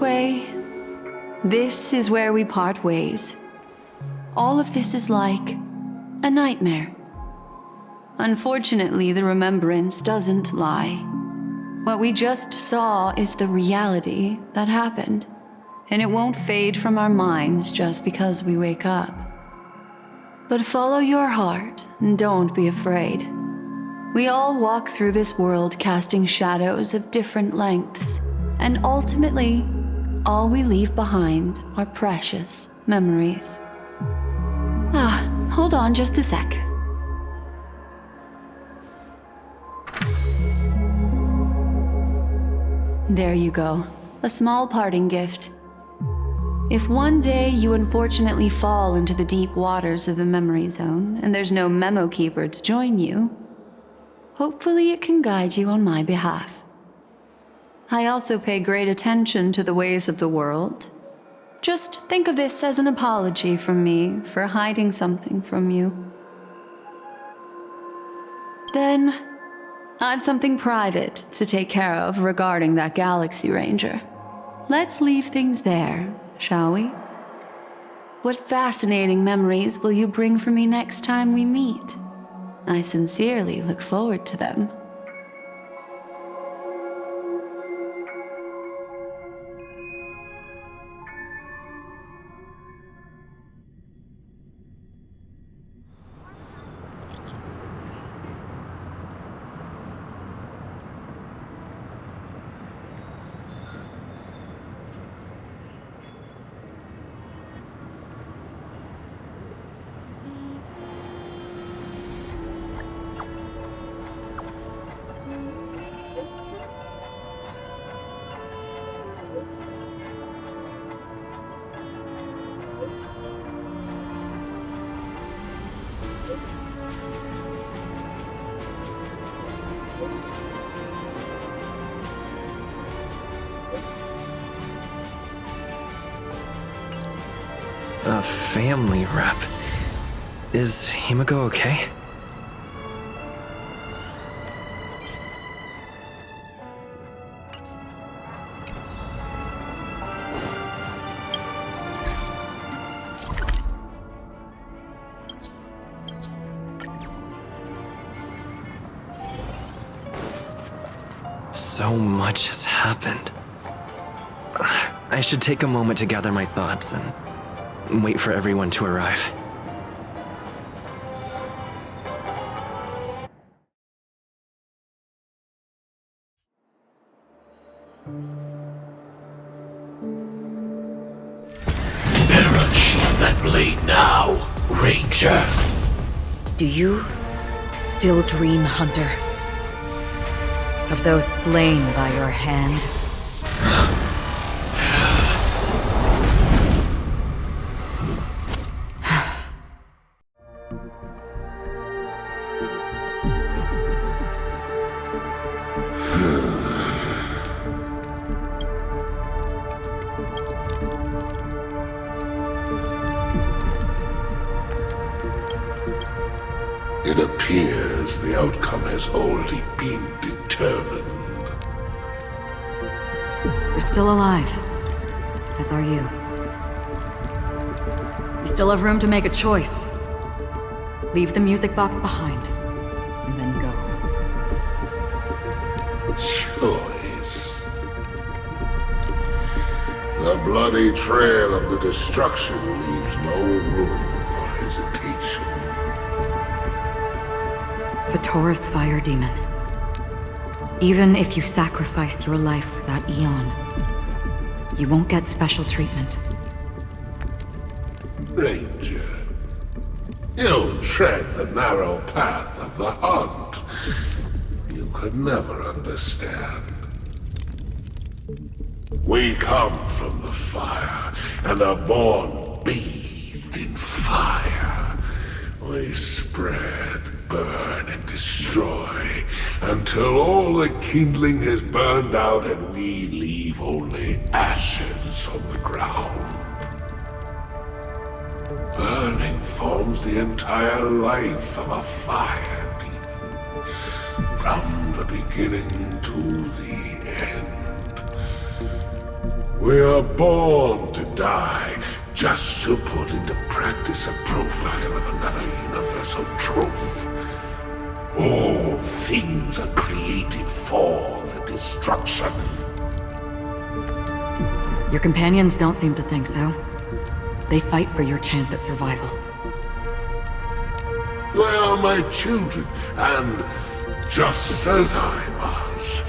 way, this is where we part ways. All of this is like a nightmare. Unfortunately, the remembrance doesn't lie. What we just saw is the reality that happened, and it won't fade from our minds just because we wake up. But follow your heart and don't be afraid. We all walk through this world casting shadows of different lengths, and ultimately, all we leave behind are precious memories. Hold on just a sec. There you go, a small parting gift. If one day you unfortunately fall into the deep waters of the memory zone and there's no memo keeper to join you, hopefully it can guide you on my behalf. I also pay great attention to the ways of the world. Just think of this as an apology from me for hiding something from you. Then, I've something private to take care of regarding that Galaxy Ranger. Let's leave things there, shall we? What fascinating memories will you bring for me next time we meet? I sincerely look forward to them. A family rep. Is Himiko okay? So much has happened. I should take a moment to gather my thoughts and wait for everyone to arrive. Perish that blade now, Ranger. Do you still dream, Hunter? Of those slain by your hand? It appears the outcome has already been determined. You're still alive, as are you. You still have room to make a choice. Leave the music box behind, and then go. Choice. The bloody trail of the destruction leaves no room for hesitation. The Taurus Fire Demon. Even if you sacrifice your life for that Eon, you won't get special treatment. Ranger, you tread the narrow path of the hunt. You could never understand. We come from the fire, and are born bathed in fire. We spread, burn, and destroy, until all the kindling has burned out and we leave only ashes on the ground. Burning forms the entire life of a fire demon, from the beginning to the end. We are born to die, just to put into practice a profile of another universal truth. All things are created for the destruction. Your companions don't seem to think so. They fight for your chance at survival. They are my children, and just as I was,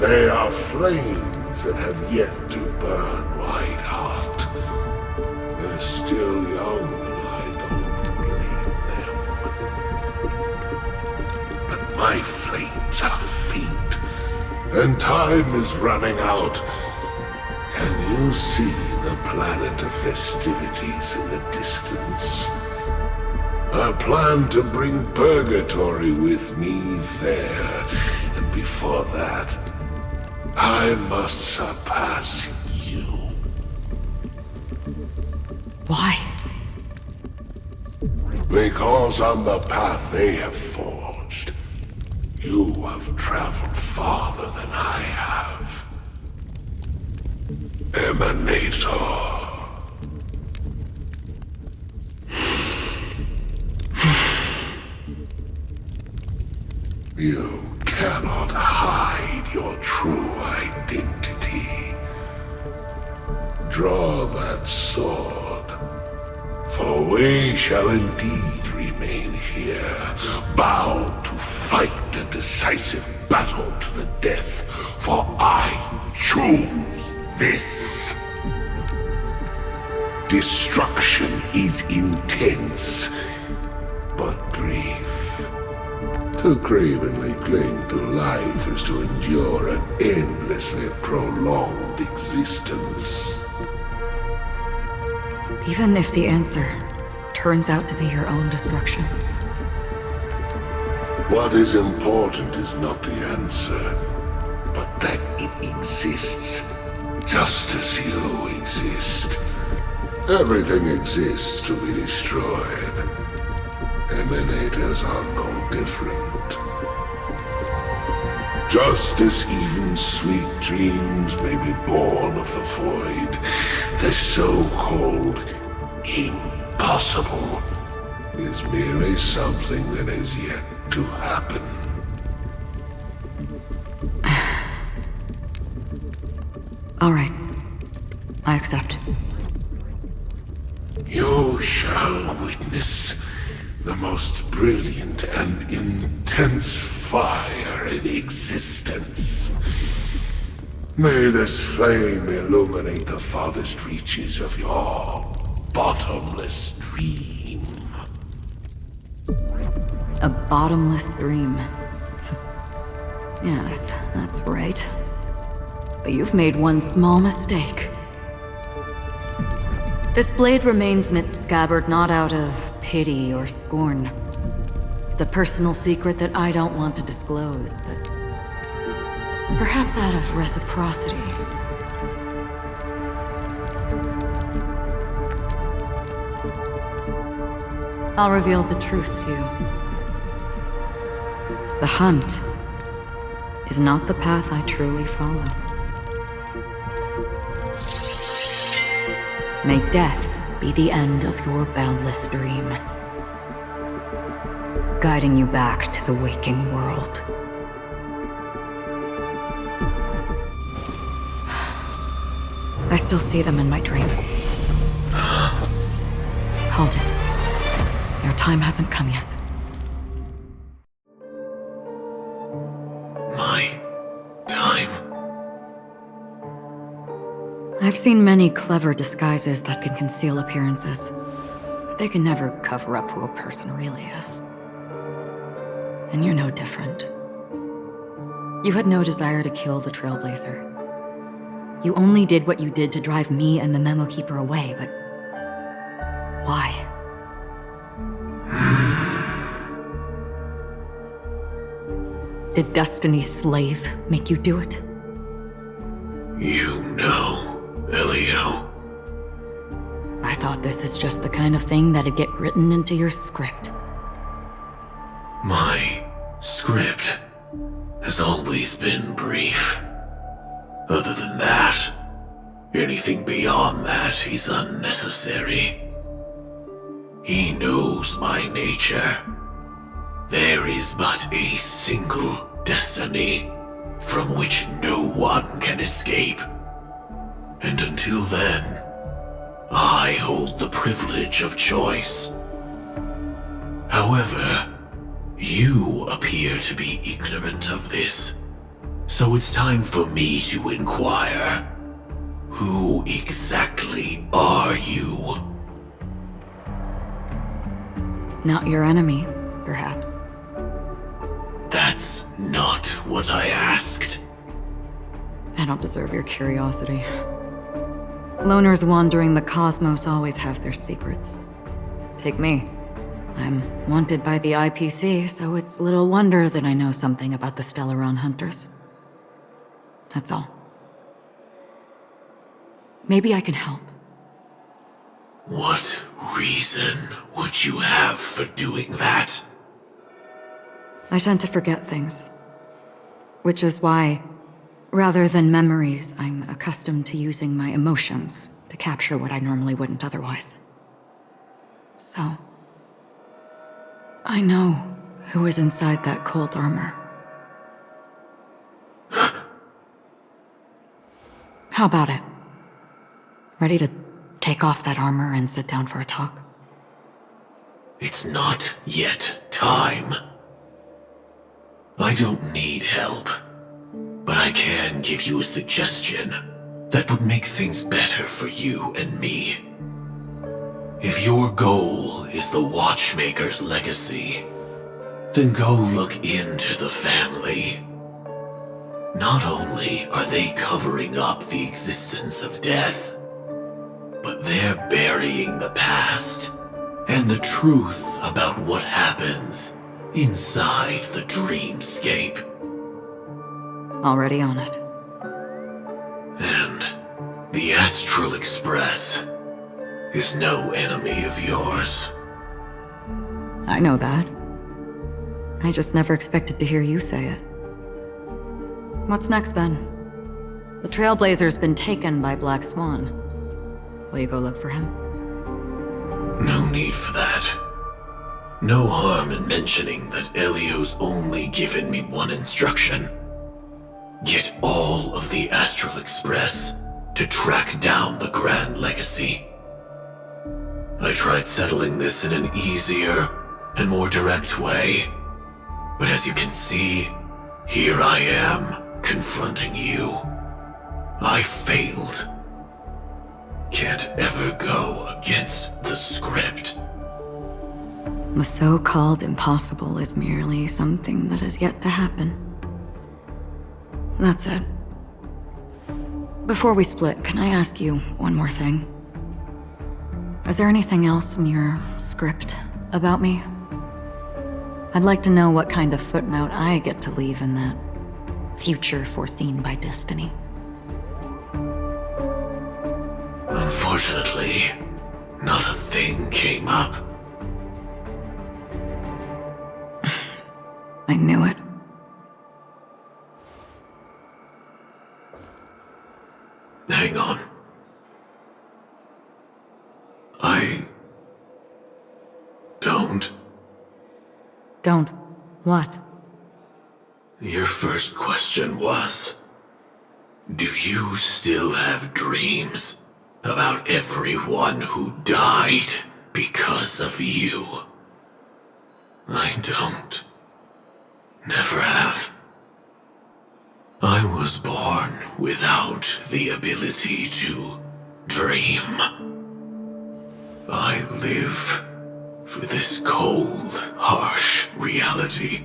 they are flames that have yet to burn white hot. They're still young, and I don't blame them. But my flames are faint, and time is running out. Can you see the planet of festivities in the distance? I plan to bring Purgatory with me there, and before that, I must surpass you. Why? Because on the path they have forged, you have traveled farther than I have. Emanator. You cannot hide your true identity. Draw that sword, for we shall indeed remain here, bound to fight a decisive battle to the death, for I choose this. Destruction is intense, but brief. To cravenly cling to life is to endure an endlessly prolonged existence. Even if the answer turns out to be your own destruction. What is important is not the answer, but that it exists, just as you exist. Everything exists to be destroyed. Emanators are no different. Just as even sweet dreams may be born of the void, the so-called impossible is merely something that has yet to happen. All right. I accept. You shall witness the most brilliant and intense fire in existence. May this flame illuminate the farthest reaches of your bottomless dream. A bottomless dream. Yes, that's right. But you've made one small mistake. This blade remains in its scabbard not out of pity or scorn. It's a personal secret that I don't want to disclose, but perhaps out of reciprocity. I'll reveal the truth to you. The hunt is not the path I truly follow. May death be the end of your boundless dream, guiding you back to the waking world. I still see them in my dreams. Hold it. Your time hasn't come yet. My time? I've seen many clever disguises that can conceal appearances, but they can never cover up who a person really is. And you're no different. You had no desire to kill the Trailblazer. You only did what you did to drive me and the Memo Keeper away, but why? Did Destiny's slave make you do it? You know, Elio. I thought this is just the kind of thing that'd get written into your script. My script has always been brief. Other than that, Anything beyond that is unnecessary. He knows my nature. There is but a single destiny from which no one can escape. And until then, I hold the privilege of choice. However, you appear to be ignorant of this, so it's time for me to inquire. Who exactly are you? Not your enemy, perhaps. That's not what I asked. I don't deserve your curiosity. Loners wandering the cosmos always have their secrets. Take me. I'm wanted by the IPC, so it's little wonder that I know something about the Stellaron Hunters. That's all. Maybe I can help. What reason would you have for doing that? I tend to forget things. Which is why, rather than memories, I'm accustomed to using my emotions to capture what I normally wouldn't otherwise. So, I know who is inside that cold armor. How about it? Ready to take off that armor and sit down for a talk? It's not yet time. I don't need help, but I can give you a suggestion that would make things better for you and me. If your goal is the Watchmaker's legacy, then go look into the family. Not only are they covering up the existence of death, but they're burying the past and the truth about what happens inside the dreamscape. Already on it. And the Astral Express is no enemy of yours. I know that. I just never expected to hear you say it. What's next, then? The Trailblazer's been taken by Black Swan. Will you go look for him? No need for that. No harm in mentioning that Elio's only given me one instruction. Get all of the Astral Express to track down the Grand Legacy. I tried settling this in an easier and more direct way, but as you can see, here I am confronting you. I failed. Can't ever go against the script. The so-called impossible is merely something that has yet to happen. That's it. Before we split, can I ask you one more thing? Is there anything else in your script about me? I'd like to know what kind of footnote I get to leave in that future foreseen by destiny. Unfortunately, not a thing came up. I knew it. Hang on. I don't. Don't. What? Your first question was, do you still have dreams about everyone who died because of you? I don't. Never have. I was born without the ability to dream. I live for this cold, harsh reality,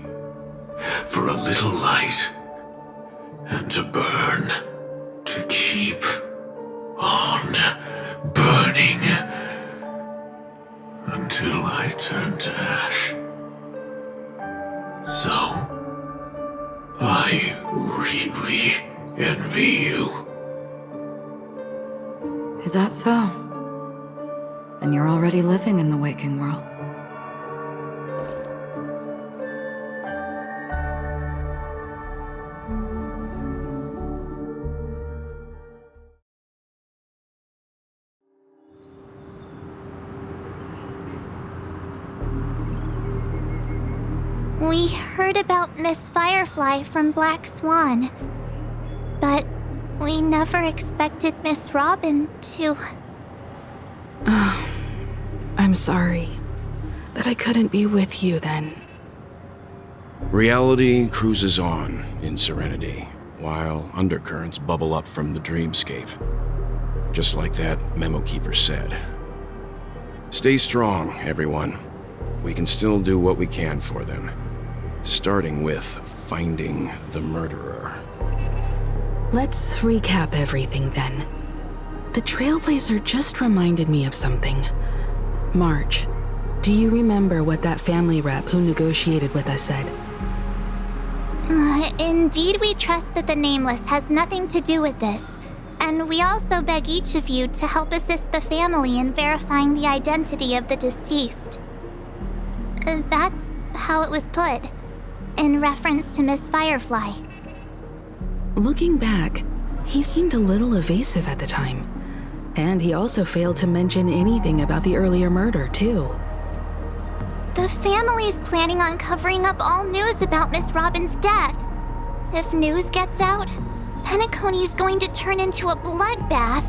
for a little light, and to burn, to keep on burning, until I turn to ash. So, I really envy you. Is that so? And you're already living in the waking world. We heard about Miss Firefly from Black Swan, but we never expected Miss Robin to... I'm sorry that I couldn't be with you then. Reality cruises on in serenity, while undercurrents bubble up from the dreamscape. Just like that memo keeper said. Stay strong, everyone. We can still do what we can for them. Starting with finding the murderer. Let's recap everything then. The Trailblazer just reminded me of something. March, do you remember what that family rep who negotiated with us said? Indeed, we trust that the Nameless has nothing to do with this. And we also beg each of you to help assist the family in verifying the identity of the deceased. That's how it was put, in reference to Miss Firefly. Looking back, he seemed a little evasive at the time. And he also failed to mention anything about the earlier murder, too. The family's planning on covering up all news about Miss Robin's death. If news gets out, Penacony's going to turn into a bloodbath.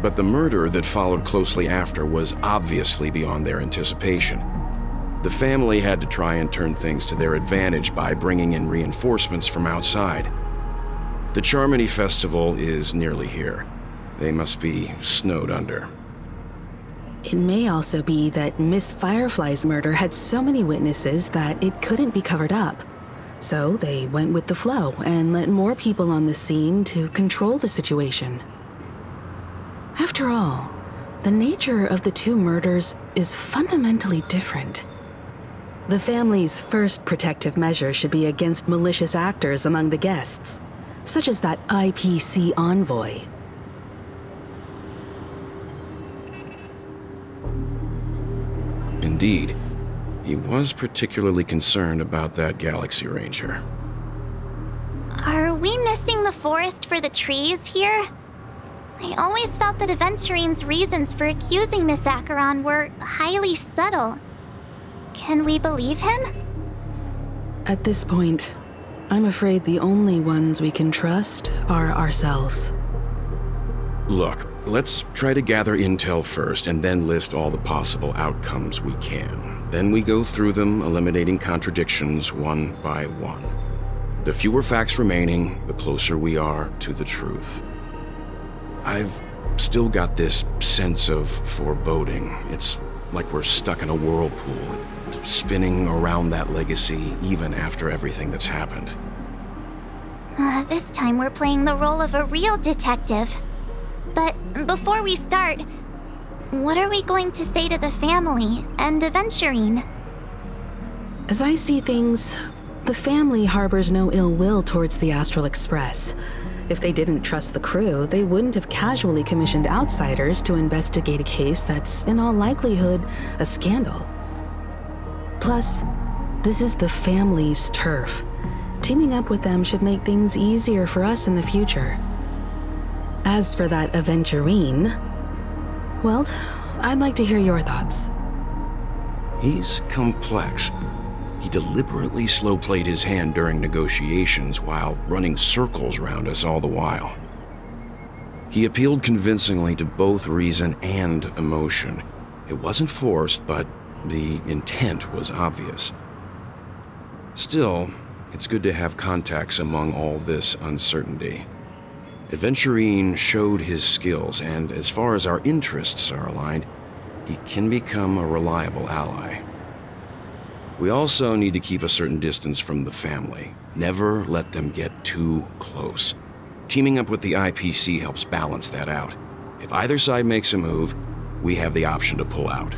But the murder that followed closely after was obviously beyond their anticipation. The family had to try and turn things to their advantage by bringing in reinforcements from outside. The Charmony Festival is nearly here. They must be snowed under. It may also be that Miss Firefly's murder had so many witnesses that it couldn't be covered up. So they went with the flow and let more people on the scene to control the situation. After all, the nature of the two murders is fundamentally different. The family's first protective measure should be against malicious actors among the guests, such as that IPC envoy. Indeed, he was particularly concerned about that Galaxy Ranger. Are we missing the forest for the trees here? I always felt that Aventurine's reasons for accusing Miss Acheron were highly subtle. Can we believe him? At this point, I'm afraid the only ones we can trust are ourselves. Look, let's try to gather intel first and then list all the possible outcomes we can. Then we go through them, eliminating contradictions one by one. The fewer facts remaining, the closer we are to the truth. I've still got this sense of foreboding. It's like we're stuck in a whirlpool, spinning around that legacy even after everything that's happened. This time we're playing the role of a real detective. But before we start, what are we going to say to the family and Aventurine? As I see things, the family harbors no ill will towards the Astral Express. If they didn't trust the crew, they wouldn't have casually commissioned outsiders to investigate a case that's, in all likelihood, a scandal. Plus, this is the family's turf. Teaming up with them should make things easier for us in the future. As for that Aventurine, well, I'd like to hear your thoughts. He's complex. He deliberately slow-played his hand during negotiations while running circles around us all the while. He appealed convincingly to both reason and emotion. It wasn't forced, but the intent was obvious. Still, it's good to have contacts among all this uncertainty. Aventurine showed his skills, and as far as our interests are aligned, he can become a reliable ally. We also need to keep a certain distance from the family. Never let them get too close. Teaming up with the IPC helps balance that out. If either side makes a move, we have the option to pull out.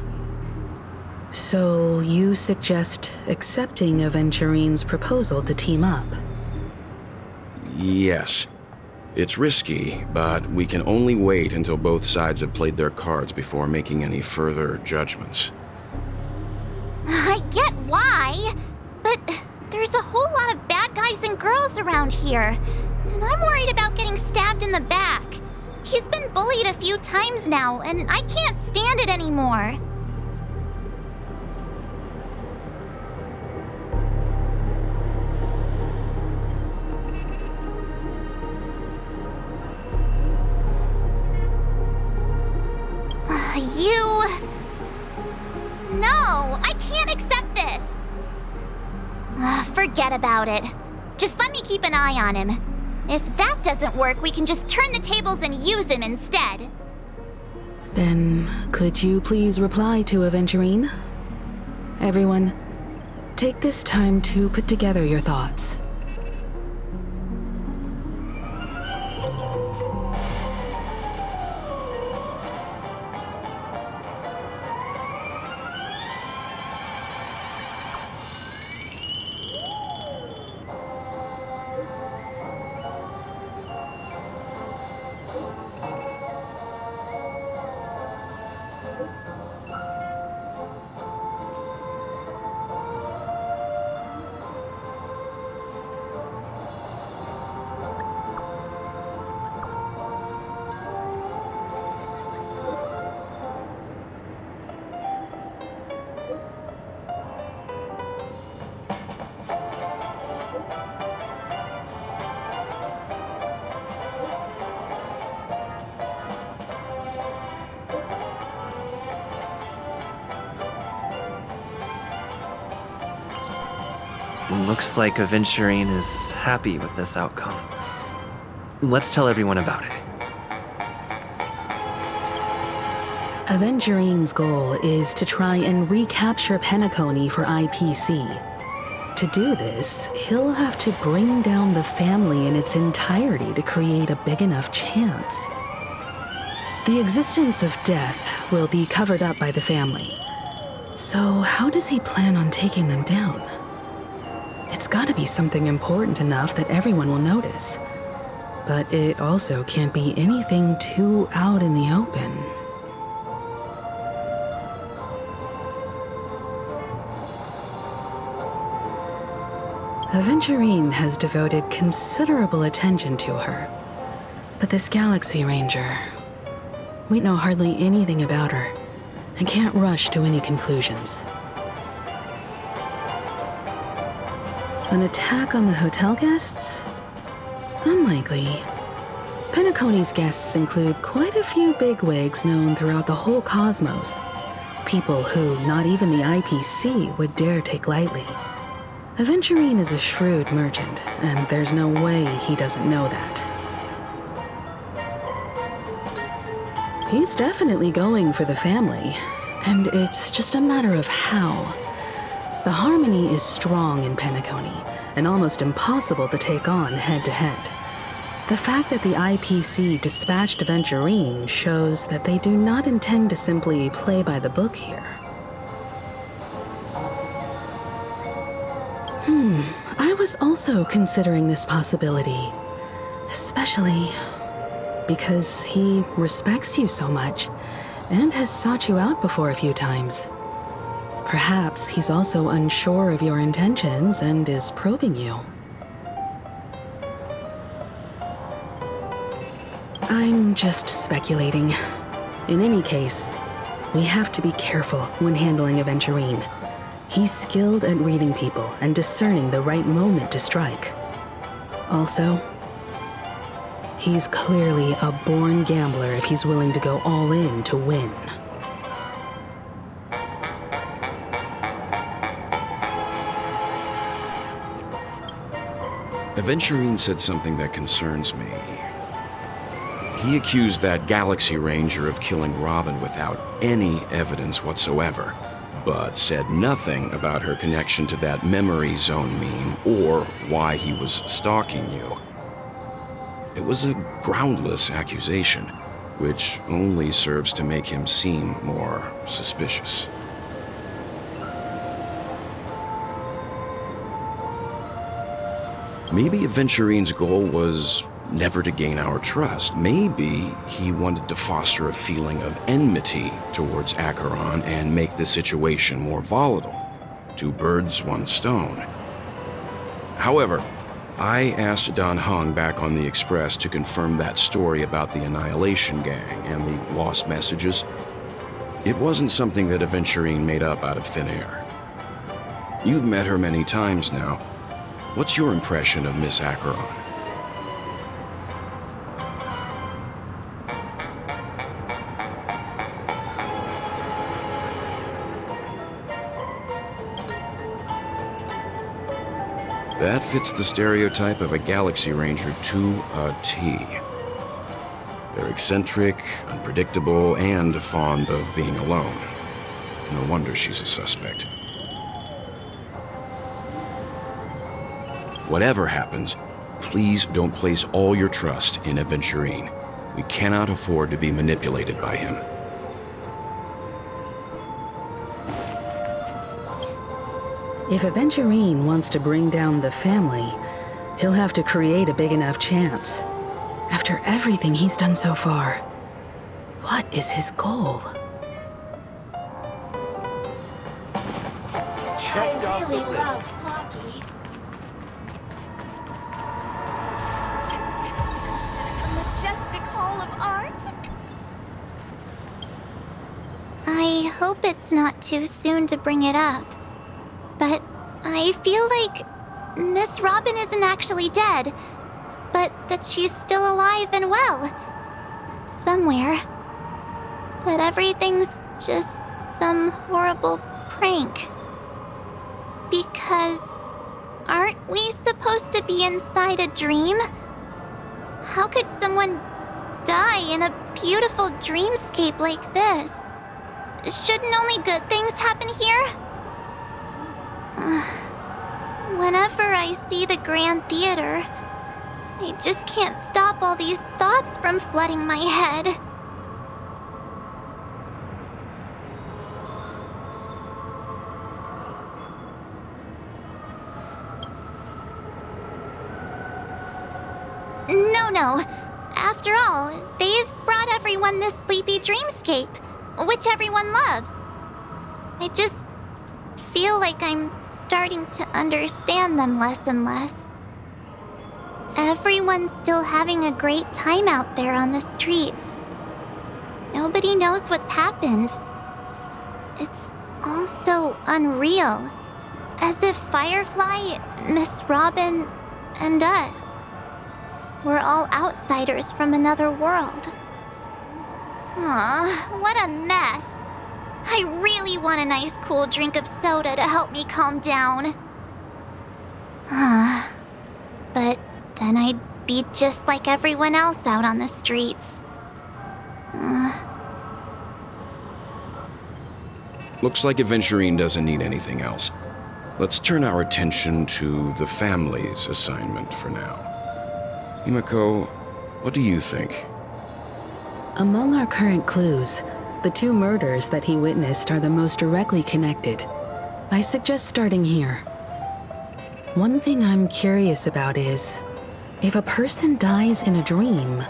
So you suggest accepting Aventurine's proposal to team up? Yes. It's risky, but we can only wait until both sides have played their cards before making any further judgments. I get why, but there's a whole lot of bad guys and girls around here, and I'm worried about getting stabbed in the back. He's been bullied a few times now, and I can't stand it anymore. I can't accept this! Forget about it. Just let me keep an eye on him. If that doesn't work, we can just turn the tables and use him instead. Then, could you please reply to Aventurine? Everyone, take this time to put together your thoughts. Looks like Aventurine is happy with this outcome. Let's tell everyone about it. Aventurine's goal is to try and recapture Penacony for IPC. To do this, he'll have to bring down the family in its entirety to create a big enough chance. The existence of death will be covered up by the family. So how does he plan on taking them down? It's gotta be something important enough that everyone will notice. But it also can't be anything too out in the open. Aventurine has devoted considerable attention to her. But this Galaxy Ranger, we know hardly anything about her and can't rush to any conclusions. An attack on the hotel guests? Unlikely. Penacony's guests include quite a few bigwigs known throughout the whole cosmos. People who not even the IPC would dare take lightly. Aventurine is a shrewd merchant, and there's no way he doesn't know that. He's definitely going for the family, and it's just a matter of how. The harmony is strong in Penacony, and almost impossible to take on head-to-head. The fact that the IPC dispatched Aventurine shows that they do not intend to simply play by the book here. I was also considering this possibility, especially because he respects you so much and has sought you out before a few times. Perhaps he's also unsure of your intentions and is probing you. I'm just speculating. In any case, we have to be careful when handling Aventurine. He's skilled at reading people and discerning the right moment to strike. Also, he's clearly a born gambler if he's willing to go all in to win. Aventurine said something that concerns me. He accused that Galaxy Ranger of killing Robin without any evidence whatsoever, but said nothing about her connection to that memory zone meme or why he was stalking you. It was a groundless accusation, which only serves to make him seem more suspicious. Maybe Aventurine's goal was never to gain our trust. Maybe he wanted to foster a feeling of enmity towards Acheron and make the situation more volatile. Two birds, one stone. However, I asked Dan Heng back on the Express to confirm that story about the Annihilation Gang and the lost messages. It wasn't something that Aventurine made up out of thin air. You've met her many times now. What's your impression of Miss Acheron? That fits the stereotype of a Galaxy Ranger to a T. They're eccentric, unpredictable, and fond of being alone. No wonder she's a suspect. Whatever happens, please don't place all your trust in Aventurine. We cannot afford to be manipulated by him. If Aventurine wants to bring down the family, he'll have to create a big enough chance. After everything he's done so far, what is his goal? I really love Plucky. A majestic hall of art. I hope it's not too soon to bring it up, but I feel like Miss Robin isn't actually dead, but that she's still alive and well. Somewhere. That everything's just some horrible prank. Because aren't we supposed to be inside a dream? How could someone die in a beautiful dreamscape like this? Shouldn't only good things happen here? Whenever I see the Grand Theater, I just can't stop all these thoughts from flooding my head. No. After all, they've brought everyone this sleepy dreamscape, which everyone loves. I just feel like I'm starting to understand them less and less. Everyone's still having a great time out there on the streets. Nobody knows what's happened. It's all so unreal. As if Firefly, Miss Robin, and us were all outsiders from another world. Aw, what a mess. I really want a nice cool drink of soda to help me calm down. But then I'd be just like everyone else out on the streets. Looks like Aventurine doesn't need anything else. Let's turn our attention to the family's assignment for now. Himiko, what do you think? Among our current clues, the two murders that he witnessed are the most directly connected. I suggest starting here. One thing I'm curious about is, if a person dies in a dream,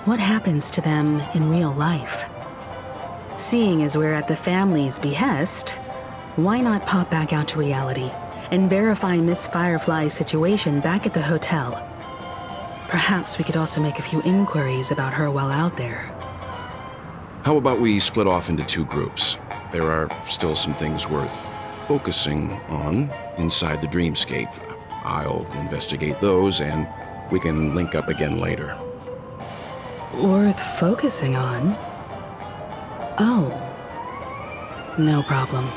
what happens to them in real life? Seeing as we're at the family's behest, why not pop back out to reality and verify Miss Firefly's situation back at the hotel? Perhaps we could also make a few inquiries about her while out there. How about we split off into two groups? There are still some things worth focusing on inside the dreamscape. I'll investigate those, and we can link up again later. Worth focusing on? Oh. No problem.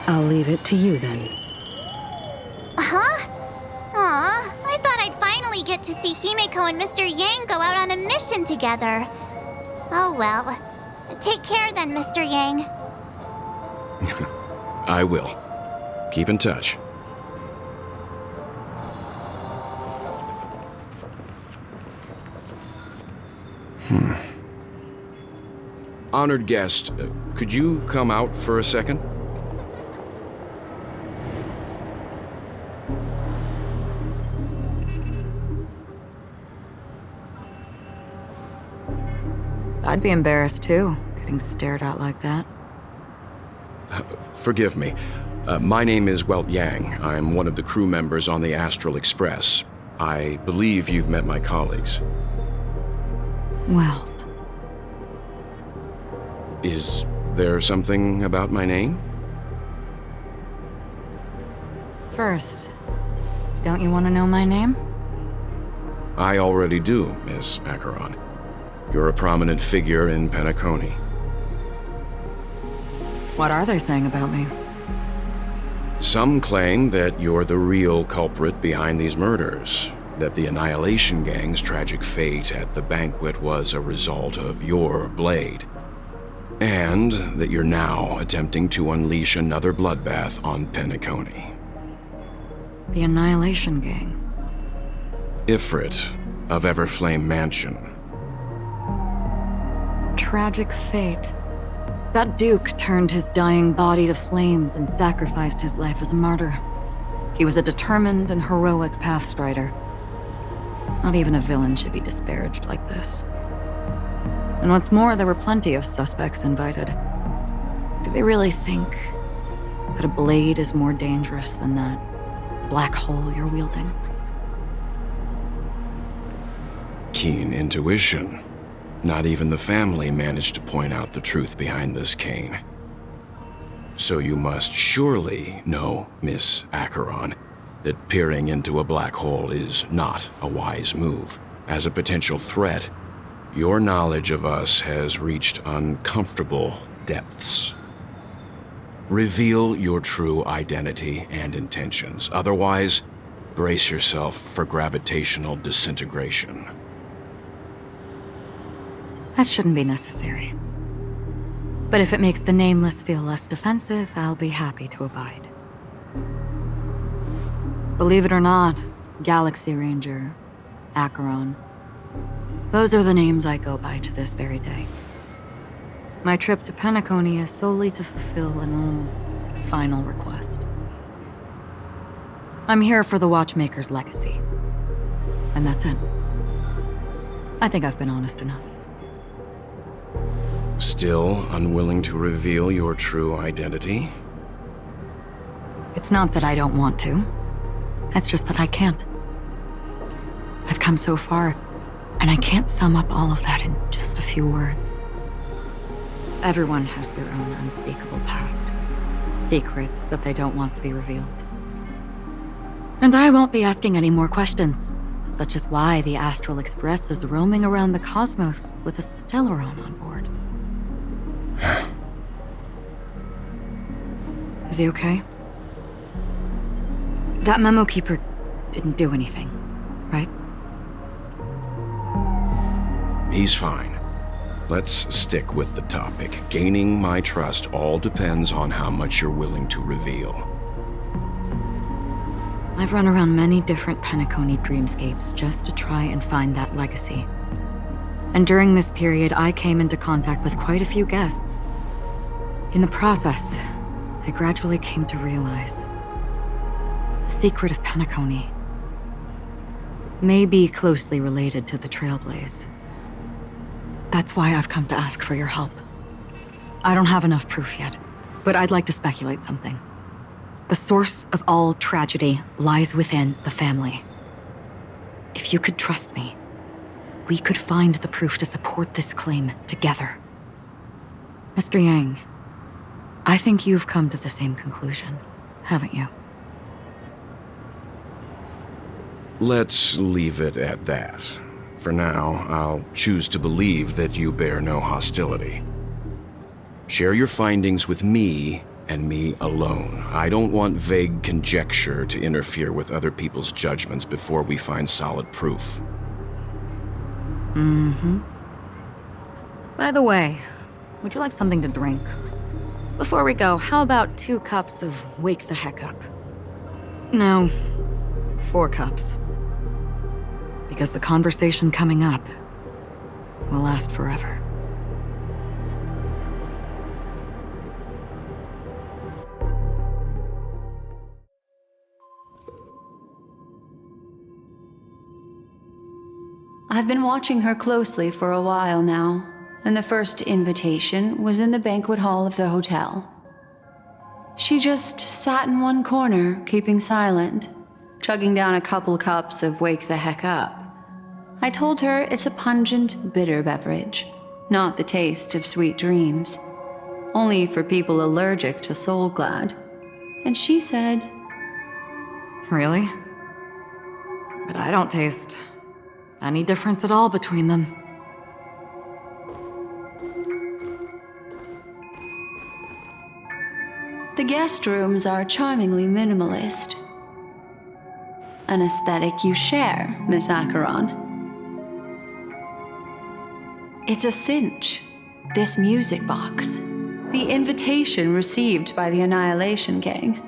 I'll leave it to you then. Huh? Aw, I thought I'd finally get to see Himiko and Mr. Yang go out on a mission together. Oh well. Take care then, Mr. Yang. I will. Keep in touch. Honored guest, could you come out for a second? I'd be embarrassed too, getting stared at like that. Forgive me. My name is Welt Yang. I'm one of the crew members on the Astral Express. I believe you've met my colleagues. Welt. Is there something about my name? First, don't you want to know my name? I already do, Miss Acheron. You're a prominent figure in Penacony. What are they saying about me? Some claim that you're the real culprit behind these murders, that the Annihilation Gang's tragic fate at the banquet was a result of your blade, and that you're now attempting to unleash another bloodbath on Penacony. The Annihilation Gang. Ifrit of Everflame Mansion. Tragic fate. That Duke turned his dying body to flames and sacrificed his life as a martyr. He was a determined and heroic pathstrider. Not even a villain should be disparaged like this. And what's more, there were plenty of suspects invited. Do they really think that a blade is more dangerous than that black hole you're wielding? Keen intuition. Not even the family managed to point out the truth behind this cane. So you must surely know, Miss Acheron, that peering into a black hole is not a wise move. As a potential threat, your knowledge of us has reached uncomfortable depths. Reveal your true identity and intentions. Otherwise, brace yourself for gravitational disintegration. That shouldn't be necessary. But if it makes the Nameless feel less defensive, I'll be happy to abide. Believe it or not, Galaxy Ranger, Acheron, those are the names I go by to this very day. My trip to Penacony is solely to fulfill an old, final request. I'm here for the Watchmaker's legacy. And that's it. I think I've been honest enough. Still unwilling to reveal your true identity? It's not that I don't want to. It's just that I can't. I've come so far, and I can't sum up all of that in just a few words. Everyone has their own unspeakable past. Secrets that they don't want to be revealed. And I won't be asking any more questions, such as why the Astral Express is roaming around the cosmos with a Stellaron on board. Is he okay? That memo keeper didn't do anything, right? He's fine. Let's stick with the topic. Gaining my trust all depends on how much you're willing to reveal. I've run around many different Penacony dreamscapes just to try and find that legacy. And during this period, I came into contact with quite a few guests. In the process, I gradually came to realize the secret of Penacony may be closely related to the Trailblaze. That's why I've come to ask for your help. I don't have enough proof yet, but I'd like to speculate something. The source of all tragedy lies within the family. If you could trust me, we could find the proof to support this claim together. Mr. Yang, I think you've come to the same conclusion, haven't you? Let's leave it at that. For now, I'll choose to believe that you bear no hostility. Share your findings with me and me alone. I don't want vague conjecture to interfere with other people's judgments before we find solid proof. By the way, would you like something to drink? Before we go, how about 2 cups of Wake the Heck Up? No, 4 cups. Because the conversation coming up will last forever. I've been watching her closely for a while now, and the first invitation was in the banquet hall of the hotel. She just sat in one corner, keeping silent, chugging down a couple cups of Wake the Heck Up. I told her it's a pungent, bitter beverage, not the taste of sweet dreams, only for people allergic to Soul Glad. And she said, Really? But I don't taste any difference at all between them. The guest rooms are charmingly minimalist. An aesthetic you share, Miss Acheron. It's a cinch. This music box. The invitation received by the Annihilation Gang.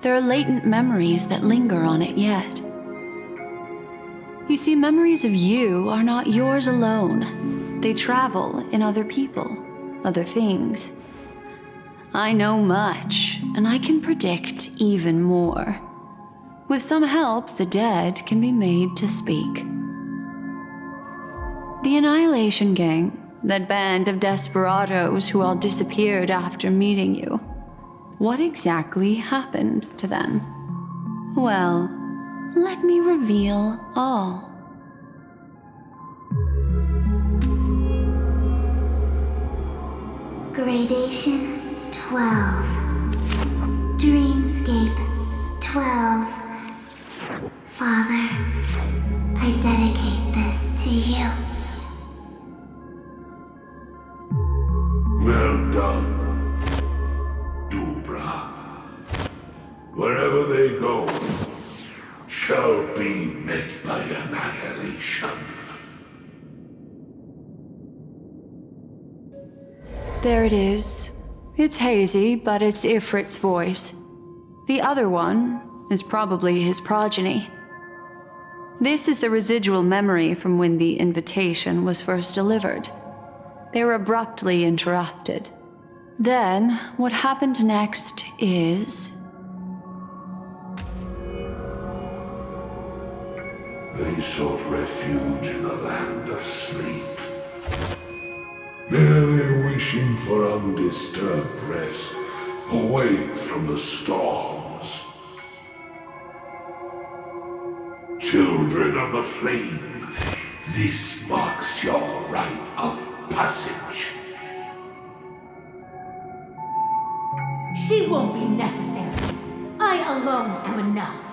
There are latent memories that linger on it yet. You see, memories of you are not yours alone. They travel in other people, other things. I know much, and I can predict even more. With some help, the dead can be made to speak. The Annihilation Gang, that band of desperados who all disappeared after meeting you. What exactly happened to them? Well, let me reveal all. Gradation 12. Dreamscape 12. Father, I dedicate this to you. Well done, Dubra. Wherever they go, shall be met by annihilation. There it is. It's hazy, but it's Ifrit's voice. The other one is probably his progeny. This is the residual memory from when the invitation was first delivered. They were abruptly interrupted. Then, what happened next is... They sought refuge in the land of sleep, merely wishing for undisturbed rest, away from the storms. Children of the flame, this marks your rite of passage. She won't be necessary. I alone am enough.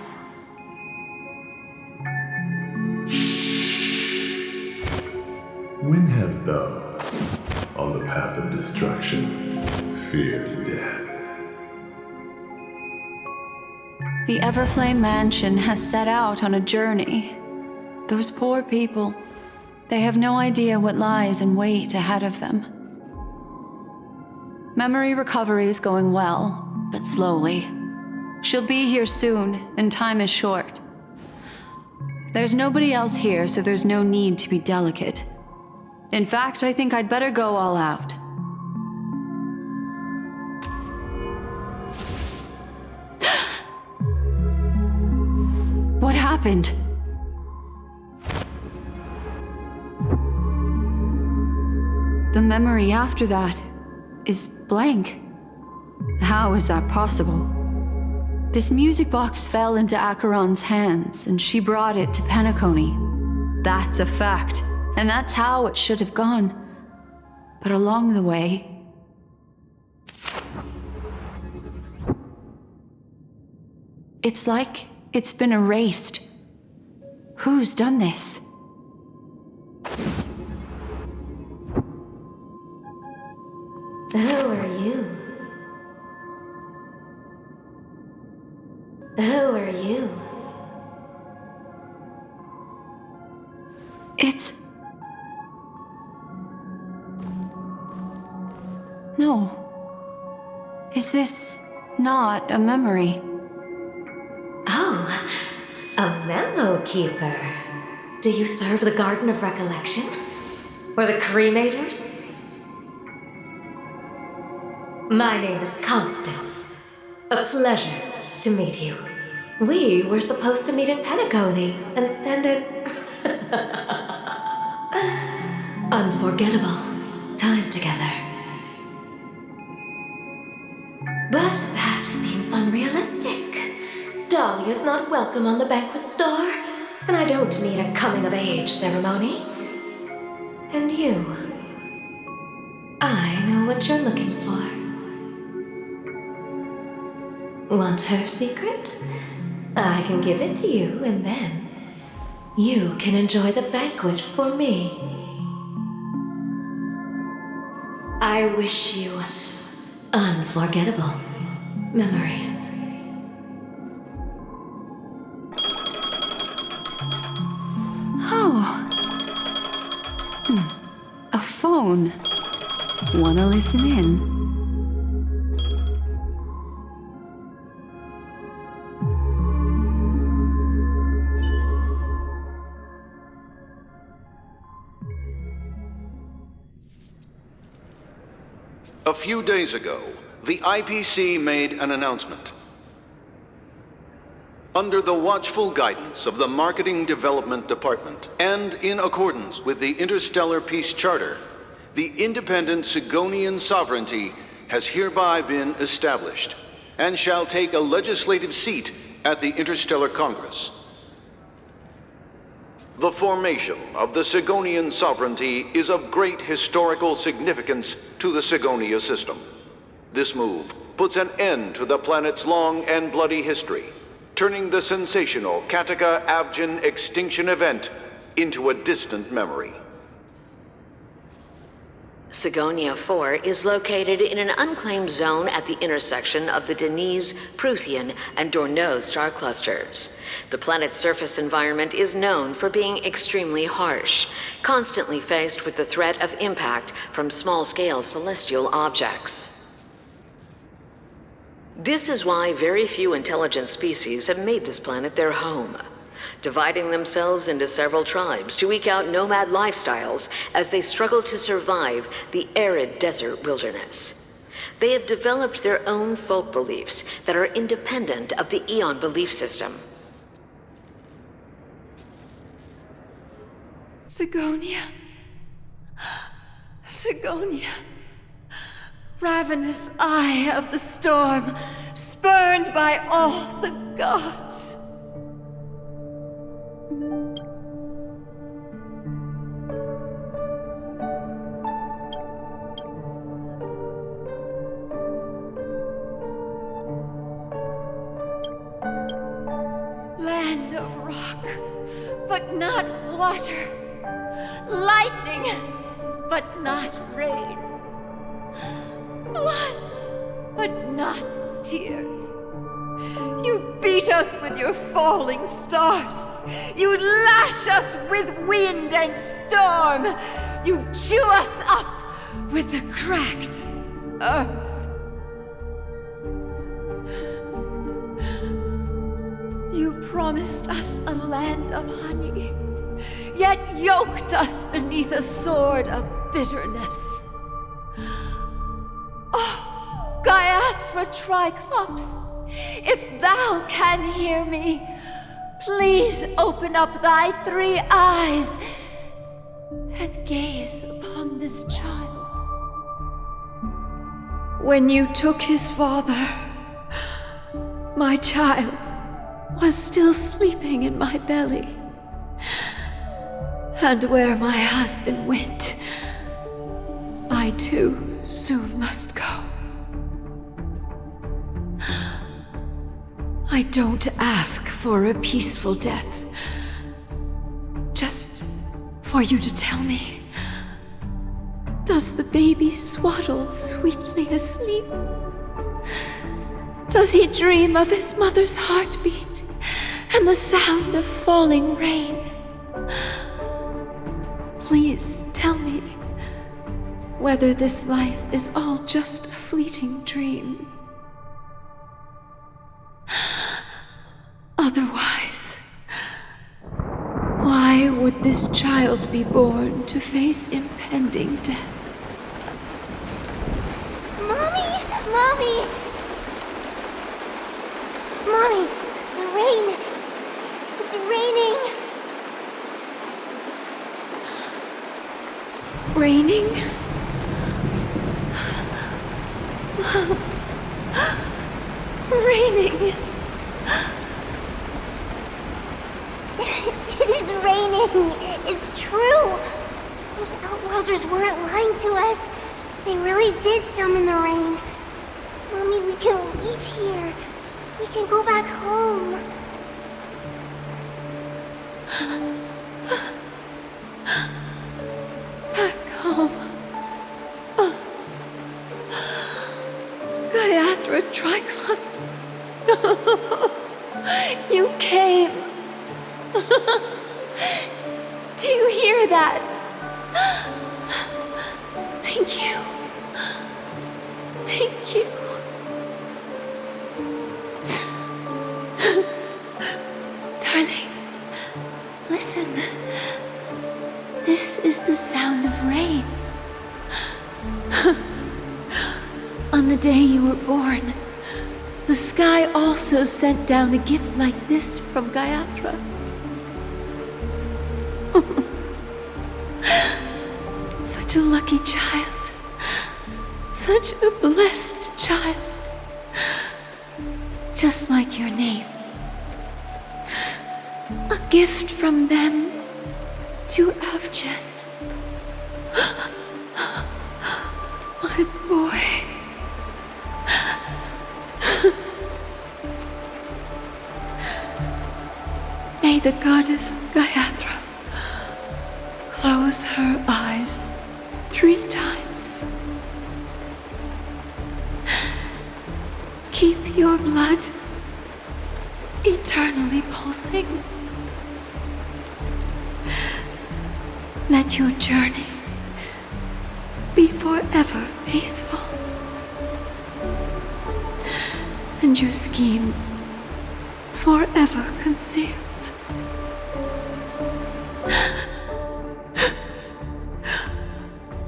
When have those on the path of destruction feared death? The Everflame Mansion has set out on a journey. Those poor people, they have no idea what lies in wait ahead of them. Memory recovery is going well, but slowly. She'll be here soon, and time is short. There's nobody else here, so there's no need to be delicate. In fact, I think I'd better go all out. What happened? The memory after that is blank. How is that possible? This music box fell into Acheron's hands, and she brought it to Penacony. That's a fact, and that's how it should have gone. But along the way... it's like it's been erased. Who's done this? Who are you? Who are you? It's... no. Is this not a memory? Oh, a memo keeper. Do you serve the Garden of Recollection? Or the Cremators? My name is Constance. A pleasure to meet you. We were supposed to meet in Penacony and spend an unforgettable time together. But that seems unrealistic. Dahlia's not welcome on the banquet star, and I don't need a coming-of-age ceremony. And you, I know what you're looking for. Want her secret? I can give it to you, and then you can enjoy the banquet for me. I wish you unforgettable Memories. Oh. A phone. Wanna listen in? A few days ago, the IPC made an announcement. Under the watchful guidance of the Marketing Development Department, and in accordance with the Interstellar Peace Charter, the independent Sigonian sovereignty has hereby been established, and shall take a legislative seat at the Interstellar Congress. The formation of the Sigonian sovereignty is of great historical significance to the Sigonia system. This move puts an end to the planet's long and bloody history, turning the sensational Kataka-Abjin extinction event into a distant memory. Sigonia 4 is located in an unclaimed zone at the intersection of the Denise, Prothean, and Dorneau star clusters. The planet's surface environment is known for being extremely harsh, constantly faced with the threat of impact from small-scale celestial objects. This is why very few intelligent species have made this planet their home, dividing themselves into several tribes to eke out nomad lifestyles as they struggle to survive the arid desert wilderness. They have developed their own folk beliefs that are independent of the Eon belief system. Sigonia. Sigonia. Ravenous eye of the storm, spurned by all the gods. Land of rock, but not water. Lightning, but not rain. Blood, but not tears. You beat us with your falling stars. You lash us with wind and storm. You chew us up with the cracked earth. You promised us a land of honey, yet yoked us beneath a sword of bitterness. Oh, Gaiathra Triclops, if thou can hear me, please open up thy 3 eyes and gaze upon this child. When you took his father, my child was still sleeping in my belly. And where my husband went, I too soon must go. I don't ask for a peaceful death, just for you to tell me, does the baby swaddled sweetly asleep? Does he dream of his mother's heartbeat and the sound of falling rain? Please tell me whether this life is all just a fleeting dream. Otherwise, why would this child be born to face impending death? Mommy! Mommy! Mommy, the rain! It's raining! Raining? Raining! It is raining! It's true! Those Outworlders weren't lying to us. They really did summon the rain. Mommy, we can leave here. We can go back home. Back home. Gaiathra Triclops. Yes. You came. Do you hear that? Thank you. Thank you. Darling, listen. This is the sound of rain. On the day you were born, the sky also sent down a gift like this from Gayatra. Such a lucky child. Such a blessed child. Just like your name. A gift from them to Avjen. My boy. May the goddess Gayatra close her eyes 3 times. Keep your blood eternally pulsing. Let your journey be forever peaceful. And your schemes forever concealed.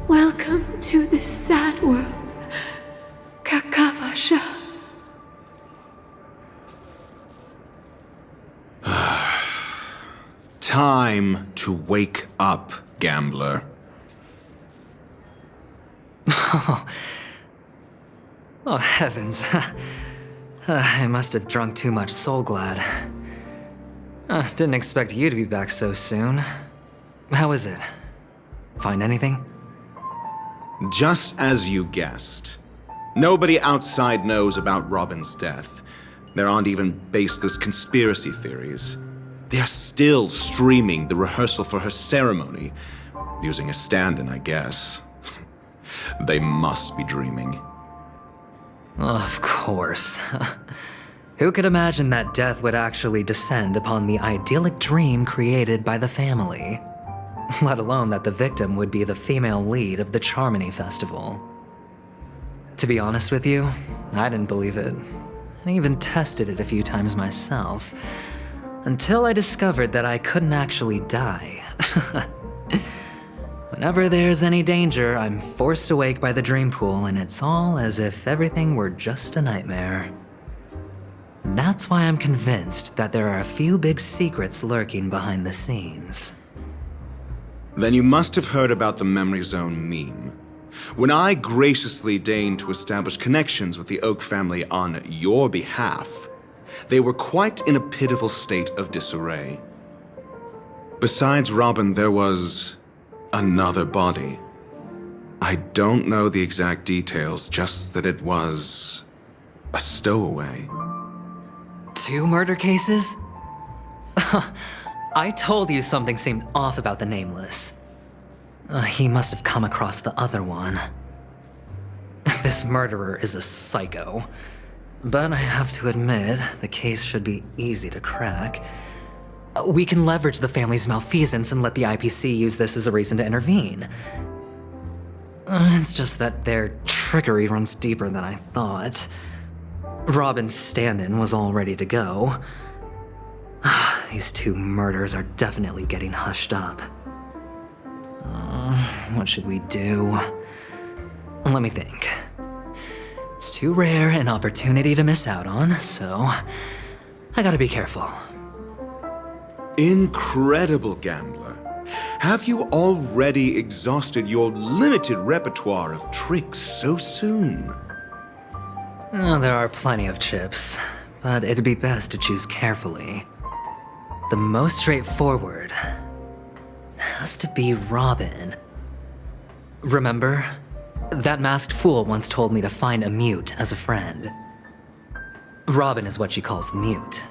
Welcome to this sad world, Kakavasha. Time to wake up, gambler. Oh, heavens. I must have drunk too much Soul Glad. Didn't expect you to be back so soon. How is it? Find anything? Just as you guessed. Nobody outside knows about Robin's death. There aren't even baseless conspiracy theories. They're still streaming the rehearsal for her ceremony, using a stand-in, I guess. They must be dreaming. Of course. Who could imagine that death would actually descend upon the idyllic dream created by the family? Let alone that the victim would be the female lead of the Charmony Festival. To be honest with you, I didn't believe it. I even tested it a few times myself, until I discovered that I couldn't actually die. Whenever there's any danger, I'm forced awake by the dream pool, and it's all as if everything were just a nightmare. That's why I'm convinced that there are a few big secrets lurking behind the scenes. Then you must have heard about the Memory Zone meme. When I graciously deigned to establish connections with the Oak family on your behalf, they were quite in a pitiful state of disarray. Besides Robin, there was another body. I don't know the exact details, just that it was a stowaway. 2 murder cases? I told you something seemed off about the Nameless. He must have come across the other one. This murderer is a psycho. But I have to admit, the case should be easy to crack. We can leverage the family's malfeasance and let the IPC use this as a reason to intervene. It's just that their trickery runs deeper than I thought. Robin's stand-in was all ready to go. These 2 murders are definitely getting hushed up. What should we do? Let me think. It's too rare an opportunity to miss out on, so I gotta be careful. Incredible, gambler. Have you already exhausted your limited repertoire of tricks so soon? There are plenty of chips, but it'd be best to choose carefully. The most straightforward has to be Robin. Remember? That masked fool once told me to find a mute as a friend. Robin is what she calls the mute.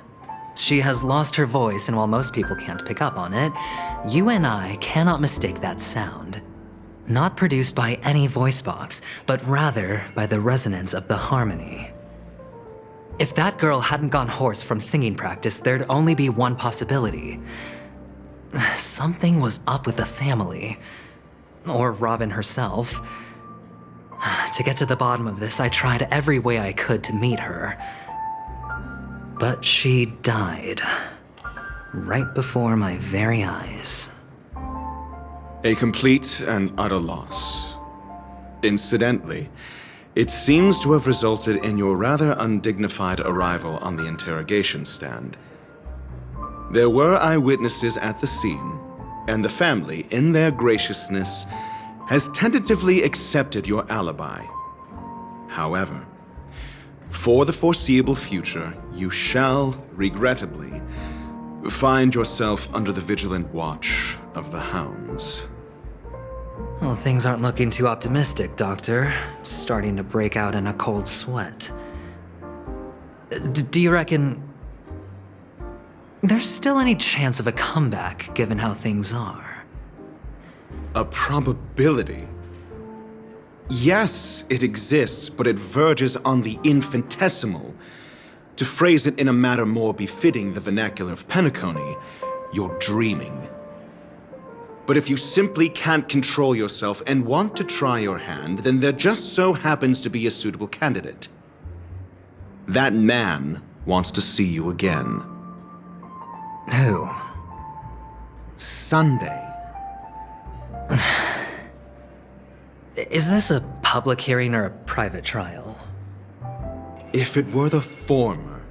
She has lost her voice, and while most people can't pick up on it, you and I cannot mistake that sound. Not produced by any voice box, but rather by the resonance of the harmony. If that girl hadn't gone hoarse from singing practice, there'd only be one possibility. Something was up with the family. Or Robin herself. To get to the bottom of this, I tried every way I could to meet her. But she died. Right before my very eyes. A complete and utter loss. Incidentally, it seems to have resulted in your rather undignified arrival on the interrogation stand. There were eyewitnesses at the scene, and the family, in their graciousness, has tentatively accepted your alibi. However, for the foreseeable future, you shall, regrettably, find yourself under the vigilant watch of the hounds. Well, things aren't looking too optimistic, Doctor. Starting to break out in a cold sweat. Do you reckon there's still any chance of a comeback, given how things are? A probability? Yes, it exists, but it verges on the infinitesimal. To phrase it in a manner more befitting the vernacular of Penacony, you're dreaming. But if you simply can't control yourself and want to try your hand, then there just so happens to be a suitable candidate. That man wants to see you again. Who? Sunday. Is this a public hearing or a private trial? If it were the former,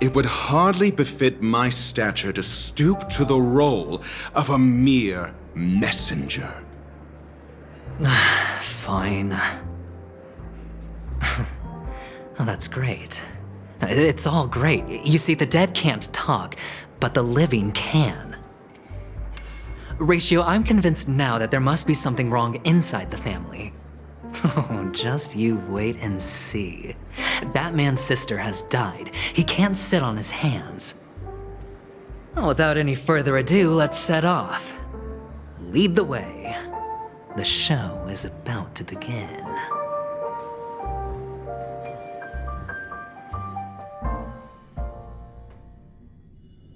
it would hardly befit my stature to stoop to the role of a mere messenger. Fine. Oh, that's great. It's all great. You see, the dead can't talk, but the living can. Ratio, I'm convinced now that there must be something wrong inside the family. Oh, just you wait and see. That man's sister has died. He can't sit on his hands. Well, without any further ado, let's set off. Lead the way. The show is about to begin.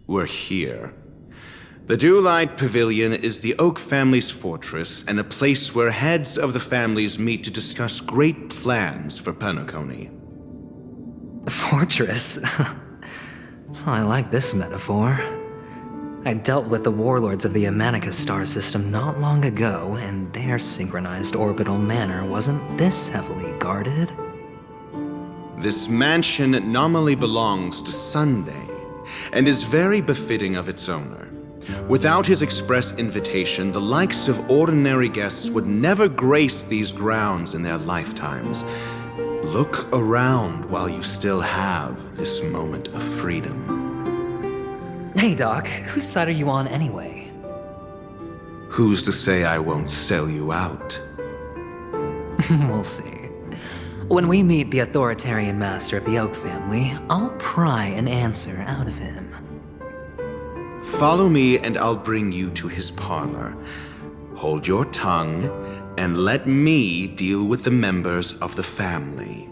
We're here. The Dewlight Pavilion is the Oak family's fortress and a place where heads of the families meet to discuss great plans for Penacony. Fortress? I like this metaphor. I dealt with the warlords of the Amanicus star system not long ago, and their synchronized orbital manor wasn't this heavily guarded. This mansion nominally belongs to Sunday, and is very befitting of its owner. Without his express invitation, the likes of ordinary guests would never grace these grounds in their lifetimes. Look around while you still have this moment of freedom. Hey, Doc, whose side are you on anyway? Who's to say I won't sell you out? We'll see. When we meet the authoritarian master of the Oak family, I'll pry an answer out of him. Follow me and I'll bring you to his parlor. Hold your tongue and let me deal with the members of the family.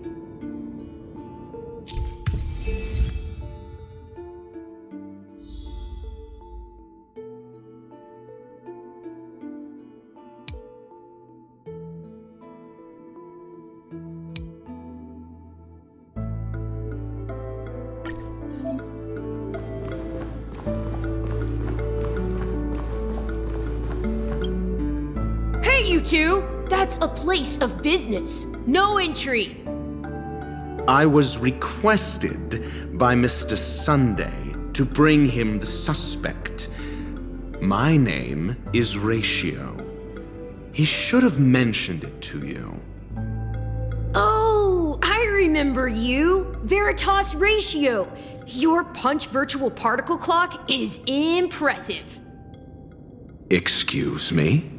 You two, that's a place of business. No entry. I was requested by Mr. Sunday to bring him the suspect. My name is Ratio. He should have mentioned it to you. Oh, I remember you. Veritas Ratio. Your punch virtual particle clock is impressive. Excuse me?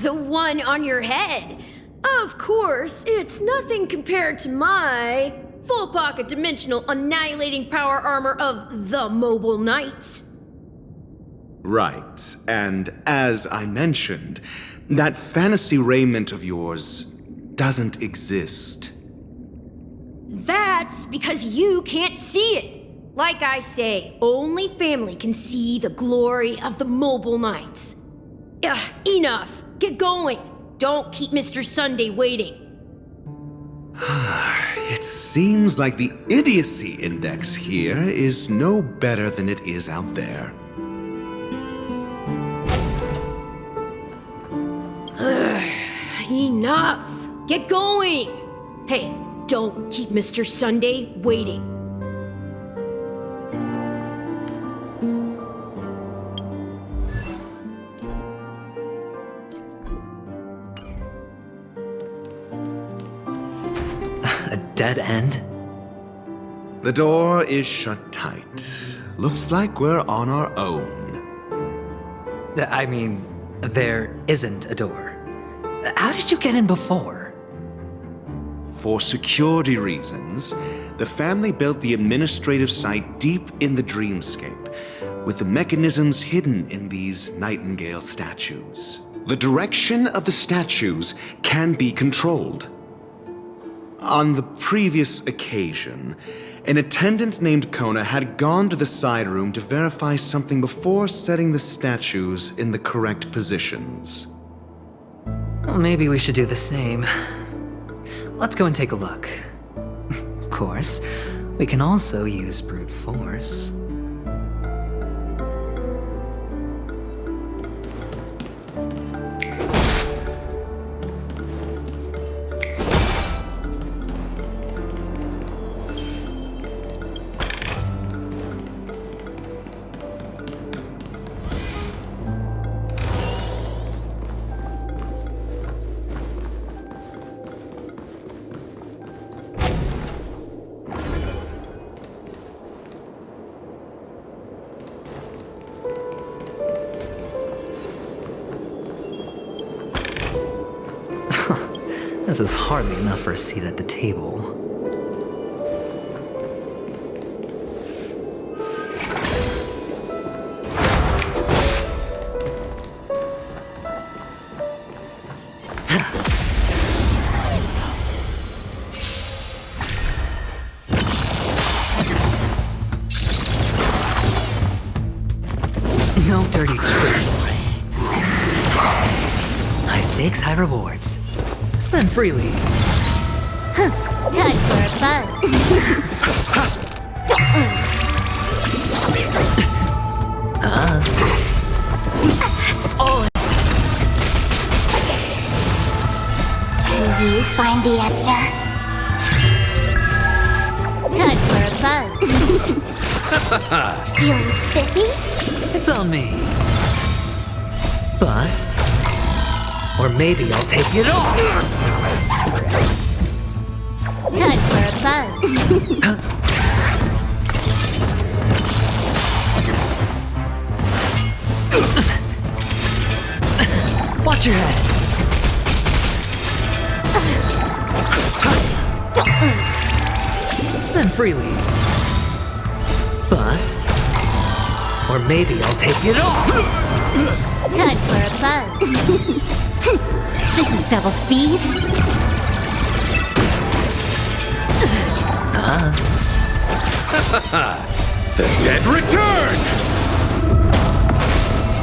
The one on your head. Of course, it's nothing compared to my full pocket dimensional annihilating power armor of the Mobile Knights. Right, and as I mentioned, that fantasy raiment of yours doesn't exist. That's because you can't see it. Like I say, only family can see the glory of the mobile nights. Enough. Get going. Don't keep Mr. Sunday waiting. It seems like the idiocy index here is no better than it is out there. Enough. Get going. Hey, don't keep Mr. Sunday waiting. A dead end? The door is shut tight. Looks like we're on our own. I mean, there isn't a door. How did you get in before? For security reasons, the family built the administrative site deep in the dreamscape, with the mechanisms hidden in these nightingale statues. The direction of the statues can be controlled. On the previous occasion, an attendant named Kona had gone to the side room to verify something before setting the statues in the correct positions. Well, maybe we should do the same. Let's go and take a look. Of course, we can also use brute force. This is hardly enough for a seat at the table. No dirty tricks. High stakes, high rewards. Spend freely. Time for a buzz. Can you find the answer? Time for a buzz. Feeling spiffy? It's on me. Bust. Or maybe I'll take it off! Time for a buzz. Watch your head! Spend freely. Bust. Or maybe I'll take it off! Time for a buzz. This is double speed. The dead return!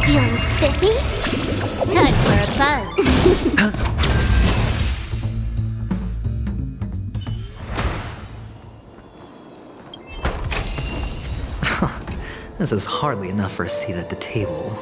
Feeling spiffy? Time for a buzz. This is hardly enough for a seat at the table.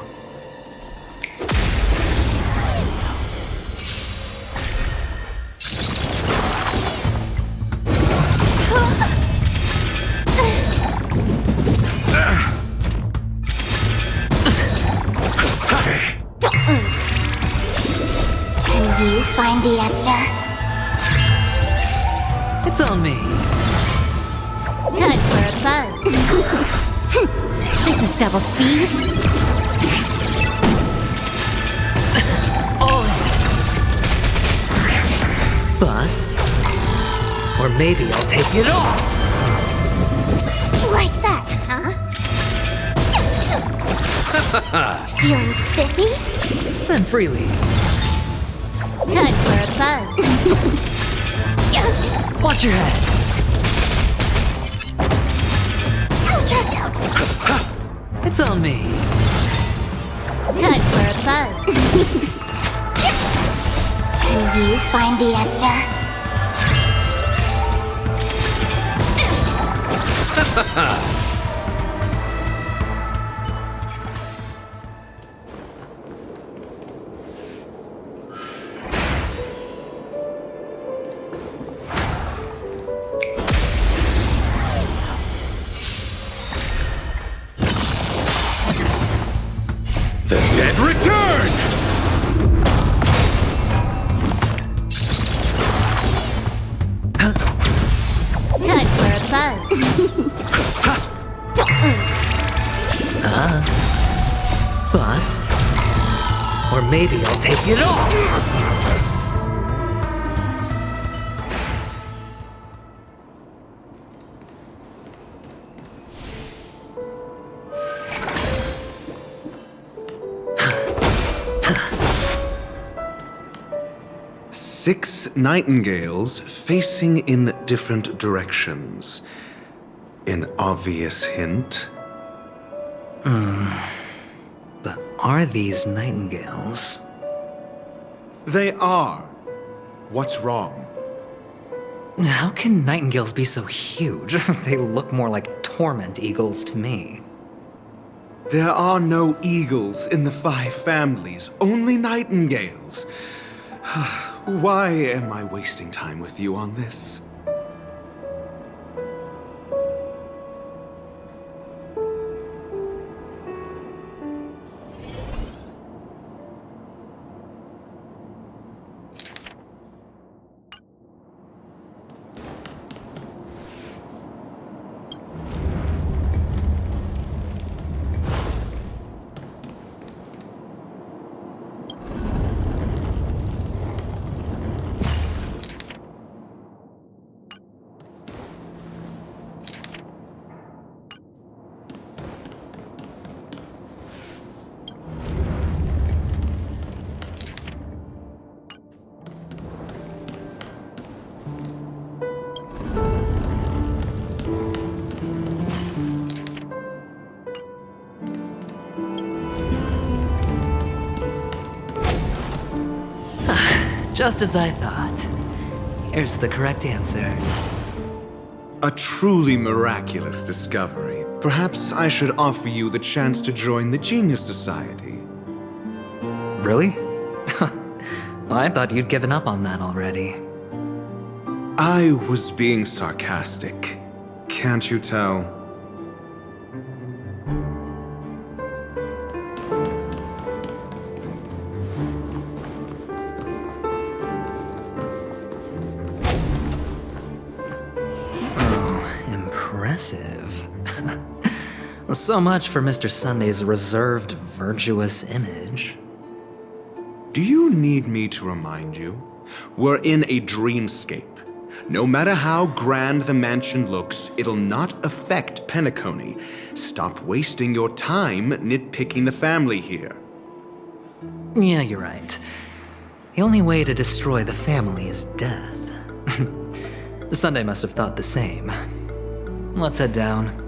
Can you find the answer? It's on me. Time for a buzz. This is double speed. Bust. Or maybe I'll take it off. Like that, huh? Feeling spiffy? Spend freely. Time for a buzz. Watch your head. buzz. Can you find the answer? The dead return! Time for a buzz. Bust. Or maybe I'll take it off! 6 nightingales facing in different directions. An obvious hint? But are these nightingales? They are. What's wrong? How can nightingales be so huge? They look more like torment eagles to me. There are no eagles in the 5 families, only nightingales. Why am I wasting time with you on this? Just as I thought. Here's the correct answer. A truly miraculous discovery. Perhaps I should offer you the chance to join the Genius Society. Really? I thought you'd given up on that already. I was being sarcastic. Can't you tell? Impressive. So much for Mr. Sunday's reserved, virtuous image. Do you need me to remind you? We're in a dreamscape. No matter how grand the mansion looks, it'll not affect Penacony. Stop wasting your time nitpicking the family here. Yeah, you're right. The only way to destroy the family is death. Sunday must have thought the same. Let's head down.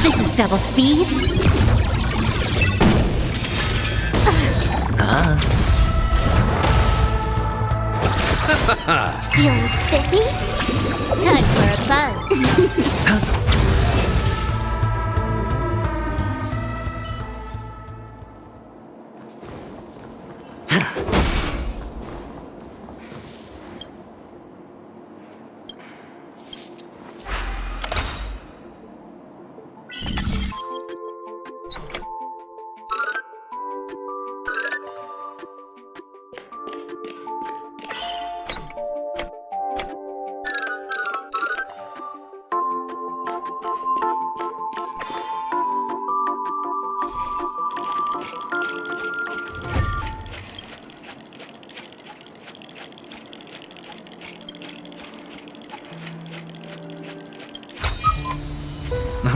This is double speed. Feeling spiffy? Time for a buzz.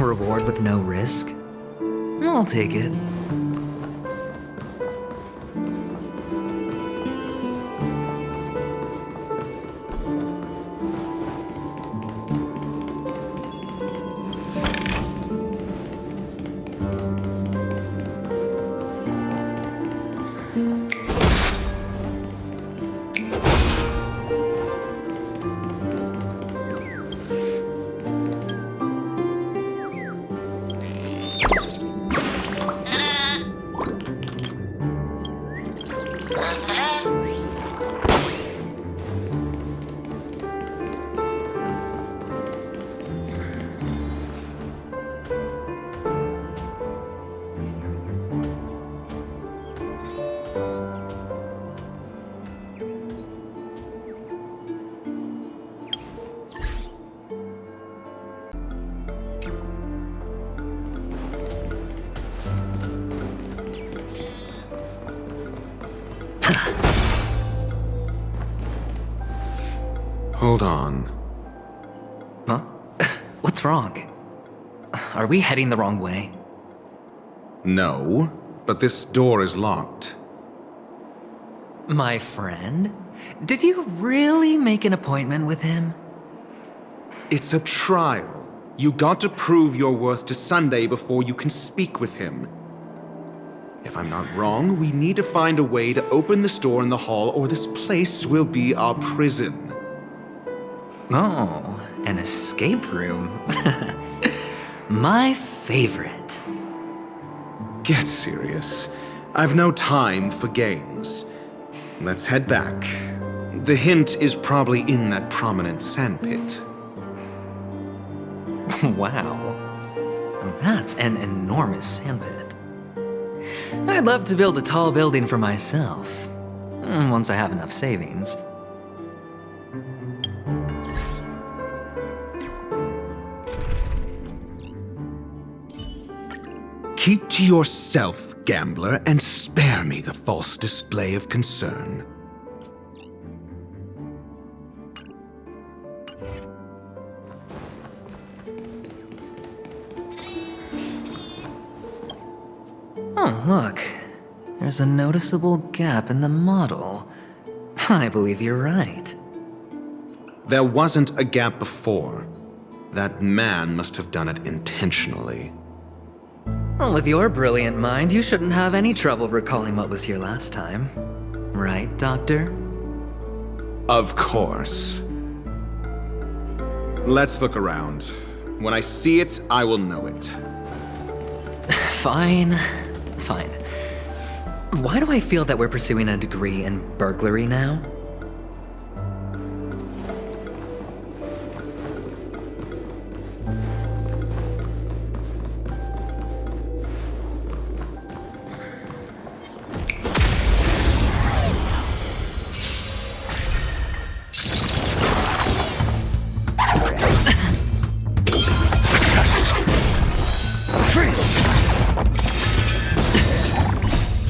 reward with no risk. I'll take it. Hold on. Huh? What's wrong? Are we heading the wrong way? No, but this door is locked. My friend? Did you really make an appointment with him? It's a trial. You got to prove your worth to Sunday before you can speak with him. If I'm not wrong, we need to find a way to open this door in the hall, or this place will be our prison. Oh, an escape room. My favorite. Get serious. I've no time for games. Let's head back. The hint is probably in that prominent sandpit. Wow. That's an enormous sandpit. I'd love to build a tall building for myself, once I have enough savings. Keep to yourself, gambler, and spare me the false display of concern. Oh, look. There's a noticeable gap in the model. I believe you're right. There wasn't a gap before. That man must have done it intentionally. Well, with your brilliant mind, you shouldn't have any trouble recalling what was here last time. Right, Doctor? Of course. Let's look around. When I see it, I will know it. Fine. Fine. Why do I feel that we're pursuing a degree in burglary now?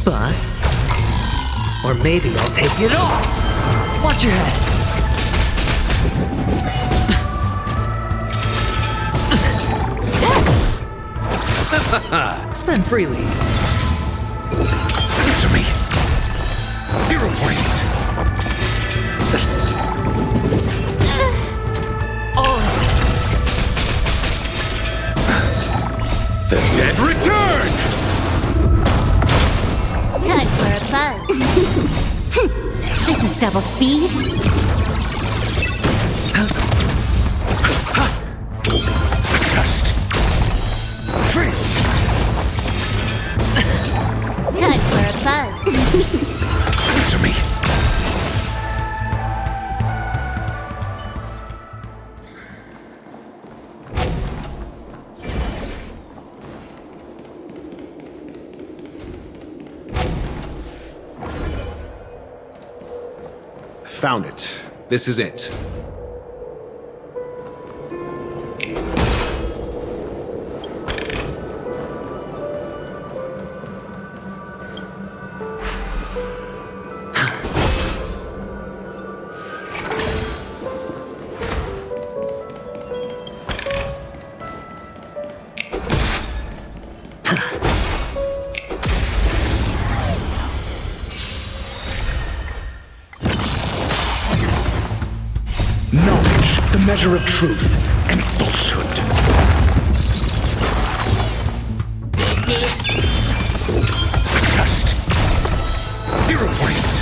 Bust. Or maybe I'll take it all! Watch your head! Spend freely. Answer me! 0 points! The dead return! Time for a buzz. This is double speed. Test. Time for a buzz. Answer me. Found it. This is it. the measure of truth and falsehood. Test. 0 points.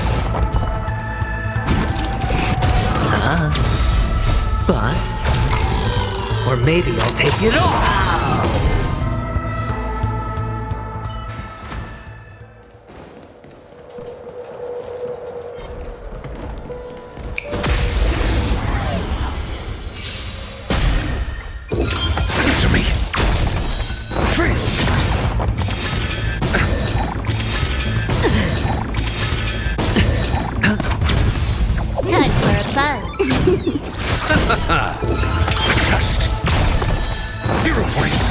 Bust. Or maybe I'll take it all. Answer me. Free. Time for a buzz. Test. 0 points.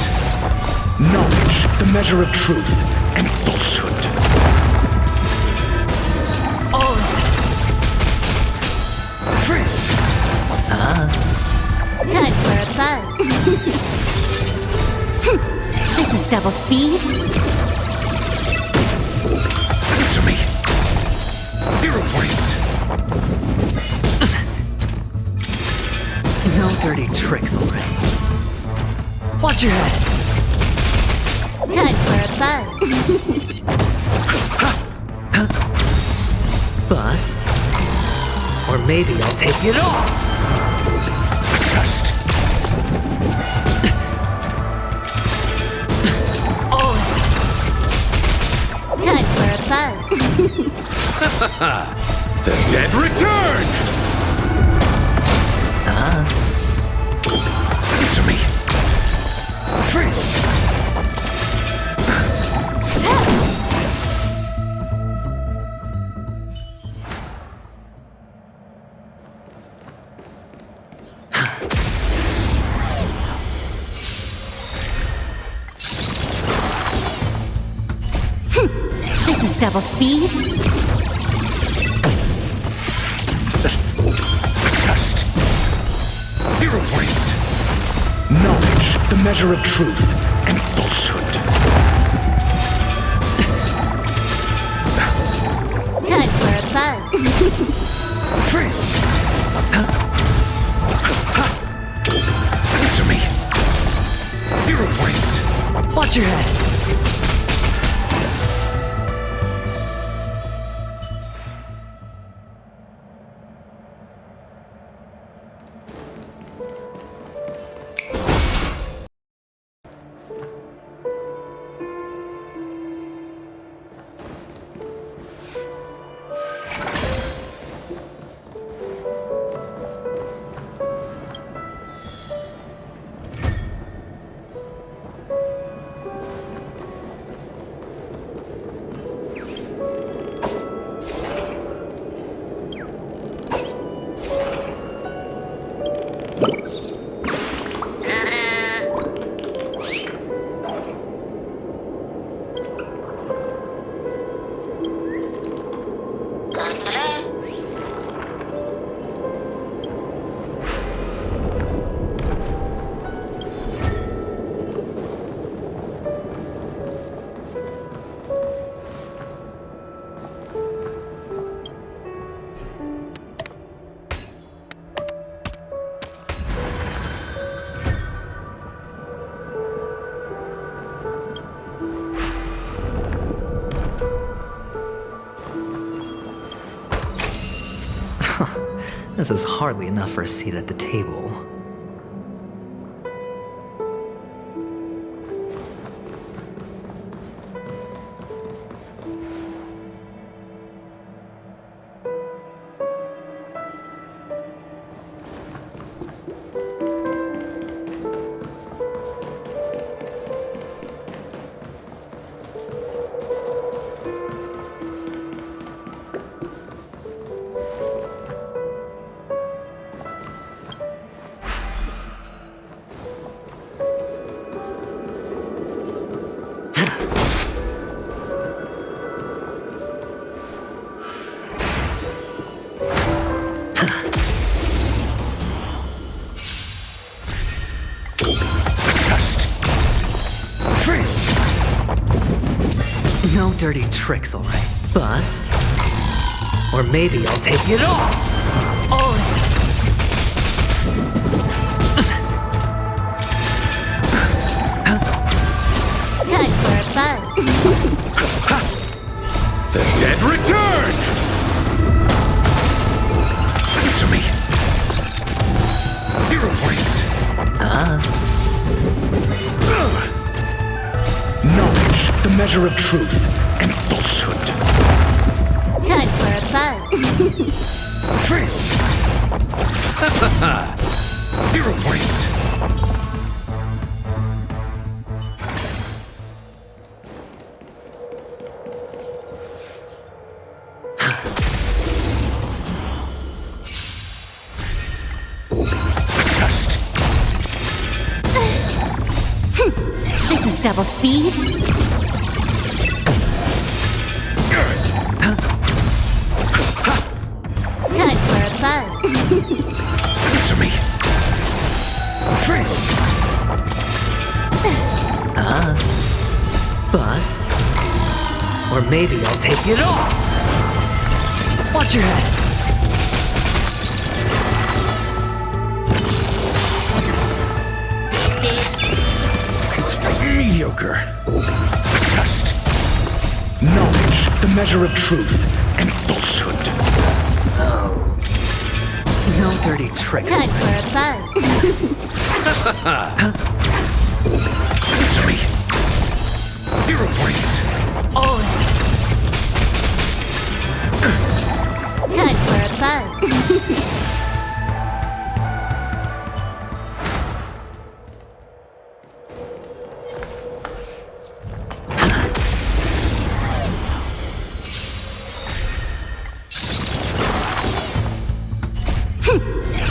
Knowledge, the measure of truth and falsehood. Oh. Free. Time for a buzz. This is double speed. Answer me. 0 points. No dirty tricks already. Watch your head. Time for a buzz. Bust. Or maybe I'll take it all. Test. Oh. Time for a buzz. The dead return! Answer me. Free. This is double speed. Test. 0 points. Knowledge, the measure of truth and falsehood. Time for a buzz. Free. Answer me. 0 points. Watch your head. This is hardly enough for a seat at the table. No dirty tricks, all right. Bust. Or maybe I'll take it all. The dead return! Answer me. 0 points. Knowledge, the measure of truth and falsehood. Time for a buzz. Fail. 0 points. Test. This is double speed. Time for a buzz. Answer me. Fail. Bust. Or maybe I'll take it all. Watch your head. Mediocre. Test. Knowledge, the measure of truth and falsehood. No dirty tricks. Time for a buzz. Answer me. 0 points. Oh. Time for a buzz.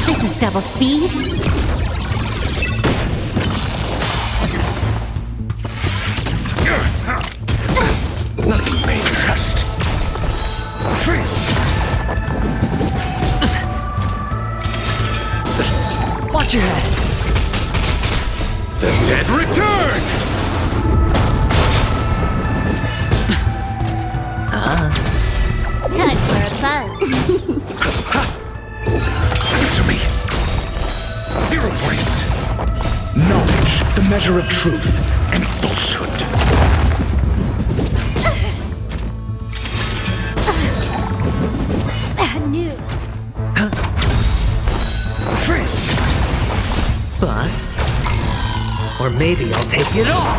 This is double speed. Lucky main test. Fail. Watch your head. The dead return. Time for a buzz. Answer me. 0 points. Knowledge, the measure of truth and falsehood. Bad news. Fail. Bust. Or maybe I'll take it all.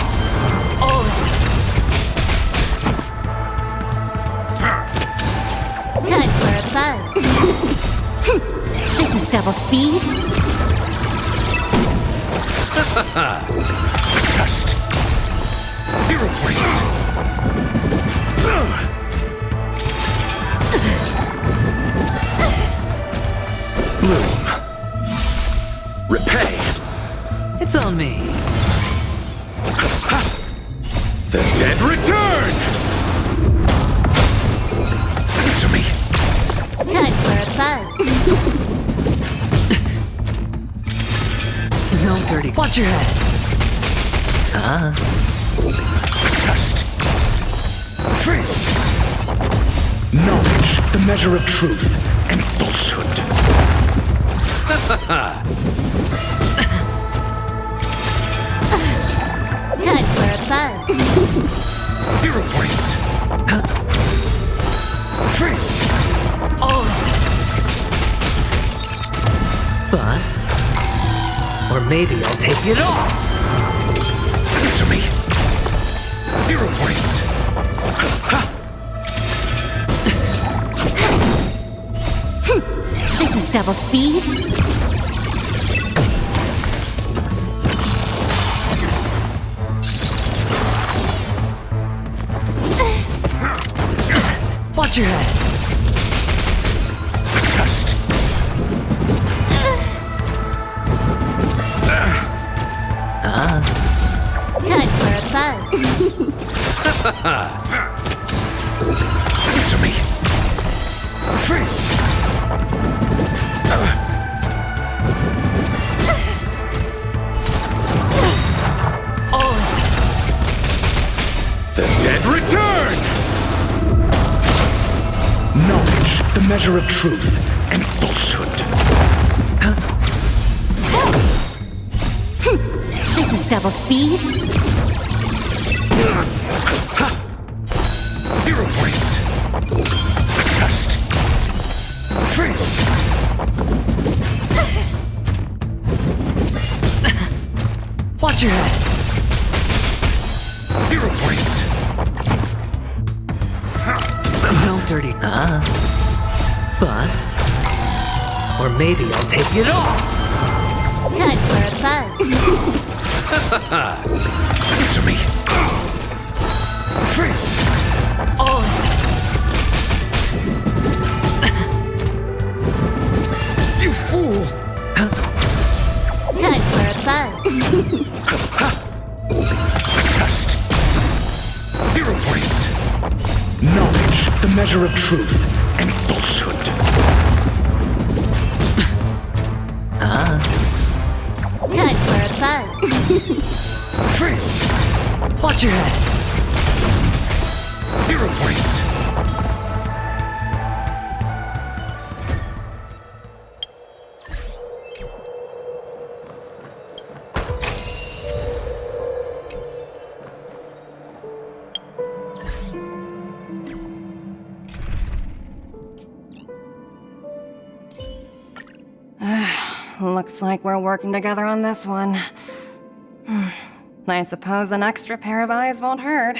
Time for a buzz. This is double speed. Test. 0 points. Bloom. Repay. It's on me. The dead return. Answer me. Time for a buzz. No dirty. Watch your head. Test. Fail. Knowledge, the measure of truth and falsehood. Time for a buzz. 0 points. Fail. Bust. Or maybe I'll take it all. Answer me. 0 points. This is double speed. Watch your head. Test. Time for a buzz. Answer me. Fail. The dead return. Knowledge, the measure of truth and falsehood. This is double speed. Watch your head! 0 points! No dirty bust. Or maybe I'll take it all! Time for a buzz. Answer me! Free! You fool! Time for a buzz. A test! 0 points! Knowledge, the measure of truth and falsehood. Time for a buzz. Free! Watch your head! 0 points! Looks like we're working together on this one. I suppose an extra pair of eyes won't hurt.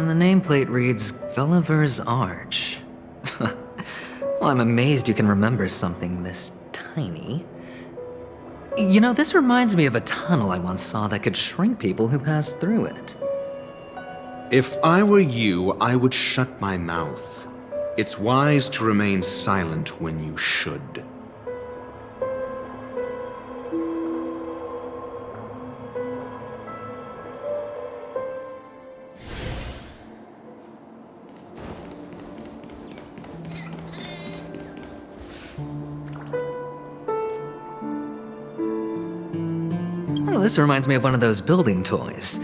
And the nameplate reads Gulliver's Arch. Well, I'm amazed you can remember something this tiny. You know, this reminds me of a tunnel I once saw that could shrink people who passed through it. If I were you, I would shut my mouth. It's wise to remain silent when you should. Oh, this reminds me of one of those building toys.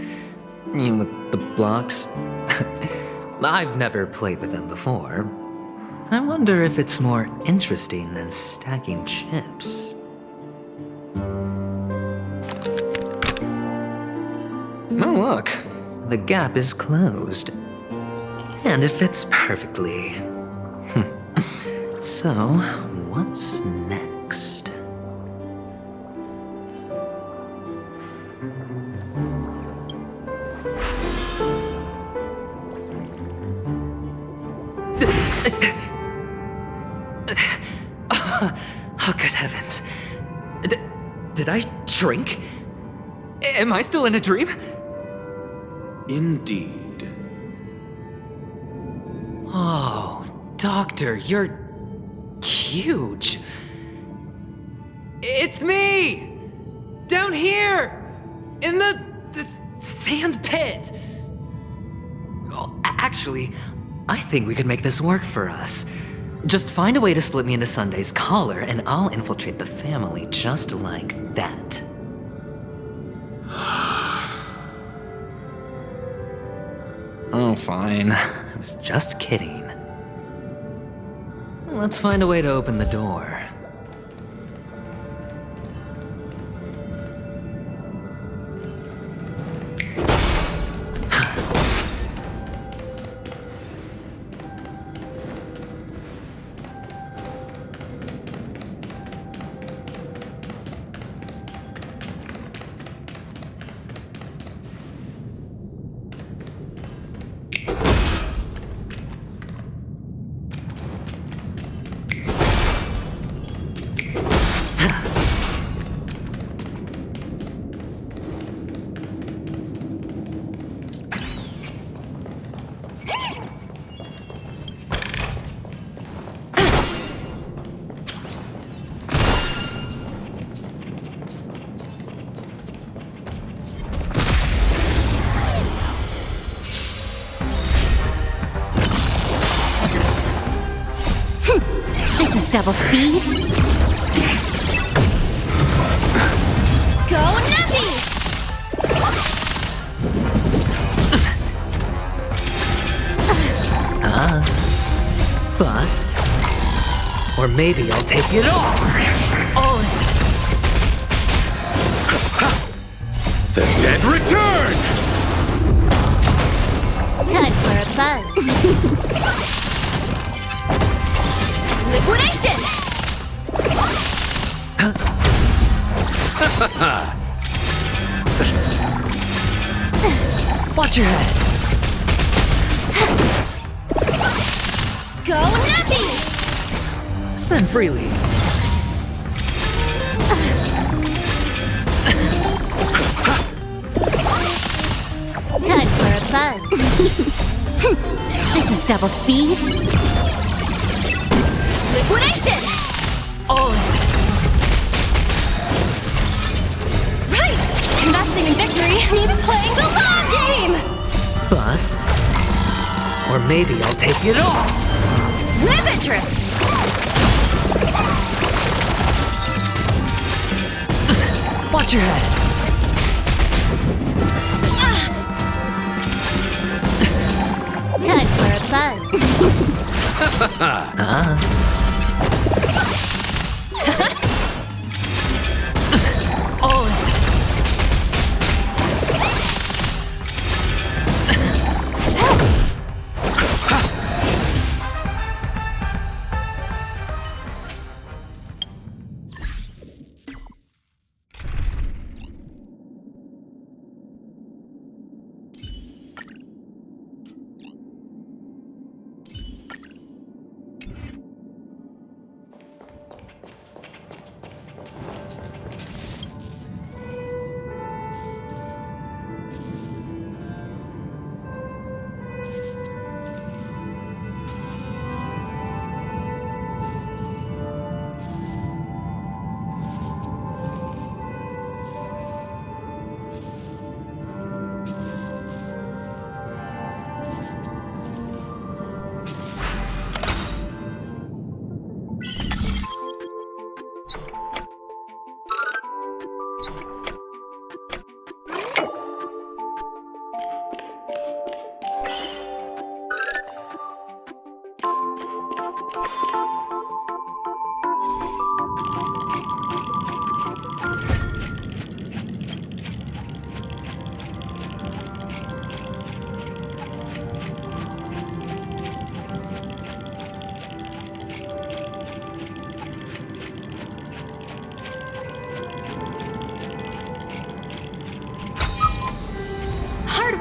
You know, with the blocks. I've never played with them before. I wonder if it's more interesting than stacking chips. Oh, look. The gap is closed. And it fits perfectly. So, what's next? Oh, good heavens. Did I drink? Am I still in a dream? Indeed. Oh, Doctor, you're huge. It's me! Down here! In the sand pit! Oh, actually, I think we could make this work for us. Just find a way to slip me into Sunday's collar, and I'll infiltrate the family just like that. Oh, fine. I was just kidding. Let's find a way to open the door. Double speed. Go Nuppy! Bust. Or maybe I'll take it all. The dead return! Time for a buzz. Liquidation! Watch your head. Go Nuppy! Spend freely. Time for a buzz. This is double speed. Liquidation! Right! Investing in victory means playing the long game! Bust. Or maybe I'll take it all. Ribbit trip! Watch your head. Time for a buzz.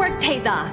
work pays off.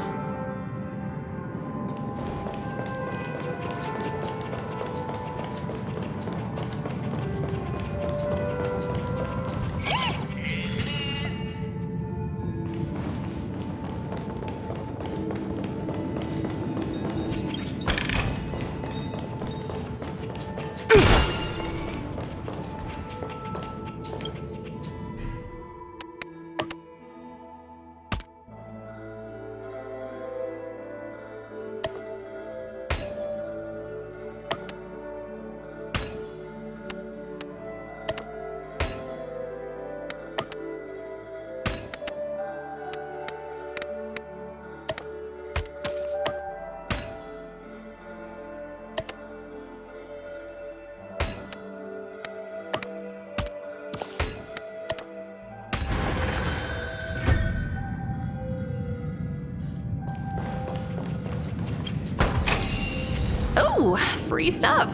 Ooh, free stuff.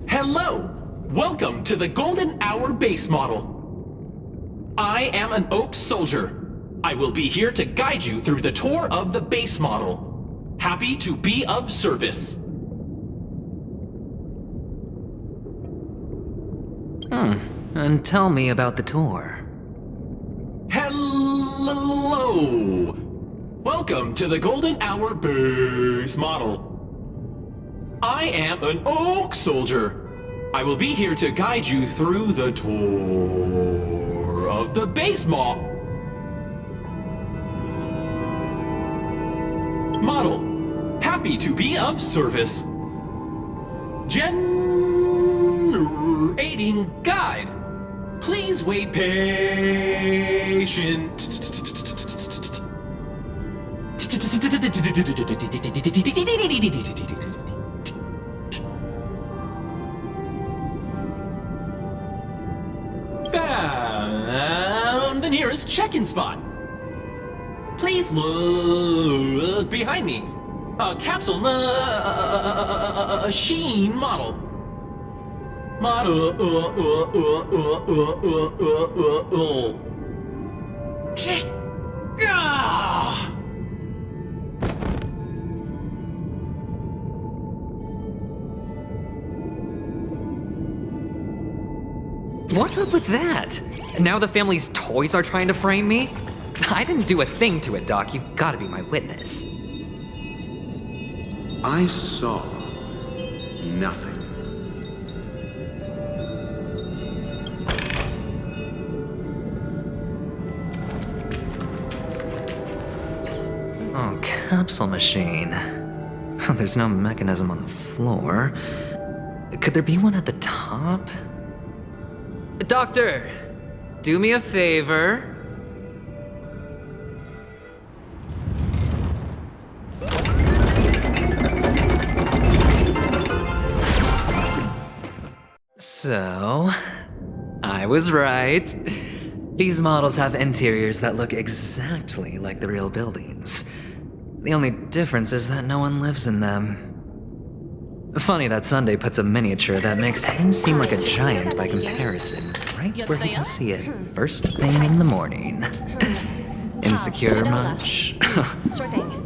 Hello! Welcome to the Golden Hour base model. I am an Oak Soldier. I will be here to guide you through the tour of the base model. Happy to be of service. And tell me about the tour. Hello! Welcome to the Golden Hour base model. I am an Oak Soldier. I will be here to guide you through the tour of the base model. Happy to be of service. Generating guide. Please wait patient. Found the nearest check-in spot. Please look behind me. A capsule machine model. What's up with that? Now the family's toys are trying to frame me? I didn't do a thing to it, Doc. You've got to be my witness. I saw nothing. Oh, capsule machine. There's no mechanism on the floor. Could there be one at the top? Doctor, do me a favor. So, I was right. These models have interiors that look exactly like the real buildings. The only difference is that no one lives in them. Funny that Sunday puts a miniature that makes him seem like a giant by comparison, right where he can see it first thing in the morning. Insecure much? Sure thing.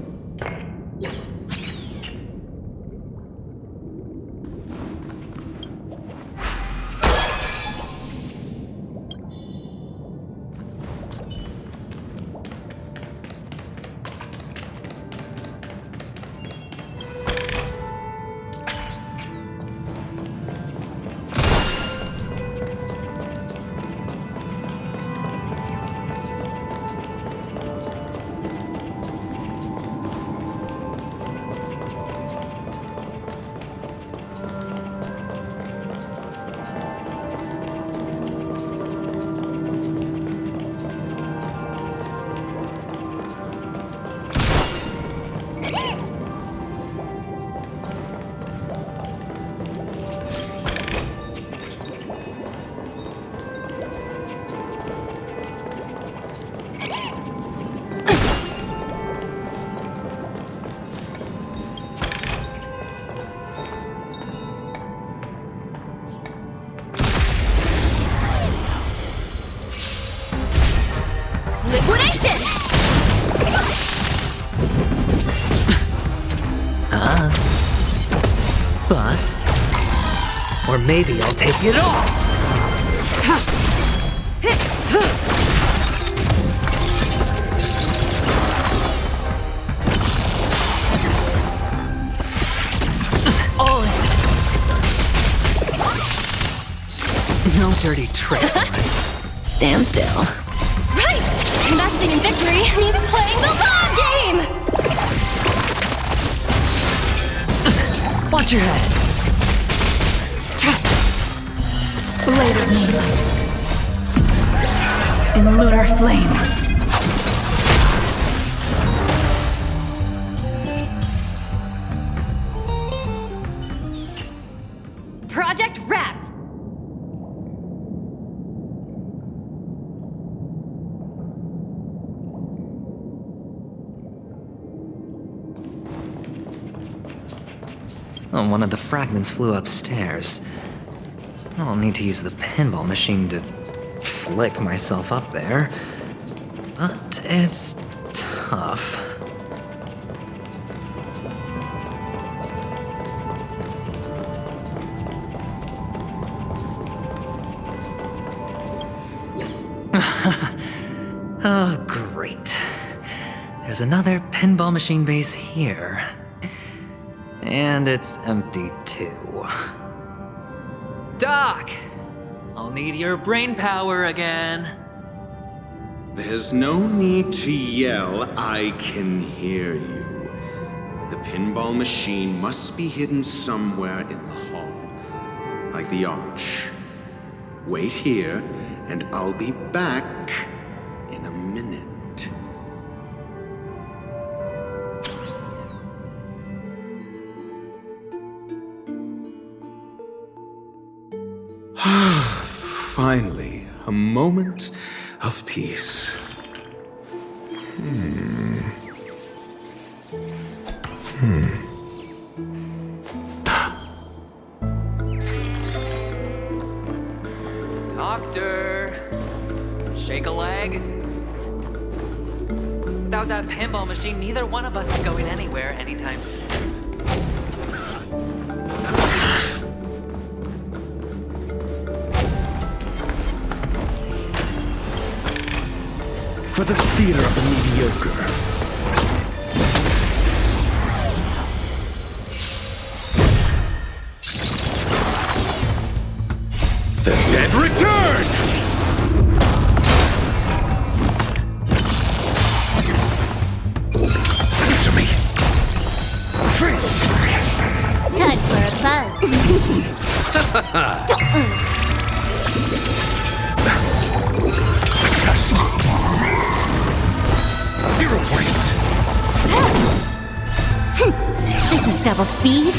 bust. Or maybe I'll take it all! All in. No dirty tricks. Stand still. Right! Investing in victory means playing the long game! Watch your head. Blade of moonlight. In lunar flame. Project wrapped! Oh, one of the fragments flew upstairs. I'll need to use the pinball machine to flick myself up there. But it's tough. Oh, great. There's another pinball machine base here. And it's empty too. Doc! I'll need your brain power again. There's no need to yell, I can hear you. The pinball machine must be hidden somewhere in the hall, like the arch. Wait here, and I'll be back in a minute. Finally, a moment of peace. Doctor! Shake a leg? Without that pinball machine, neither one of us is going anywhere anytime soon. For the theater of the mediocre. The dead return! Answer me! Time for a Test. 0 points. This is double speed.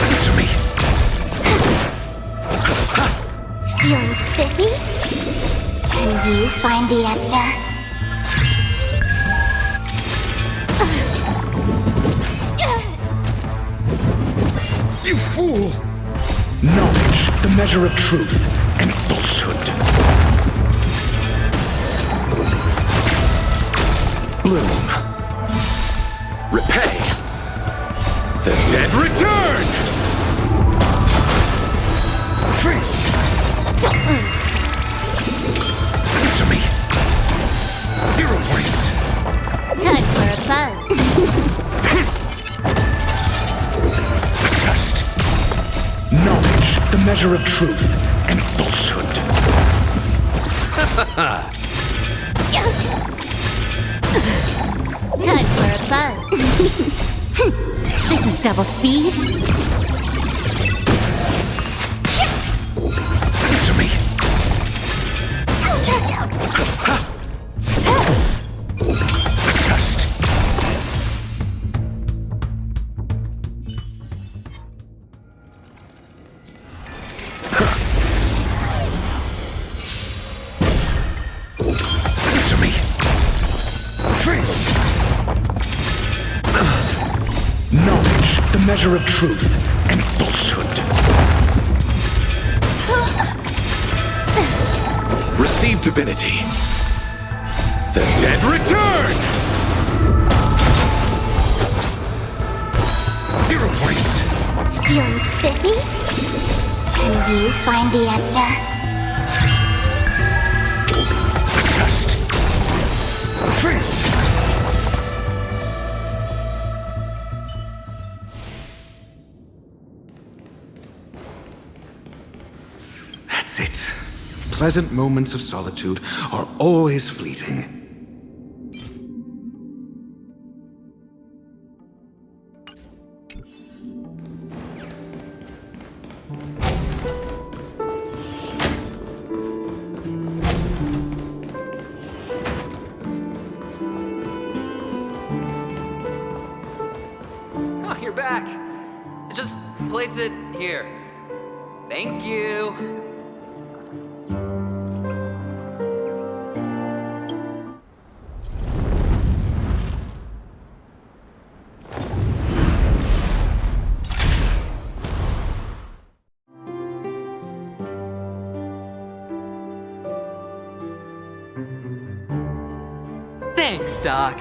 Answer me. Feeling spiffy? Can you find the answer? You fool! Knowledge, the measure of truth and falsehood. Bloom. Repay. The dead return! Free. Answer me. 0 points. Time for a fun. Test. Knowledge, the measure of truth and falsehood. Time for a fun. This is double speed. Answer me. Test. Answer me. Free. Knowledge, the measure of truth and falsehood. Receive divinity. The dead return! Feeling spiffy? Can you find the answer? Test. Finish. That's it. Pleasant moments of solitude are always fleeting. Oh, you're back. Just place it here. Thank you. Thanks, Doc.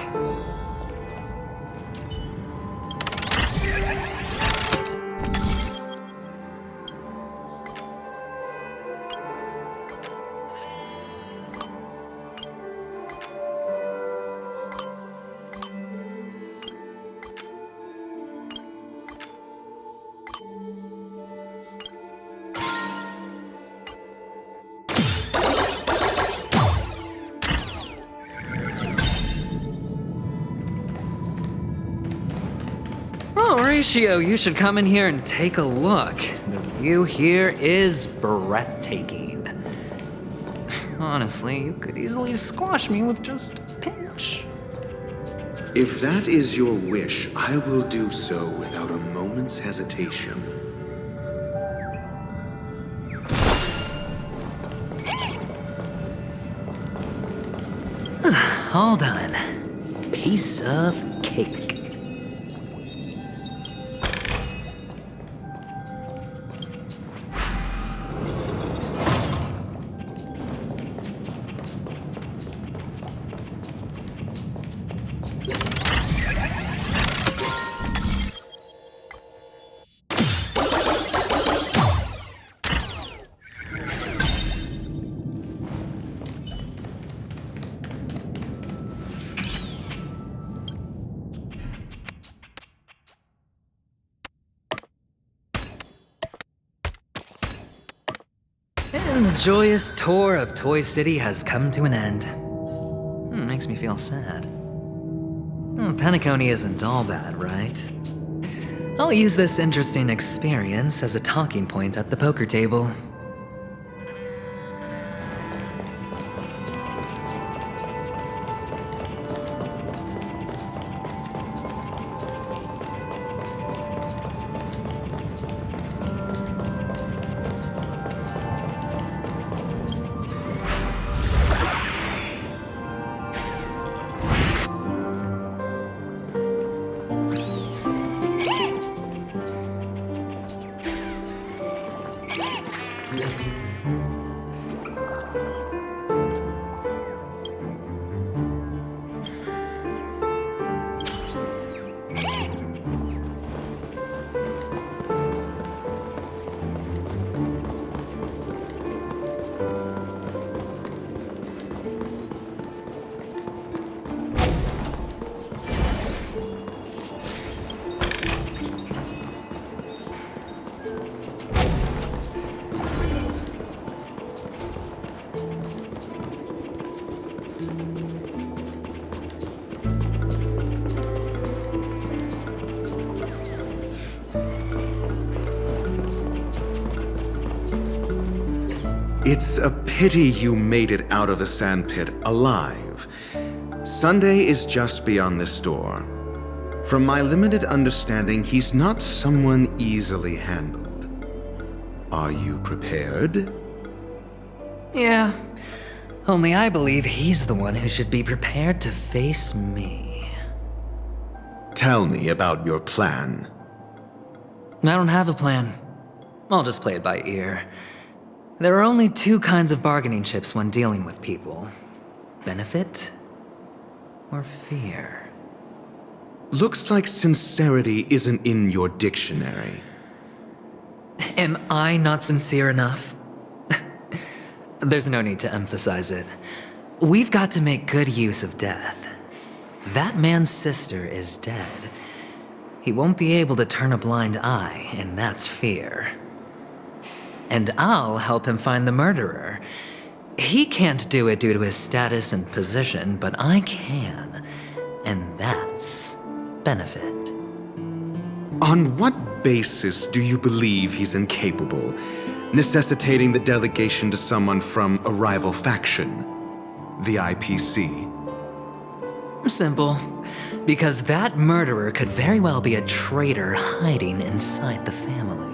Oh, Ratio, you should come in here and take a look. The view here is breathtaking. Honestly, you could easily squash me with just a pinch. If that is your wish, I will do so without a moment's hesitation. All done. Piece of cake. And the joyous tour of Toy City has come to an end. Makes me feel sad. Penacony isn't all bad, right? I'll use this interesting experience as a talking point at the poker table. It's a pity you made it out of the sandpit alive. Sunday is just beyond this door. From my limited understanding, he's not someone easily handled. Are you prepared? Yeah. Only I believe he's the one who should be prepared to face me. Tell me about your plan. I don't have a plan. I'll just play it by ear. There are only two kinds of bargaining chips when dealing with people. Benefit or fear. Looks like sincerity isn't in your dictionary. Am I not sincere enough? There's no need to emphasize it. We've got to make good use of death. That man's sister is dead. He won't be able to turn a blind eye, and that's fear. And I'll help him find the murderer. He can't do it due to his status and position, but I can. And that's benefit. On what basis do you believe he's incapable, necessitating the delegation to someone from a rival faction, the IPC? Simple. Because that murderer could very well be a traitor hiding inside the family.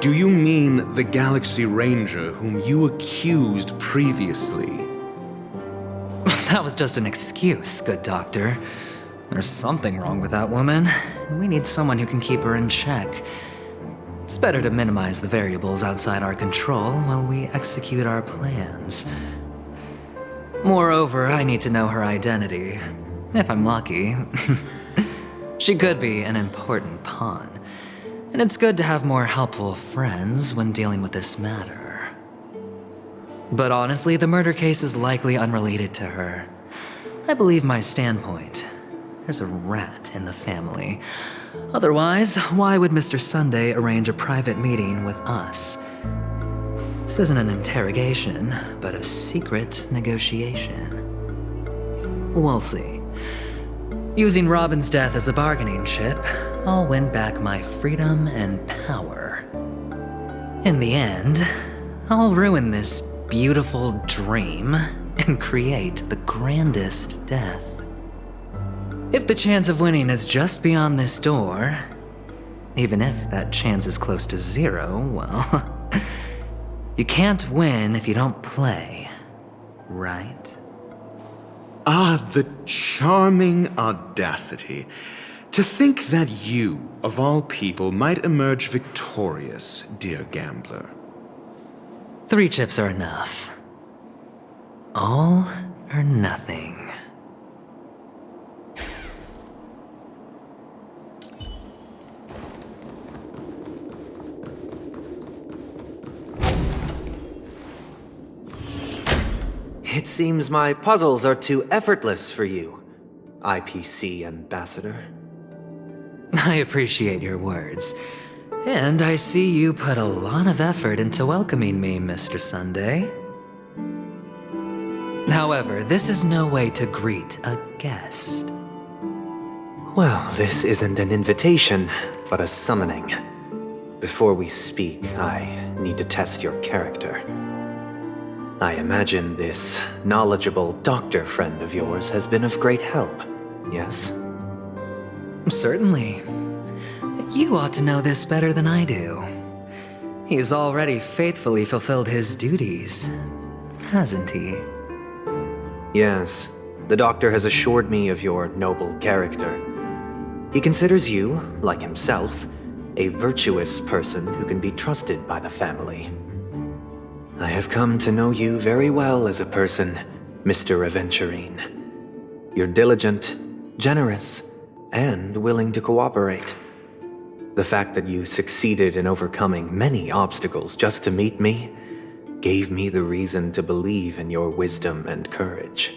Do you mean the Galaxy Ranger whom you accused previously? That was just an excuse, good doctor. There's something wrong with that woman. We need someone who can keep her in check. It's better to minimize the variables outside our control while we execute our plans. Moreover, I need to know her identity. If I'm lucky. She could be an important pawn. And it's good to have more helpful friends when dealing with this matter. But honestly, the murder case is likely unrelated to her. I believe my standpoint. There's a rat in the family. Otherwise, why would Mr. Sunday arrange a private meeting with us? This isn't an interrogation, but a secret negotiation. We'll see. Using Robin's death as a bargaining chip, I'll win back my freedom and power. In the end, I'll ruin this beautiful dream and create the grandest death. If the chance of winning is just beyond this door, even if that chance is close to zero, well, you can't win if you don't play, right? Ah, the charming audacity. To think that you, of all people, might emerge victorious, dear gambler. 3 chips are enough. All or nothing. It seems my puzzles are too effortless for you, IPC Ambassador. I appreciate your words. And I see you put a lot of effort into welcoming me, Mr. Sunday. However, this is no way to greet a guest. Well, this isn't an invitation, but a summoning. Before we speak, I need to test your character. I imagine this knowledgeable doctor friend of yours has been of great help, yes? Certainly. You ought to know this better than I do. He's already faithfully fulfilled his duties, hasn't he? Yes, the doctor has assured me of your noble character. He considers you, like himself, a virtuous person who can be trusted by the family. I have come to know you very well as a person, Mr. Aventurine. You're diligent, generous, and willing to cooperate. The fact that you succeeded in overcoming many obstacles just to meet me gave me the reason to believe in your wisdom and courage.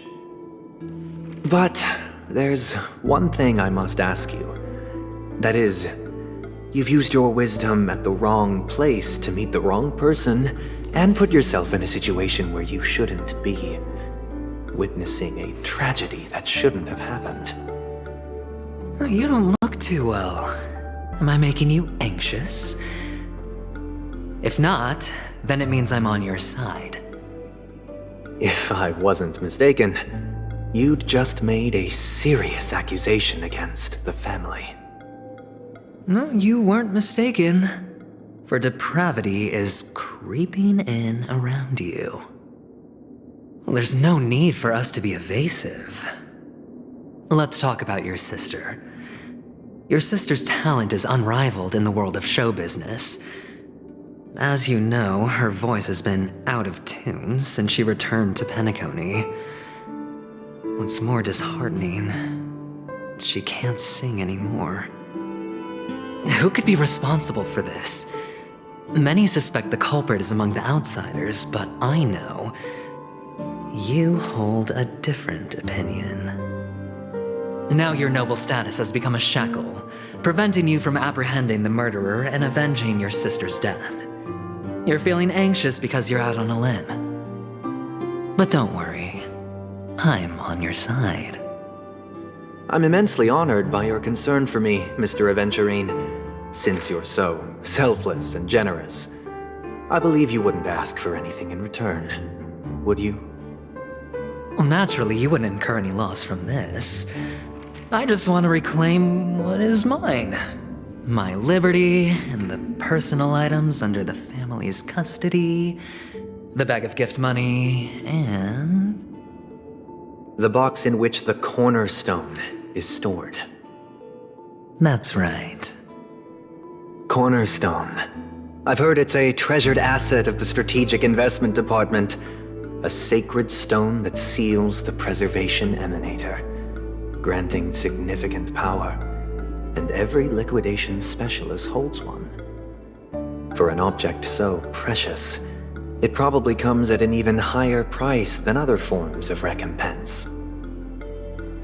But there's one thing I must ask you. That is, you've used your wisdom at the wrong place to meet the wrong person and put yourself in a situation where you shouldn't be, witnessing a tragedy that shouldn't have happened. You don't look too well. Am I making you anxious? If not, then it means I'm on your side. If I wasn't mistaken, you'd just made a serious accusation against the family. No, you weren't mistaken. For depravity is creeping in around you. There's no need for us to be evasive. Let's talk about your sister. Your sister's talent is unrivaled in the world of show business. As you know, her voice has been out of tune since she returned to Penacony. What's more disheartening, she can't sing anymore. Who could be responsible for this? Many suspect the culprit is among the outsiders, but I know you hold a different opinion. Now your noble status has become a shackle, preventing you from apprehending the murderer and avenging your sister's death. You're feeling anxious because you're out on a limb. But don't worry, I'm on your side. I'm immensely honored by your concern for me, Mr. Aventurine. Since you're so selfless and generous, I believe you wouldn't ask for anything in return, would you? Well, naturally, you wouldn't incur any loss from this. I just want to reclaim what is mine. My liberty and the personal items under the family's custody, the bag of gift money, and... the box in which the cornerstone is stored. That's right. Cornerstone. I've heard it's a treasured asset of the Strategic Investment Department. A sacred stone that seals the Preservation Emanator, granting significant power. And every liquidation specialist holds one. For an object so precious, it probably comes at an even higher price than other forms of recompense.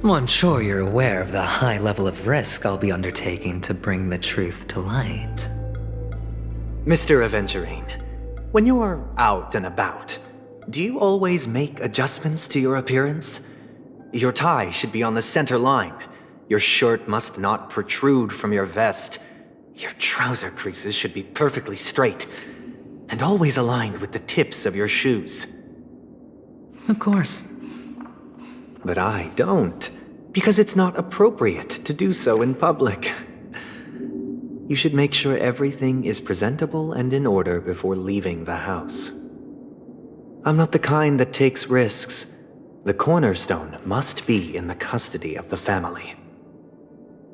Well, I'm sure you're aware of the high level of risk I'll be undertaking to bring the truth to light. Mr. Aventurine, when you're out and about, do you always make adjustments to your appearance? Your tie should be on the center line. Your shirt must not protrude from your vest. Your trouser creases should be perfectly straight, and always aligned with the tips of your shoes. Of course. But I don't, because it's not appropriate to do so in public. You should make sure everything is presentable and in order before leaving the house. I'm not the kind that takes risks. The cornerstone must be in the custody of the family.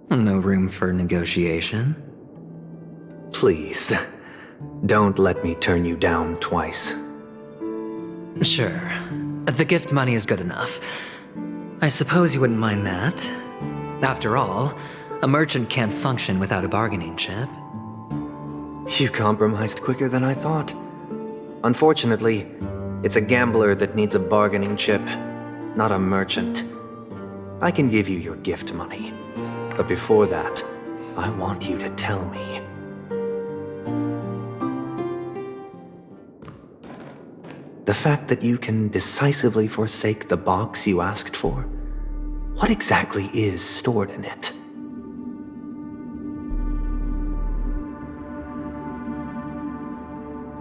No room for negotiation? Please, don't let me turn you down twice. Sure. The gift money is good enough. I suppose you wouldn't mind that. After all, a merchant can't function without a bargaining chip. You compromised quicker than I thought. Unfortunately, it's a gambler that needs a bargaining chip, not a merchant. I can give you your gift money, but before that, I want you to tell me. The fact that you can decisively forsake the box you asked for, what exactly is stored in it?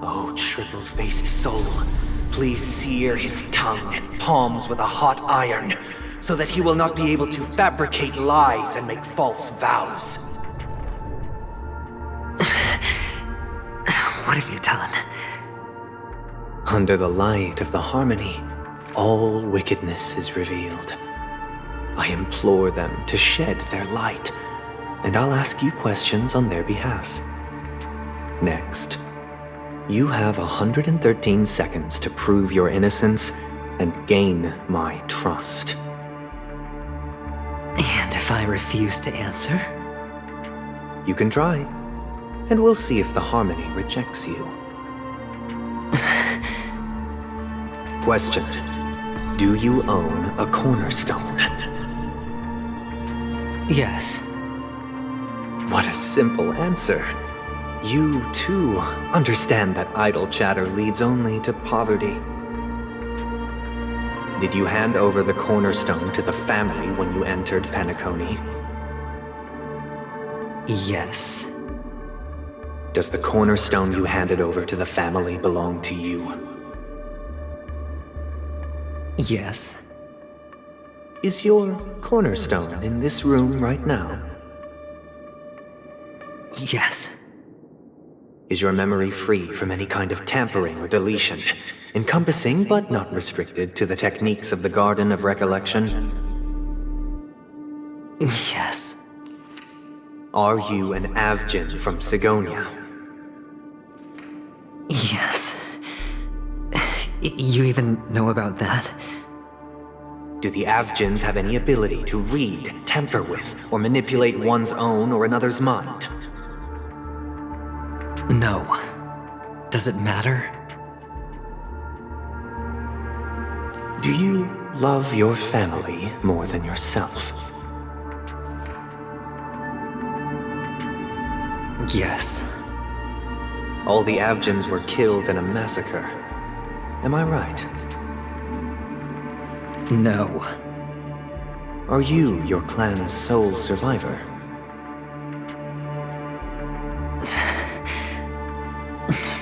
Oh, triple-faced soul, please sear his tongue and palms with a hot iron, so that he will not be able to fabricate lies and make false vows. What have you done? Under the light of the harmony, all wickedness is revealed. I implore them to shed their light, and I'll ask you questions on their behalf. Next, you have 113 seconds to prove your innocence and gain my trust. And if I refuse to answer? You can try, and we'll see if the harmony rejects you. Question: do you own a cornerstone? Yes. What a simple answer. You, too, understand that idle chatter leads only to poverty. Did you hand over the cornerstone to the family when you entered Penacony? Yes. Does the cornerstone you handed over to the family belong to you? Yes. Is your cornerstone in this room right now? Yes. Is your memory free from any kind of tampering or deletion, encompassing but not restricted to the techniques of the Garden of Recollection? Yes. Are you an Avgin from Sigonia? Yes. You even know about that? Do the Avgins have any ability to read, tamper with, or manipulate one's own or another's mind? No. Does it matter? Do you love your family more than yourself? Yes. All the Avgens were killed in a massacre. Am I right? No. Are you your clan's sole survivor?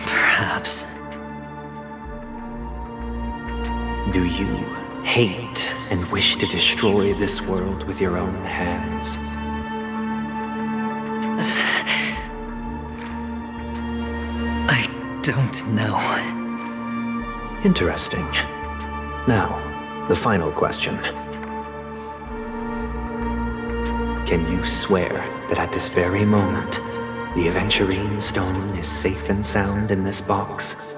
Perhaps. Do you hate and wish to destroy this world with your own hands? I don't know. Interesting. Now, the final question. Can you swear that at this very moment, the Aventurine Stone is safe and sound in this box?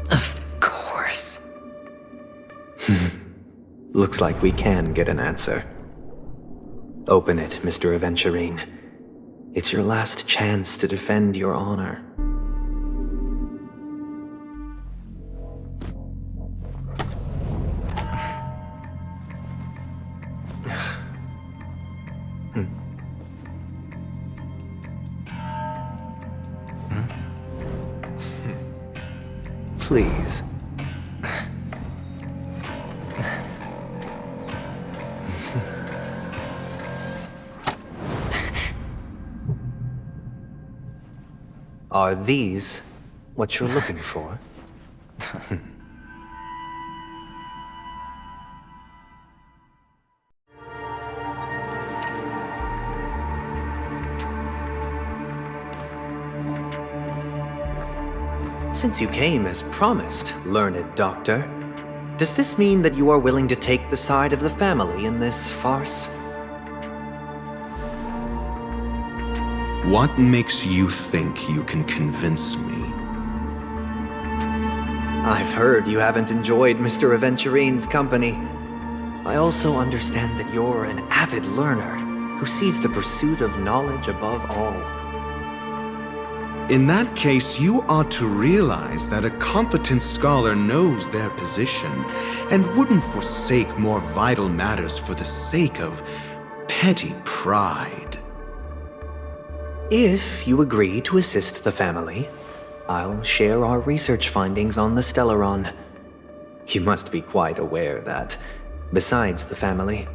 Of course. Looks like we can get an answer. Open it, Mr. Aventurine. It's your last chance to defend your honor. Please. Are these what you're looking for? Since you came as promised, learned doctor, does this mean that you are willing to take the side of the family in this farce? What makes you think you can convince me? I've heard you haven't enjoyed Mr. Aventurine's company. I also understand that you're an avid learner who sees the pursuit of knowledge above all. In that case, you ought to realize that a competent scholar knows their position and wouldn't forsake more vital matters for the sake of petty pride. If you agree to assist the family, I'll share our research findings on the Stellaron. You must be quite aware that, besides the family,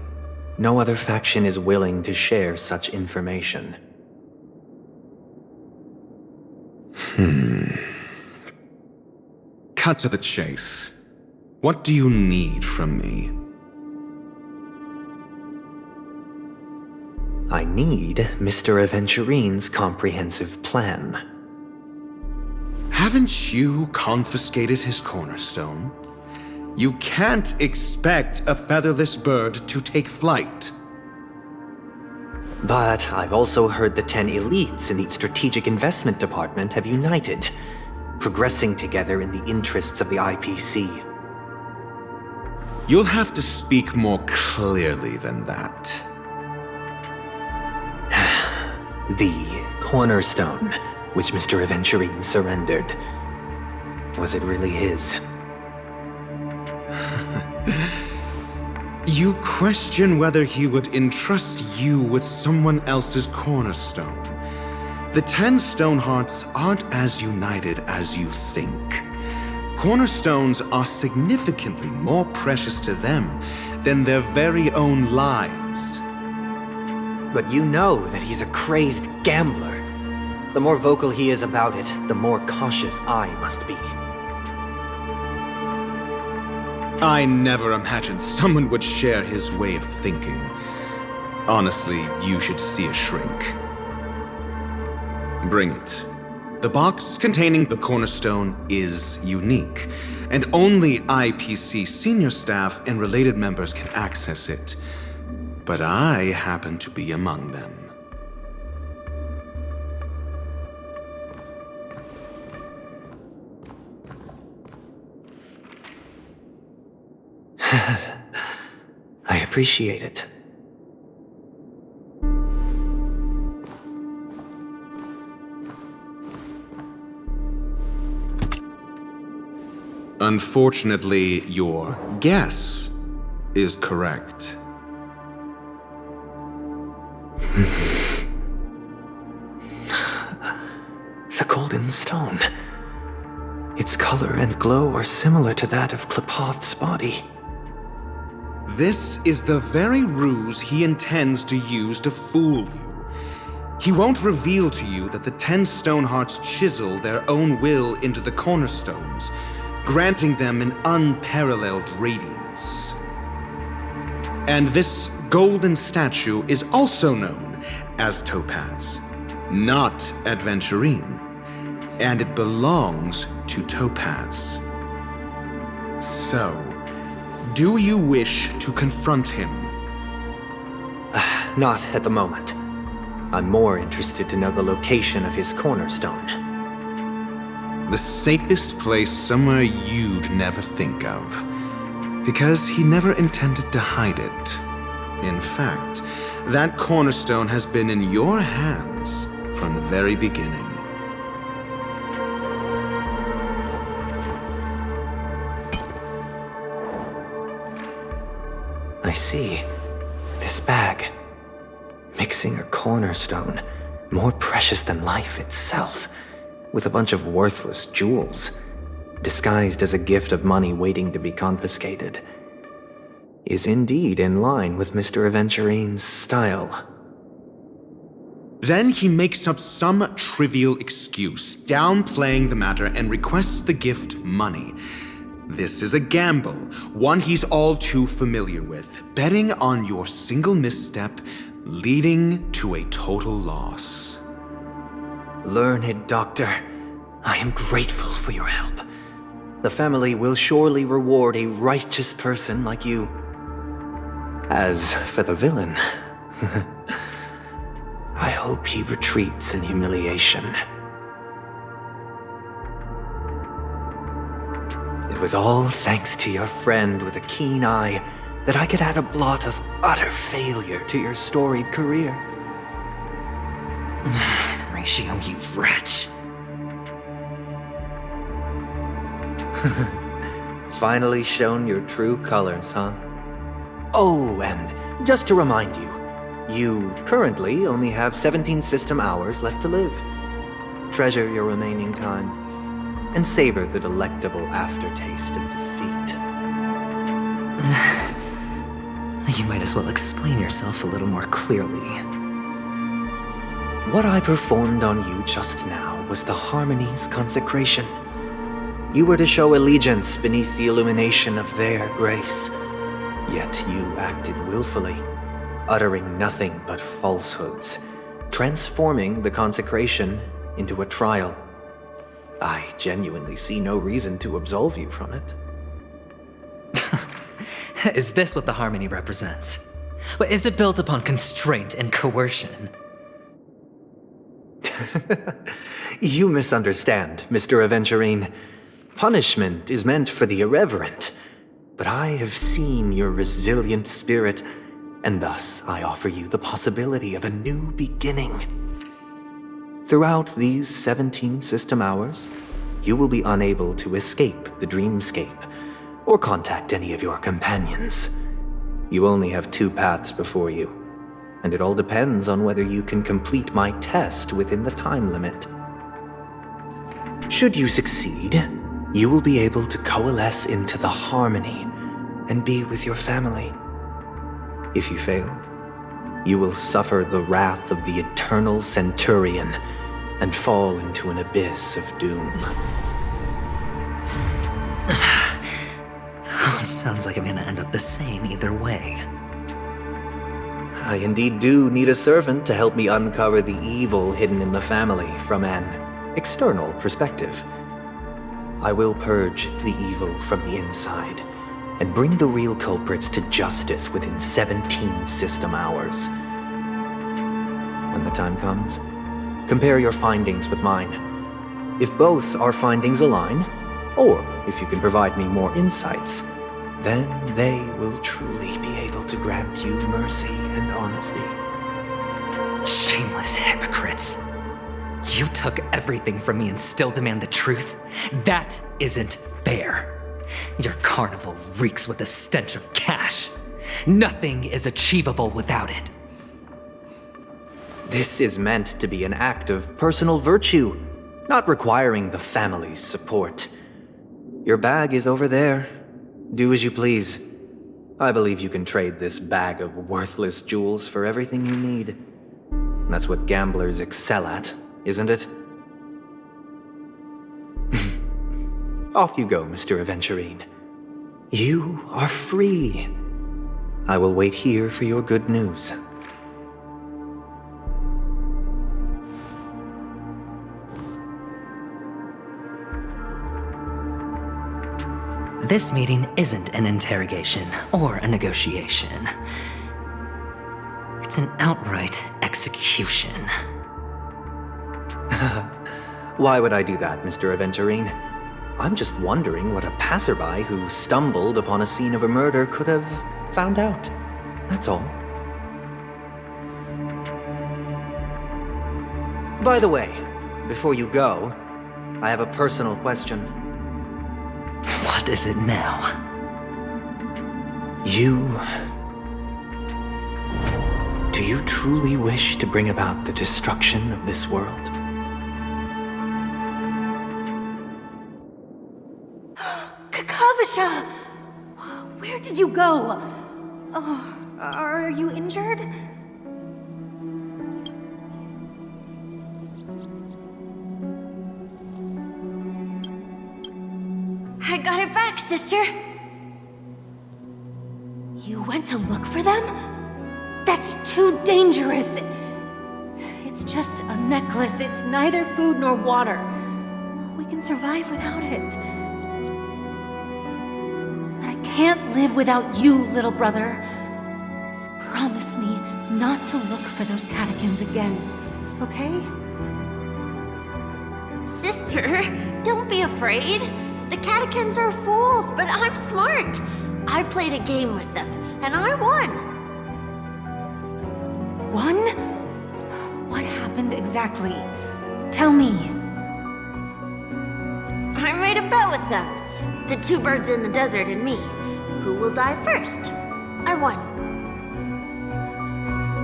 no other faction is willing to share such information. Cut to the chase. What do you need from me? I need Mr. Aventurine's comprehensive plan. Haven't you confiscated his cornerstone? You can't expect a featherless bird to take flight. But I've also heard the 10 elites in the Strategic Investment Department have united, progressing together in the interests of the IPC. You'll have to speak more clearly than that. The cornerstone, which Mr. Aventurine surrendered. Was it really his? You question whether he would entrust you with someone else's cornerstone. The 10 Stonehearts aren't as united as you think. Cornerstones are significantly more precious to them than their very own lives. But you know that he's a crazed gambler. The more vocal he is about it, the more cautious I must be. I never imagined someone would share his way of thinking. Honestly, you should see a shrink. Bring it. The box containing the cornerstone is unique, and only IPC senior staff and related members can access it. But I happen to be among them. appreciate it. Unfortunately, your guess is correct. The golden stone. Its color and glow are similar to that of Klepoth's body. This is the very ruse he intends to use to fool you. He won't reveal to you that the 10 Stonehearts chisel their own will into the cornerstones, granting them an unparalleled radiance. And this golden statue is also known as Topaz, not Adventurine, and it belongs to Topaz. So, do you wish to confront him? Not at the moment. I'm more interested to know the location of his cornerstone. The safest place somewhere you'd never think of. Because he never intended to hide it. In fact, that cornerstone has been in your hands from the very beginning. I see. This bag. Mixing a cornerstone, more precious than life itself, with a bunch of worthless jewels, disguised as a gift of money waiting to be confiscated, is indeed in line with Mr. Aventurine's style. Then he makes up some trivial excuse, downplaying the matter, and requests the gift money. This is a gamble, one he's all too familiar with, betting on your single misstep, leading to a total loss. Learned Doctor, I am grateful for your help. The family will surely reward a righteous person like you. As for the villain, I hope he retreats in humiliation. It was all thanks to your friend with a keen eye that I could add a blot of utter failure to your storied career. Ratio, you wretch. Finally shown your true colors, huh? Oh, and just to remind you, you currently only have 17 system hours left to live. Treasure your remaining time, and savor the delectable aftertaste of defeat. You might as well explain yourself a little more clearly. What I performed on you just now was the Harmony's consecration. You were to show allegiance beneath the illumination of their grace. Yet you acted willfully, uttering nothing but falsehoods, transforming the consecration into a trial. I genuinely see no reason to absolve you from it. Is this what the Harmony represents? But is it built upon constraint and coercion? You misunderstand, Mr. Aventurine. Punishment is meant for the irreverent, but I have seen your resilient spirit, and thus I offer you the possibility of a new beginning. Throughout these 17 system hours, you will be unable to escape the dreamscape or contact any of your companions. You only have 2 paths before you, and it all depends on whether you can complete my test within the time limit. Should you succeed, you will be able to coalesce into the Harmony and be with your family. If you fail, you will suffer the wrath of the eternal Centurion and fall into an abyss of doom. Sounds like I'm gonna end up the same either way. I indeed do need a servant to help me uncover the evil hidden in the family from an external perspective. I will purge the evil from the inside and bring the real culprits to justice within 17 system hours. When the time comes, compare your findings with mine. If both our findings align, or if you can provide me more insights, then they will truly be able to grant you mercy and honesty. Shameless hypocrites. You took everything from me and still demand the truth? That isn't fair. Your carnival reeks with the stench of cash. Nothing is achievable without it. This is meant to be an act of personal virtue, not requiring the family's support. Your bag is over there. Do as you please. I believe you can trade this bag of worthless jewels for everything you need. That's what gamblers excel at, isn't it? Off you go, Mr. Aventurine. You are free. I will wait here for your good news. This meeting isn't an interrogation or a negotiation. It's an outright execution. Why would I do that, Mr. Aventurine? I'm just wondering what a passerby who stumbled upon a scene of a murder could have found out. That's all. By the way, before you go, I have a personal question. What is it now? Do you truly wish to bring about the destruction of this world? Kakavasha! Where did you go? Oh, are you injured? I got it back, sister. You went to look for them? That's too dangerous. It's just a necklace. It's neither food nor water. We can survive without it. But I can't live without you, little brother. Promise me not to look for those catechins again, okay? Sister, don't be afraid. The catechins are fools, but I'm smart. I played a game with them, and I won. Won? What happened exactly? Tell me. I made a bet with them. The two birds in the desert and me. Who will die first? I won.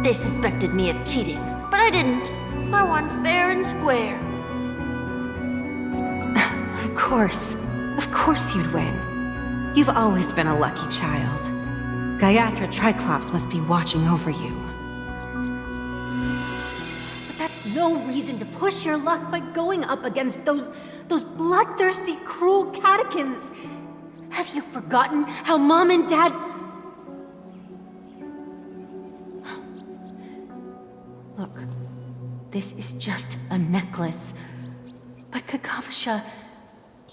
They suspected me of cheating, but I didn't. I won fair and square. Of course you'd win. You've always been a lucky child. Gayathra Triclops must be watching over you. But that's no reason to push your luck by going up against those bloodthirsty, cruel catechins. Have you forgotten how Mom and Dad... Look, this is just a necklace. But Kakavasha,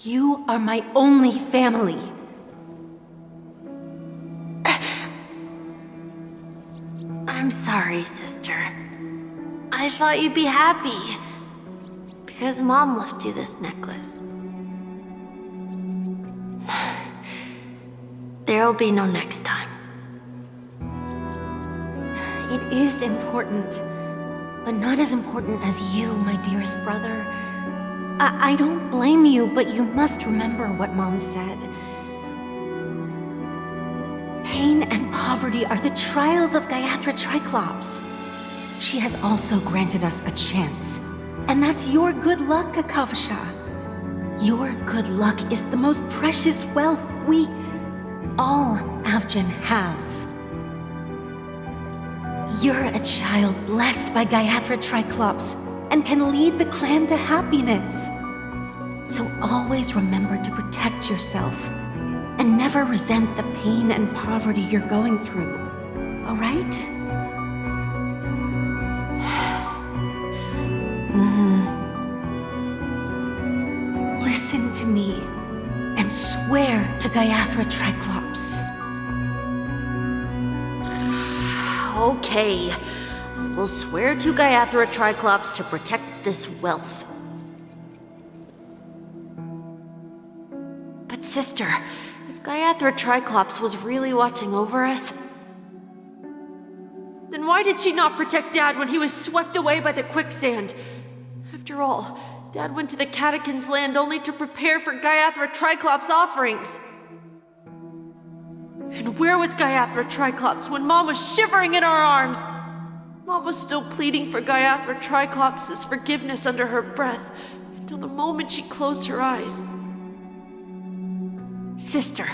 you are my only family. I'm sorry, sister. I thought you'd be happy. Because Mom left you this necklace. There'll be no next time. It is important, but not as important as you, my dearest brother. I don't blame you, but you must remember what Mom said. Pain and poverty are the trials of Gayathra Triclops. She has also granted us a chance. And that's your good luck, Kakavasha. Your good luck is the most precious wealth we, all Avgin, have. You're a child blessed by Gayathra Triclops and can lead the clan to happiness. So always remember to protect yourself and never resent the pain and poverty you're going through, all right? Listen to me and swear to Gayathra Triclops. Okay. We'll swear to Gayathra Triclops to protect this wealth. But sister, if Gayathra Triclops was really watching over us, then why did she not protect Dad when he was swept away by the quicksand? After all, Dad went to the Catechins' land only to prepare for Gayathra Triclops' offerings. And where was Gayathra Triclops when Mom was shivering in our arms? Mom was still pleading for Gayathra Triclops' forgiveness under her breath until the moment she closed her eyes. Sister,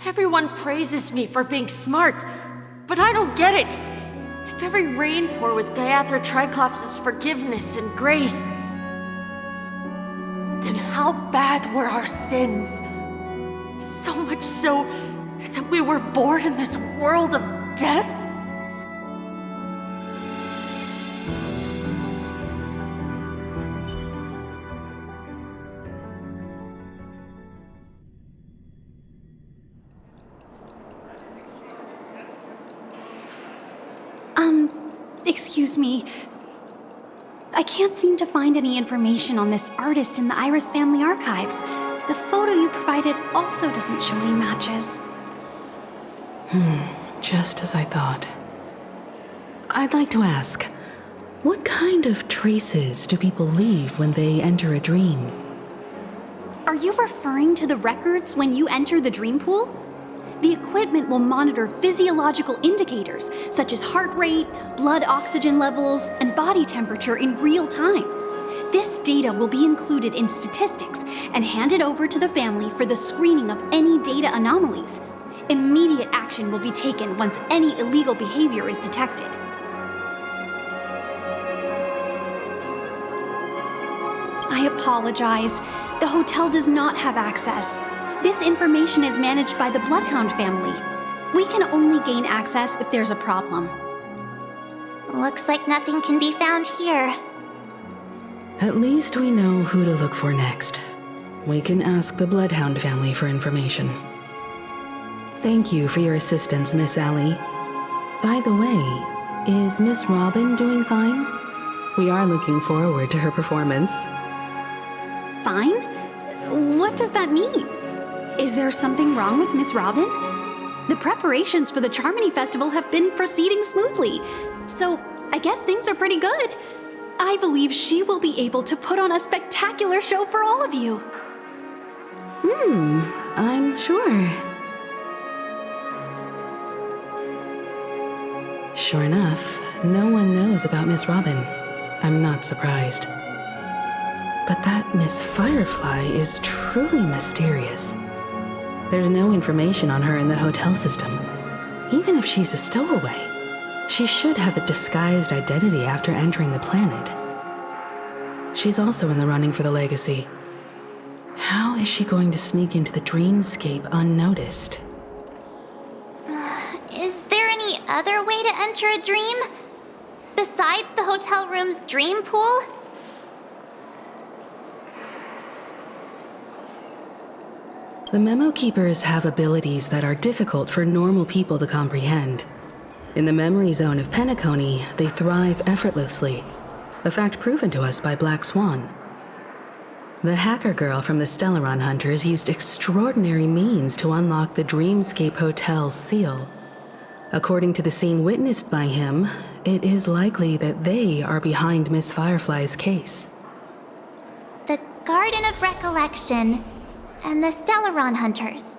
everyone praises me for being smart, but I don't get it. If every rain pour was Gayathra Triclops' forgiveness and grace, then how bad were our sins? So much so that we were born in this world of death? Excuse me. I can't seem to find any information on this artist in the Iris family archives. The photo you provided also doesn't show any matches. Just as I thought. I'd like to ask, what kind of traces do people leave when they enter a dream? Are you referring to the records when you enter the dream pool? The equipment will monitor physiological indicators such as heart rate, blood oxygen levels, and body temperature in real time. This data will be included in statistics and handed over to the family for the screening of any data anomalies. Immediate action will be taken once any illegal behavior is detected. I apologize. The hotel does not have access. This information is managed by the Bloodhound family. We can only gain access if there's a problem. Looks like nothing can be found here. At least we know who to look for next. We can ask the Bloodhound family for information. Thank you for your assistance, Miss Allie. By the way, is Miss Robin doing fine? We are looking forward to her performance. Fine? What does that mean? Is there something wrong with Miss Robin? The preparations for the Charmony Festival have been proceeding smoothly, so I guess things are pretty good. I believe she will be able to put on a spectacular show for all of you. I'm sure. Sure enough, no one knows about Miss Robin. I'm not surprised. But that Miss Firefly is truly mysterious. There's no information on her in the hotel system. Even if she's a stowaway, she should have a disguised identity after entering the planet. She's also in the running for the legacy. How is she going to sneak into the dreamscape unnoticed? Is there any other way to enter a dream? Besides the hotel room's dream pool? The Memo Keepers have abilities that are difficult for normal people to comprehend. In the memory zone of Penacony, they thrive effortlessly, a fact proven to us by Black Swan. The hacker girl from the Stellaron Hunters used extraordinary means to unlock the Dreamscape Hotel's seal. According to the scene witnessed by him, it is likely that they are behind Miss Firefly's case. The Garden of Recollection and the Stellaron Hunters.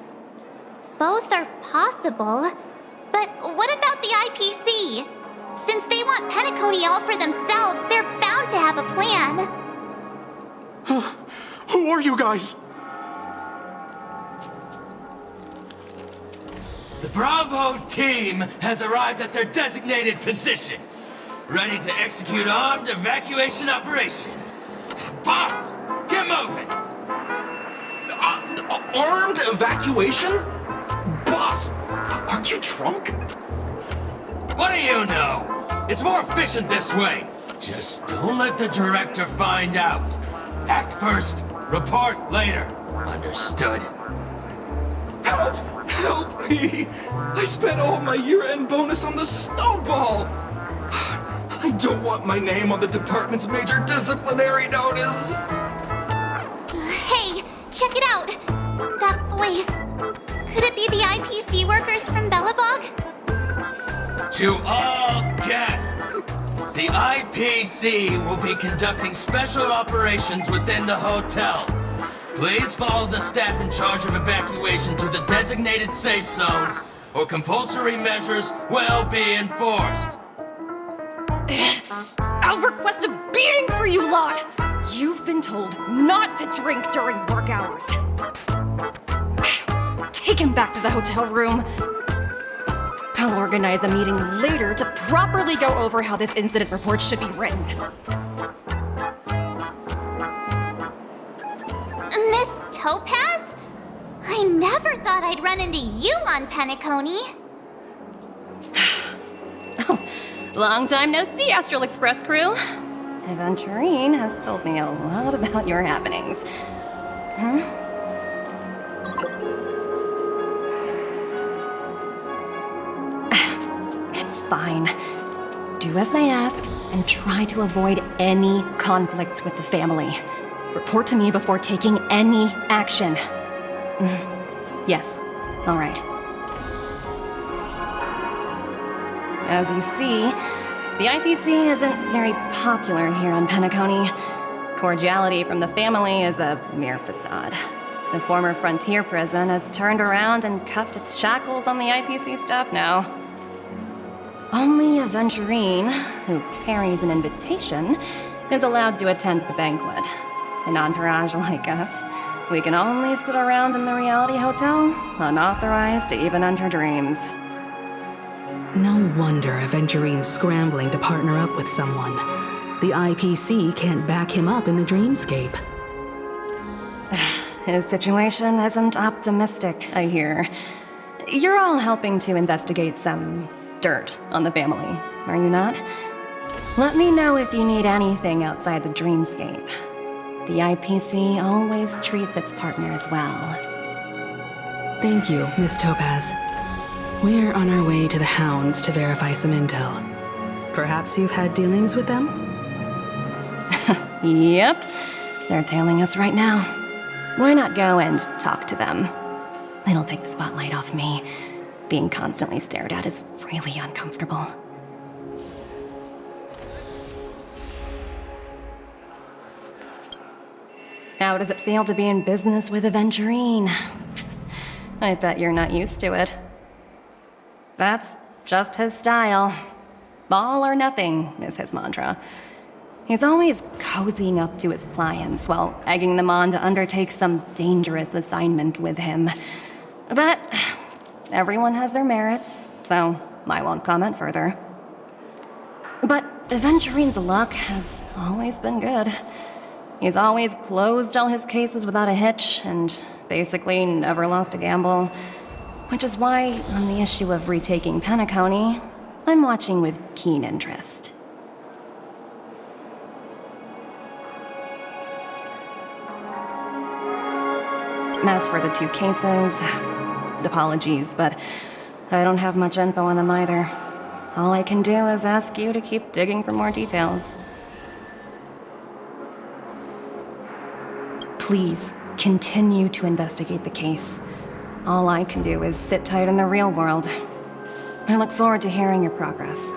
Both are possible, but what about the IPC? Since they want Penacony all for themselves, they're bound to have a plan. Who are you guys? The Bravo team has arrived at their designated position, ready to execute armed evacuation operation. Boss, get moving! Armed evacuation? Boss, aren't you drunk? What do you know? It's more efficient this way. Just don't let the director find out. Act first, report later. Understood? Help! Help me! I spent all my year-end bonus on the snowball! I don't want my name on the department's major disciplinary notice! Hey, check it out! That voice. Could it be the IPC workers from Bellabog? To all guests, the IPC will be conducting special operations within the hotel. Please follow the staff in charge of evacuation to the designated safe zones, or compulsory measures will be enforced. I'll request a beating for you lot! You've been told not to drink during work hours. Take him back to the hotel room. I'll organize a meeting later to properly go over how this incident report should be written. Miss Topaz? I never thought I'd run into you on Penacony. Long time no see, Astral Express crew. Aventurine has told me a lot about your happenings. It's fine. Do as they ask and try to avoid any conflicts with the family. Report to me before taking any action. Yes, all right. As you see, the IPC isn't very popular here on Penacony. Cordiality from the family is a mere facade. The former frontier prison has turned around and cuffed its shackles on the IPC staff now. Only Aventurine, who carries an invitation, is allowed to attend the banquet. An entourage like us, we can only sit around in the reality hotel, unauthorized to even enter dreams. No wonder Aventurine's scrambling to partner up with someone. The IPC can't back him up in the dreamscape. His situation isn't optimistic, I hear. You're all helping to investigate some dirt on the family, are you not? Let me know if you need anything outside the dreamscape. The IPC always treats its partners well. Thank you, Miss Topaz. We're on our way to the Hounds to verify some intel. Perhaps you've had dealings with them? Yep. They're tailing us right now. Why not go and talk to them? It'll take the spotlight off me. Being constantly stared at is really uncomfortable. How does it feel to be in business with Aventurine? I bet you're not used to it. That's just his style. All or nothing is his mantra. He's always cozying up to his clients while egging them on to undertake some dangerous assignment with him. But everyone has their merits, so I won't comment further. But Aventurine's luck has always been good. He's always closed all his cases without a hitch and basically never lost a gamble. Which is why, on the issue of retaking Penacony, I'm watching with keen interest. As for the two cases, apologies, but I don't have much info on them either. All I can do is ask you to keep digging for more details. Please, continue to investigate the case. All I can do is sit tight in the real world. I look forward to hearing your progress.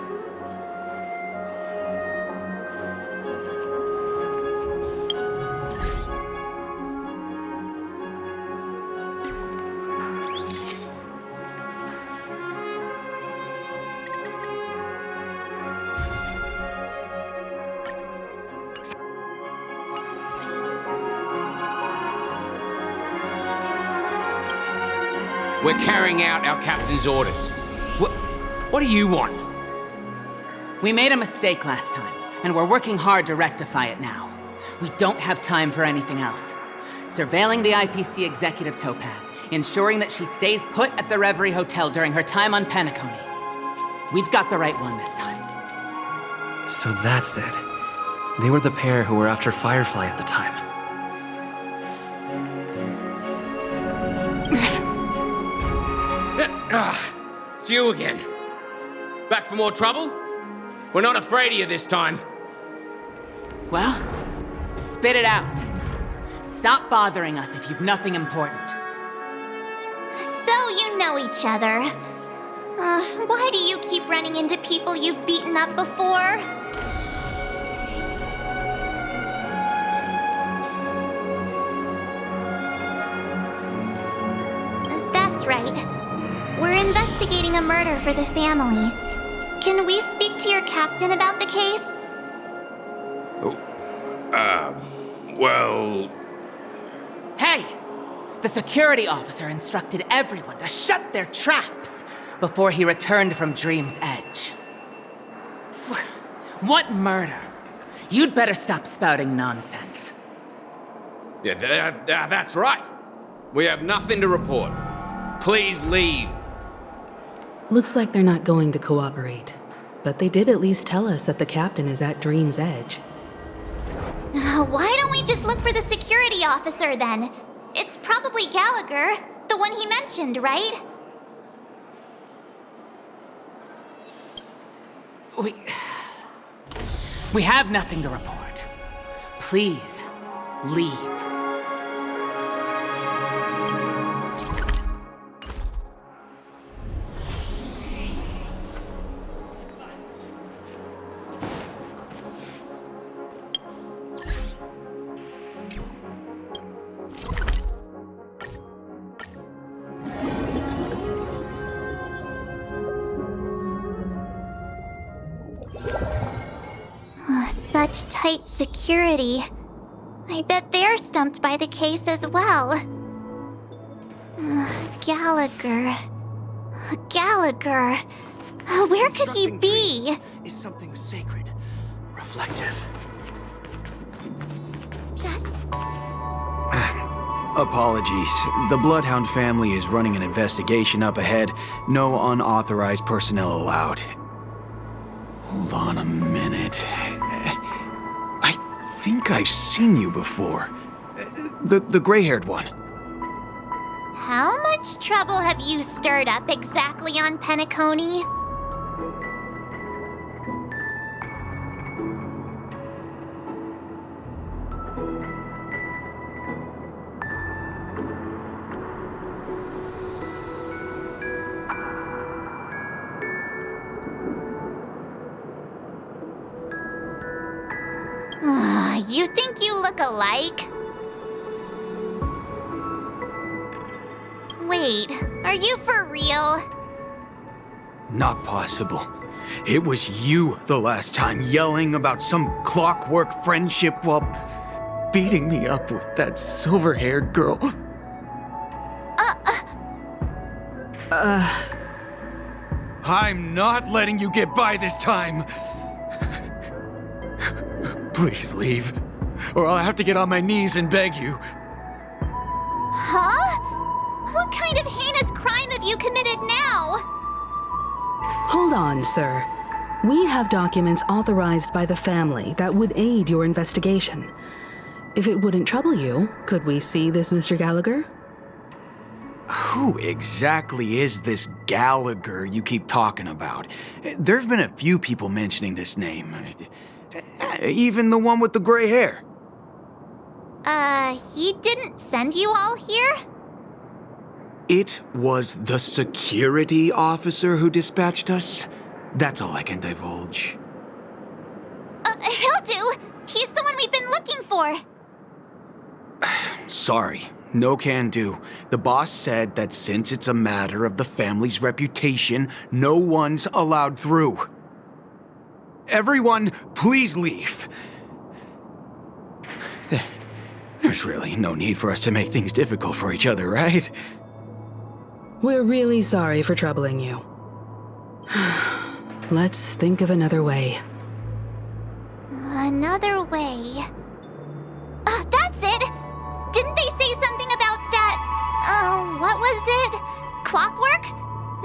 We're carrying out our captain's orders. What do you want? We made a mistake last time, and we're working hard to rectify it now. We don't have time for anything else. Surveilling the IPC executive Topaz, ensuring that she stays put at the Reverie Hotel during her time on Penacony. We've got the right one this time. So that's it. They were the pair who were after Firefly at the time. It's you again. Back for more trouble? We're not afraid of you this time. Well, spit it out. Stop bothering us if you've nothing important. So each other. Why do you keep running into people you've beaten up before? That's right. We're investigating a murder for the family. Can we speak to your captain about the case? Well... Hey! The security officer instructed everyone to shut their traps before he returned from Dream's Edge. What murder? You'd better stop spouting nonsense. Yeah, that's right. We have nothing to report. Please leave. Looks like they're not going to cooperate. But they did at least tell us that the captain is at Dream's Edge. Why don't we just look for the security officer then? It's probably Gallagher, the one he mentioned, right? We have nothing to report. Please, leave. Such tight security. I bet they're stumped by the case as well. Gallagher. Gallagher. Where could he be? Is something sacred, reflective. Apologies. The Bloodhound family is running an investigation up ahead. No unauthorized personnel allowed. Hold on a minute. I think I've seen you before. The gray-haired one. How much trouble have you stirred up exactly on Penacony? You think you look alike? Wait, are you for real? Not possible. It was you the last time, yelling about some clockwork friendship while beating me up with that silver-haired girl. I'm not letting you get by this time. Please leave, or I'll have to get on my knees and beg you. Huh? What kind of heinous crime have you committed now? Hold on, sir. We have documents authorized by the family that would aid your investigation. If it wouldn't trouble you, could we see this Mr. Gallagher? Who exactly is this Gallagher you keep talking about? There've been a few people mentioning this name. Even the one with the gray hair. He didn't send you all here? It was the security officer who dispatched us. That's all I can divulge. He'll do. He's the one we've been looking for. Sorry, no can do. The boss said that since it's a matter of the family's reputation, no one's allowed through. Everyone, please leave. There's really no need for us to make things difficult for each other, right? We're really sorry for troubling you. Let's think of another way. Another way? That's it! Didn't they say something about that... what was it? Clockwork?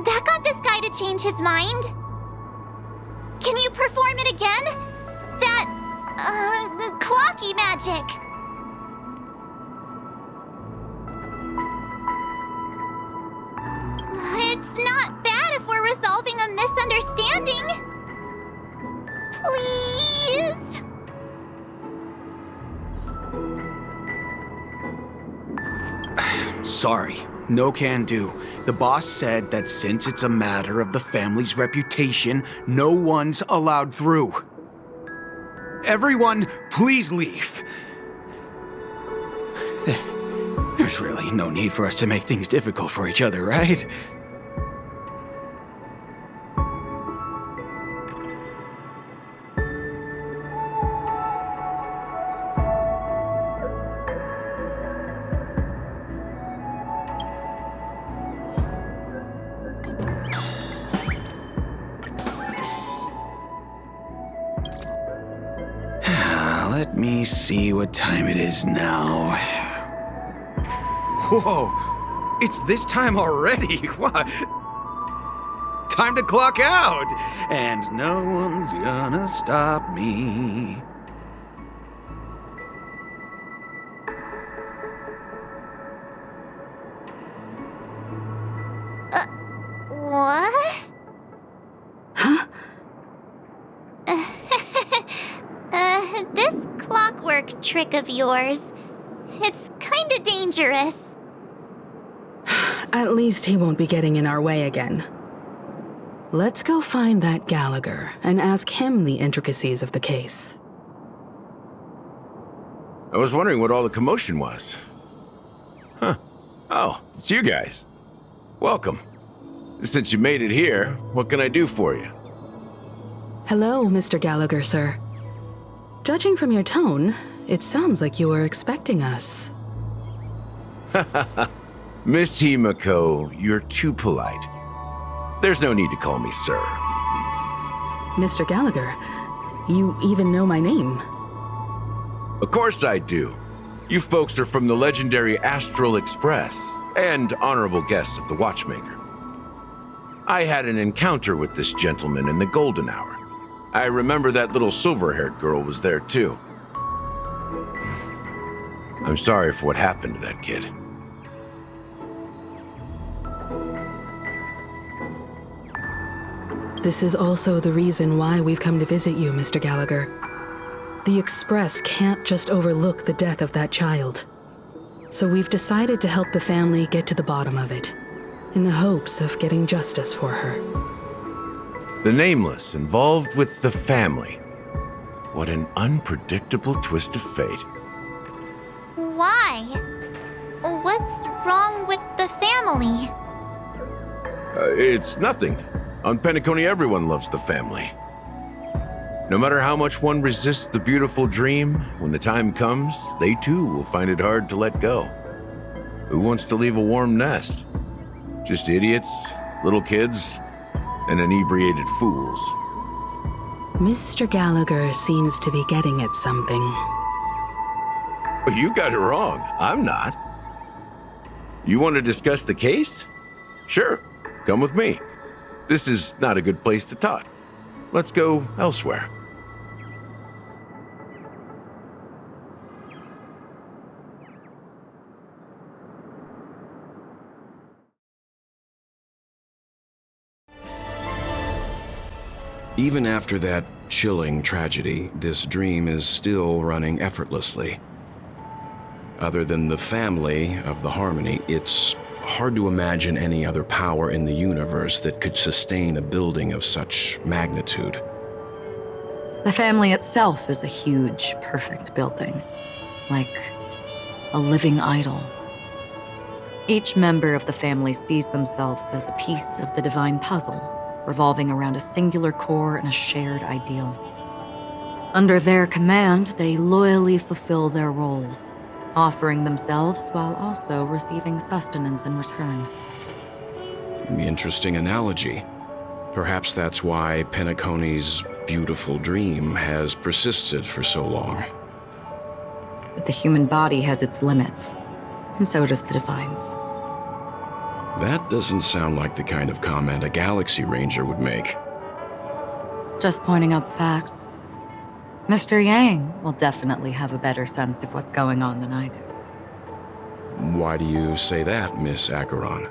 That got this guy to change his mind? Can you perform it again? That... clocky magic. It's not bad if we're resolving a misunderstanding. Please? Sorry, No can do. The boss said that since it's a matter of the family's reputation, no one's allowed through. Everyone, please leave. There's really no need for us to make things difficult for each other, right? Let me see what time it is now. Whoa! It's this time already! What? Time to clock out! And no one's gonna stop me. What? Huh? This clockwork trick of yours, it's kinda dangerous. At least he won't be getting in our way again. Let's go find that Gallagher and ask him the intricacies of the case. I was wondering what all the commotion was. Huh. Oh, it's you guys. Welcome. Since you made it here, what can I do for you? Hello, Mr. Gallagher, sir. Judging from your tone, it sounds like you were expecting us. Miss Himiko, you're too polite. There's no need to call me sir. Mr. Gallagher, you even know my name. Of course I do. You folks are from the legendary Astral Express and honorable guests of the Watchmaker. I had an encounter with this gentleman in the Golden Hour. I remember that little silver-haired girl was there too. I'm sorry for what happened to that kid. This is also the reason why we've come to visit you, Mr. Gallagher. The Express can't just overlook the death of that child. So we've decided to help the family get to the bottom of it, in the hopes of getting justice for her. The Nameless involved with the family. What an unpredictable twist of fate. Why? What's wrong with the family? It's nothing. On Penacony, everyone loves the family. No matter how much one resists the beautiful dream, when the time comes, they too will find it hard to let go. Who wants to leave a warm nest? Just idiots, little kids, and inebriated fools. Mr. Gallagher seems to be getting at something. You got it wrong. I'm not. You want to discuss the case? Sure, come with me. This is not a good place to talk. Let's go elsewhere. Even after that chilling tragedy, this dream is still running effortlessly. Other than the family of the Harmony, it's hard to imagine any other power in the universe that could sustain a building of such magnitude. The family itself is a huge, perfect building, like a living idol. Each member of the family sees themselves as a piece of the divine puzzle, revolving around a singular core and a shared ideal. Under their command, they loyally fulfill their roles, offering themselves while also receiving sustenance in return. Interesting analogy. Perhaps that's why Penacony's beautiful dream has persisted for so long. But the human body has its limits, and so does the divine's. That doesn't sound like the kind of comment a Galaxy Ranger would make. Just pointing out the facts. Mr. Yang will definitely have a better sense of what's going on than I do. Why do you say that, Miss Acheron?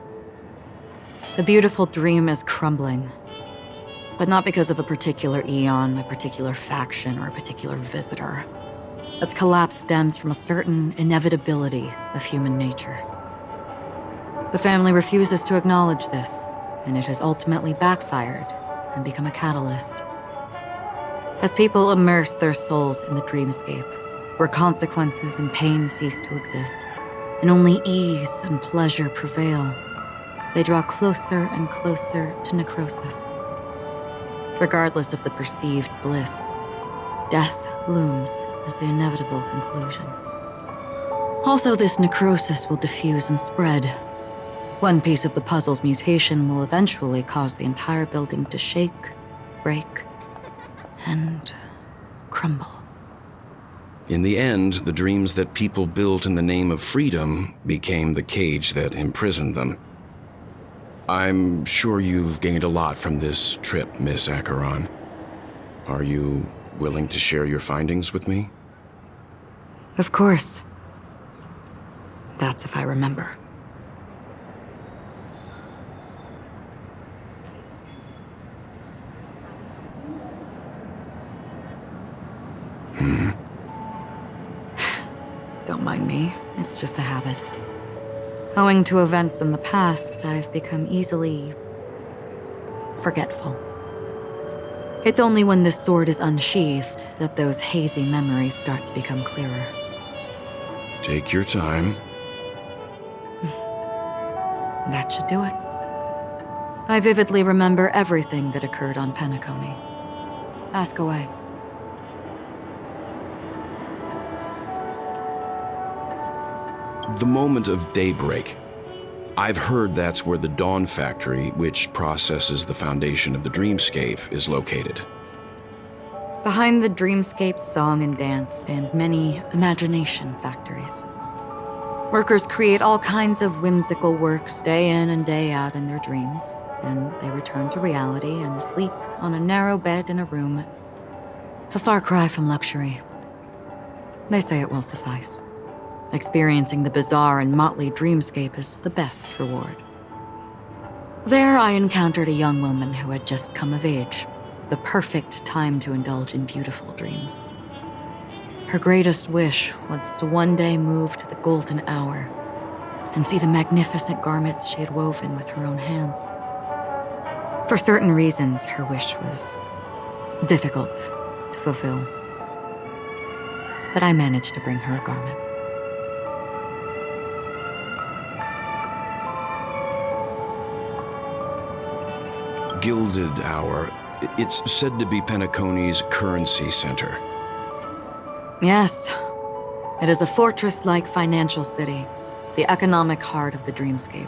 The beautiful dream is crumbling. But not because of a particular eon, a particular faction, or a particular visitor. Its collapse stems from a certain inevitability of human nature. The family refuses to acknowledge this, and it has ultimately backfired and become a catalyst. As people immerse their souls in the dreamscape, where consequences and pain cease to exist, and only ease and pleasure prevail, they draw closer and closer to necrosis. Regardless of the perceived bliss, death looms as the inevitable conclusion. Also, this necrosis will diffuse and spread. One piece of the puzzle's mutation will eventually cause the entire building to shake, break, and crumble. In the end, the dreams that people built in the name of freedom became the cage that imprisoned them. I'm sure you've gained a lot from this trip, Miss Acheron. Are you willing to share your findings with me? Of course. That's if I remember. Don't mind me, it's just a habit. Owing to events in the past, I've become easily forgetful. It's only when this sword is unsheathed that those hazy memories start to become clearer. Take your time. That should do it. I vividly remember everything that occurred on Penacony. Ask away. The moment of daybreak. I've heard that's where the Dawn Factory, which processes the foundation of the dreamscape, is located. Behind the dreamscape's song and dance stand many imagination factories. Workers create all kinds of whimsical works day in and day out in their dreams. Then they return to reality and sleep on a narrow bed in a room. A far cry from luxury. They say it will suffice. Experiencing the bizarre and motley dreamscape is the best reward. There I encountered a young woman who had just come of age, the perfect time to indulge in beautiful dreams. Her greatest wish was to one day move to the golden hour and see the magnificent garments she had woven with her own hands. For certain reasons, her wish was difficult to fulfill. But I managed to bring her a garment. Gilded Hour. It's said to be Penacony's currency center. Yes. It is a fortress-like financial city, the economic heart of the dreamscape.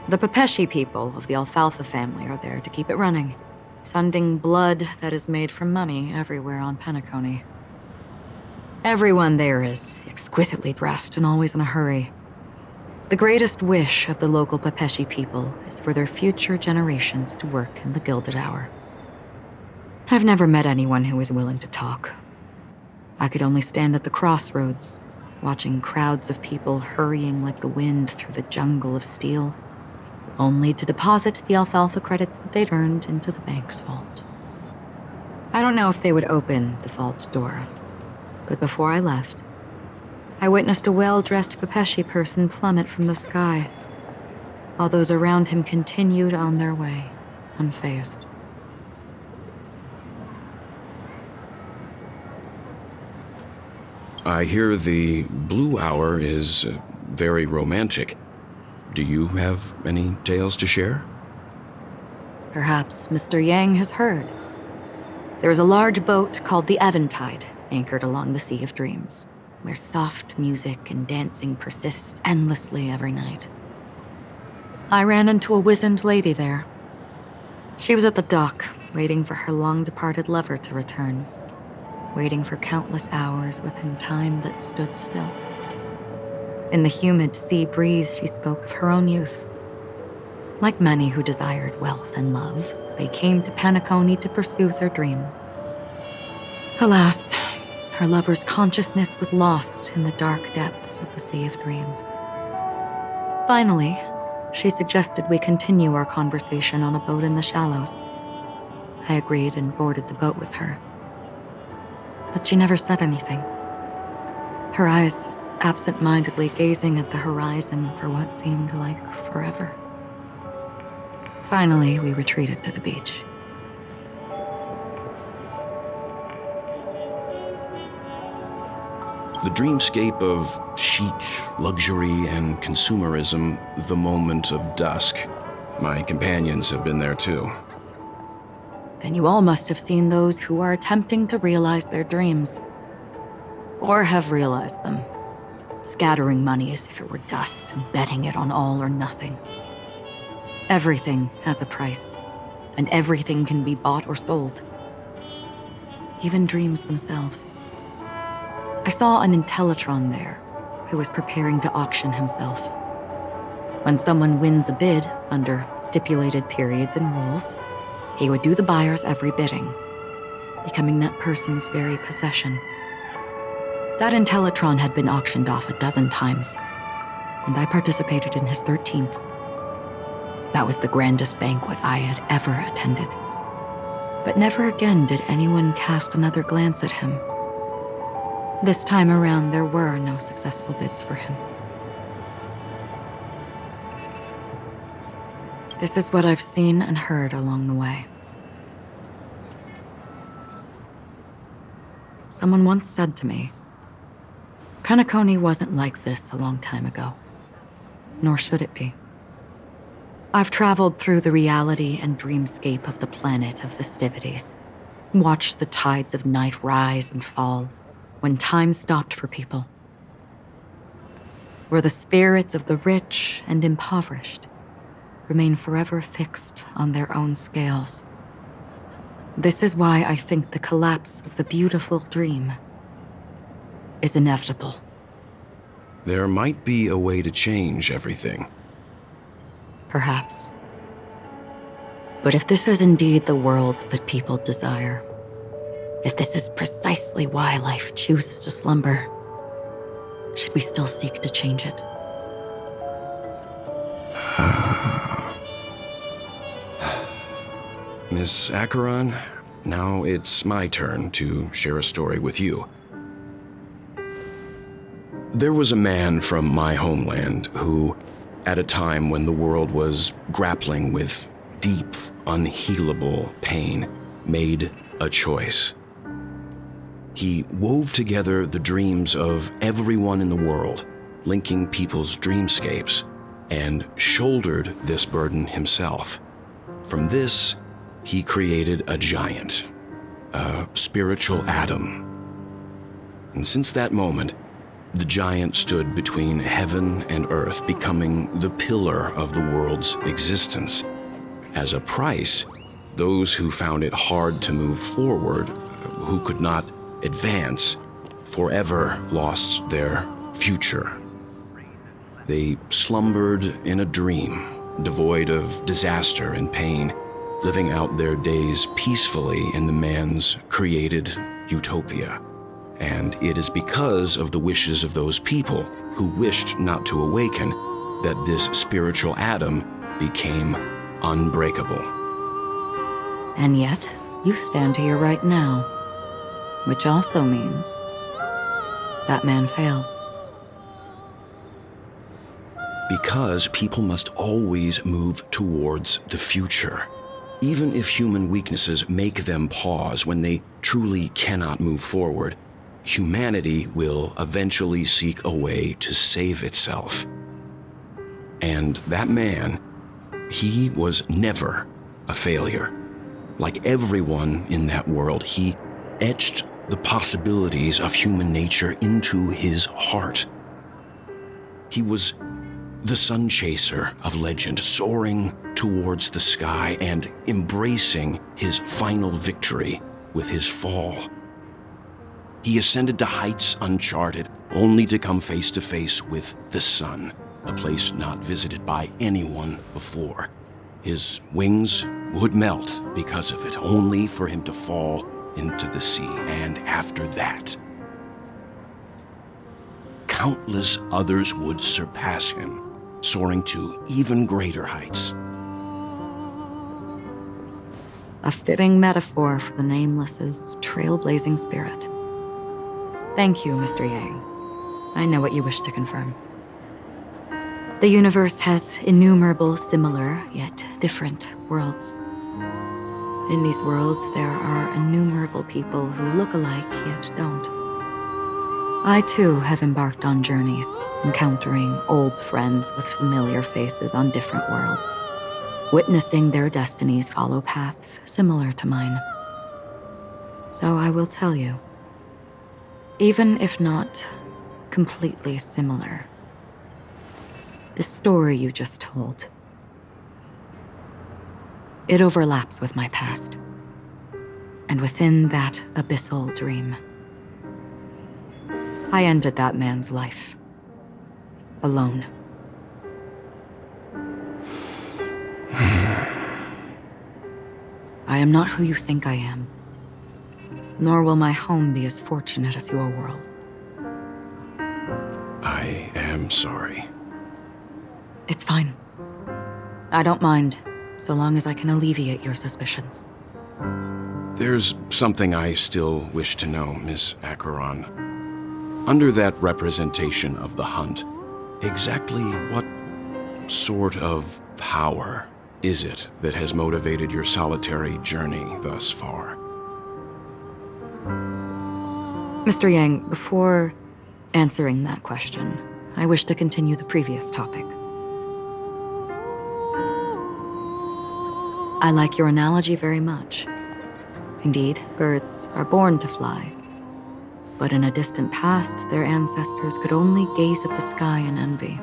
The Pepeshi people of the Alfalfa family are there to keep it running, sending blood that is made from money everywhere on Penacony. Everyone there is exquisitely dressed and always in a hurry. The greatest wish of the local Pepeshi people is for their future generations to work in the Gilded Hour. I've never met anyone who is willing to talk. I could only stand at the crossroads, watching crowds of people hurrying like the wind through the jungle of steel, only to deposit the alfalfa credits that they'd earned into the bank's vault. I don't know if they would open the vault door, but before I left, I witnessed a well-dressed Pepeshi person plummet from the sky, while those around him continued on their way, unfazed. I hear the Blue Hour is very romantic. Do you have any tales to share? Perhaps Mr. Yang has heard. There is a large boat called the Eventide anchored along the Sea of Dreams, where soft music and dancing persist endlessly every night. I ran into a wizened lady there. She was at the dock, waiting for her long-departed lover to return, waiting for countless hours within time that stood still. In the humid sea breeze, she spoke of her own youth. Like many who desired wealth and love, they came to Penacony to pursue their dreams. Alas, her lover's consciousness was lost in the dark depths of the Sea of Dreams. Finally, she suggested we continue our conversation on a boat in the shallows. I agreed and boarded the boat with her. But she never said anything. Her eyes absent-mindedly gazing at the horizon for what seemed like forever. Finally, we retreated to the beach. The dreamscape of chic, luxury, and consumerism, the moment of dusk. My companions have been there too. Then you all must have seen those who are attempting to realize their dreams. Or have realized them. Scattering money as if it were dust and betting it on all or nothing. Everything has a price, and everything can be bought or sold. Even dreams themselves. I saw an Intellitron there, who was preparing to auction himself. When someone wins a bid under stipulated periods and rules, he would do the buyer's every bidding, becoming that person's very possession. That Intellitron had been auctioned off 12 times, and I participated in his 13th. That was the grandest banquet I had ever attended. But never again did anyone cast another glance at him. This time around, there were no successful bids for him. This is what I've seen and heard along the way. Someone once said to me, Penacony wasn't like this a long time ago, nor should it be. I've traveled through the reality and dreamscape of the planet of festivities, watched the tides of night rise and fall when time stopped for people, where the spirits of the rich and impoverished remain forever fixed on their own scales. This is why I think the collapse of the beautiful dream is inevitable. There might be a way to change everything. Perhaps. But if this is indeed the world that people desire, if this is precisely why life chooses to slumber, should we still seek to change it? Miss Acheron, now it's my turn to share a story with you. There was a man from my homeland who, at a time when the world was grappling with deep, unhealable pain, made a choice. He wove together the dreams of everyone in the world, linking people's dreamscapes, and shouldered this burden himself. From this, he created a giant, a spiritual atom. And since that moment, the giant stood between heaven and earth, becoming the pillar of the world's existence. As a price, those who found it hard to move forward, who could not advance, forever lost their future. They slumbered in a dream, devoid of disaster and pain, living out their days peacefully in the man's created utopia. And it is because of the wishes of those people who wished not to awaken that this spiritual atom became unbreakable. And yet, you stand here right now, which also means that man failed. Because people must always move towards the future. Even if human weaknesses make them pause when they truly cannot move forward, humanity will eventually seek a way to save itself. And that man, he was never a failure. Like everyone in that world, he etched the possibilities of human nature into his heart. He was the sun chaser of legend, soaring towards the sky and embracing his final victory with his fall. He ascended to heights uncharted, only to come face to face with the sun, a place not visited by anyone before. His wings would melt because of it, only for him to fall into the sea. And after that, countless others would surpass him, soaring to even greater heights. A fitting metaphor for the Nameless's trailblazing spirit. Thank you, Mr. Yang. I know what you wish to confirm. The universe has innumerable similar, yet different worlds. In these worlds, there are innumerable people who look alike, yet don't. I too have embarked on journeys, encountering old friends with familiar faces on different worlds, witnessing their destinies follow paths similar to mine. So I will tell you, even if not completely similar, the story you just told, it overlaps with my past. And within that abyssal dream, I ended that man's life. Alone. I am not who you think I am. Nor will my home be as fortunate as your world. I am sorry. It's fine. I don't mind, so long as I can alleviate your suspicions. There's something I still wish to know, Miss Acheron. Under that representation of the hunt, exactly what sort of power is it that has motivated your solitary journey thus far? Mr. Yang, before answering that question, I wish to continue the previous topic. I like your analogy very much. Indeed, birds are born to fly. But in a distant past, their ancestors could only gaze at the sky in envy.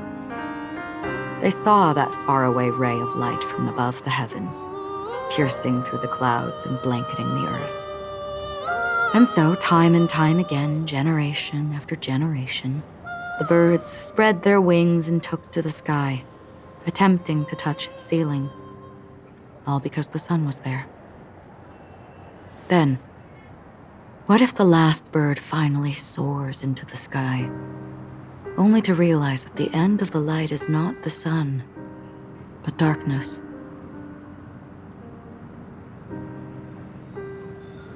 They saw that faraway ray of light from above the heavens, piercing through the clouds and blanketing the earth. And so, time and time again, generation after generation, the birds spread their wings and took to the sky, attempting to touch its ceiling, all because the sun was there. Then, what if the last bird finally soars into the sky, only to realize that the end of the light is not the sun, but darkness?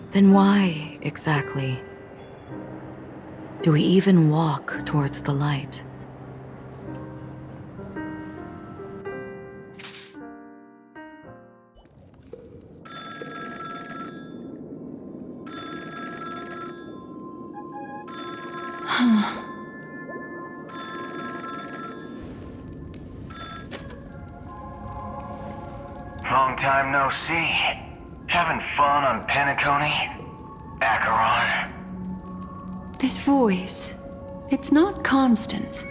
Then why, exactly, do we even walk towards the light? Long time no see. Having fun on Penacony? Acheron? This voice, it's not Constance.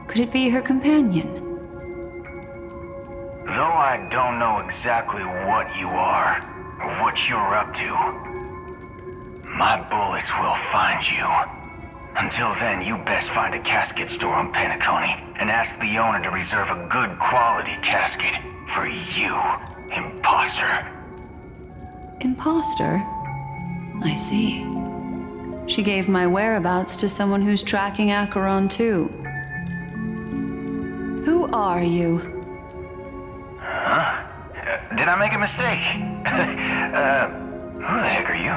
Could it be her companion? Though I don't know exactly what you are, or what you're up to, my bullets will find you. Until then, you best find a casket store on Penacony and ask the owner to reserve a good quality casket for you, imposter. Imposter? I see. She gave my whereabouts to someone who's tracking Acheron too. Who are you? Huh? Did I make a mistake? Who the heck are you?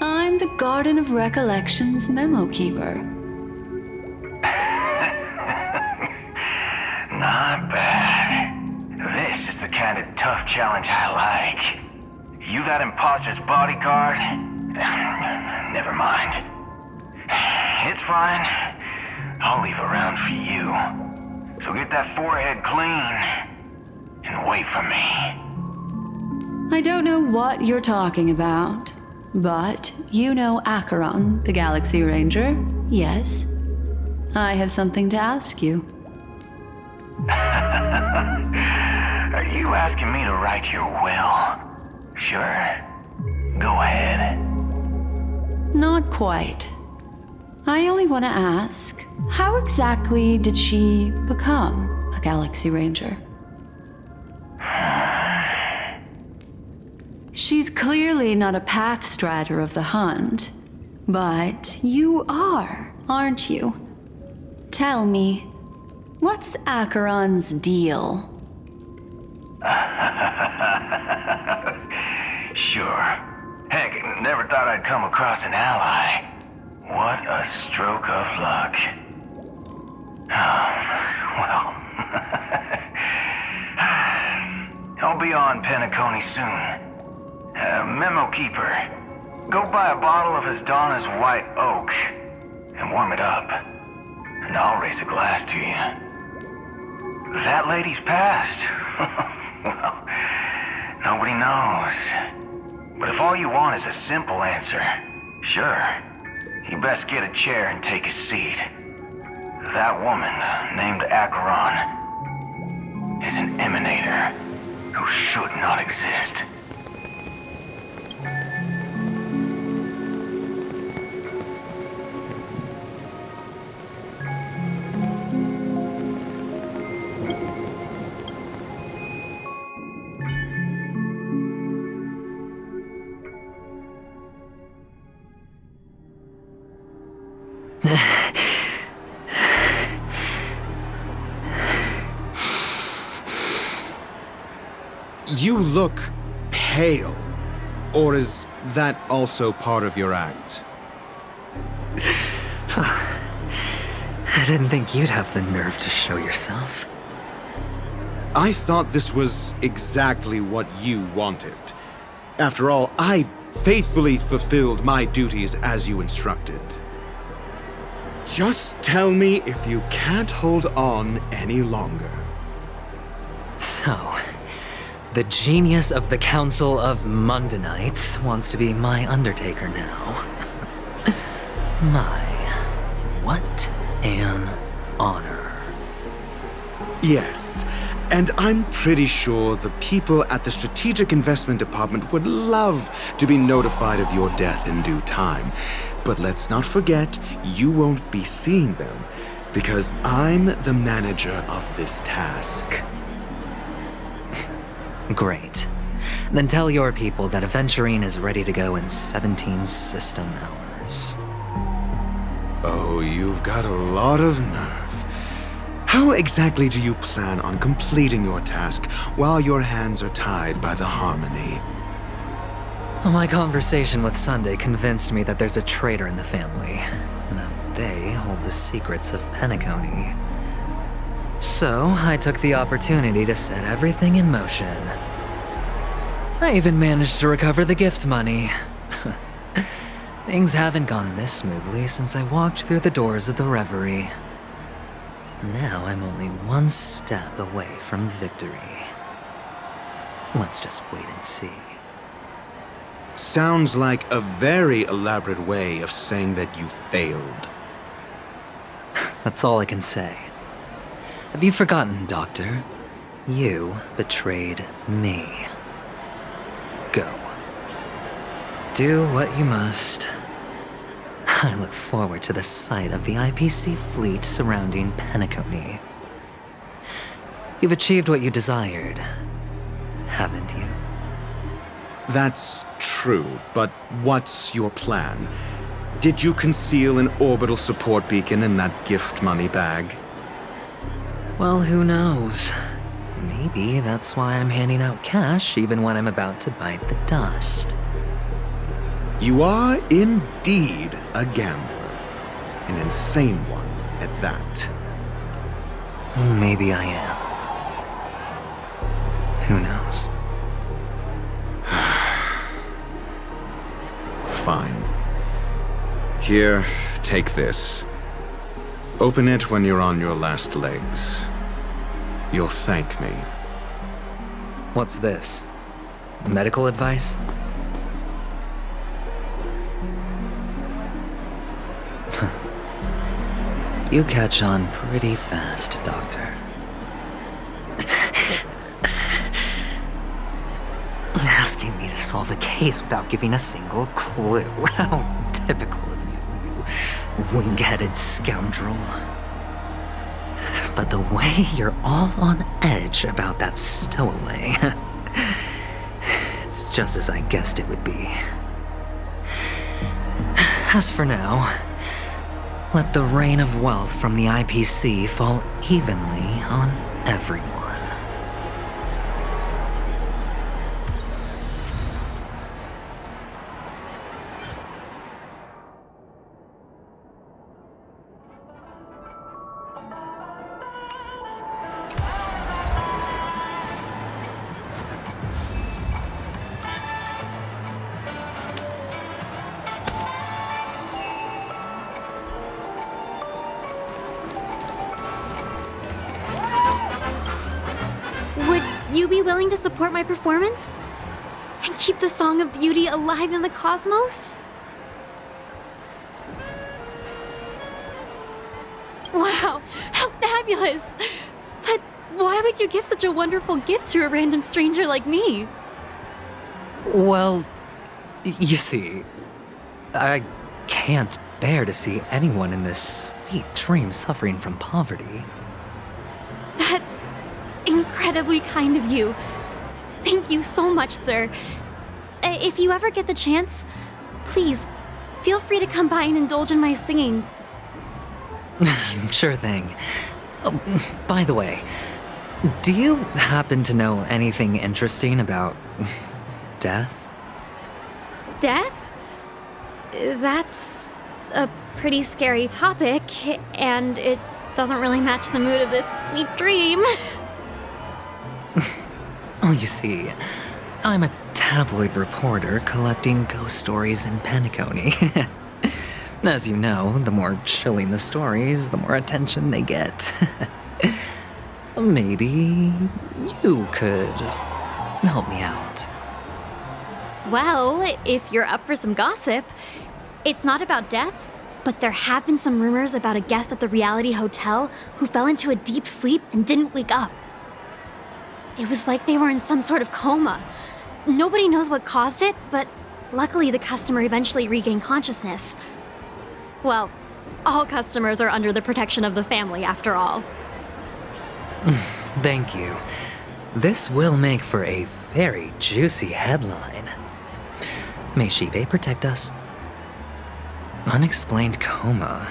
I'm the Garden of Recollection's memo keeper. Not bad. This is the kind of tough challenge I like. You that imposter's bodyguard? Never mind. It's fine. I'll leave a round for you. So get that forehead clean and wait for me. I don't know what you're talking about, but you know Acheron, the Galaxy Ranger, yes? I have something to ask you. Are you asking me to write your will? Sure. Go ahead. Not quite. I only want to ask, how exactly did she become a Galaxy Ranger? She's clearly not a path strider of the hunt, but you are, aren't you? Tell me, what's Acheron's deal? Sure. Heck, never thought I'd come across an ally. What a stroke of luck. Well, I'll be on Penacony soon. Memo keeper, go buy a bottle of Hasdana's white oak and warm it up, and I'll raise a glass to you. That lady's passed. Well, nobody knows. But if all you want is a simple answer, sure, you best get a chair and take a seat. That woman, named Acheron, is an emanator who should not exist. You look pale. Or is that also part of your act? I didn't think you'd have the nerve to show yourself. I thought this was exactly what you wanted. After all, I faithfully fulfilled my duties as you instructed. Just tell me if you can't hold on any longer. So, the genius of the Council of Mundanites wants to be my Undertaker now. What an honor. Yes, and I'm pretty sure the people at the Strategic Investment Department would love to be notified of your death in due time. But let's not forget, you won't be seeing them, because I'm the manager of this task. Great. Then tell your people that Aventurine is ready to go in 17 system hours. Oh, you've got a lot of nerve. How exactly do you plan on completing your task while your hands are tied by the Harmony? My conversation with Sunday convinced me that there's a traitor in the family, and that they hold the secrets of Penacony. So, I took the opportunity to set everything in motion. I even managed to recover the gift money. Things haven't gone this smoothly since I walked through the doors of the Reverie. Now I'm only one step away from victory. Let's just wait and see. Sounds like a very elaborate way of saying that you failed. That's all I can say. Have you forgotten, Doctor? You betrayed me. Go. Do what you must. I look forward to the sight of the IPC fleet surrounding Penacony. You've achieved what you desired, haven't you? That's true, but what's your plan? Did you conceal an orbital support beacon in that gift money bag? Well, who knows? Maybe that's why I'm handing out cash even when I'm about to bite the dust. You are indeed a gambler. An insane one at that. Maybe I am. Who knows? Fine. Here, take this. Open it when you're on your last legs. You'll thank me. What's this? Medical advice? You catch on pretty fast, Doctor. Asking me to solve a case without giving a single clue. How typical of you, you wing-headed scoundrel. But the way you're all on edge about that stowaway, it's just as I guessed it would be. As for now, let the rain of wealth from the IPC fall evenly on everyone. you be willing to support my performance? And keep the Song of Beauty alive in the cosmos? Wow, how fabulous! But why would you give such a wonderful gift to a random stranger like me? Well, you see, I can't bear to see anyone in this sweet dream suffering from poverty. That's incredibly kind of you. Thank you so much, sir. If you ever get the chance, please, feel free to come by and indulge in my singing. Sure thing. Oh, by the way, do you happen to know anything interesting about death? Death? That's a pretty scary topic, and it doesn't really match the mood of this sweet dream. Oh, you see, I'm a tabloid reporter collecting ghost stories in Penacony. As you know, the more chilling the stories, the more attention they get. Maybe you could help me out. Well, if you're up for some gossip, it's not about death, but there have been some rumors about a guest at the reality hotel who fell into a deep sleep and didn't wake up. It was like they were in some sort of coma. Nobody knows what caused it, but luckily the customer eventually regained consciousness. Well, all customers are under the protection of the family, after all. Thank you. This will make for a very juicy headline. May Xipe protect us. Unexplained coma.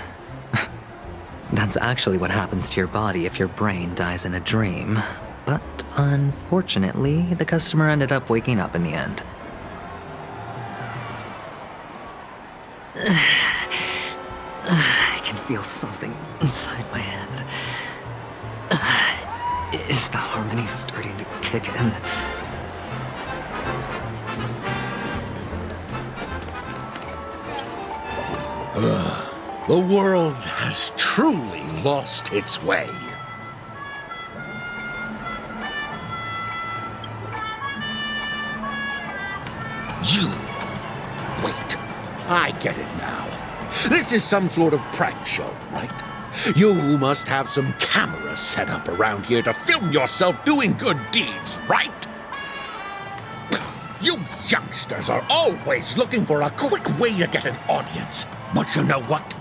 That's actually what happens to your body if your brain dies in a dream. But unfortunately, the customer ended up waking up in the end. I can feel something inside my head. Is the harmony starting to kick in? The world has truly lost its way. You... Wait. I get it now. This is some sort of prank show, right? You must have some cameras set up around here to film yourself doing good deeds, right? You youngsters are always looking for a quick way to get an audience. But you know what?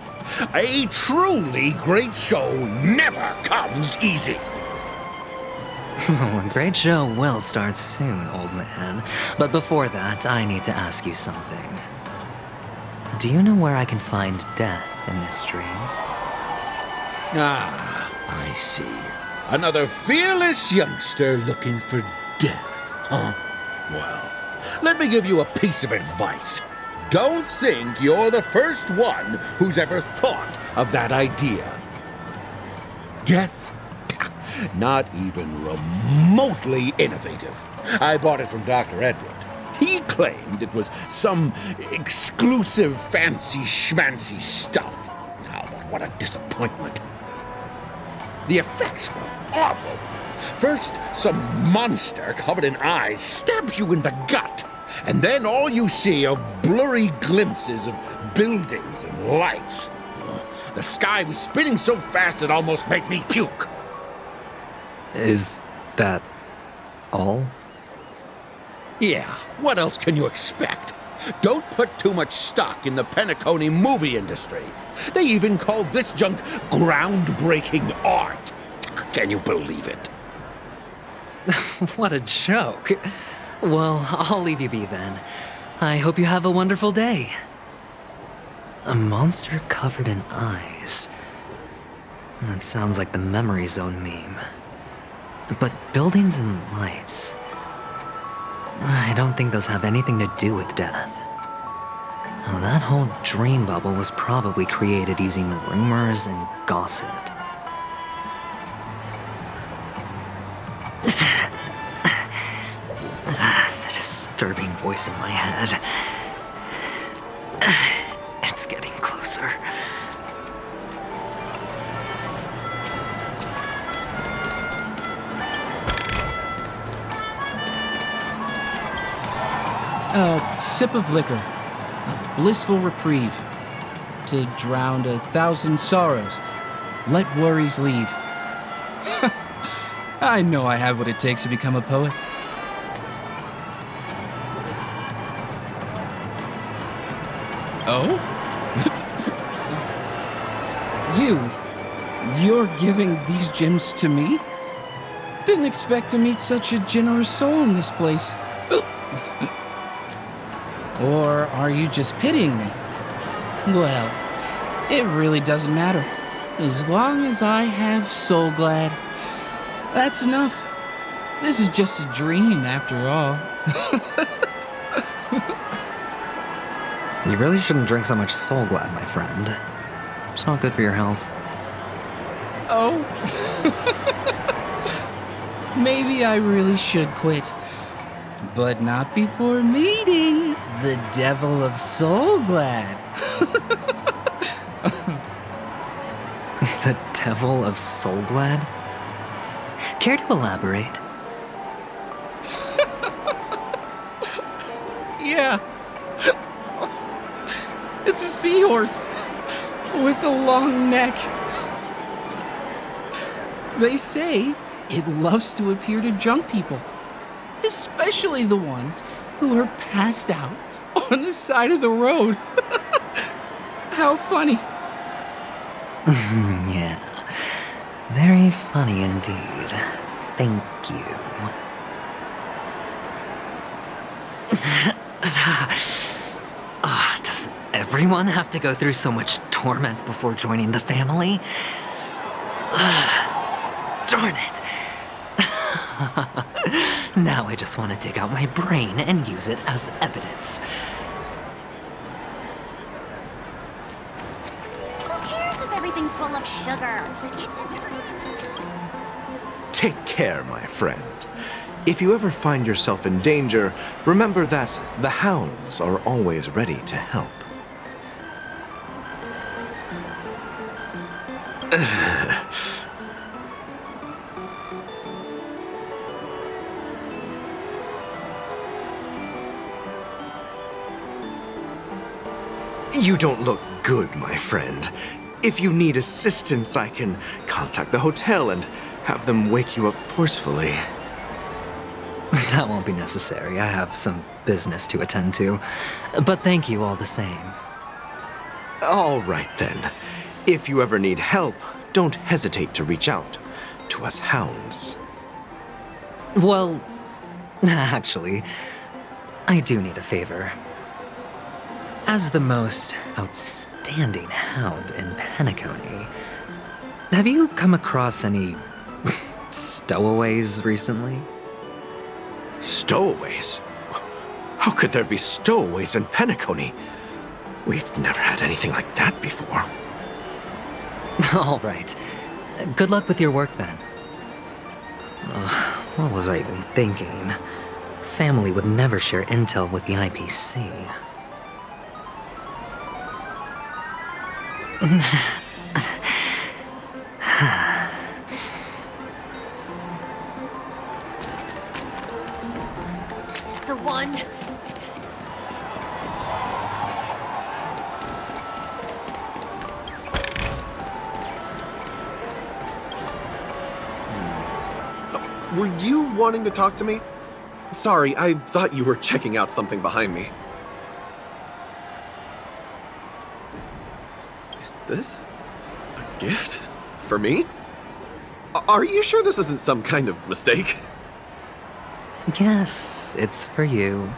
A truly great show never comes easy. A great show will start soon, old man. But before that, I need to ask you something. Do you know where I can find death in this dream? Ah, I see. Another fearless youngster looking for death, huh? Well, let me give you a piece of advice. Don't think you're the first one who's ever thought of that idea. Death? Not even remotely innovative. I bought it from Dr. Edward. He claimed it was some exclusive fancy schmancy stuff. Oh, but what a disappointment. The effects were awful. First, some monster covered in eyes stabs you in the gut. And then all you see are blurry glimpses of buildings and lights. The sky was spinning so fast it almost made me puke. Is that all? Yeah, what else can you expect? Don't put too much stock in the Penacony movie industry. They even call this junk groundbreaking art. Can you believe it? What a joke. Well, I'll leave you be then. I hope you have a wonderful day. A monster covered in eyes. That sounds like the Memory Zone meme. But buildings and lights... I don't think those have anything to do with death. Well, that whole dream bubble was probably created using rumors and gossip. The disturbing voice in my head. It's getting closer. A sip of liquor, a blissful reprieve, to drown 1,000 sorrows, let worries leave. I know I have what it takes to become a poet. Oh? You're giving these gems to me? Didn't expect to meet such a generous soul in this place. Or are you just pitying me? Well, it really doesn't matter. As long as I have Soul Glad, that's enough. This is just a dream after all. You really shouldn't drink so much Soul Glad, my friend. It's not good for your health. Oh. Maybe I really should quit. But not before meeting the Devil of Soul Glad. The Devil of Soul Glad? Care to elaborate? Yeah. It's a seahorse with a long neck. They say it loves to appear to drunk people, especially the ones who are passed out on the side of the road. How funny. Yeah, very funny indeed. Thank you. Does everyone have to go through so much torment before joining the family? Darn it. Now I just want to dig out my brain and use it as evidence. Who cares if everything's full of sugar? Take care, my friend. If you ever find yourself in danger, remember that the hounds are always ready to help. You don't look good, my friend. If you need assistance, I can contact the hotel and have them wake you up forcefully. That won't be necessary. I have some business to attend to. But thank you all the same. All right, then. If you ever need help, don't hesitate to reach out to us hounds. Well, actually, I do need a favor. As the most outstanding hound in Penacony, have you come across any stowaways recently? Stowaways? How could there be stowaways in Penacony? We've never had anything like that before. All right. Good luck with your work, then. What was I even thinking? Family would never share intel with the IPC. This is the one. Were you wanting to talk to me? Sorry, I thought you were checking out something behind me. Is this a gift? For me? Are you sure this isn't some kind of mistake? Yes, it's for you.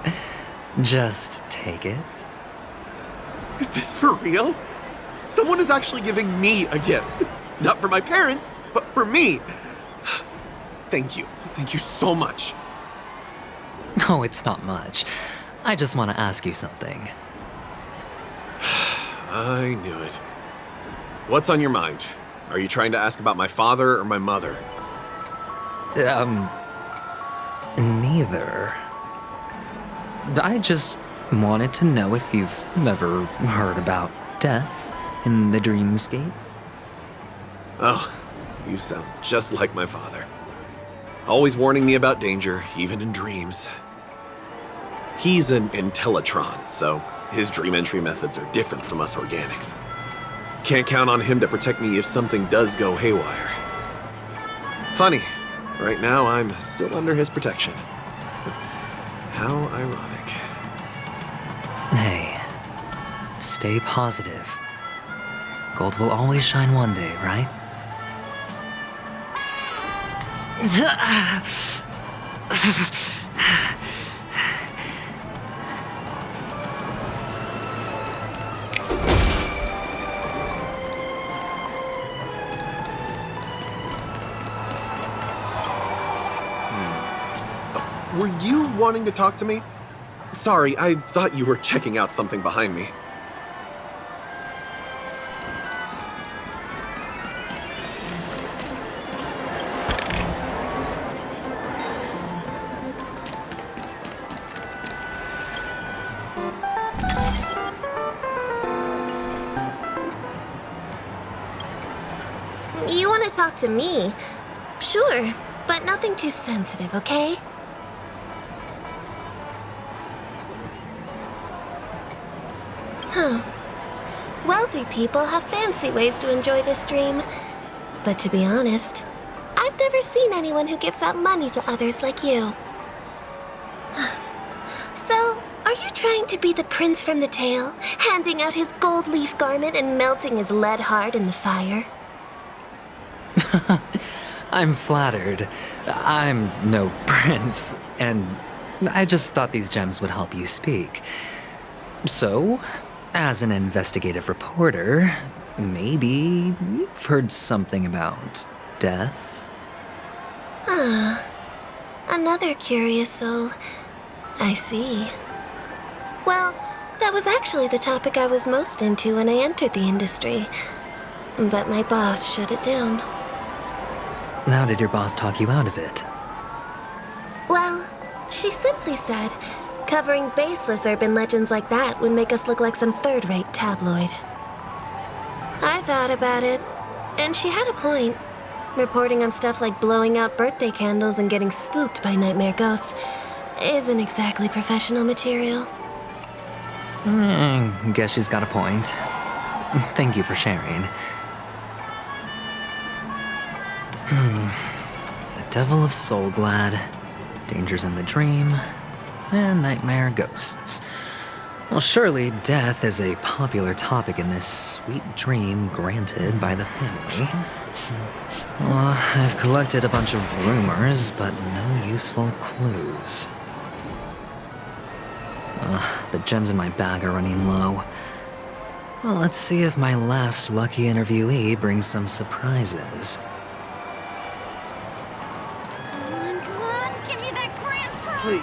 Just take it. Is this for real? Someone is actually giving me a gift. Not for my parents, but for me. Thank you. Thank you so much. Oh, it's not much. I just want to ask you something. I knew it. What's on your mind? Are you trying to ask about my father or my mother? Neither. I just wanted to know if you've ever heard about death in the dreamscape. Oh, you sound just like my father. Always warning me about danger, even in dreams. He's an Intellitron, so his dream entry methods are different from us organics. Can't count on him to protect me if something does go haywire. Funny, right now I'm still under his protection. How ironic. Hey, stay positive. Gold will always shine one day, right? Were you wanting to talk to me? Sorry, I thought you were checking out something behind me. You want to talk to me? Sure, but nothing too sensitive, okay? Huh. Wealthy people have fancy ways to enjoy this dream. But to be honest, I've never seen anyone who gives out money to others like you. So, are you trying to be the prince from the tale, handing out his gold leaf garment and melting his lead heart in the fire? I'm flattered. I'm no prince, and I just thought these gems would help you speak. So, as an investigative reporter, maybe you've heard something about death? Ah, another curious soul. I see. Well, that was actually the topic I was most into when I entered the industry. But my boss shut it down. How did your boss talk you out of it? Well, she simply said, covering baseless urban legends like that would make us look like some third-rate tabloid. I thought about it, and she had a point. Reporting on stuff like blowing out birthday candles and getting spooked by nightmare ghosts isn't exactly professional material. Guess she's got a point. Thank you for sharing. The Devil of Soulglad, Dangers in the Dream, and Nightmare Ghosts. Well, surely death is a popular topic in this sweet dream granted by the family. Well, I've collected a bunch of rumors, but no useful clues. The gems in my bag are running low. Well, let's see if my last lucky interviewee brings some surprises. Come on, give me that grand prize! Please.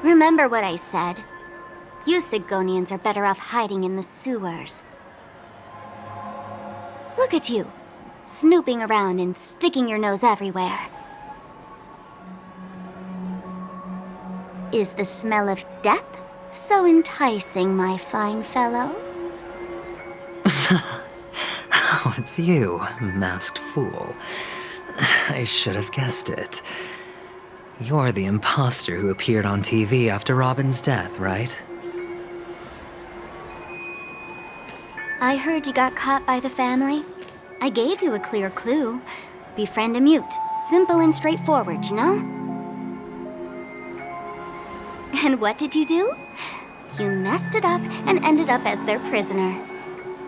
Remember what I said. You Sigonians are better off hiding in the sewers. Look at you, snooping around and sticking your nose everywhere. Is the smell of death so enticing, my fine fellow? Oh, it's you, masked fool. I should have guessed it. You're the imposter who appeared on TV after Robin's death, right? I heard you got caught by the family. I gave you a clear clue. Befriend a mute. Simple and straightforward, you know? And what did you do? You messed it up and ended up as their prisoner.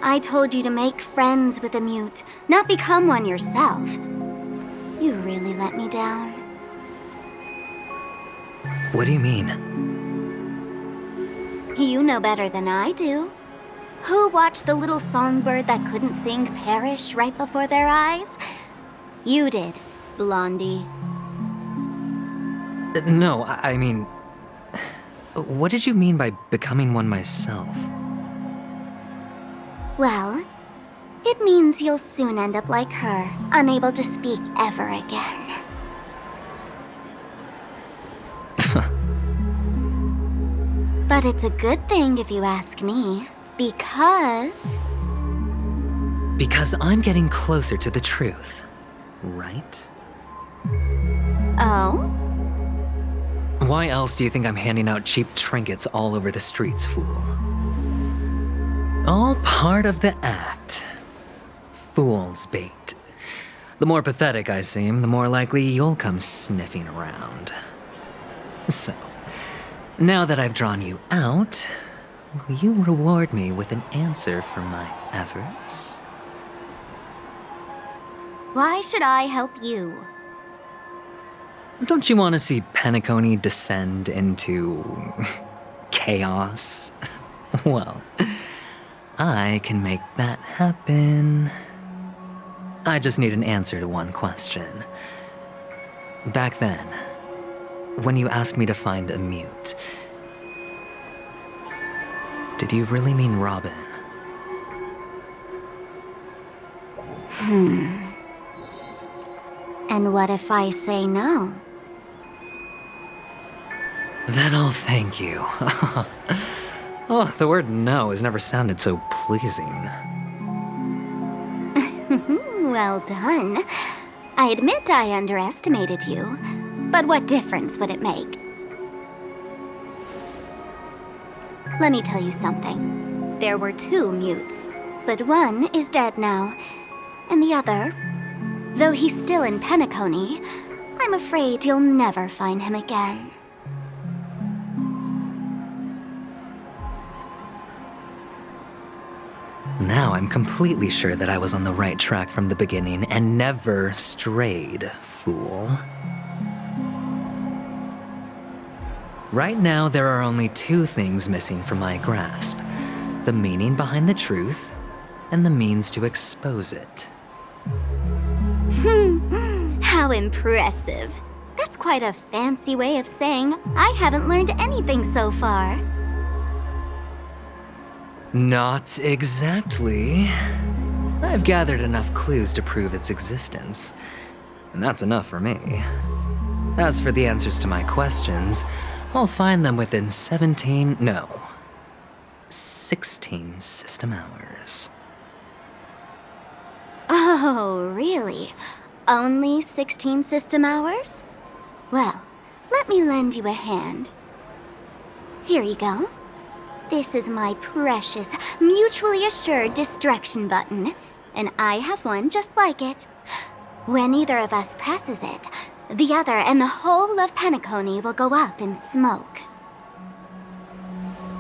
I told you to make friends with a mute, not become one yourself. You really let me down. What do you mean? You know better than I do. Who watched the little songbird that couldn't sing perish right before their eyes? You did, Blondie. No, I mean... What did you mean by becoming one myself? Well, it means you'll soon end up like her, unable to speak ever again. But it's a good thing if you ask me, because Because I'm getting closer to the truth, right? Oh? Why else do you think I'm handing out cheap trinkets all over the streets, fool? All part of the act. Fool's bait. The more pathetic I seem, the more likely you'll come sniffing around. So, now that I've drawn you out, will you reward me with an answer for my efforts? Why should I help you? Don't you want to see Penacony descend into chaos? Well, I can make that happen. I just need an answer to one question. Back then, when you asked me to find a mute, did you really mean Robin? And what if I say no? Then I'll thank you. Oh, the word no has never sounded so pleasing. Well done. I admit I underestimated you, but what difference would it make? Let me tell you something. There were 2 mutes, but one is dead now, and the other, though he's still in Penacony, I'm afraid you'll never find him again. Now I'm completely sure that I was on the right track from the beginning and never strayed, fool. Right now, there are only 2 things missing from my grasp: the meaning behind the truth and the means to expose it. How impressive. That's quite a fancy way of saying I haven't learned anything so far. Not exactly. I've gathered enough clues to prove its existence, and that's enough for me. As for the answers to my questions, I'll find them within 16 system hours. Oh, really? Only 16 system hours? Well, let me lend you a hand. Here you go. This is my precious, mutually assured destruction button, and I have one just like it. When either of us presses it, the other and the whole of Penacony will go up in smoke.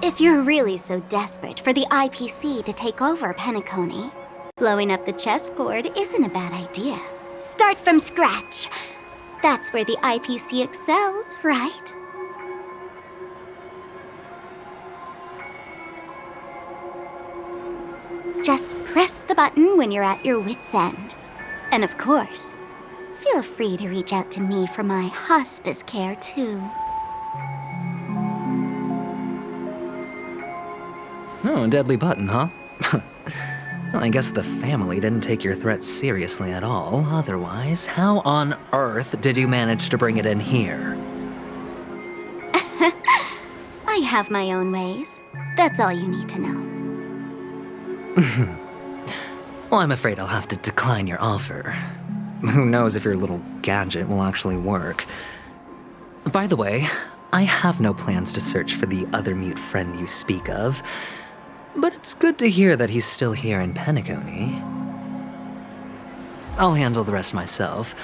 If you're really so desperate for the IPC to take over Penacony, blowing up the chessboard isn't a bad idea. Start from scratch. That's where the IPC excels, right? Just press the button when you're at your wit's end. And of course, feel free to reach out to me for my hospice care, too. Oh, a deadly button, huh? Well, I guess the family didn't take your threat seriously at all. Otherwise, how on earth did you manage to bring it in here? I have my own ways. That's all you need to know. Well, I'm afraid I'll have to decline your offer. Who knows if your little gadget will actually work. By the way, I have no plans to search for the other mute friend you speak of, but it's good to hear that he's still here in Penacony. I'll handle the rest myself.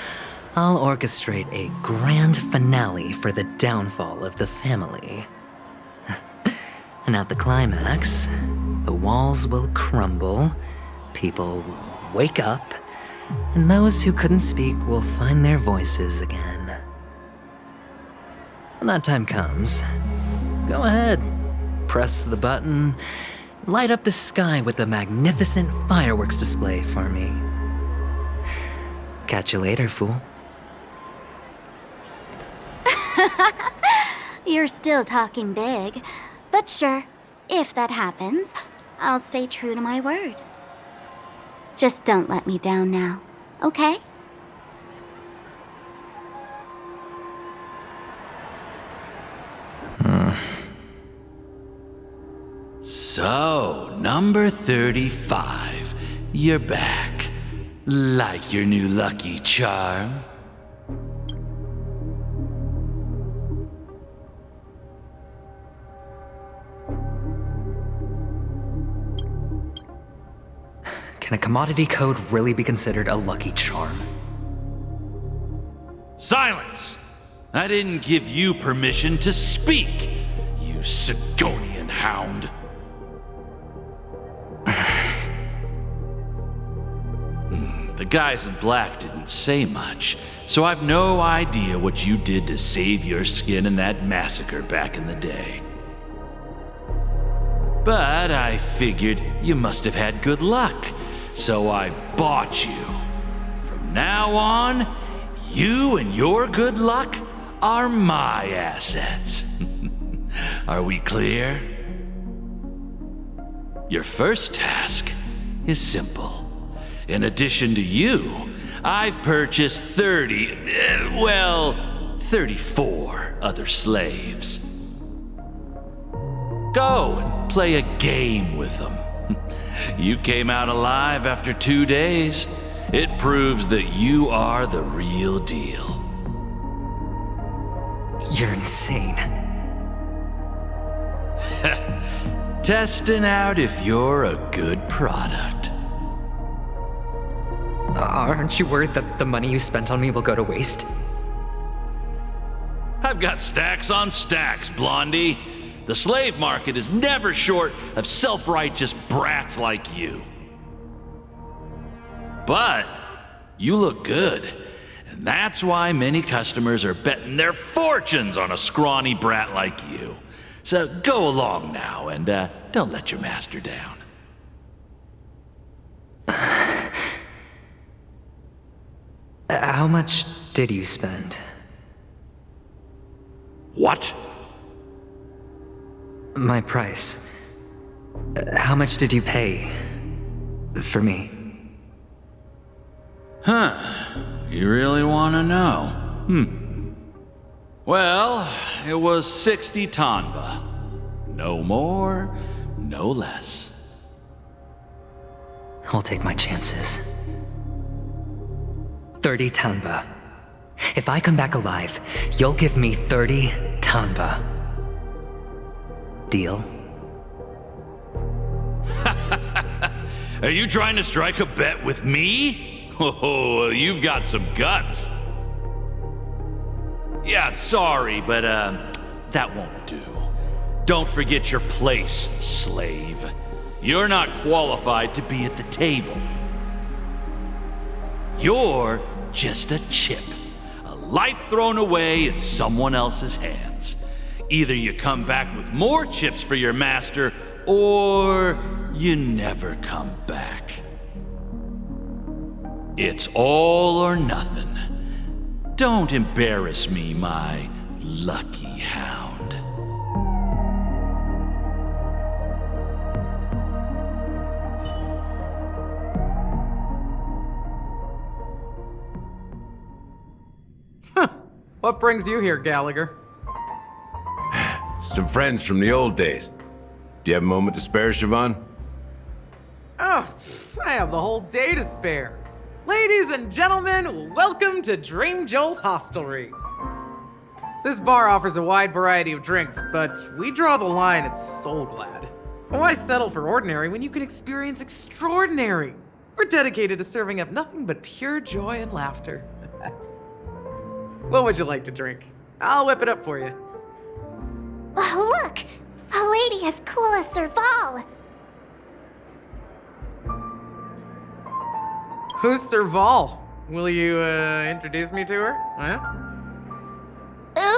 I'll orchestrate a grand finale for the downfall of the family. And at the climax, the walls will crumble, people will wake up, and those who couldn't speak will find their voices again. When that time comes, go ahead, press the button, light up the sky with a magnificent fireworks display for me. Catch you later, fool. You're still talking big, but sure, if that happens, I'll stay true to my word. Just don't let me down now, okay? So, number 35. you're back. Like your new lucky charm? Can a commodity code really be considered a lucky charm? Silence! I didn't give you permission to speak, you Sigonian hound. The guys in black didn't say much, so I've no idea what you did to save your skin in that massacre back in the day. But I figured you must have had good luck, so I bought you. From now on, you and your good luck are my assets. Are we clear? Your first task is simple. In addition to you, I've purchased 34 other slaves. Go and play a game with them. You came out alive after 2 days. It proves that you are the real deal. You're insane. Testing out if you're a good product. Aren't you worried that the money you spent on me will go to waste? I've got stacks on stacks, Blondie. The slave market is never short of self-righteous brats like you. But you look good, and that's why many customers are betting their fortunes on a scrawny brat like you. So go along now and don't let your master down. How much did you spend? What? My price. How much did you pay for me? Huh. You really want to know? Well, it was 60 tanba. No more, no less. I'll take my chances. 30 tanba. If I come back alive, you'll give me 30 tanba. Deal? Are you trying to strike a bet with me? Oh, you've got some guts. Yeah, sorry, but that won't do. Don't forget your place, slave. You're not qualified to be at the table. You're just a chip. A life thrown away in someone else's hands. Either you come back with more chips for your master, or you never come back. It's all or nothing. Don't embarrass me, my lucky hound. What brings you here, Gallagher? Some friends from the old days. Do you have a moment to spare, Siobhan? Oh, I have the whole day to spare. Ladies and gentlemen, welcome to Dream Jolt Hostelry. This bar offers a wide variety of drinks, but we draw the line at Soul Glad. Why settle for ordinary when you can experience extraordinary? We're dedicated to serving up nothing but pure joy and laughter. What would you like to drink? I'll whip it up for you. Oh, look! A lady as cool as Serval! Who's Serval? Will you, introduce me to her? Huh?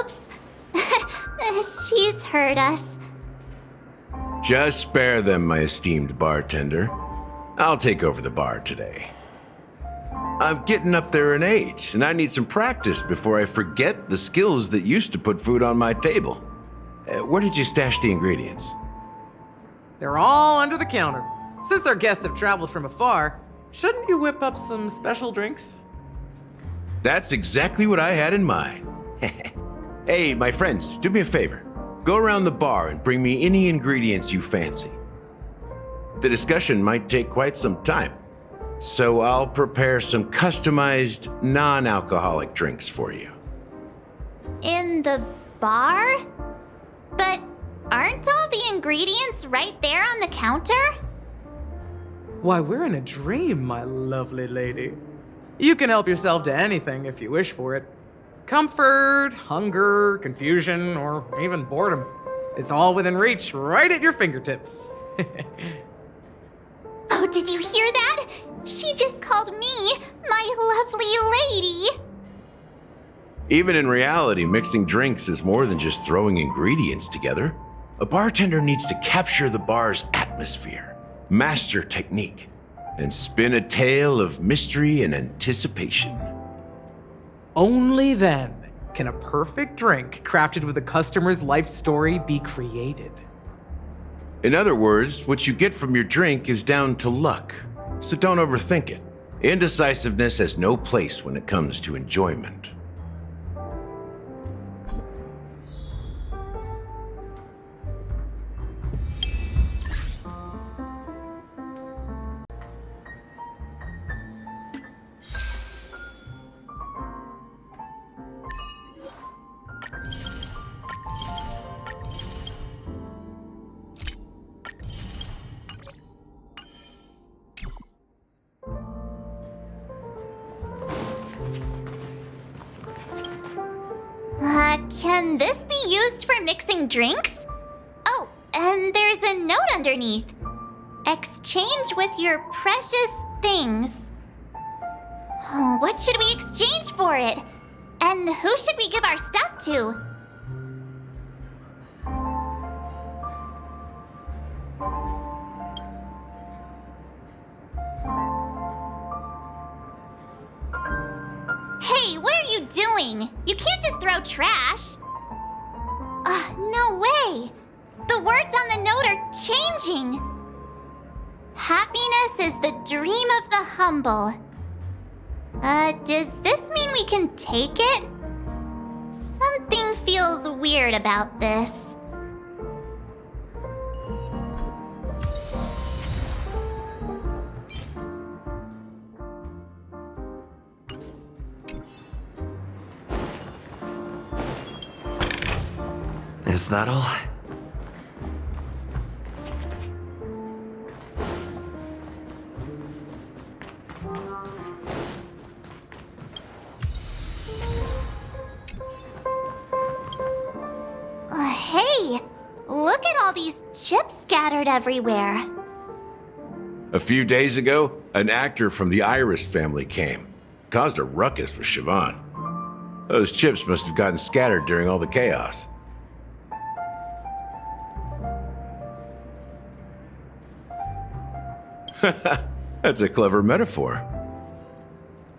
Oops. She's heard us. Just spare them, my esteemed bartender. I'll take over the bar today. I'm getting up there in age, and I need some practice before I forget the skills that used to put food on my table. Where did you stash the ingredients? They're all under the counter. Since our guests have traveled from afar, shouldn't you whip up some special drinks? That's exactly what I had in mind. Hey, my friends, do me a favor. Go around the bar and bring me any ingredients you fancy. The discussion might take quite some time, So I'll prepare some customized, non-alcoholic drinks for you. In the bar? But aren't all the ingredients right there on the counter? Why, we're in a dream, my lovely lady. You can help yourself to anything if you wish for it. Comfort, hunger, confusion, or even boredom. It's all within reach, right at your fingertips. Oh, did you hear that? She just called me my lovely lady. Even in reality, mixing drinks is more than just throwing ingredients together. A bartender needs to capture the bar's atmosphere, master technique, and spin a tale of mystery and anticipation. Only then can a perfect drink crafted with a customer's life story be created. In other words, what you get from your drink is down to luck, so don't overthink it. Indecisiveness has no place when it comes to enjoyment. Can this be used for mixing drinks? Oh, and there's a note underneath. Exchange with your precious things. Oh, what should we exchange for it? And who should we give our stuff to? Hey, what are you doing? You can't just throw trash. No way. The words on the note are changing. Happiness is the dream of the humble. Does this mean we can take it? Something feels weird about this. Is that all? Hey, look at all these chips scattered everywhere. A few days ago, an actor from the Iris family came. Caused a ruckus with Siobhan. Those chips must have gotten scattered during all the chaos. That's a clever metaphor.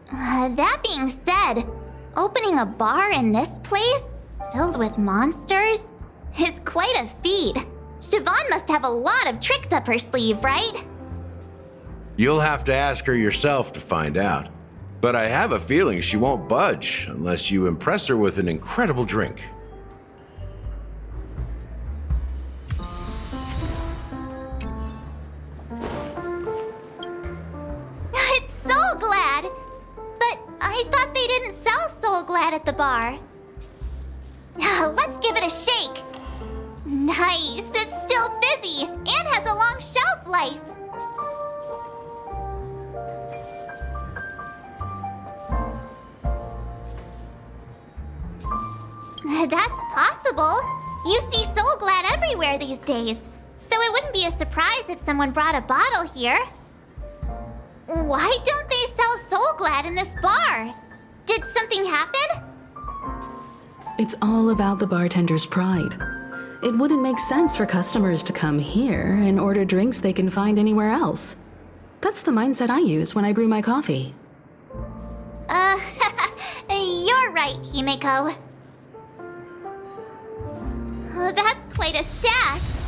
That being said, opening a bar in this place, filled with monsters, is quite a feat. Siobhan must have a lot of tricks up her sleeve, right? You'll have to ask her yourself to find out. But I have a feeling she won't budge unless you impress her with an incredible drink. It's Soul Glad! But I thought they didn't sell Soul Glad at the bar. Let's give it a shake. Nice, it's still fizzy and has a long shelf life. That's possible. You see Soul Glad everywhere these days, so it wouldn't be a surprise if someone brought a bottle here. Why don't they sell Soul Glad in this bar? Did something happen? It's all about the bartender's pride. It wouldn't make sense for customers to come here and order drinks they can find anywhere else. That's the mindset I use when I brew my coffee. You're right, Himeko. That's quite a stash.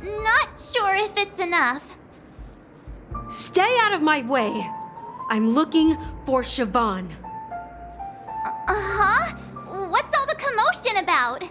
Not sure if it's enough. Stay out of my way. I'm looking for Siobhan. Huh? What's all the commotion about?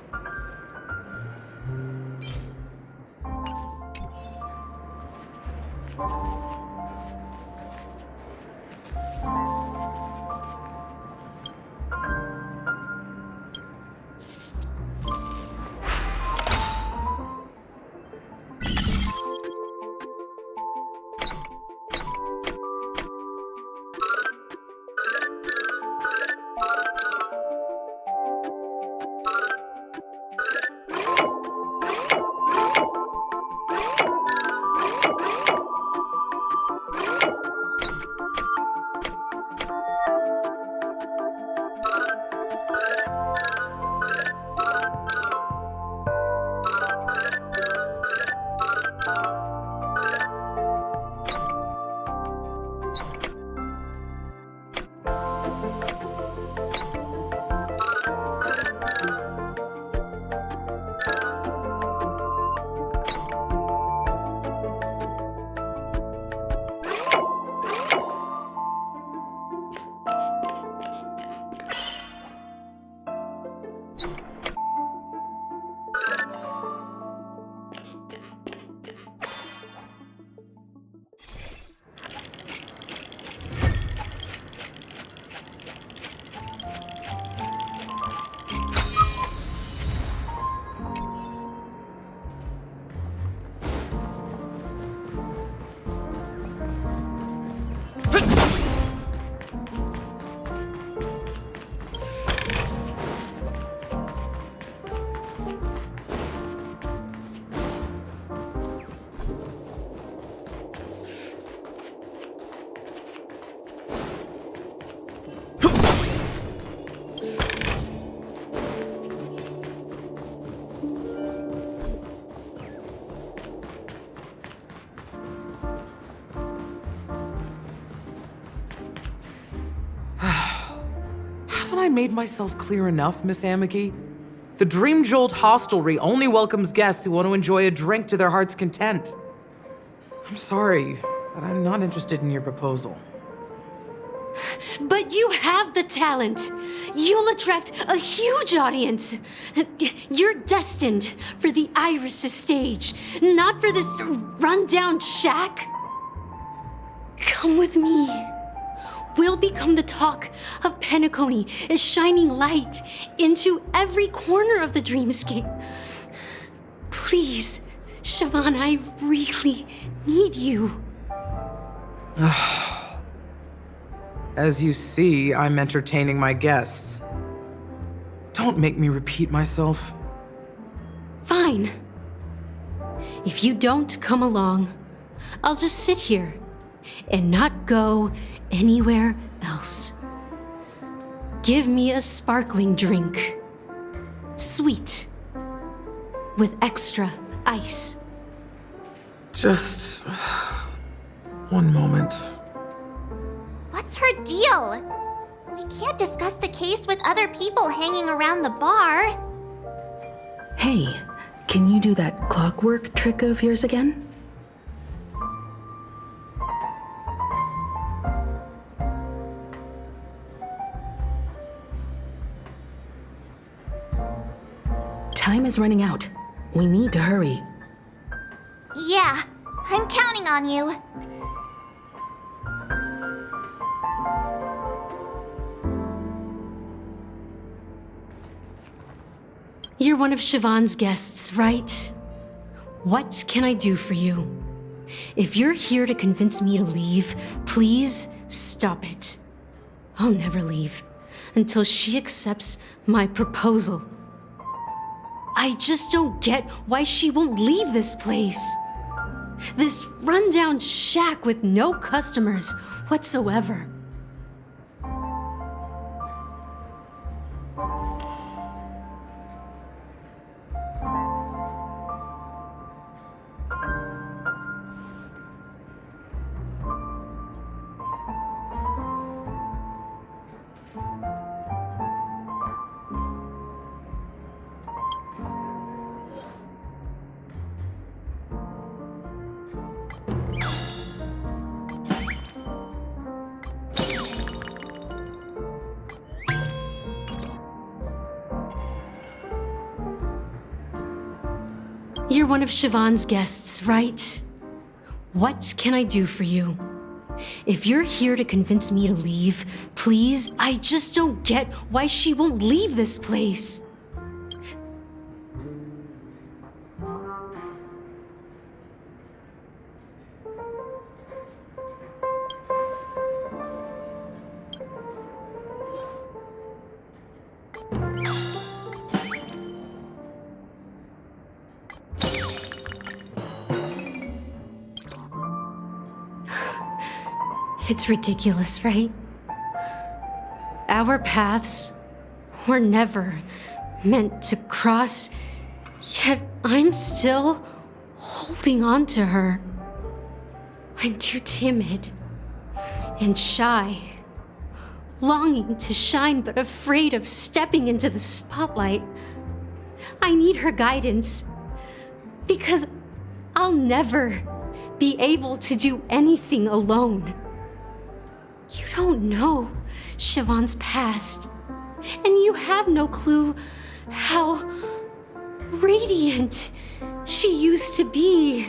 I made myself clear enough, Miss Amiki? The Dream Jolt hostelry only welcomes guests who want to enjoy a drink to their heart's content. I'm sorry, but I'm not interested in your proposal. But you have the talent. You'll attract a huge audience. You're destined for the Iris' stage, not for this rundown shack. Come with me. We'll become the talk of Penacony, a shining light into every corner of the dreamscape. Please, Siobhan, I really need you. As you see, I'm entertaining my guests. Don't make me repeat myself. Fine. If you don't come along, I'll just sit here and not go anywhere else. Give me a sparkling drink. Sweet. With extra ice. Just one moment. What's her deal? We can't discuss the case with other people hanging around the bar. Hey, can you do that clockwork trick of yours again? Time is running out. We need to hurry. Yeah, I'm counting on you. You're one of Siobhan's guests, right? What can I do for you? If you're here to convince me to leave, please stop it. I'll never leave until she accepts my proposal. I just don't get why she won't leave this place. This rundown shack with no customers whatsoever. You're one of Siobhan's guests, right? What can I do for you? If you're here to convince me to leave, please, I just don't get why she won't leave this place. It's ridiculous, right? Our paths were never meant to cross, yet I'm still holding on to her. I'm too timid and shy, longing to shine but afraid of stepping into the spotlight. I need her guidance because I'll never be able to do anything alone. You don't know Siobhan's past, and you have no clue how radiant she used to be.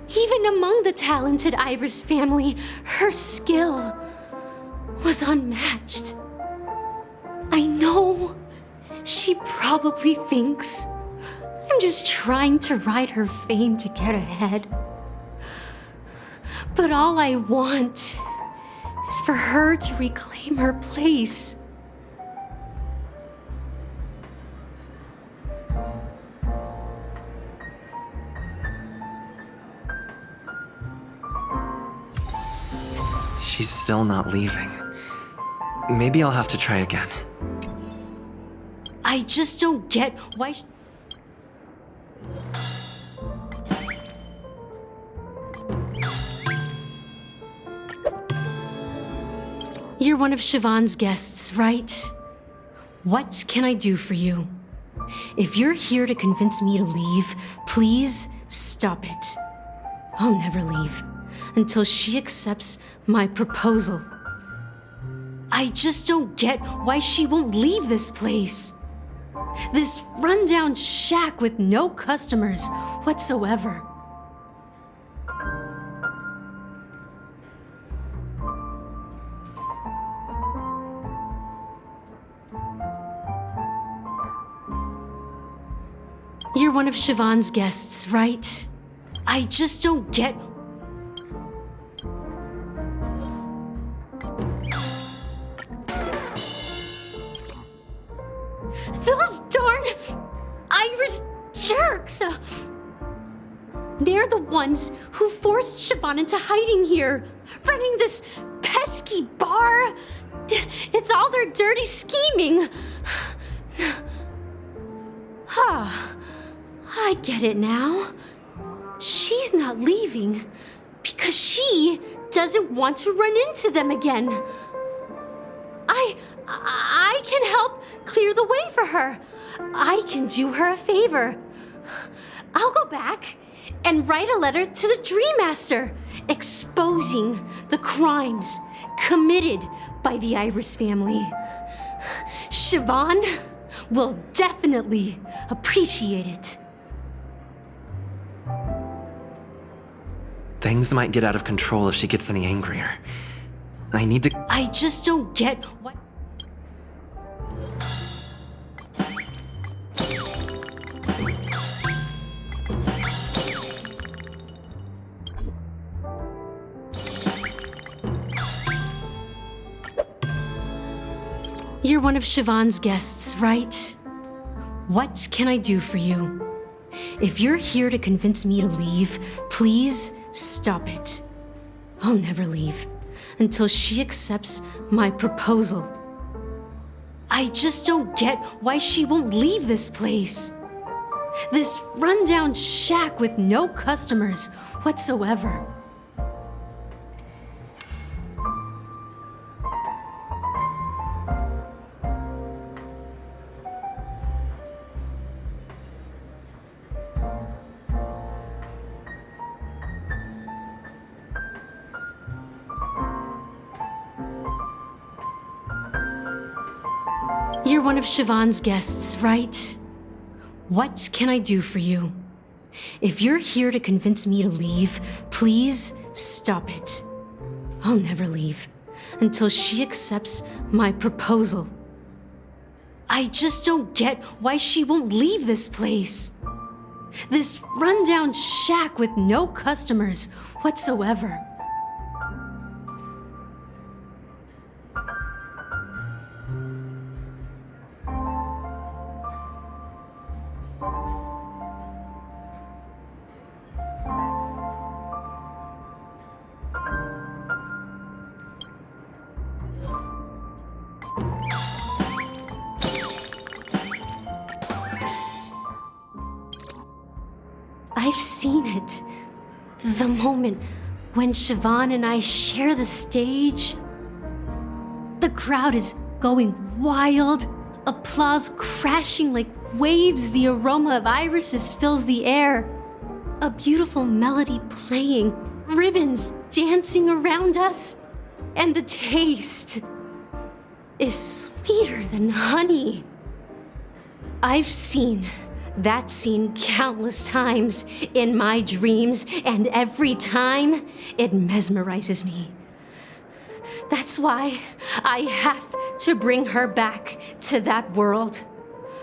Even among the talented Iris family, her skill was unmatched. I know she probably thinks I'm just trying to ride her fame to get ahead. But all I want is for her to reclaim her place. She's still not leaving. Maybe I'll have to try again. I just don't get why. You're one of Siobhan's guests, right? What can I do for you? If you're here to convince me to leave, please stop it. I'll never leave until she accepts my proposal. I just don't get why she won't leave this place. This rundown shack with no customers whatsoever. You're one of Siobhan's guests, right? I just don't get... Those darn Irish jerks! They're the ones who forced Siobhan into hiding here, running this pesky bar. It's all their dirty scheming. I get it now. She's not leaving because she doesn't want to run into them again. I can help clear the way for her. I can do her a favor. I'll go back and write a letter to the Dream Master exposing the crimes committed by the Iris family. Siobhan will definitely appreciate it. Things might get out of control if she gets any angrier. I need to... I just don't get what... You're one of Siobhan's guests, right? What can I do for you? If you're here to convince me to leave, please stop it. I'll never leave until she accepts my proposal. I just don't get why she won't leave this place. This rundown shack with no customers whatsoever. You're one of Siobhan's guests, right? What can I do for you? If you're here to convince me to leave, please stop it. I'll never leave until she accepts my proposal. I just don't get why she won't leave this place. This rundown shack with no customers whatsoever. I've seen it. The moment when Siobhan and I share the stage. The crowd is going wild, applause crashing like waves, the aroma of irises fills the air. A beautiful melody playing, ribbons dancing around us, and the taste is sweeter than honey. I've seen that scene countless times in my dreams, and every time it mesmerizes me. That's why I have to bring her back to that world,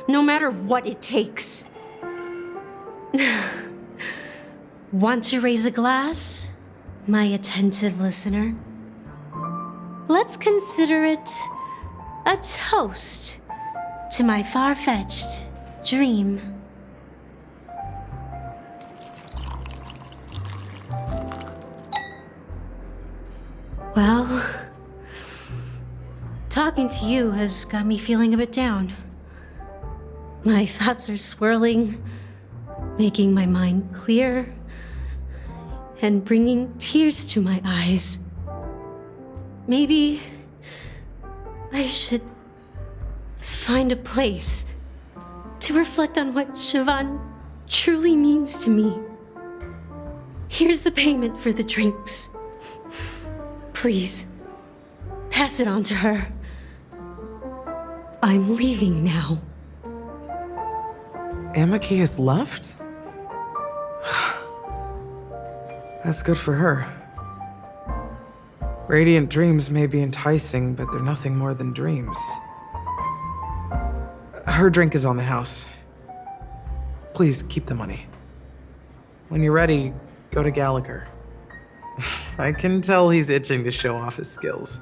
no matter what it takes. Want to raise a glass, my attentive listener? Let's consider it a toast to my far-fetched dream. Well, talking to you has got me feeling a bit down. My thoughts are swirling, making my mind clear, and bringing tears to my eyes. Maybe I should find a place to reflect on what Siobhan truly means to me. Here's the payment for the drinks. Please, pass it on to her. I'm leaving now. Amaki has left? That's good for her. Radiant dreams may be enticing, but they're nothing more than dreams. Her drink is on the house. Please keep the money. When you're ready, go to Gallagher. I can tell he's itching to show off his skills.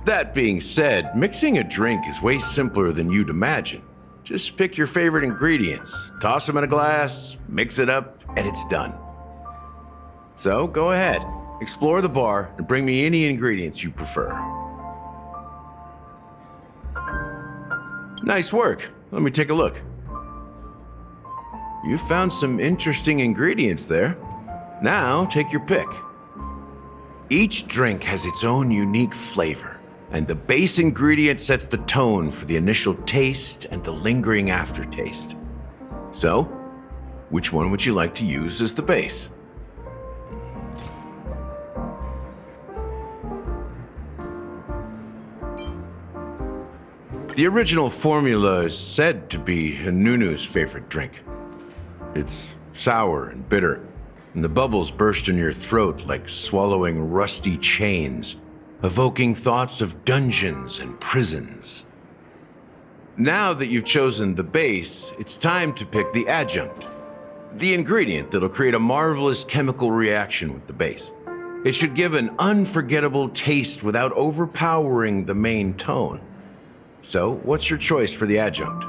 That being said, mixing a drink is way simpler than you'd imagine. Just pick your favorite ingredients, toss them in a glass, mix it up, and it's done. So go ahead, explore the bar, and bring me any ingredients you prefer. Nice work. Let me take a look. You found some interesting ingredients there. Now take your pick. Each drink has its own unique flavor, and the base ingredient sets the tone for the initial taste and the lingering aftertaste. So, which one would you like to use as the base? The original formula is said to be Nunu's favorite drink. It's sour and bitter, and the bubbles burst in your throat like swallowing rusty chains, evoking thoughts of dungeons and prisons. Now that you've chosen the base, it's time to pick the adjunct, the ingredient that'll create a marvelous chemical reaction with the base. It should give an unforgettable taste without overpowering the main tone. So, what's your choice for the adjunct?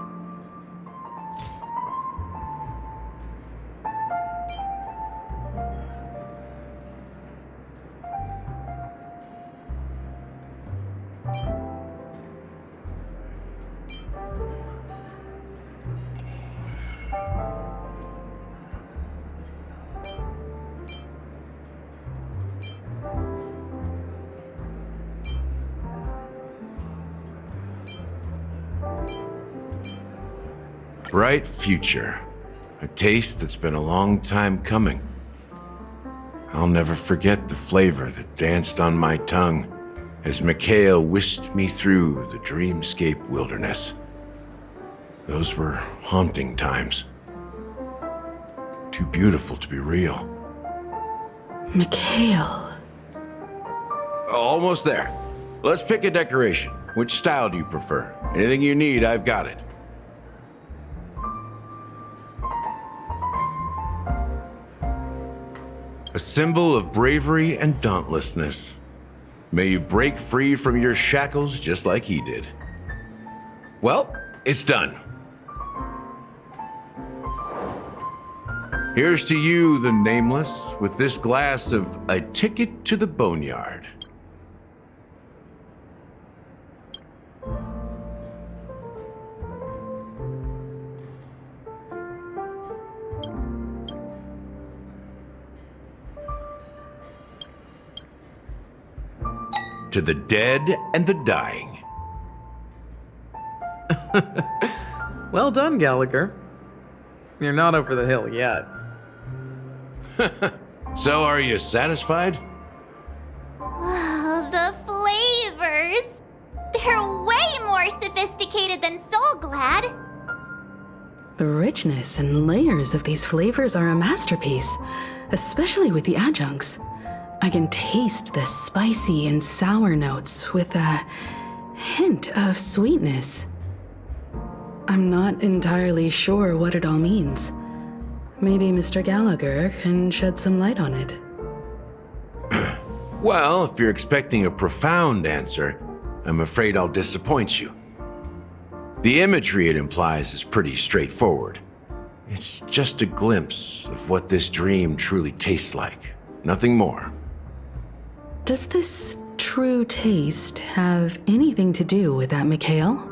Bright future. A taste that's been a long time coming. I'll never forget the flavor that danced on my tongue as Mikhail whisked me through the dreamscape wilderness. Those were haunting times. Too beautiful to be real. Mikhail. Almost there. Let's pick a decoration. Which style do you prefer? Anything you need, I've got it. A symbol of bravery and dauntlessness. May you break free from your shackles just like he did. Well, it's done. Here's to you, the Nameless, with this glass of a ticket to the boneyard. To the dead and the dying. Well done, Gallagher. You're not over the hill yet. So, are you satisfied? Oh, the flavors! They're way more sophisticated than Soulglad. The richness and layers of these flavors are a masterpiece, especially with the adjuncts. I can taste the spicy and sour notes with a hint of sweetness. I'm not entirely sure what it all means. Maybe Mr. Gallagher can shed some light on it. Well, if you're expecting a profound answer, I'm afraid I'll disappoint you. The imagery it implies is pretty straightforward. It's just a glimpse of what this dream truly tastes like. Nothing more. Does this true taste have anything to do with that Mikhail?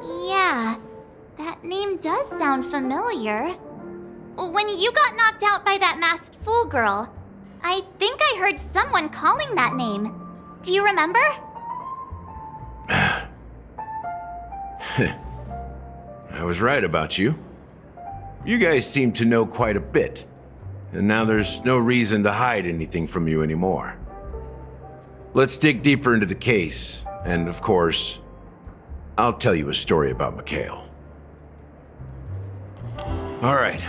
Yeah, that name does sound familiar. When you got knocked out by that masked fool girl, I think I heard someone calling that name. Do you remember? I was right about you. You guys seem to know quite a bit, and now there's no reason to hide anything from you anymore. Let's dig deeper into the case, and of course, I'll tell you a story about Mikhail. All right,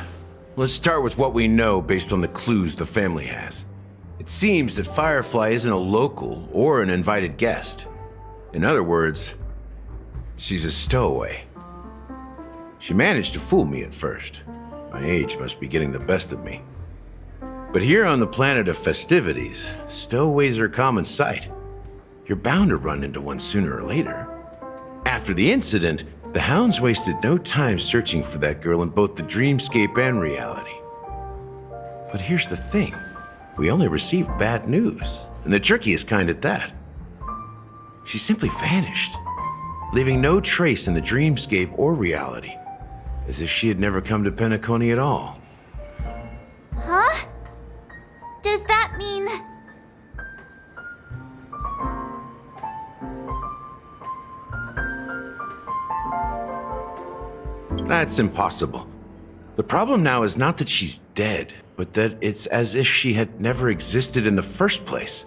let's start with what we know based on the clues the family has. It seems that Firefly isn't a local or an invited guest. In other words, she's a stowaway. She managed to fool me at first. My age must be getting the best of me. But here on the planet of festivities, stowaways are a common sight. You're bound to run into one sooner or later. After the incident, the hounds wasted no time searching for that girl in both the dreamscape and reality. But here's the thing. We only received bad news, and the trickiest kind at that. She simply vanished, leaving no trace in the dreamscape or reality, as if she had never come to Penacony at all. Huh? Does that mean... That's impossible. The problem now is not that she's dead, but that it's as if she had never existed in the first place.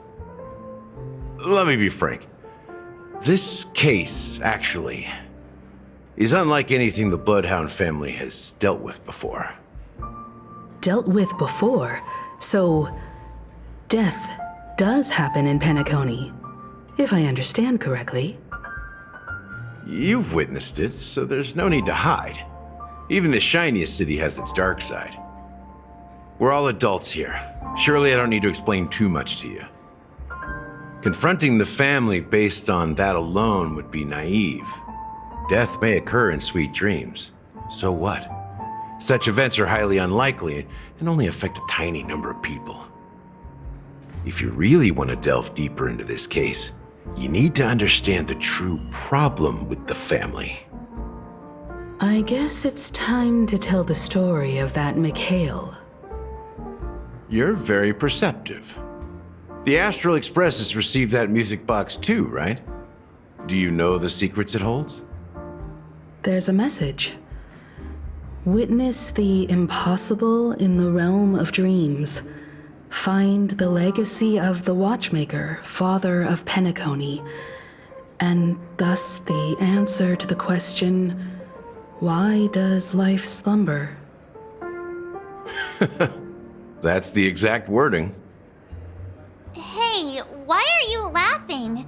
Let me be frank. This case, actually, is unlike anything the Bloodhound family has dealt with before. Dealt with before? So, death does happen in Penacony, if I understand correctly. You've witnessed it, so there's no need to hide. Even the shiniest city has its dark side. We're all adults here. Surely I don't need to explain too much to you. Confronting the family based on that alone would be naive. Death may occur in sweet dreams. So what? Such events are highly unlikely and only affect a tiny number of people. If you really want to delve deeper into this case, you need to understand the true problem with the family. I guess it's time to tell the story of that Mikhail. You're very perceptive. The Astral Express has received that music box too, right? Do you know the secrets it holds? There's a message. Witness the impossible in the realm of dreams. Find the legacy of the Watchmaker, father of Penacony, and thus the answer to the question, why does life slumber? That's the exact wording. Hey, why are you laughing?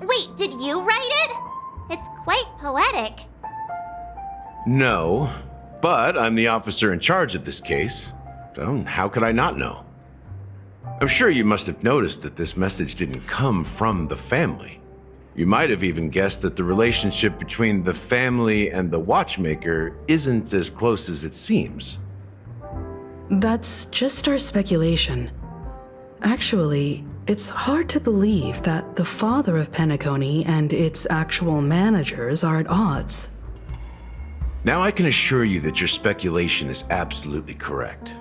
Wait, did you write it? It's quite poetic. No, but I'm the officer in charge of this case, so how could I not know? I'm sure you must have noticed that this message didn't come from the family. You might have even guessed that the relationship between the family and the Watchmaker isn't as close as it seems. That's just our speculation. Actually, it's hard to believe that the father of Penacony and its actual managers are at odds. Now I can assure you that your speculation is absolutely correct.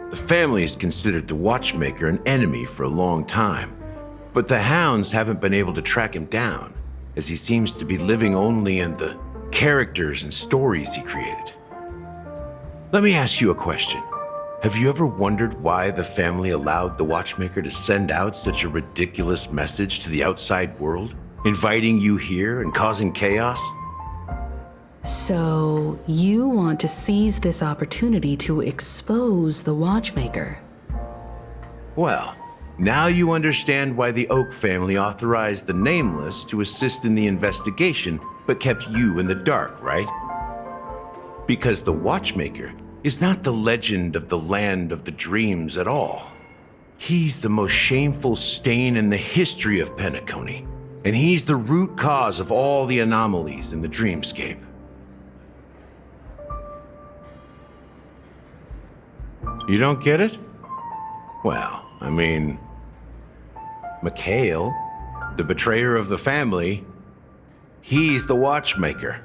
The family has considered the Watchmaker an enemy for a long time, but the hounds haven't been able to track him down, as he seems to be living only in the characters and stories he created. Let me ask you a question. Have you ever wondered why the family allowed the Watchmaker to send out such a ridiculous message to the outside world, inviting you here and causing chaos? So, you want to seize this opportunity to expose the Watchmaker? Well, now you understand why the Oak family authorized the Nameless to assist in the investigation, but kept you in the dark, right? Because the Watchmaker is not the legend of the land of the dreams at all. He's the most shameful stain in the history of Penacony, and he's the root cause of all the anomalies in the dreamscape. You don't get it? Well, I mean, Mikhail, the betrayer of the family, he's the watchmaker.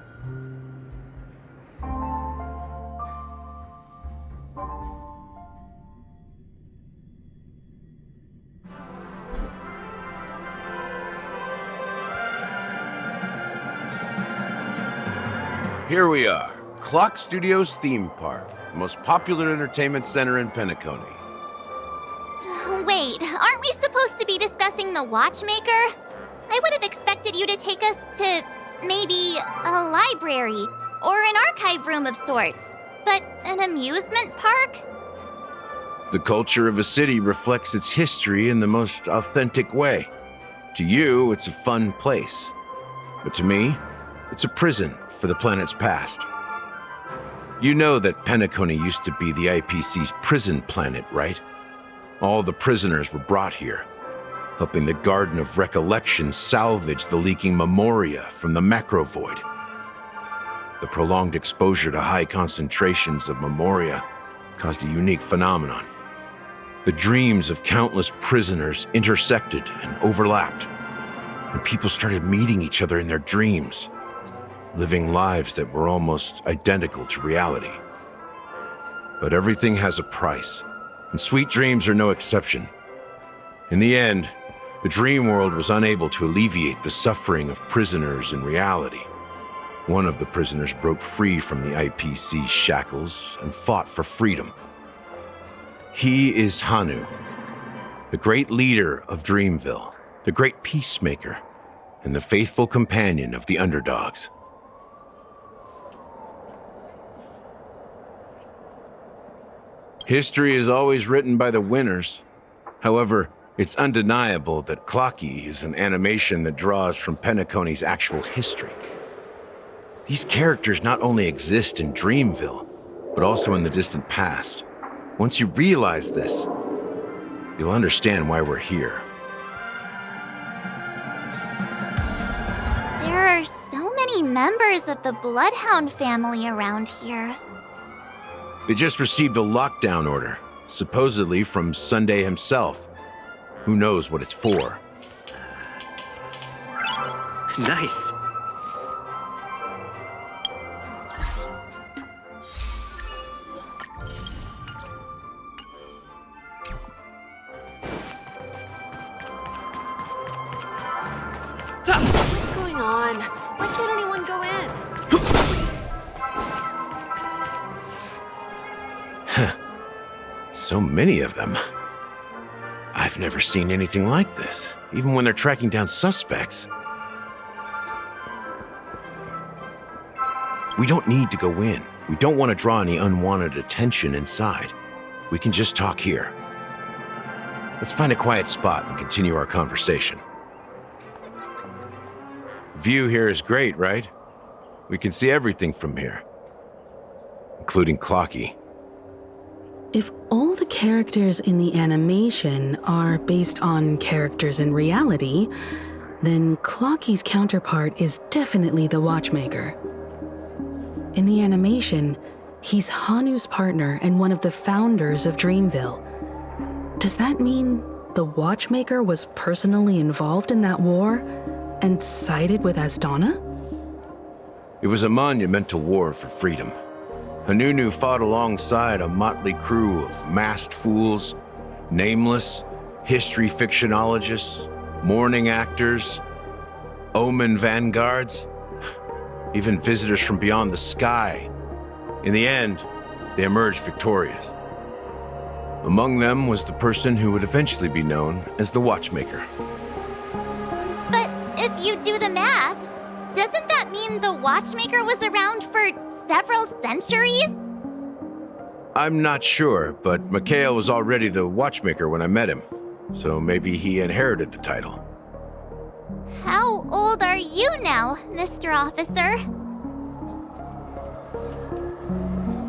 Here we are, Clock Studios theme park, the most popular entertainment center in Penacony. Wait, aren't we supposed to be discussing the watchmaker? I would have expected you to take us to, maybe, a library, or an archive room of sorts. But an amusement park? The culture of a city reflects its history in the most authentic way. To you, it's a fun place. But to me, it's a prison for the planet's past. You know that Penacony used to be the IPC's prison planet, right? All the prisoners were brought here, helping the Garden of Recollection salvage the leaking memoria from the macro-void. The prolonged exposure to high concentrations of memoria caused a unique phenomenon. The dreams of countless prisoners intersected and overlapped, and people started meeting each other in their dreams, living lives that were almost identical to reality. But everything has a price, and sweet dreams are no exception. In the end, the dream world was unable to alleviate the suffering of prisoners in reality. One of the prisoners broke free from the IPC's shackles and fought for freedom. He is Hanu, the great leader of Dreamville, the great peacemaker, and the faithful companion of the underdogs. History is always written by the winners. However, it's undeniable that Clocky is an animation that draws from Penacony's actual history. These characters not only exist in Dreamville, but also in the distant past. Once you realize this, you'll understand why we're here. There are so many members of the Bloodhound family around here. They just received a lockdown order, supposedly from Sunday himself. Who knows what it's for? Nice. What's going on? Why can't anyone go in? So many of them. I've never seen anything like this, even when they're tracking down suspects. We don't need to go in. We don't want to draw any unwanted attention inside. We can just talk here. Let's find a quiet spot and continue our conversation. View here is great, right? We can see everything from here, including Clocky. If all the characters in the animation are based on characters in reality, then Clocky's counterpart is definitely the Watchmaker. In the animation, he's Hanu's partner and one of the founders of Dreamville. Does that mean the Watchmaker was personally involved in that war and sided with Asdana? It was a monumental war for freedom. Hanunu fought alongside a motley crew of masked fools, nameless, history fictionologists, mourning actors, omen vanguards, even visitors from beyond the sky. In the end, they emerged victorious. Among them was the person who would eventually be known as the Watchmaker. But if you do the math, doesn't that mean the Watchmaker was around for several centuries? I'm not sure, but Mikhail was already the Watchmaker when I met him, so maybe he inherited the title. How old are you now, Mr. Officer?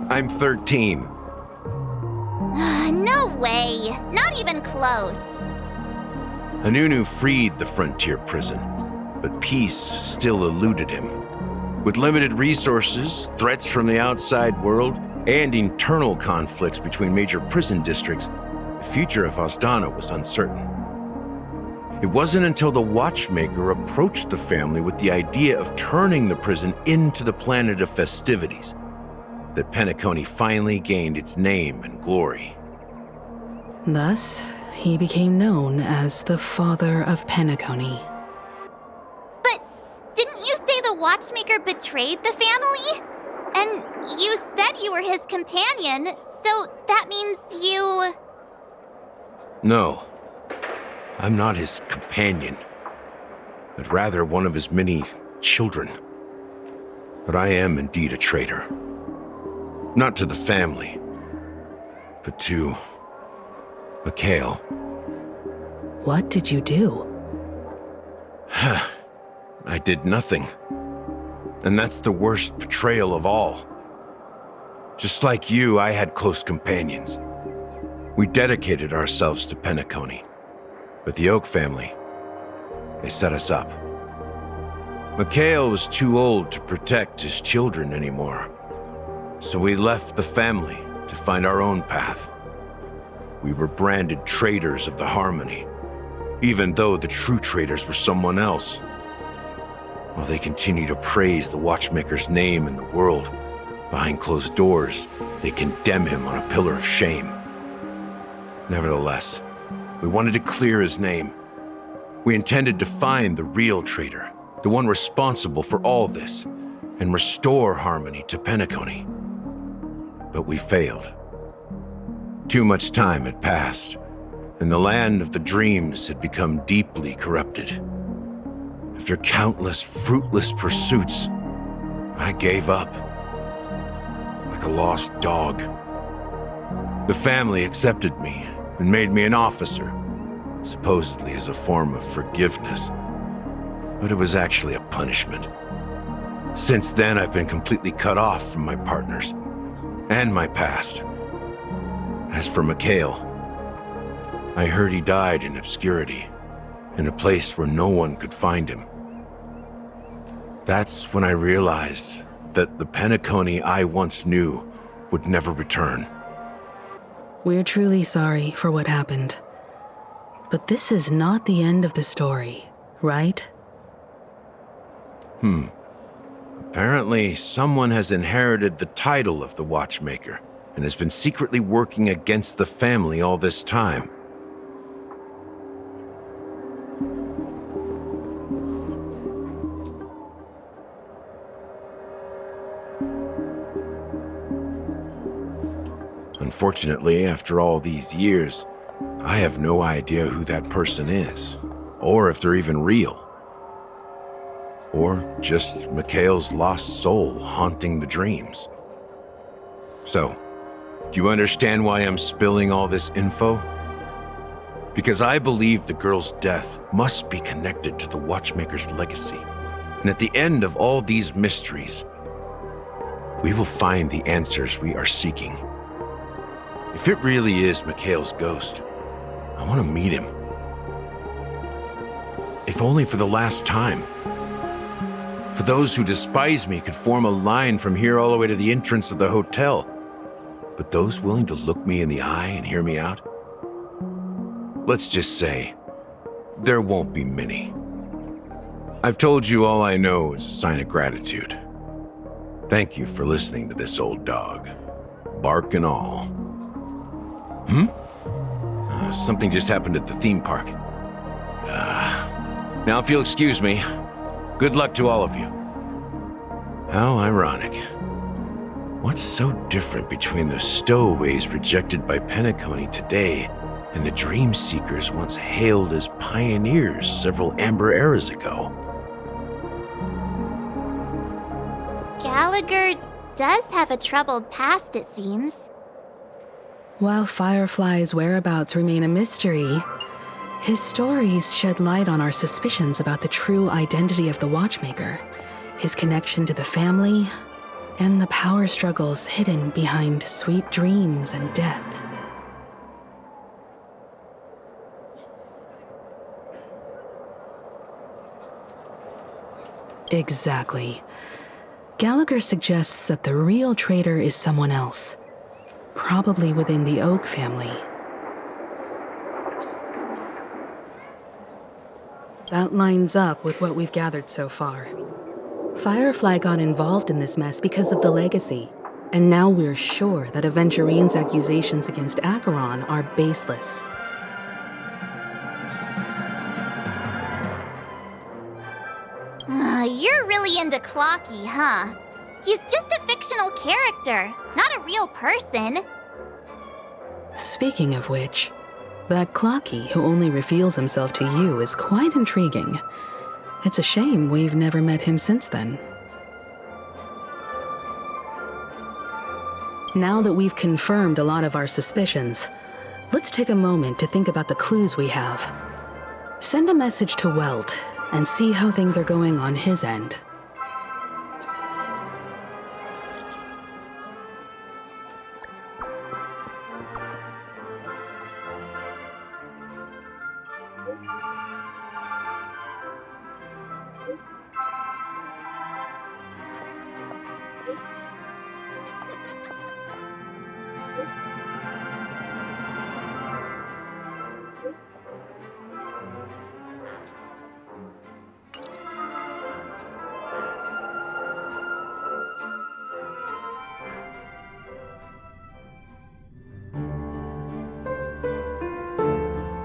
I'm 13. No way. Not even close. Anunu freed the frontier prison, but peace still eluded him. With limited resources, threats from the outside world, and internal conflicts between major prison districts, the future of Osdana was uncertain. It wasn't until the Watchmaker approached the family with the idea of turning the prison into the planet of festivities that Penacony finally gained its name and glory. Thus, he became known as the Father of Penacony. But didn't you say the Watchmaker betrayed the family? And you said you were his companion, so that means you... No, I'm not his companion, but rather one of his many children. But I am indeed a traitor. Not to the family, but to Mikhail. What did you do? I did nothing. And that's the worst betrayal of all. Just like you, I had close companions. We dedicated ourselves to Penacony. But the Oak family, they set us up. Mikhail was too old to protect his children anymore. So we left the family to find our own path. We were branded traitors of the Harmony, even though the true traitors were someone else. While they continue to praise the Watchmaker's name in the world, behind closed doors, they condemn him on a pillar of shame. Nevertheless, we wanted to clear his name. We intended to find the real traitor, the one responsible for all this, and restore harmony to Penacony. But we failed. Too much time had passed, and the land of the dreams had become deeply corrupted. After countless fruitless pursuits, I gave up. Like a lost dog. The family accepted me and made me an officer, supposedly as a form of forgiveness. But it was actually a punishment. Since then, I've been completely cut off from my partners and my past. As for Mikhail, I heard he died in obscurity, in a place where no one could find him. That's when I realized that the Penacony I once knew would never return. We're truly sorry for what happened. But this is not the end of the story, right? Apparently, someone has inherited the title of the Watchmaker and has been secretly working against the family all this time. Unfortunately, after all these years, I have no idea who that person is, or if they're even real. Or just Mikhail's lost soul haunting the dreams. So, do you understand why I'm spilling all this info? Because I believe the girl's death must be connected to the Watchmaker's legacy. And at the end of all these mysteries, we will find the answers we are seeking. If it really is Mikhail's ghost, I want to meet him. If only for the last time. For those who despise me could form a line from here all the way to the entrance of the hotel. But those willing to look me in the eye and hear me out? Let's just say, there won't be many. I've told you all I know is a sign of gratitude. Thank you for listening to this old dog. Bark and all. Something just happened at the theme park. Now if you'll excuse me, good luck to all of you. How ironic. What's so different between the stowaways rejected by Penacony today and the dream seekers once hailed as pioneers several amber eras ago? Gallagher does have a troubled past, it seems. While Firefly's whereabouts remain a mystery, his stories shed light on our suspicions about the true identity of the Watchmaker, his connection to the family, and the power struggles hidden behind sweet dreams and death. Exactly. Gallagher suggests that the real traitor is someone else, probably within the Oak family. That lines up with what we've gathered so far. Firefly got involved in this mess because of the legacy, and now we're sure that Aventurine's accusations against Acheron are baseless. You're really into Clocky, huh? He's just a fictional character, not a real person. Speaking of which, that Clocky who only reveals himself to you is quite intriguing. It's a shame we've never met him since then. Now that we've confirmed a lot of our suspicions, let's take a moment to think about the clues we have. Send a message to Welt and see how things are going on his end.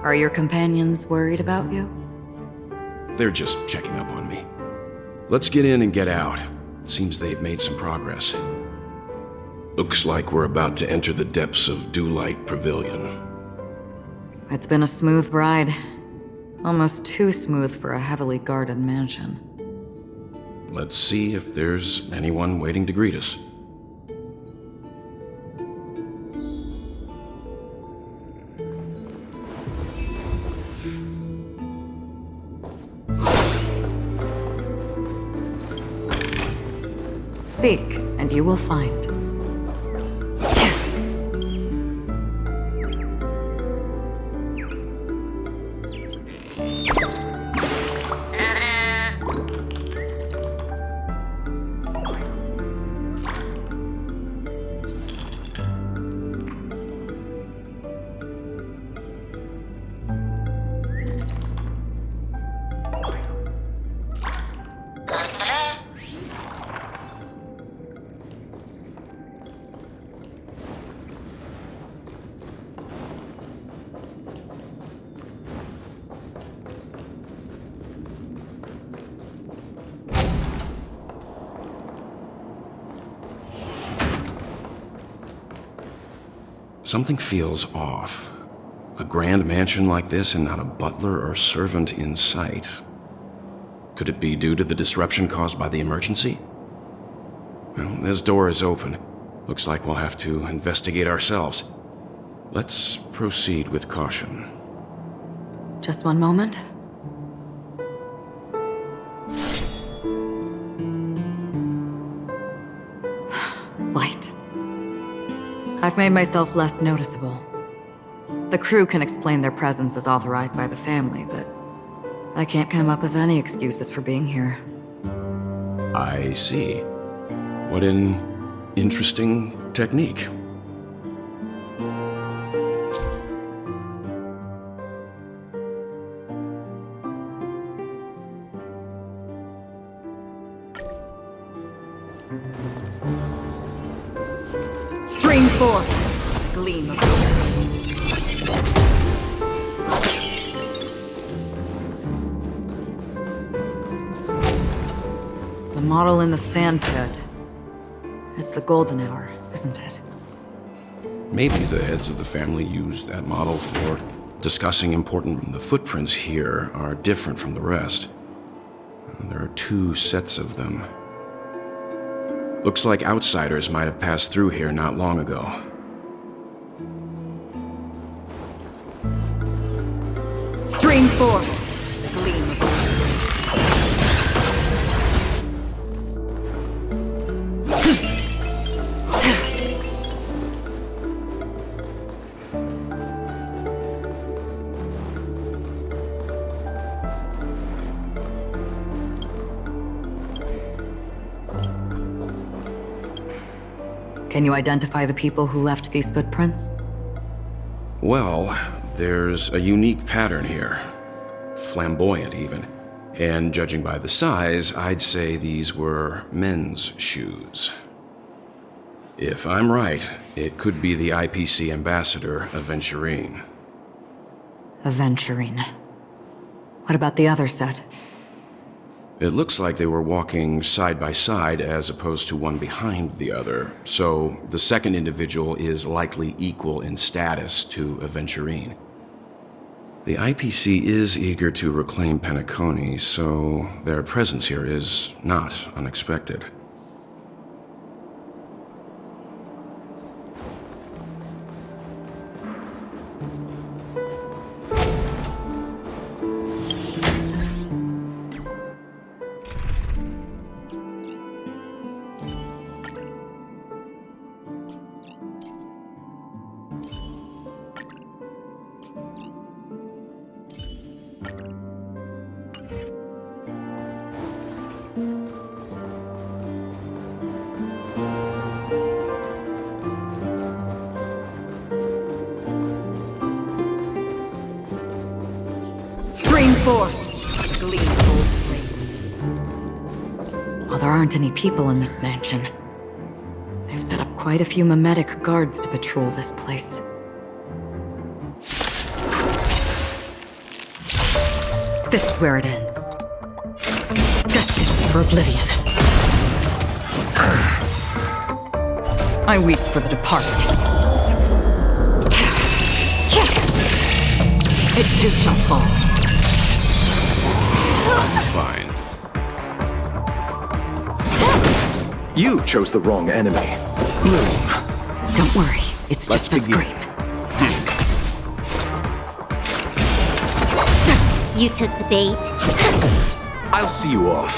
Are your companions worried about you? They're just checking up on me. Let's get in and get out. Seems they've made some progress. Looks like we're about to enter the depths of Dewlight Pavilion. It's been a smooth ride. Almost too smooth for a heavily guarded mansion. Let's see if there's anyone waiting to greet us. Seek, and you will find. Something feels off. A grand mansion like this and not a butler or servant in sight. Could it be due to the disruption caused by the emergency? Well, this door is open. Looks like we'll have to investigate ourselves. Let's proceed with caution. Just one moment. Light. I've made myself less noticeable. The crew can explain their presence as authorized by the family, but I can't come up with any excuses for being here. I see. What an interesting technique. Stream forth, gleam of the model in the sand pit. It's the golden hour, isn't it? Maybe the heads of the family used that model for discussing important... The footprints here are different from the rest. There are 2 sets of them. Looks like outsiders might have passed through here not long ago. Stream forth, the gleam of Can you identify the people who left these footprints? Well, there's a unique pattern here. Flamboyant, even. And judging by the size, I'd say these were men's shoes. If I'm right, it could be the IPC ambassador, Aventurine. Aventurine. What about the other set? It looks like they were walking side by side as opposed to one behind the other, so the second individual is likely equal in status to Aventurine. The IPC is eager to reclaim Penacony, so their presence here is not unexpected. Stream forth, gleamful flames. While there aren't any people in this mansion, they've set up quite a few mimetic guards to patrol this place. This is where it ends. Destined for oblivion. I weep for the departed. It too shall fall. Fine. You chose the wrong enemy. Bloom. Don't worry, it's Let's just a begin. scrape. You took the bait. I'll see you off.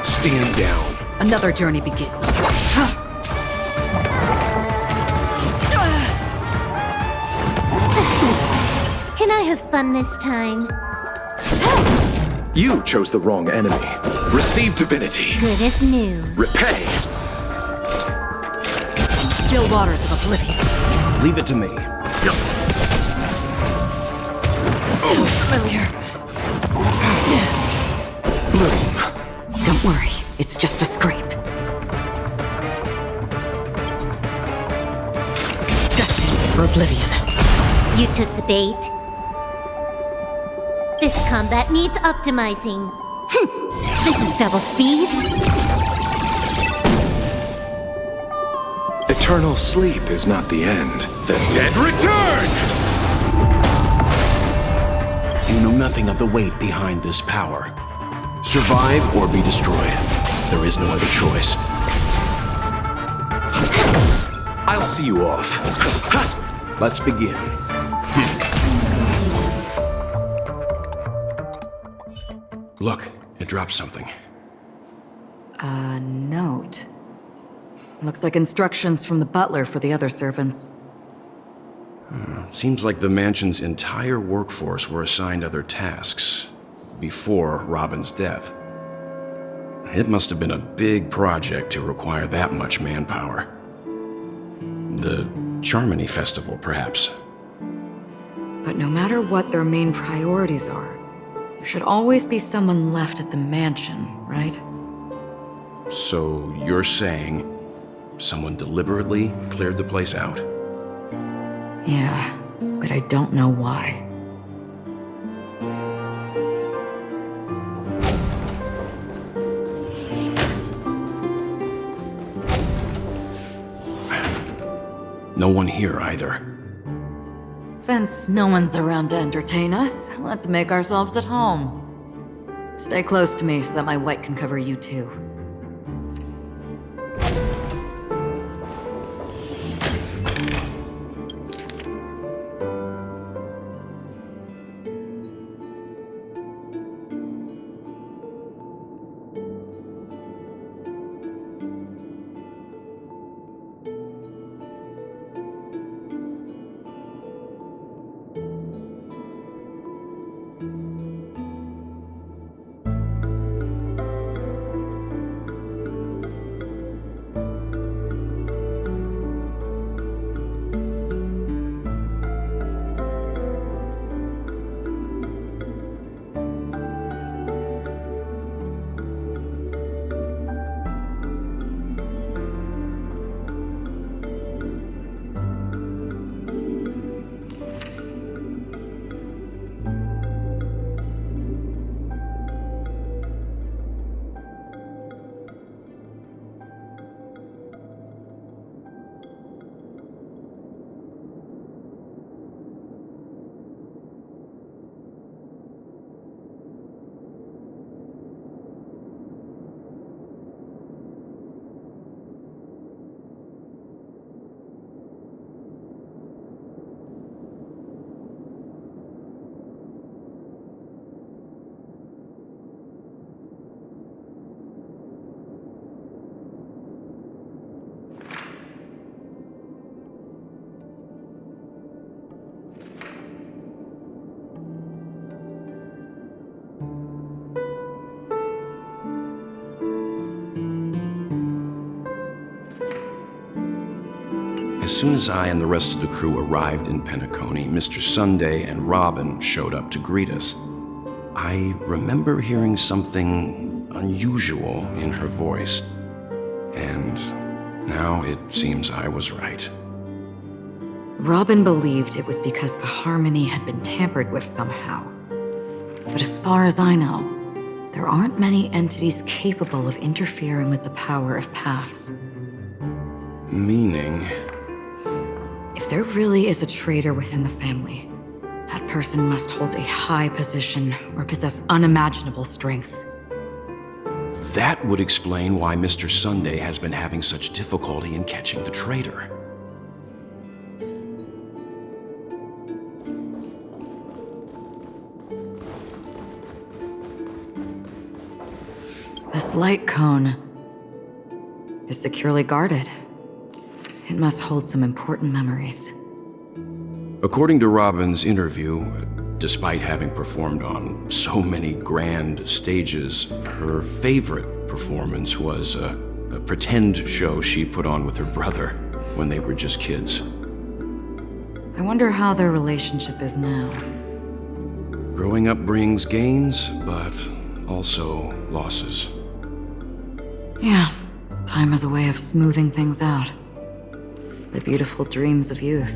Stand down. Another journey begins. Can I have fun this time? You chose the wrong enemy. Receive divinity. Good as new. Repay. Still waters of oblivion. Leave it to me. Familiar. Bloom. Don't worry, it's just a scrape. Destined for oblivion. You took the bait. This combat needs optimizing. This is double speed. Eternal sleep is not the end. The dead return! You know nothing of the weight behind this power. Survive or be destroyed. There is no other choice. I'll see you off. Let's begin. Look, it dropped something. A note. Looks like instructions from the butler for the other servants. Seems like the mansion's entire workforce were assigned other tasks before Robin's death. It must have been a big project to require that much manpower. The Charmony Festival, perhaps. But no matter what their main priorities are, there should always be someone left at the mansion, right? So you're saying someone deliberately cleared the place out? Yeah, but I don't know why. No one here either. Since no one's around to entertain us, let's make ourselves at home. Stay close to me so that my white can cover you too. As soon as I and the rest of the crew arrived in Penacony, Mr. Sunday and Robin showed up to greet us. I remember hearing something unusual in her voice, and now it seems I was right. Robin believed it was because the harmony had been tampered with somehow. But as far as I know, there aren't many entities capable of interfering with the power of paths. Meaning? If there really is a traitor within the family, that person must hold a high position or possess unimaginable strength. That would explain why Mr. Sunday has been having such difficulty in catching the traitor. This light cone is securely guarded. It must hold some important memories. According to Robin's interview, despite having performed on so many grand stages, her favorite performance was a pretend show she put on with her brother when they were just kids. I wonder how their relationship is now. Growing up brings gains, but also losses. Yeah, time is a way of smoothing things out. The beautiful dreams of youth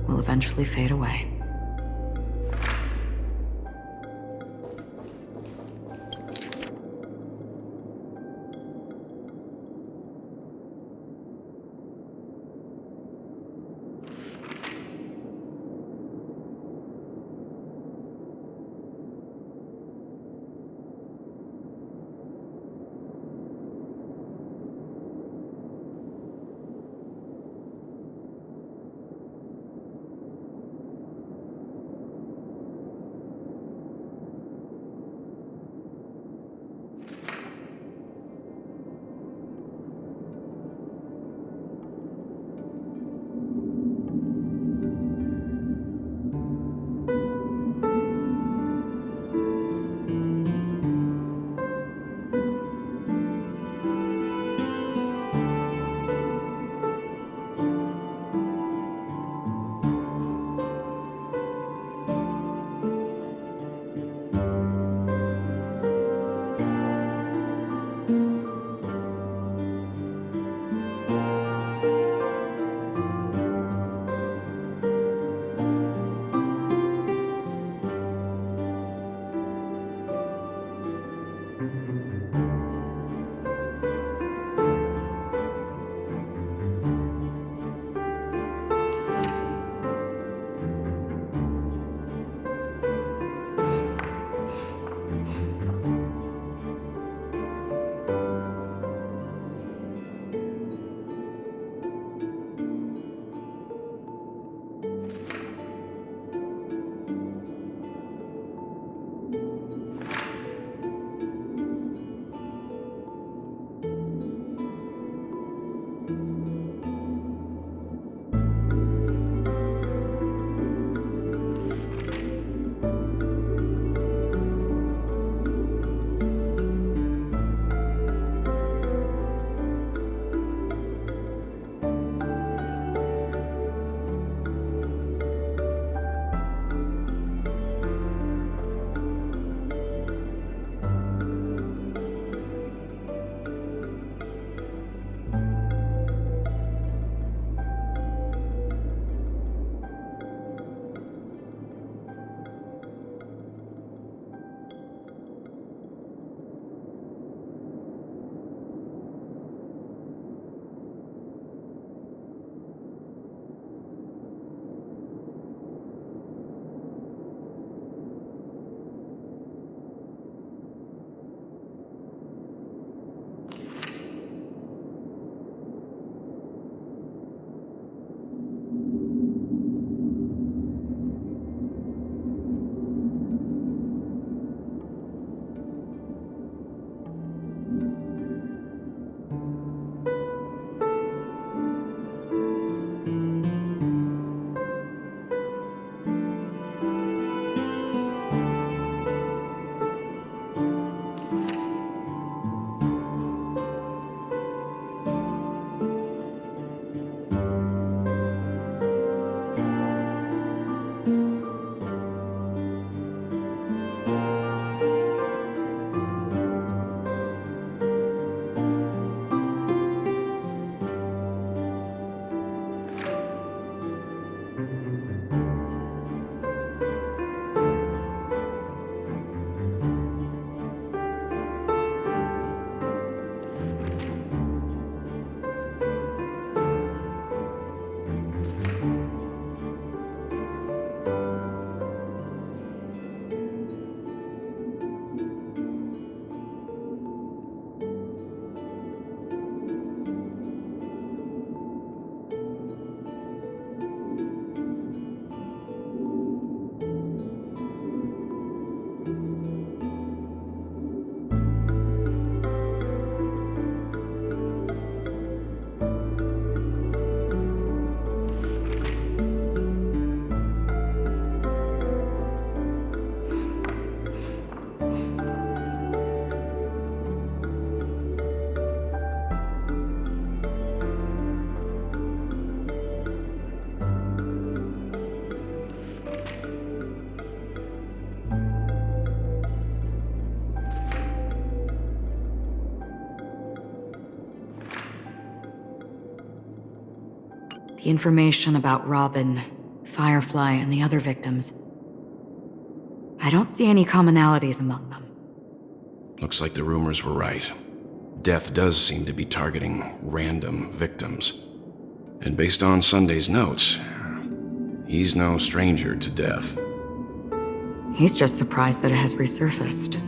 will eventually fade away. The information about Robin, Firefly, and the other victims. I don't see any commonalities among them. Looks like the rumors were right. Death does seem to be targeting random victims. And based on Sunday's notes, he's no stranger to death. He's just surprised that it has resurfaced.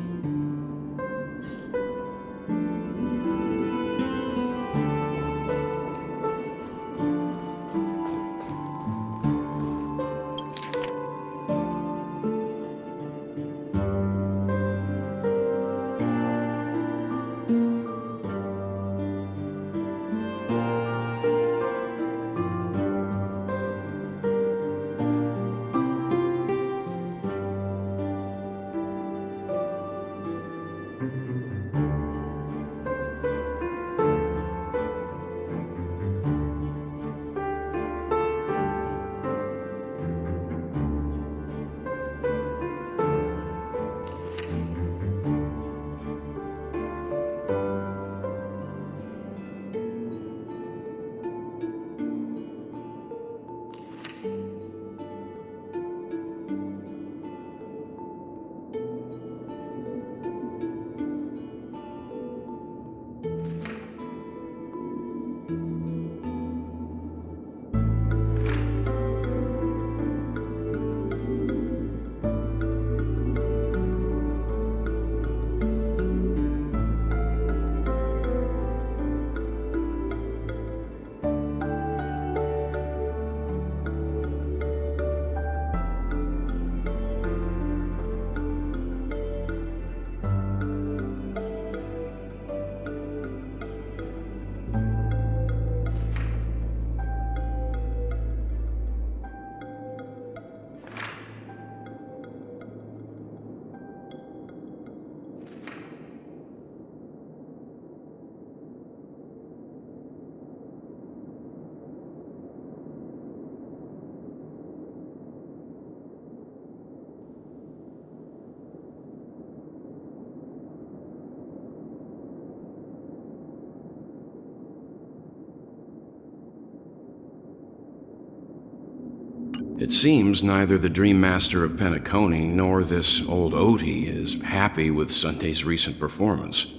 It seems neither the Dream Master of Penacony nor this old Oti is happy with Sunday's recent performance.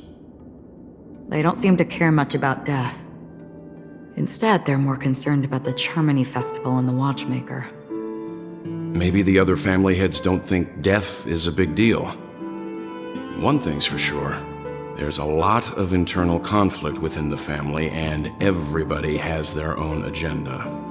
They don't seem to care much about death. Instead, they're more concerned about the Charmony Festival and the Watchmaker. Maybe the other family heads don't think death is a big deal. One thing's for sure, there's a lot of internal conflict within the family, and everybody has their own agenda.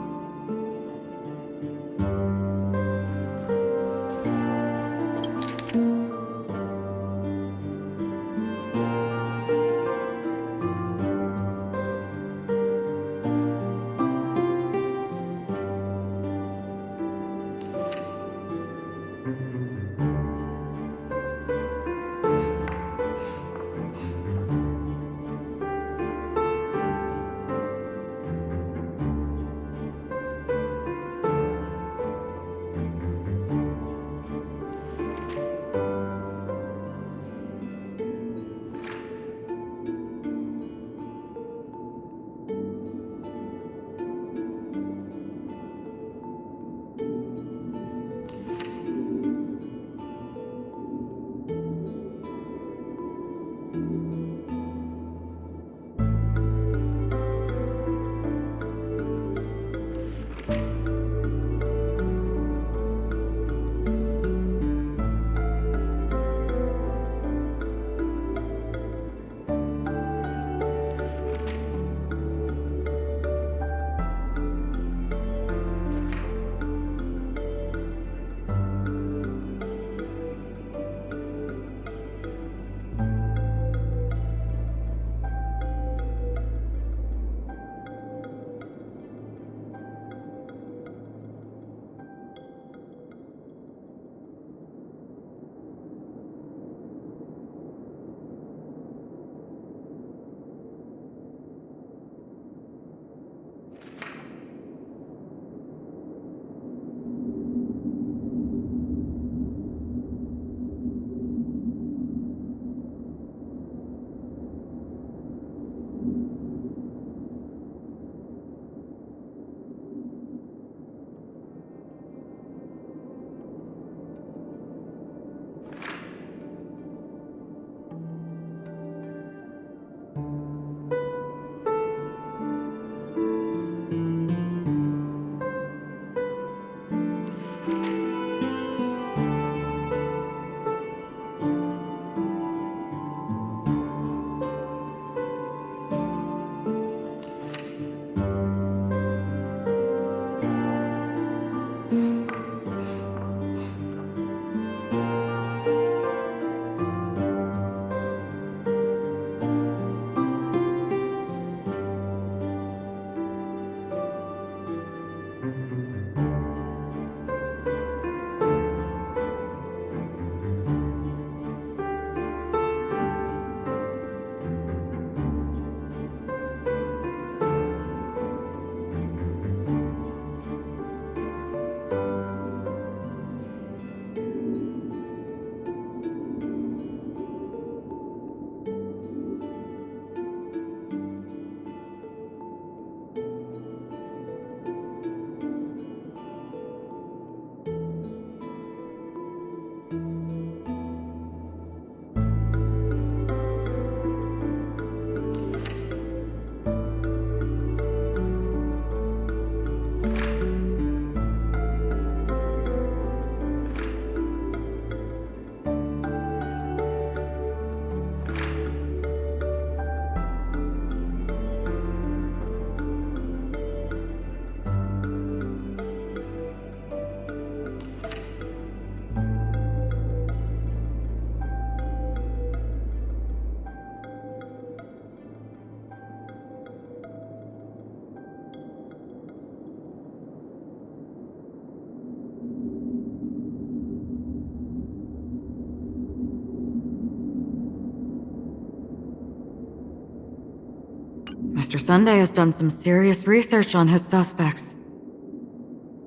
Mr. Sunday has done some serious research on his suspects.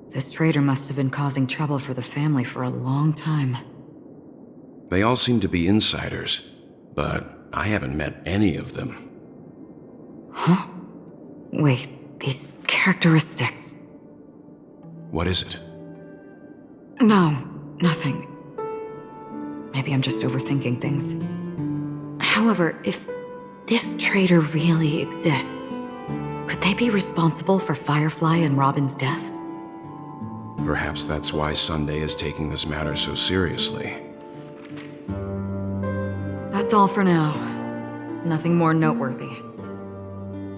This traitor must have been causing trouble for the family for a long time. They all seem to be insiders, but I haven't met any of them. Huh? Wait, these characteristics. What is it? No, nothing. Maybe I'm just overthinking things. However, if this traitor really exists, could they be responsible for Firefly and Robin's deaths? Perhaps that's why Sunday is taking this matter so seriously. That's all for now. Nothing more noteworthy.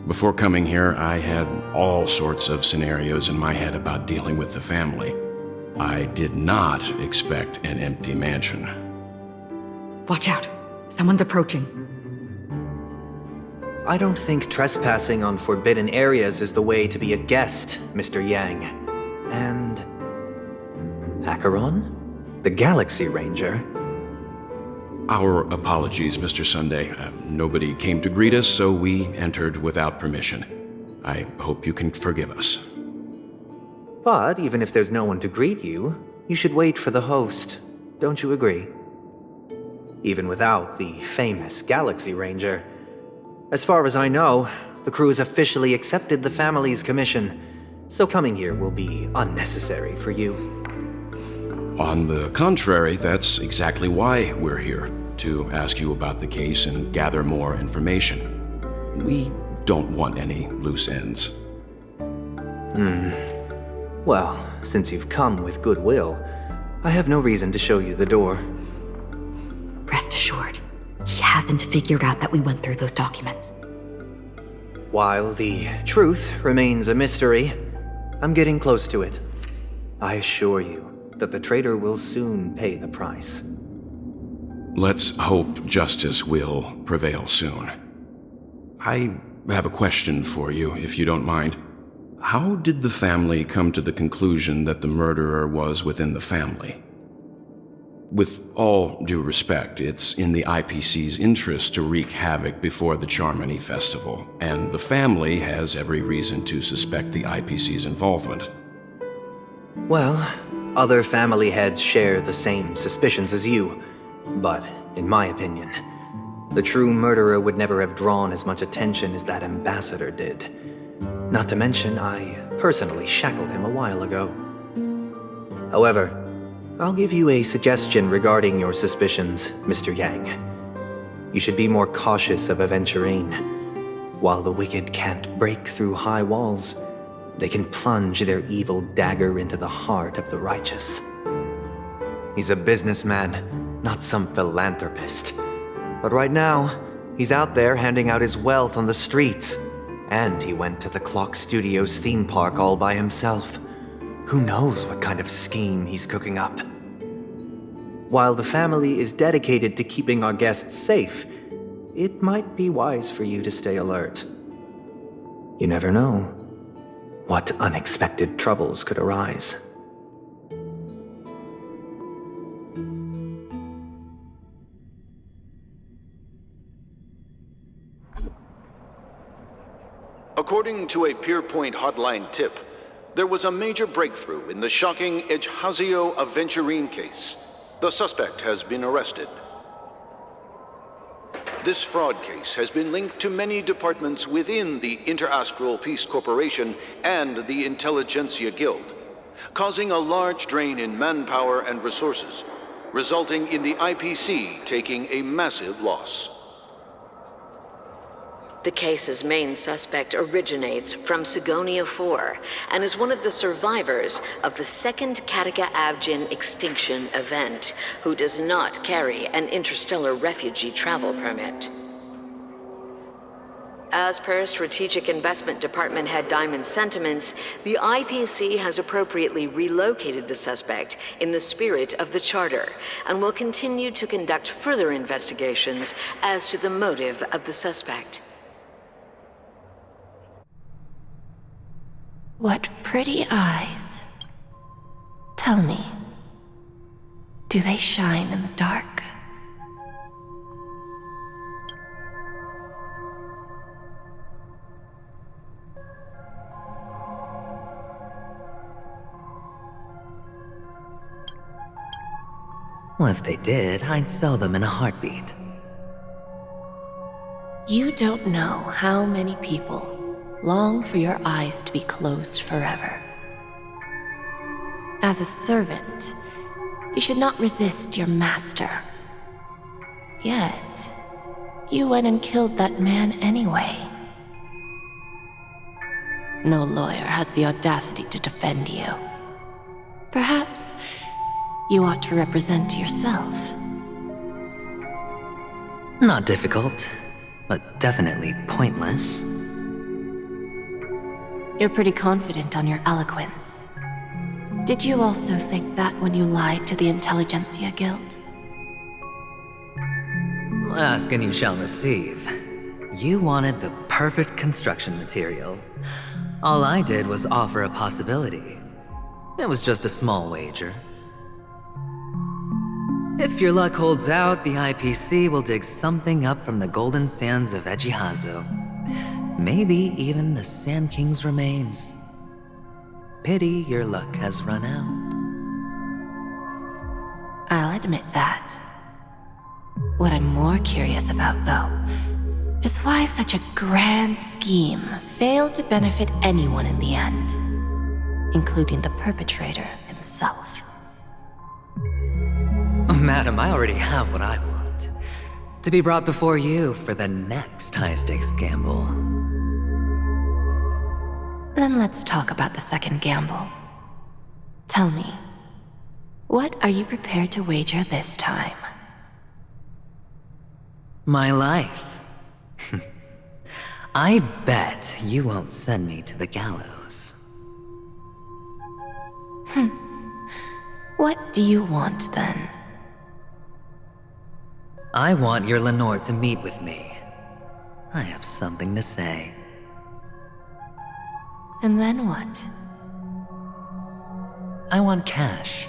Before coming here, I had all sorts of scenarios in my head about dealing with the family. I did not expect an empty mansion. Watch out! Someone's approaching. I don't think trespassing on forbidden areas is the way to be a guest, Mr. Yang. And... Acheron? The Galaxy Ranger? Our apologies, Mr. Sunday. Nobody came to greet us, so we entered without permission. I hope you can forgive us. But even if there's no one to greet you, you should wait for the host. Don't you agree? Even without the famous Galaxy Ranger. As far as I know, the crew has officially accepted the family's commission, so coming here will be unnecessary for you. On the contrary, that's exactly why we're here, to ask you about the case and gather more information. We don't want any loose ends. Well, since you've come with goodwill, I have no reason to show you the door. Rest assured, he hasn't figured out that we went through those documents. While the truth remains a mystery, I'm getting close to it. I assure you that the traitor will soon pay the price. Let's hope justice will prevail soon. I have a question for you, if you don't mind. How did the family come to the conclusion that the murderer was within the family? With all due respect, it's in the IPC's interest to wreak havoc before the Charmony Festival, and the family has every reason to suspect the IPC's involvement. Well, other family heads share the same suspicions as you, but in my opinion, the true murderer would never have drawn as much attention as that ambassador did. Not to mention, I personally shackled him a while ago. However, I'll give you a suggestion regarding your suspicions, Mr. Yang. You should be more cautious of Aventurine. While the wicked can't break through high walls, they can plunge their evil dagger into the heart of the righteous. He's a businessman, not some philanthropist. But right now, he's out there handing out his wealth on the streets. And he went to the Clock Studios theme park all by himself. Who knows what kind of scheme he's cooking up? While the family is dedicated to keeping our guests safe, it might be wise for you to stay alert. You never know what unexpected troubles could arise. According to a Pierpoint hotline tip, there was a major breakthrough in the shocking HoYoverse Aventurine case. The suspect has been arrested. This fraud case has been linked to many departments within the Interastral Peace Corporation and the Intelligentsia Guild, causing a large drain in manpower and resources, resulting in the IPC taking a massive loss. The case's main suspect originates from Sigonia 4 and is one of the survivors of the second Kataka Abjin extinction event, who does not carry an interstellar refugee travel permit. As per Strategic Investment Department Head Diamond's sentiments, the IPC has appropriately relocated the suspect in the spirit of the Charter and will continue to conduct further investigations as to the motive of the suspect. What pretty eyes. Tell me, do they shine in the dark? Well, if they did, I'd sell them in a heartbeat. You don't know how many people long for your eyes to be closed forever. As a servant, you should not resist your master. Yet, you went and killed that man anyway. No lawyer has the audacity to defend you. Perhaps you ought to represent yourself. Not difficult, but definitely pointless. You're pretty confident on your eloquence. Did you also think that when you lied to the Intelligentsia Guild? Ask and you shall receive. You wanted the perfect construction material. All I did was offer a possibility. It was just a small wager. If your luck holds out, the IPC will dig something up from the golden sands of Ejihazo. Maybe even the Sand King's remains. Pity your luck has run out. I'll admit that. What I'm more curious about, though, is why such a grand scheme failed to benefit anyone in the end, including the perpetrator himself. Madam, I already have what I want. To be brought before you for the next high-stakes gamble. Then let's talk about the second gamble. Tell me, what are you prepared to wager this time? My life. I bet you won't send me to the gallows. What do you want, then? I want your Lenore to meet with me. I have something to say. And then what? I want cash.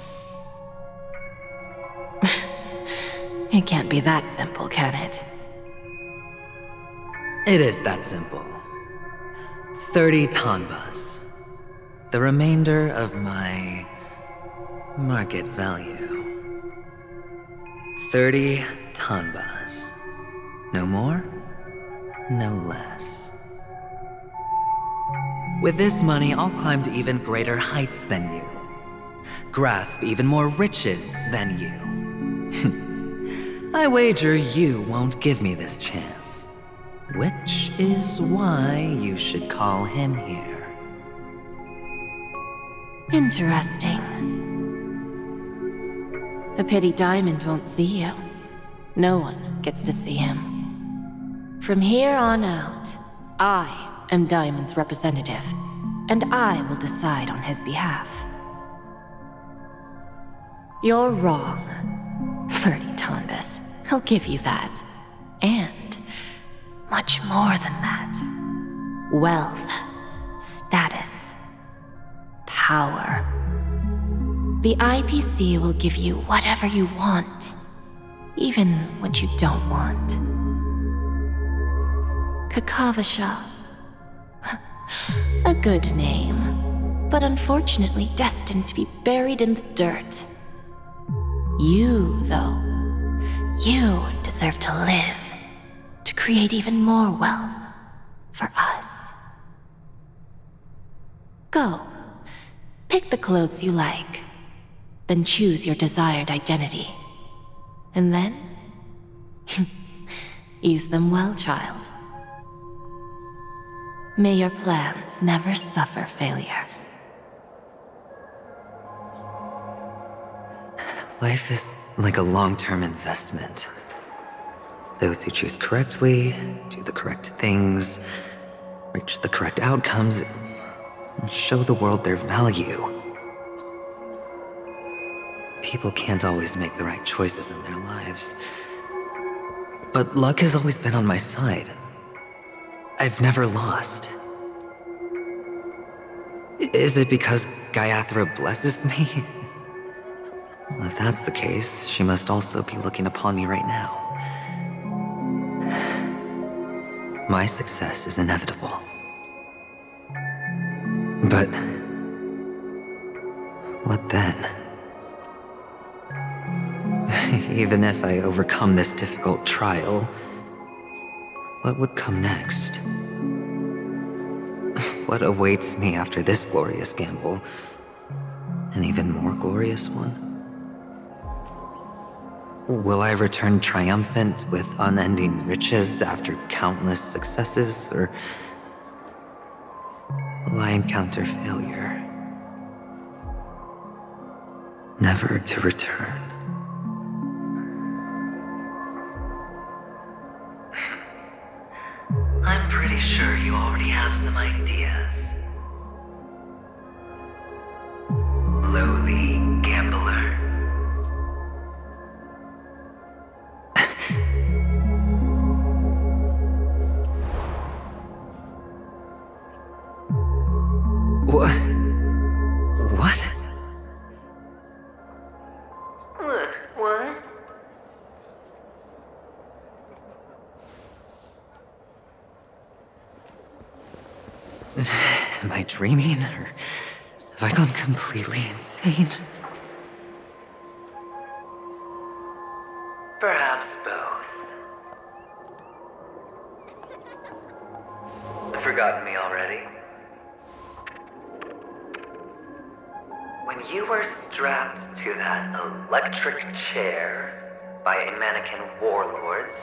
It can't be that simple, can it? It is that simple. 30 tanbas. The remainder of my market value. 30 tanbas. No more, no less. With this money, I'll climb to even greater heights than you. Grasp even more riches than you. I wager you won't give me this chance. Which is why you should call him here. Interesting. A pity Diamond won't see you. No one gets to see him. From here on out, I am Diamond's representative, and I will decide on his behalf. You're wrong. 30 tanbas. I'll give you that. And much more than that. Wealth, status, power. The IPC will give you whatever you want, even what you don't want. Kakavasha. A good name, but unfortunately destined to be buried in the dirt. You, though, you deserve to live, to create even more wealth for us. Go, pick the clothes you like, then choose your desired identity. And then, use them well, child. May your plans never suffer failure. Life is like a long-term investment. Those who choose correctly, do the correct things, reach the correct outcomes, and show the world their value. People can't always make the right choices in their lives. But luck has always been on my side. I've never lost. Is it because Gayathra blesses me? Well, if that's the case, she must also be looking upon me right now. My success is inevitable. But what then? even if I overcome this difficult trial, what would come next? What awaits me after this glorious gamble? An even more glorious one? Will I return triumphant with unending riches after countless successes, or will I encounter failure, never to return? I'm pretty sure you already have some ideas. Lowly gambler. What? What? Am I dreaming, or have I gone completely insane? Perhaps both. Forgotten me already? When you were strapped to that electric chair by a mannequin warlords,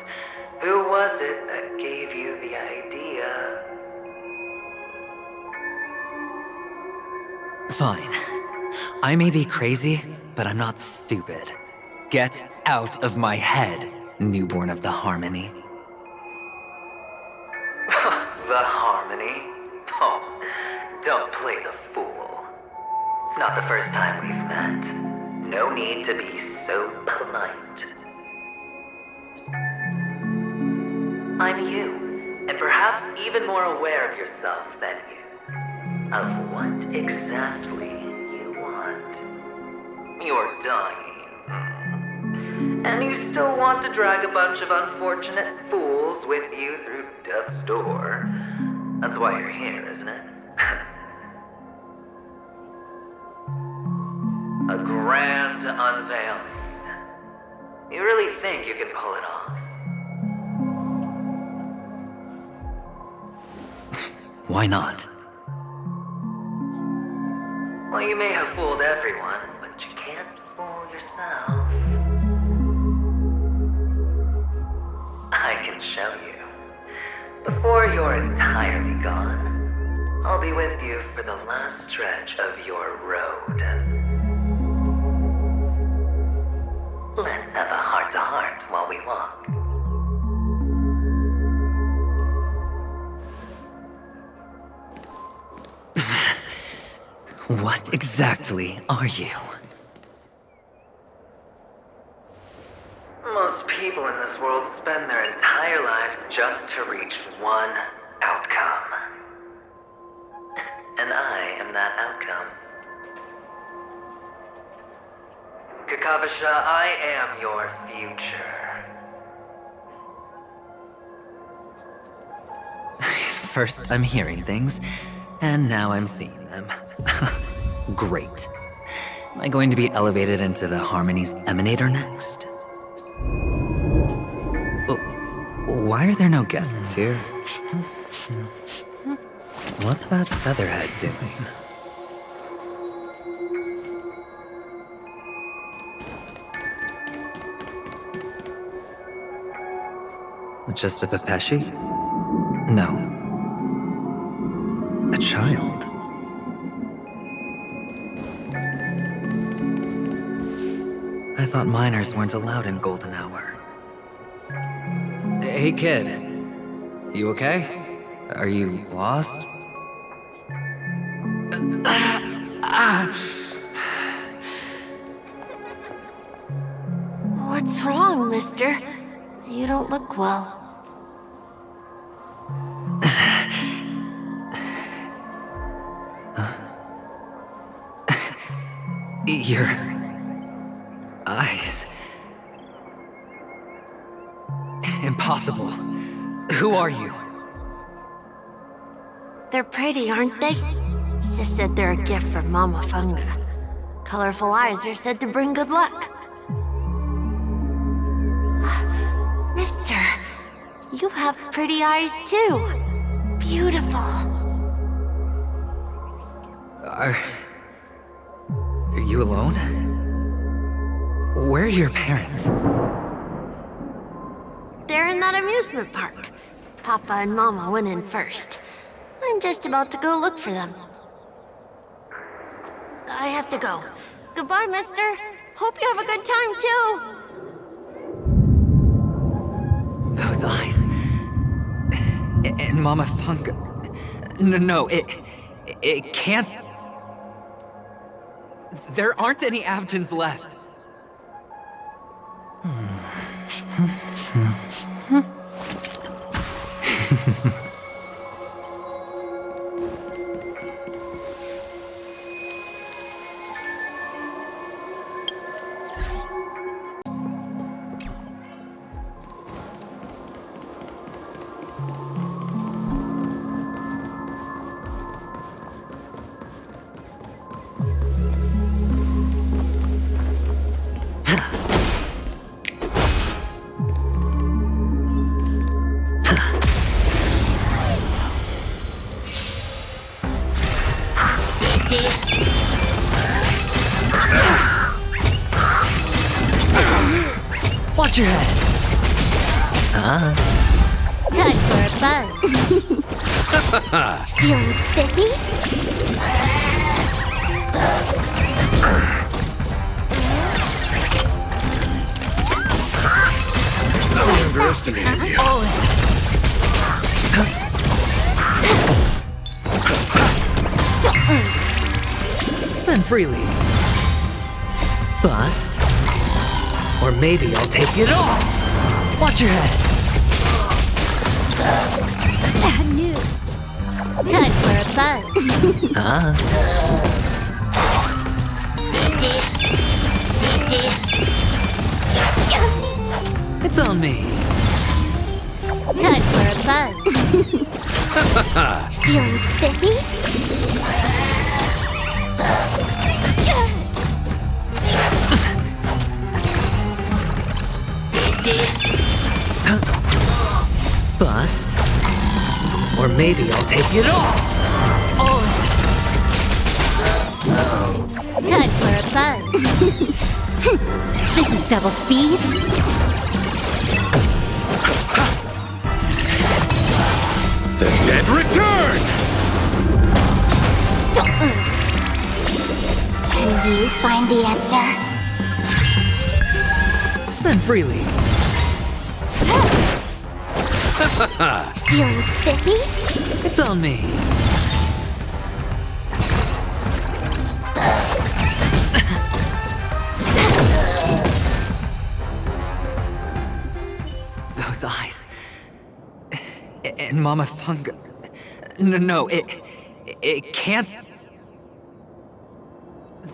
who was it that gave you the idea? Fine. I may be crazy, but I'm not stupid. Get out of my head, newborn of the Harmony. The Harmony? Oh, don't play the fool. It's not the first time we've met. No need to be so polite. I'm you, and perhaps even more aware of yourself than you. Of what exactly you want. You're dying. And you still want to drag a bunch of unfortunate fools with you through death's door. That's why you're here, isn't it? A grand unveiling. You really think you can pull it off? Why not? Well, you may have fooled everyone, but you can't fool yourself. I can show you. Before you're entirely gone, I'll be with you for the last stretch of your road. Let's have a heart-to-heart while we walk. What exactly are you? Most people in this world spend their entire lives just to reach one outcome. And I am that outcome. Kakavasha, I am your future. First I'm hearing things, and now I'm seeing them. Great. Am I going to be elevated into the Harmony's Emanator next? Why are there no guests here? What's that featherhead doing? Just a Pepeshi? No. A child. I thought minors weren't allowed in Golden Hour. Hey kid, you okay? Are you lost? What's wrong, mister? You don't look well. Your eyes. Impossible. Who are you? They're pretty, aren't they? Sis said they're a gift from Mama Funga. Colorful eyes are said to bring good luck. You have pretty eyes too. Beautiful. Are you alone? Where are your parents? They're in that amusement park. Papa and Mama went in first. I'm just about to go look for them. I have to go. Goodbye, mister. Hope you have a good time, too. Those eyes. And Mama Funga. No, it can't. There aren't any Avgens left. Watch your head. Time for a buzz. Feeling spiffy? I underestimated you. Spend freely. Bust. Or maybe I'll take it all. Watch your head. Bad news. Time for a buzz. It's on me. Time for a buzz. Feeling spiffy? Bust. Or maybe I'll take it all. Time for a buzz. This is double speed. The dead return! Can you find the answer? Spend freely. Feeling spiffy? It's on me. Those eyes. And Mama Funga. No, it can't.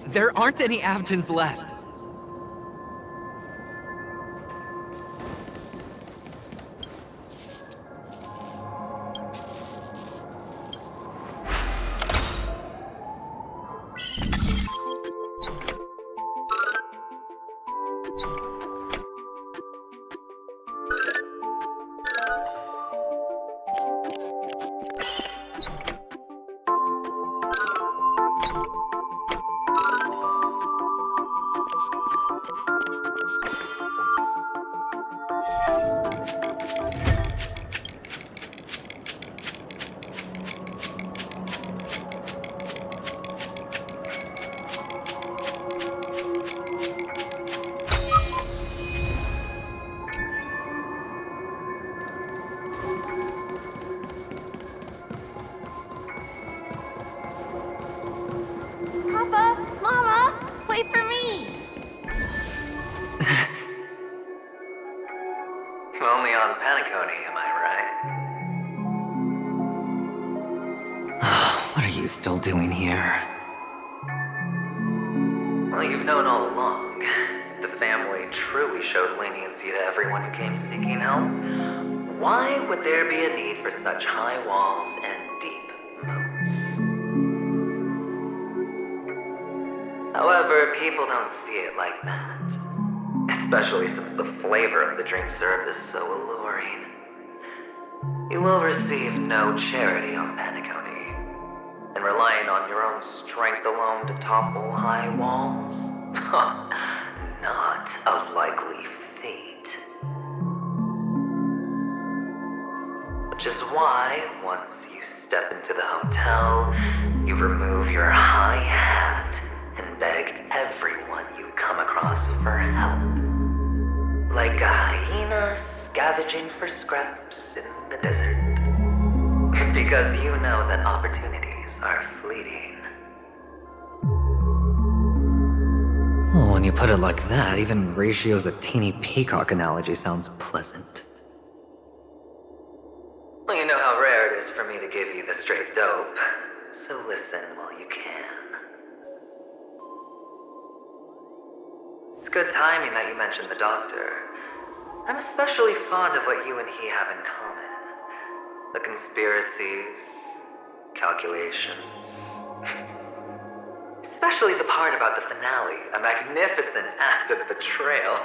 There aren't any Avgens left. Only on Penacony, am I right? What are you still doing here? Well, you've known all along. The family truly showed leniency to everyone who came seeking help. Why would there be a need for such high walls and deep moats? However, people don't see it like that. Especially since the flavor of the dream syrup is so alluring. You will receive no charity on Penacony, and relying on your own strength alone to topple high walls? Not a likely fate. Which is why, once you step into the hotel, you remove your high hat and beg everyone you come across for help. Like a hyena scavenging for scraps in the desert. Because you know that opportunities are fleeting. Well, when you put it like that, even Ratio's a teeny peacock analogy sounds pleasant. Well, you know how rare it is for me to give you the straight dope, so listen while you can. It's good timing that you mentioned the doctor. I'm especially fond of what you and he have in common. The conspiracies, calculations. Especially the part about the finale, a magnificent act of betrayal.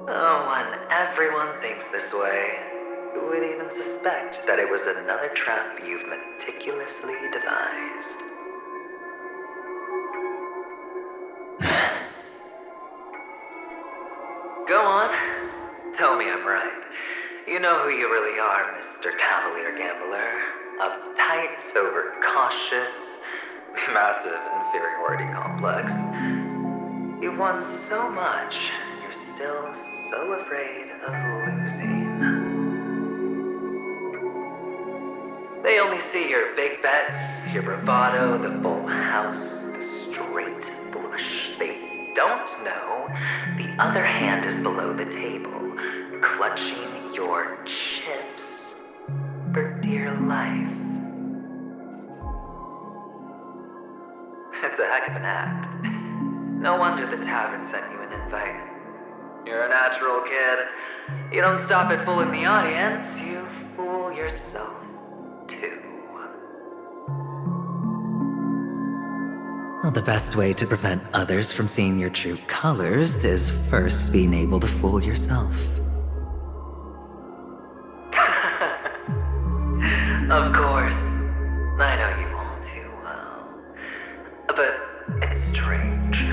Oh, when everyone thinks this way, who would even suspect that it was another trap you've meticulously devised? Go on. Tell me I'm right. You know who you really are, Mr. Cavalier Gambler. Uptight, overcautious, massive inferiority complex. You've won so much, you're still so afraid of losing. They only see your big bets, your bravado, the full house, the straight flush. They don't know the other hand is below the table, clutching your chips for dear life. It's a heck of an act. No wonder the tavern sent you an invite. You're a natural kid. You don't stop at fooling the audience, you fool yourself too. Well, the best way to prevent others from seeing your true colors is first being able to fool yourself. Of course. I know you all too well. But it's strange.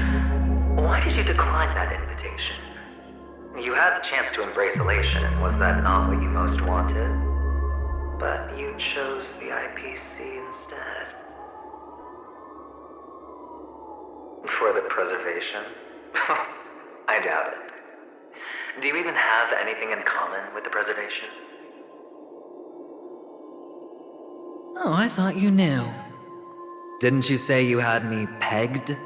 Why did you decline that invitation? You had the chance to embrace elation. Was that not what you most wanted? But you chose the IPC instead. For the preservation? I doubt it. Do you even have anything in common with the preservation? Oh, I thought you knew. Didn't you say you had me pegged?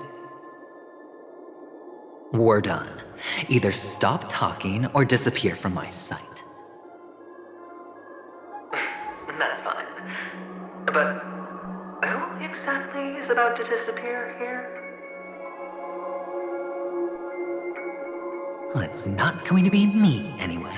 We're done. Either stop talking or disappear from my sight. That's fine. But who exactly is about to disappear here? Well, it's not going to be me, anyway.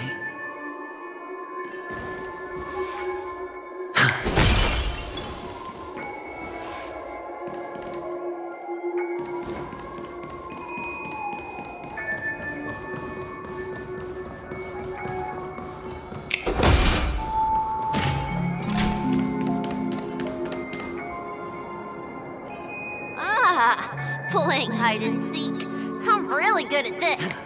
Playing hide and seek. I'm really good at this.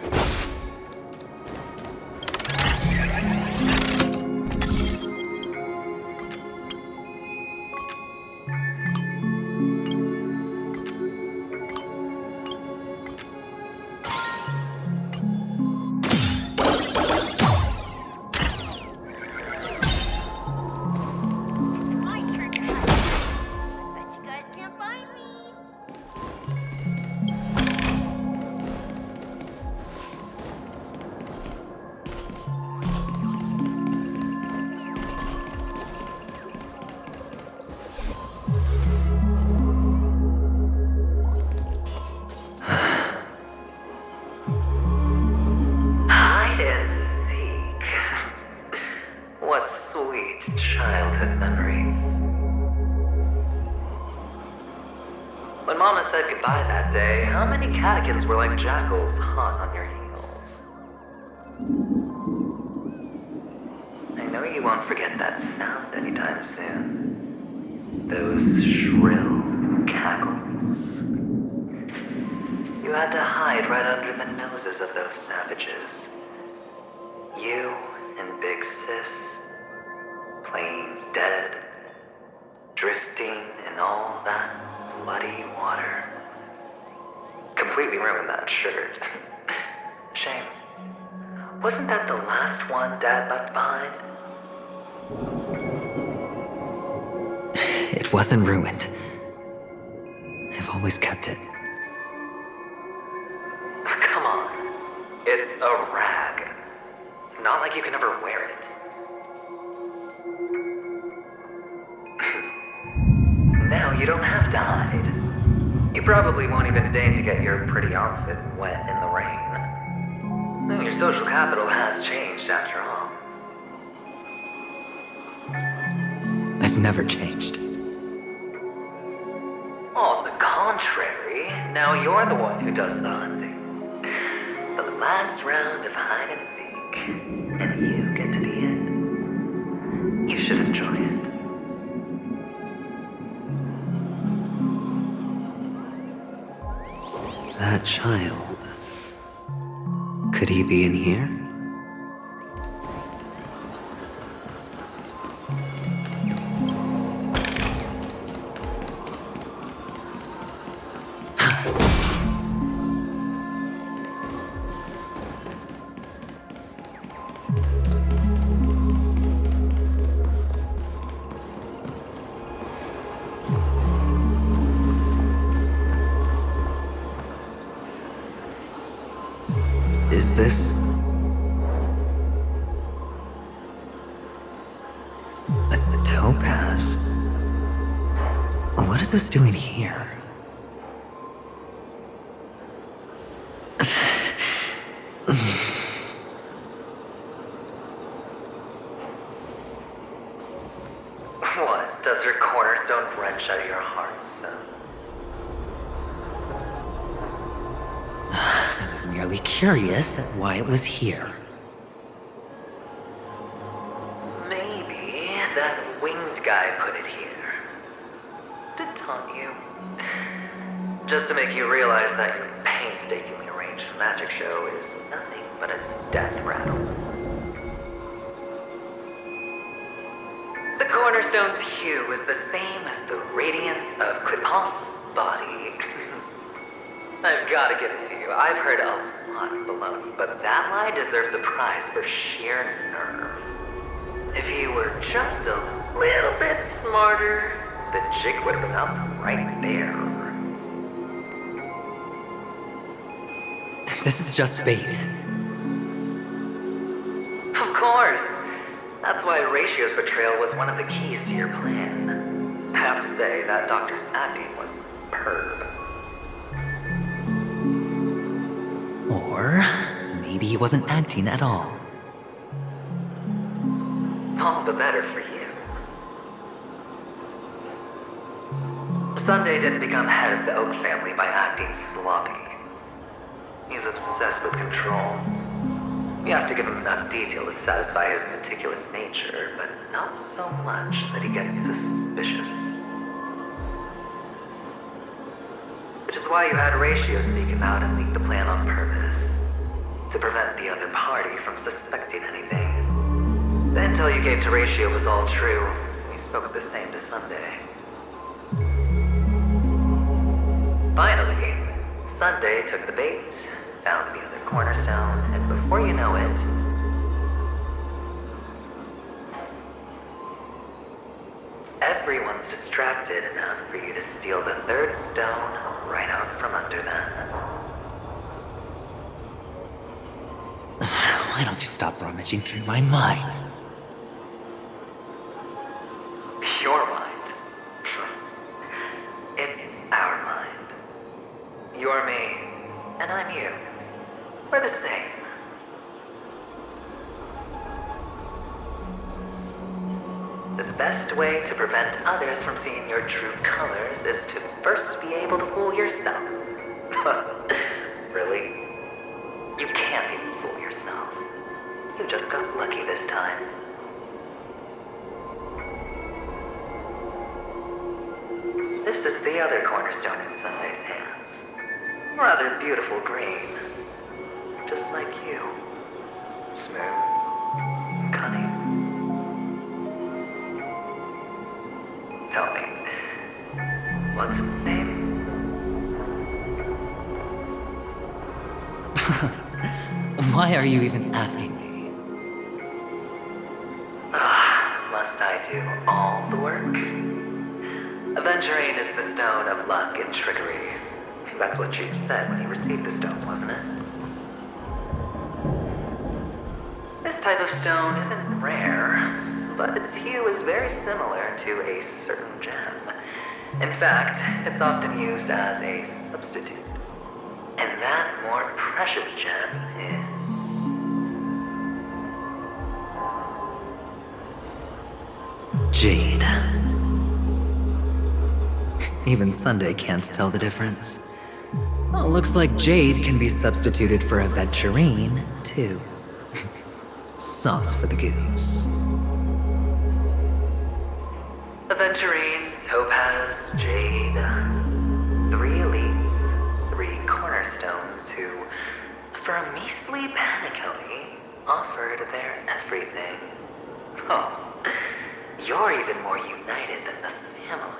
Catechins were like jackals hot on your heels. know you won't forget that sound anytime soon. Those shrill cackles. You had to hide right under the noses of those savages. You and Big Sis, playing dead, drifting in all that bloody water. Completely ruined that shirt. Shame. Wasn't that the last one Dad left behind? It wasn't ruined. I've always kept it. Come on. It's a rag. It's not like you can ever wear it. Now you don't have to hide. You probably won't even deign to get your pretty outfit wet in the rain. Your social capital has changed after all. I've never changed. On the contrary, now you're the one who does the hunting. For the last round of hide and seek, and you get to be it. You should enjoy it. That child. Could he be in here? Is this a topaz? What is this doing here? What? Does your cornerstone wrench out of your heart, son? I was merely curious at why it was here. Maybe that winged guy put it here. To taunt you. Just to make you realize that your painstakingly arranged magic show is nothing but a death rattle. The cornerstone's hue is the same as the radiance of Clipant's body. I've got to give it to you. I've heard a lot of baloney, but that lie deserves a prize for sheer nerve. If he were just a little bit smarter, the jig would have been up right there. This is just bait. Of course. That's why Ratio's betrayal was one of the keys to your plan. I have to say, that doctor's acting was superb. Or maybe he wasn't acting at all. All the better for you. Sunday didn't become head of the Oak family by acting sloppy. He's obsessed with control. You have to give him enough detail to satisfy his meticulous nature, but not so much that he gets suspicious. Which is why you had Ratio seek him out and leak the plan on purpose. To prevent the other party from suspecting anything. The intel you gave to Ratio was all true. We spoke the same to Sunday. Finally, Sunday took the bait, found the other cornerstone, and before you know it, everyone's distracted enough for you to steal the third stone right out from under them. Why don't you stop rummaging through my mind? Your mind? It's our mind. You're me, and I'm you. We're the same. The best way to prevent others from seeing your true colors is to first be able to fool yourself. Really? You can't even fool yourself. You just got lucky this time. This is the other cornerstone in Sunday's hands. Rather beautiful green. Just like you. Smooth. Cunning. Tell me, what's its name? Why are you even asking me? Must I do all the work? Aventurine is the stone of luck and trickery. That's what she said when you received the stone, wasn't it? This type of stone isn't rare, but its hue is very similar to a certain gem. In fact, it's often used as a substitute. And that more precious gem is... Jade. Even Sunday can't tell the difference. Well, looks like jade can be substituted for aventurine, too. Sauce for the goose. Aventurine, topaz, jade. 3 elites, 3 cornerstones who, for a measly panicony, offered their everything. Oh, you're even more united than the family.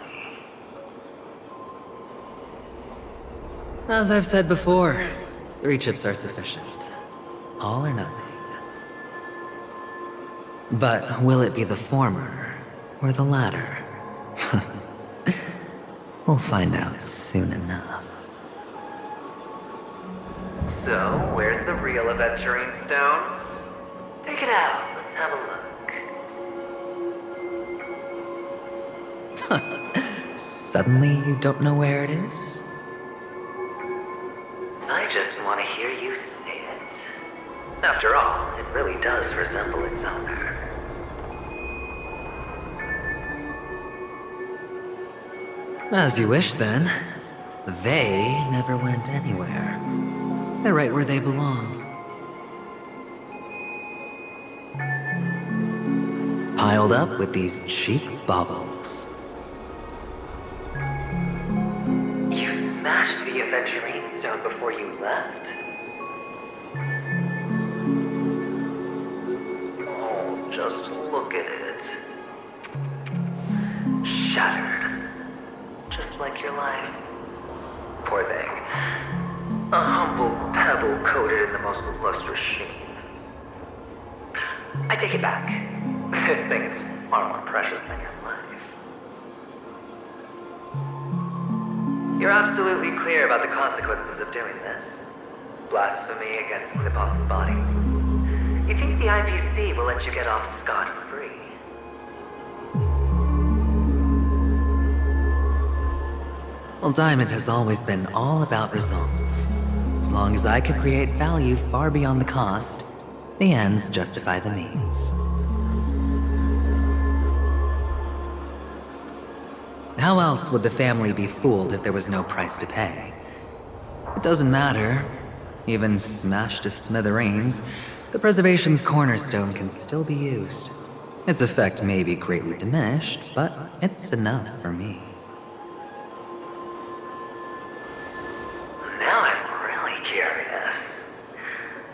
As I've said before, 3 chips are sufficient. All or nothing. But will it be the former or the latter? We'll find out soon enough. So, where's the real aventurine stone? Take it out, let's have a look. Suddenly you don't know where it is? I just want to hear you say it. After all, it really does resemble its owner. As you wish, then. They never went anywhere. They're right where they belong. Piled up with these cheap baubles. You smashed the aventurine stone before you left? Oh, just look at it. Shattered. Just like your life. Poor thing. A humble pebble coated in the most lustrous sheen. I take it back. This thing is far more precious than your life. You're absolutely clear about the consequences of doing this. Blasphemy against Nippon's body. You think the IPC will let you get off scot-free? Well, Diamond has always been all about results. As long as I could create value far beyond the cost, the ends justify the means. How else would the family be fooled if there was no price to pay? It doesn't matter. Even smashed to smithereens, the preservation's cornerstone can still be used. Its effect may be greatly diminished, but it's enough for me. Now I'm really curious.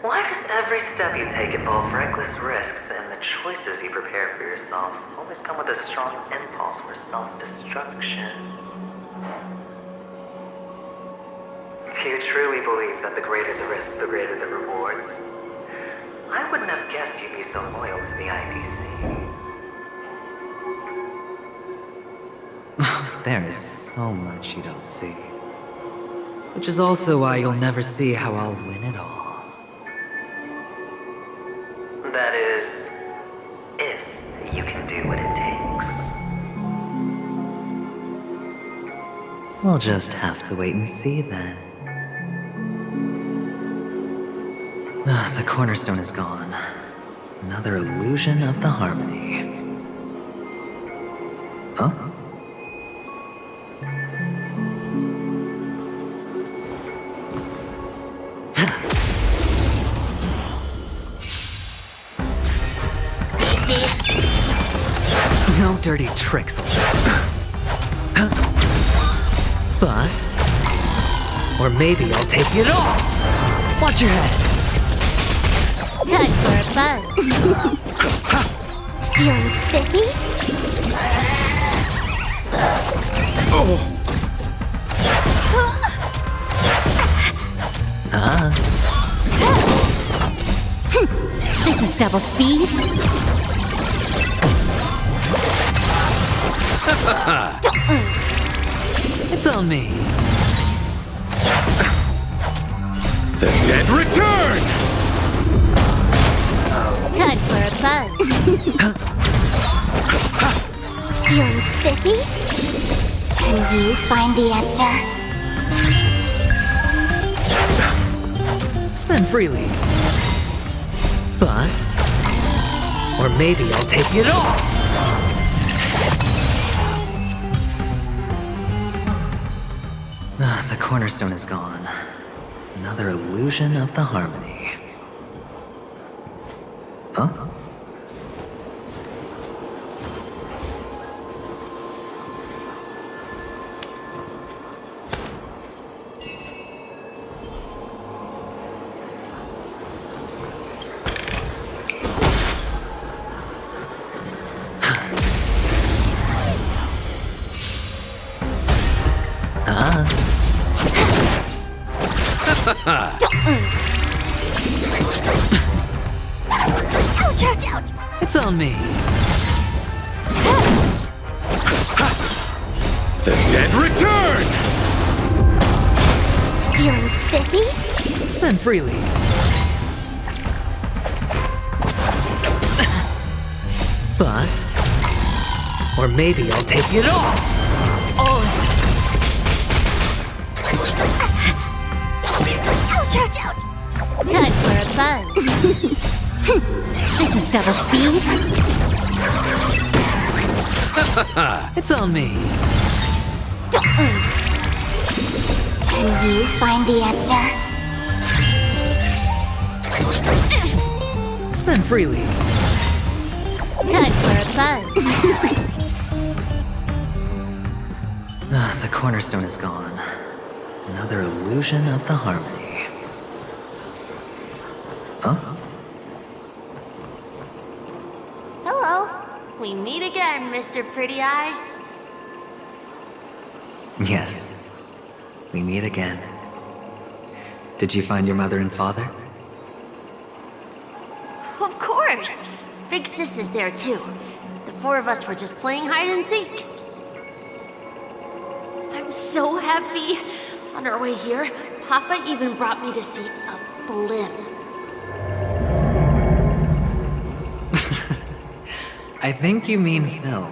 Why does every step you take involve reckless risks, and the choices you prepare for yourself always come with a strong impulse for self-destruction? Do you truly believe that the greater the risk, the greater the rewards? I wouldn't have guessed you'd be so loyal to the IPC. There is so much you don't see. Which is also why you'll never see how I'll win it all. That is, if you can do what it takes. We'll just have to wait and see then. The cornerstone is gone. Another illusion of the harmony. Huh? No dirty tricks. Bust. Or maybe I'll take it all! Watch your head! Time for a buzz. Feeling spiffy? Oh! This is double speed. It's on me. The dead return! Time for a buzz. Feeling spiffy? Can you find the answer? Spend freely. Bust. Or maybe I'll take it all! The cornerstone is gone. Another illusion of the harmony. Huh? Ouch, ouch, ouch! It's on me. The dead return! Feeling spiffy? Spend freely. Bust. Or maybe I'll take it all! Ouch, ouch, ouch! Time for a buzz. This is double speed. It's on me. Can you find the answer? Spend freely. Time for a buzz. The cornerstone is gone. Another illusion of the harmony. Huh? Hello. We meet again, Mr. Pretty Eyes. Yes. We meet again. Did you find your mother and father? Of course. Big Sis is there too. The four of us were just playing hide and seek. I'm so happy. On our way here, Papa even brought me to see a blimp. I think you mean Phil.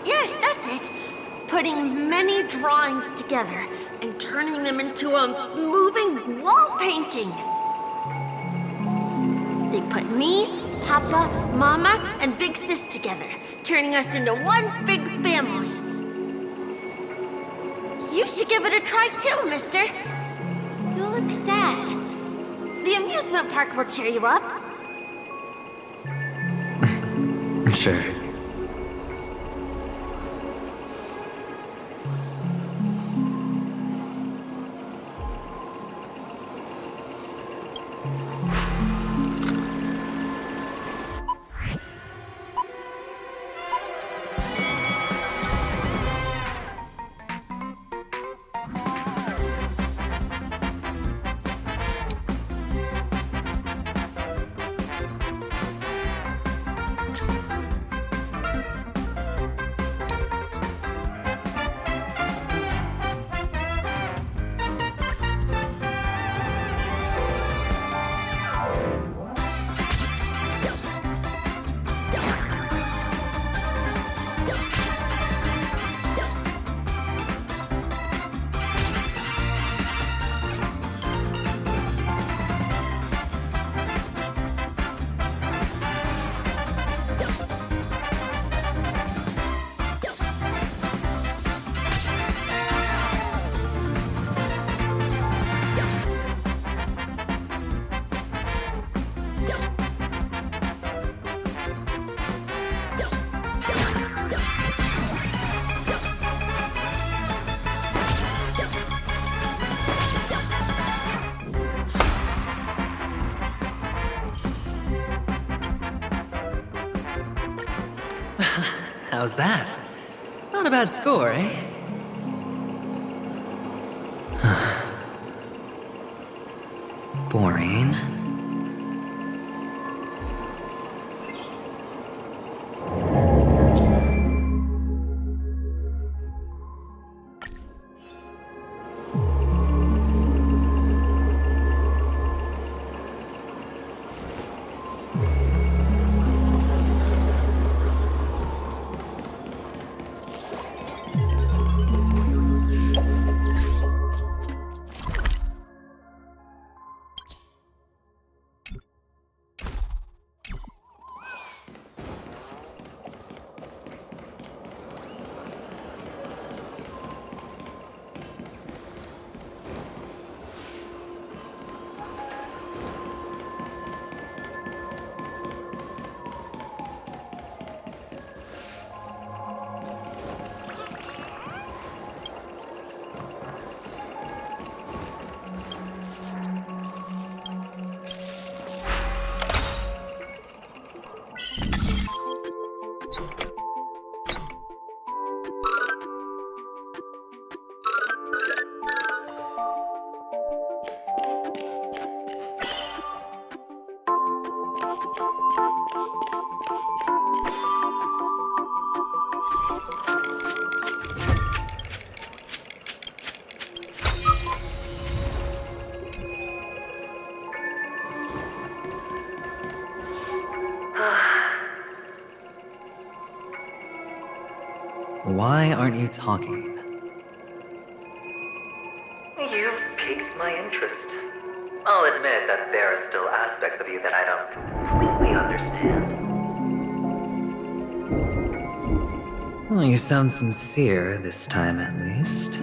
Yes, that's it. Putting many drawings together and turning them into a moving wall painting. They put me, Papa, Mama, and Big Sis together, turning us into one big family. You should give it a try too, mister. You look sad. The amusement park will cheer you up. Sure. How's that? Not a bad score, eh? Boring. Why aren't you talking? You've piqued my interest. I'll admit that there are still aspects of you that I don't completely understand. Well, you sound sincere this time, at least.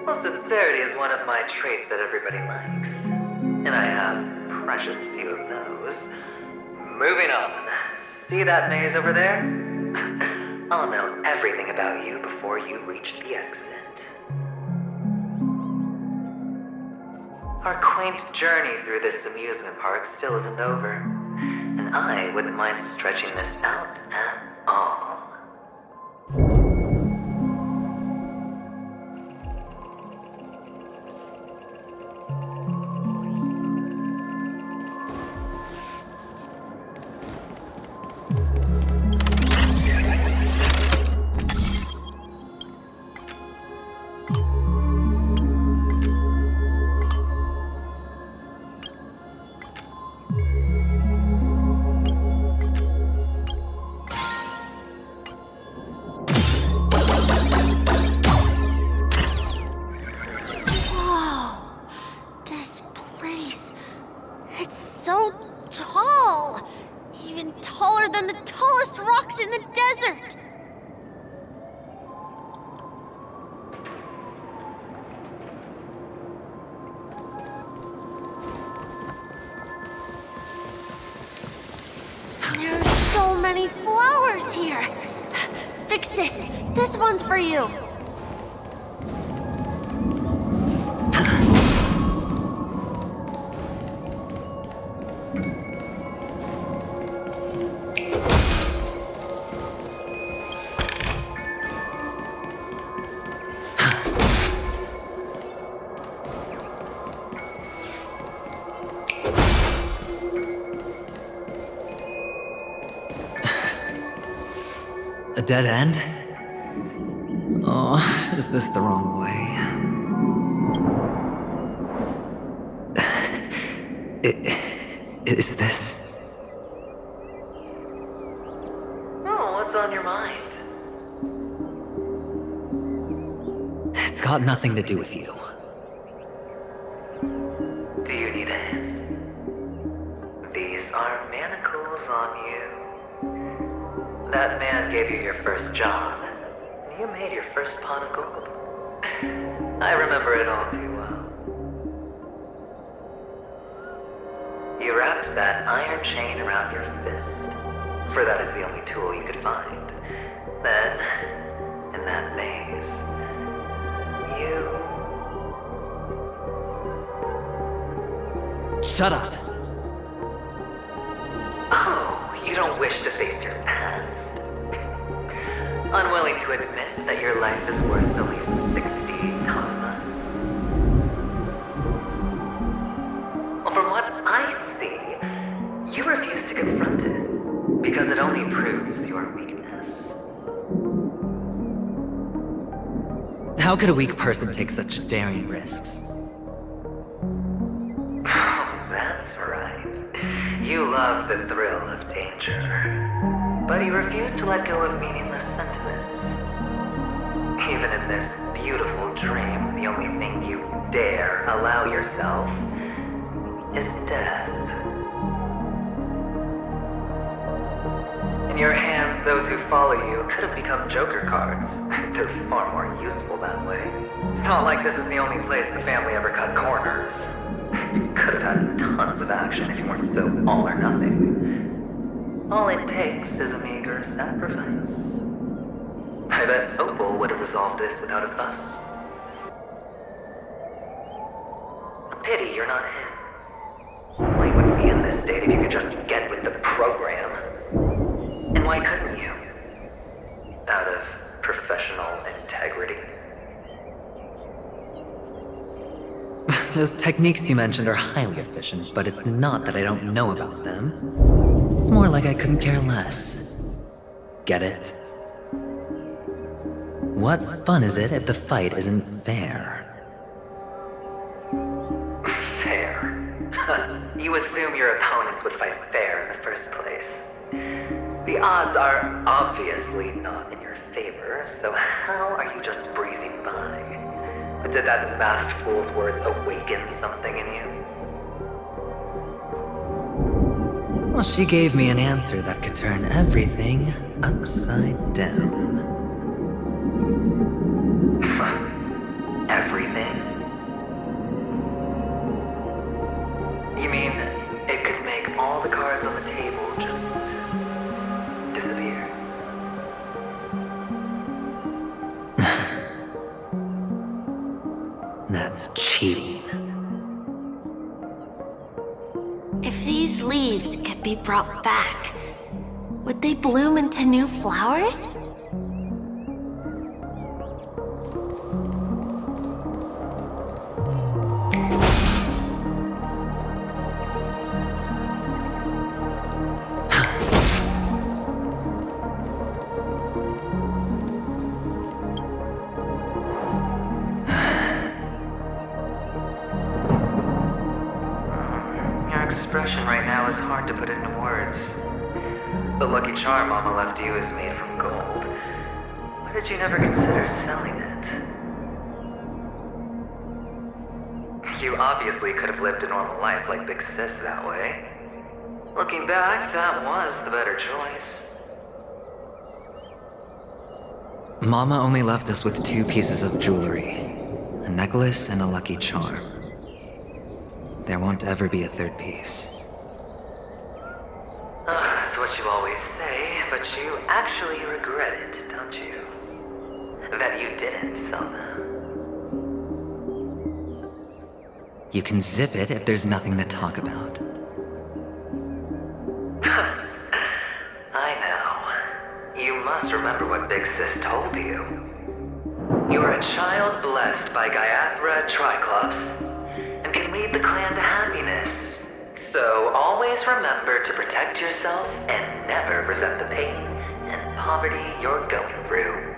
Well, sincerity is one of my traits that everybody likes. And I have precious few of those. Moving on. See that maze over there? I'll know everything about you before you reach the exit. Our quaint journey through this amusement park still isn't over, and I wouldn't mind stretching this out at all. This one's for you. A dead end? Oh, is this the wrong way? Is this? Oh, what's on your mind? It's got nothing to do with you. Do you need a hint? These are manacles on you. That man gave you your first job. You made your first pot of gold. I remember it all too well. You wrapped that iron chain around your fist, for that is the only tool you could find. Then, in that maze, you... Shut up! Oh, you don't don't wish to face your past. Unwilling to admit that your life is worth at least 60 tamas. Well, from what I see, you refuse to confront it, because it only proves your weakness. How could a weak person take such daring risks? Oh, that's right. You love the thrill of danger. But you refuse to let go of meaningless sentiments. Even in this beautiful dream, the only thing you dare allow yourself is death. In your hands, those who follow you could have become Joker cards. They're far more useful that way. It's not like this is the only place the family ever cut corners. You could have had tons of action if you weren't so all or nothing. All it takes is a meager sacrifice. I bet Opal would have resolved this without a fuss. A pity you're not him. Well, you wouldn't be in this state if you could just get with the program. And why couldn't you? Out of professional integrity. Those techniques you mentioned are highly efficient, but it's not that I don't know about them. It's more like I couldn't care less. Get it? What fun is it if the fight isn't fair? Fair? You assume your opponents would fight fair in the first place. The odds are obviously not in your favor, so how are you just breezing by? Did that masked fool's words awaken something in you? Well, she gave me an answer that could turn everything upside down. Everything? You mean it could make all the cards on the table just disappear? That's cheating. If these leaves could be brought back, would they bloom into new flowers? Expression right now is hard to put into words. The lucky charm Mama left you is made from gold. Why did you never consider selling it? You obviously could have lived a normal life like Big Sis that way. Looking back, that was the better choice. Mama only left us with 2 pieces of jewelry. A necklace and a lucky charm. There won't ever be a 3rd piece. That's what you always say, but you actually regret it, don't you? That you didn't sell them. You can zip it if there's nothing to talk about. I know. You must remember what Big Sis told you. You are a child blessed by Gayathra Triclops, and can lead the clan to happiness. So always remember to protect yourself and never resent the pain and poverty you're going through.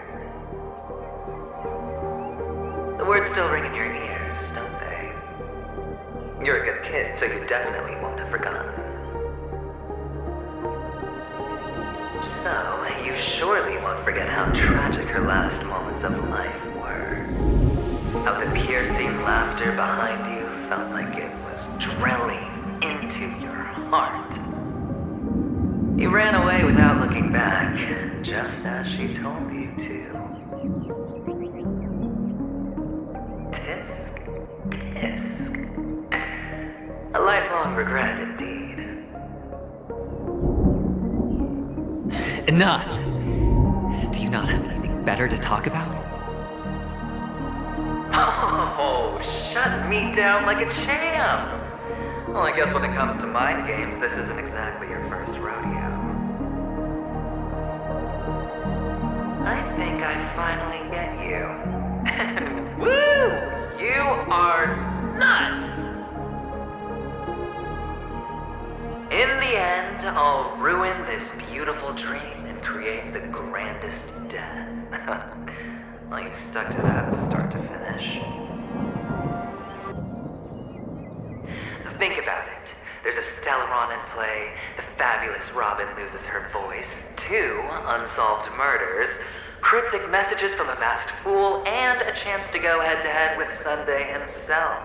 The words still ring in your ears, don't they? You're a good kid, so you definitely won't have forgotten. So, you surely won't forget how tragic her last moments of life were. How the piercing laughter behind you felt like it was drilling into your heart. You ran away without looking back, just as she told you to. Tisk, tisk. A lifelong regret indeed. Enough! Do you not have anything better to talk about? Oh, shut me down like a champ! Well, I guess when it comes to mind games, this isn't exactly your first rodeo. I think I finally get you. Woo! You are nuts! In the end, I'll ruin this beautiful dream and create the grandest death. Well, you stuck to that start to finish. Think about it. There's a Stellaron in play, the fabulous Robin loses her voice, 2 unsolved murders, cryptic messages from a masked fool, and a chance to go head-to-head with Sunday himself.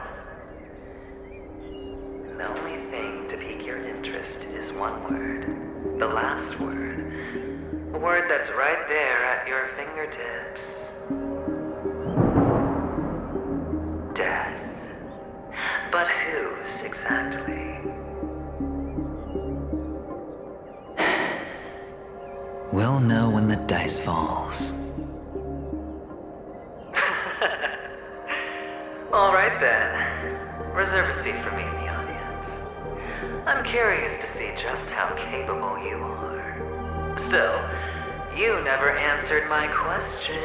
And the only thing to pique your interest is one word. The last word. A word that's right there at your fingertips. Death. But whose exactly? We'll know when the dice falls. All right then. Reserve a seat for me in the audience. I'm curious to see just how capable you are. Still, you never answered my question.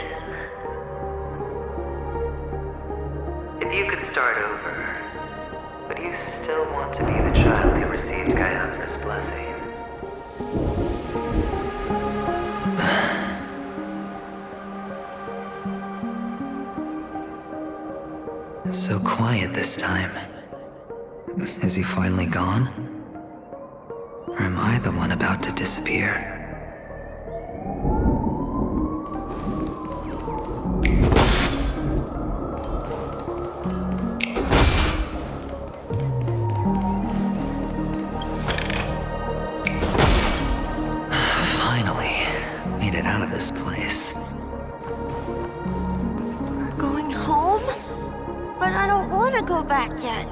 If you could start over, would you still want to be the child who received Gaiathra's blessing? It's so quiet this time. Is he finally gone? Or am I the one about to disappear? Finally, made it out of this place. We're going home? But I don't want to go back yet.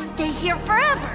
stay here forever.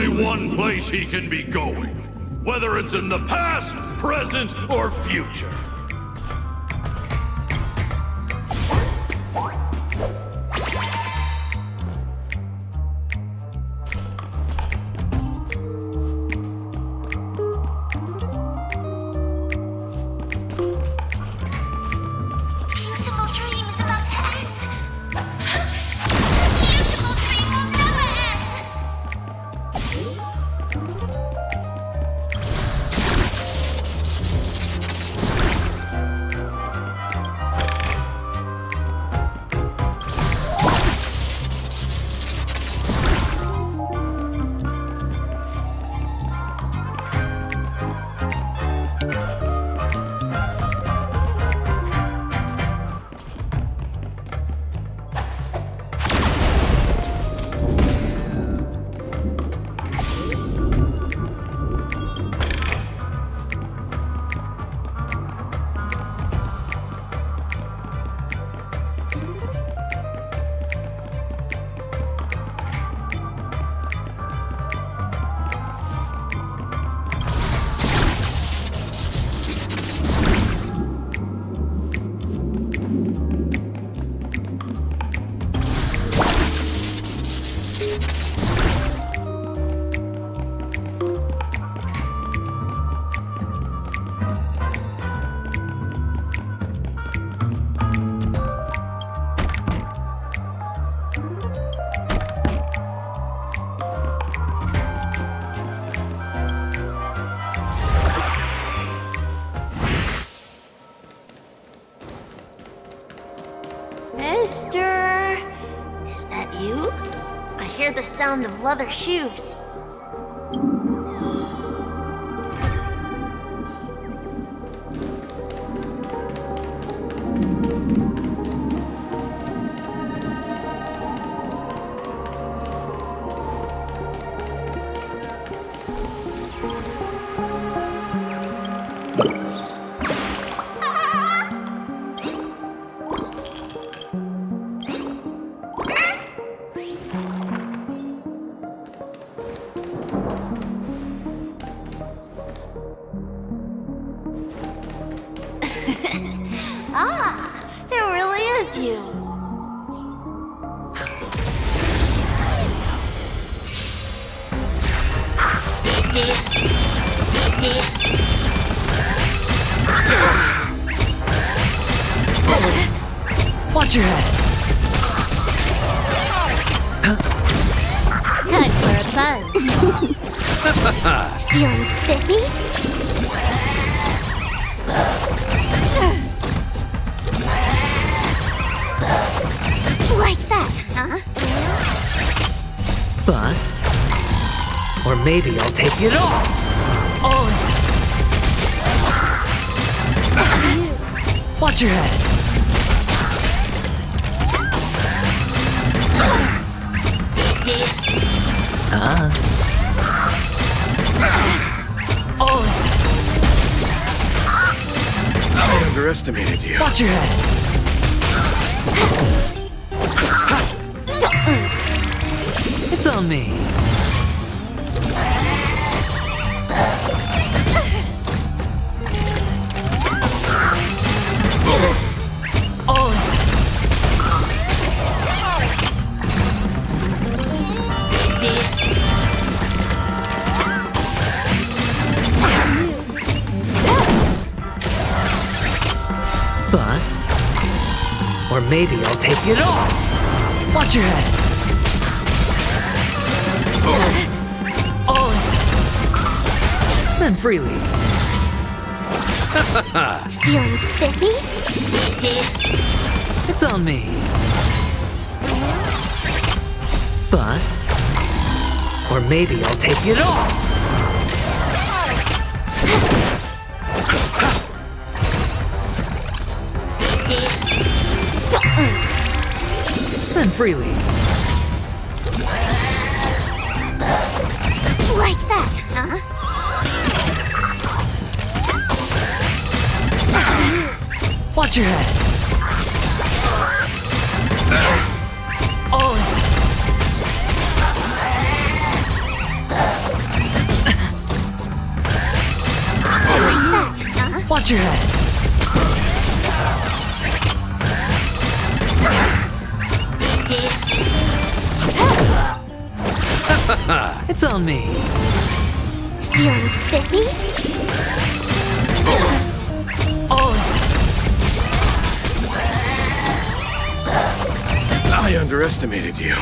One place he can be going, whether it's in the past, present, or future. Mister, is that you? I hear the sound of leather shoes. Watch your head. Time for a buzz. Feeling spiffy? Like that, huh? Bust. Or maybe I'll take it all. Watch your head. I underestimated you. Watch your head. It's on me. Bust. Or maybe I'll take it all. Watch your head. Spend freely. Feeling spiffy? It's on me. Bust. Or maybe I'll take it all. Spend freely. Like that, huh? Watch your head. Watch your head. It's on me. Feeling spiffy? I underestimated you.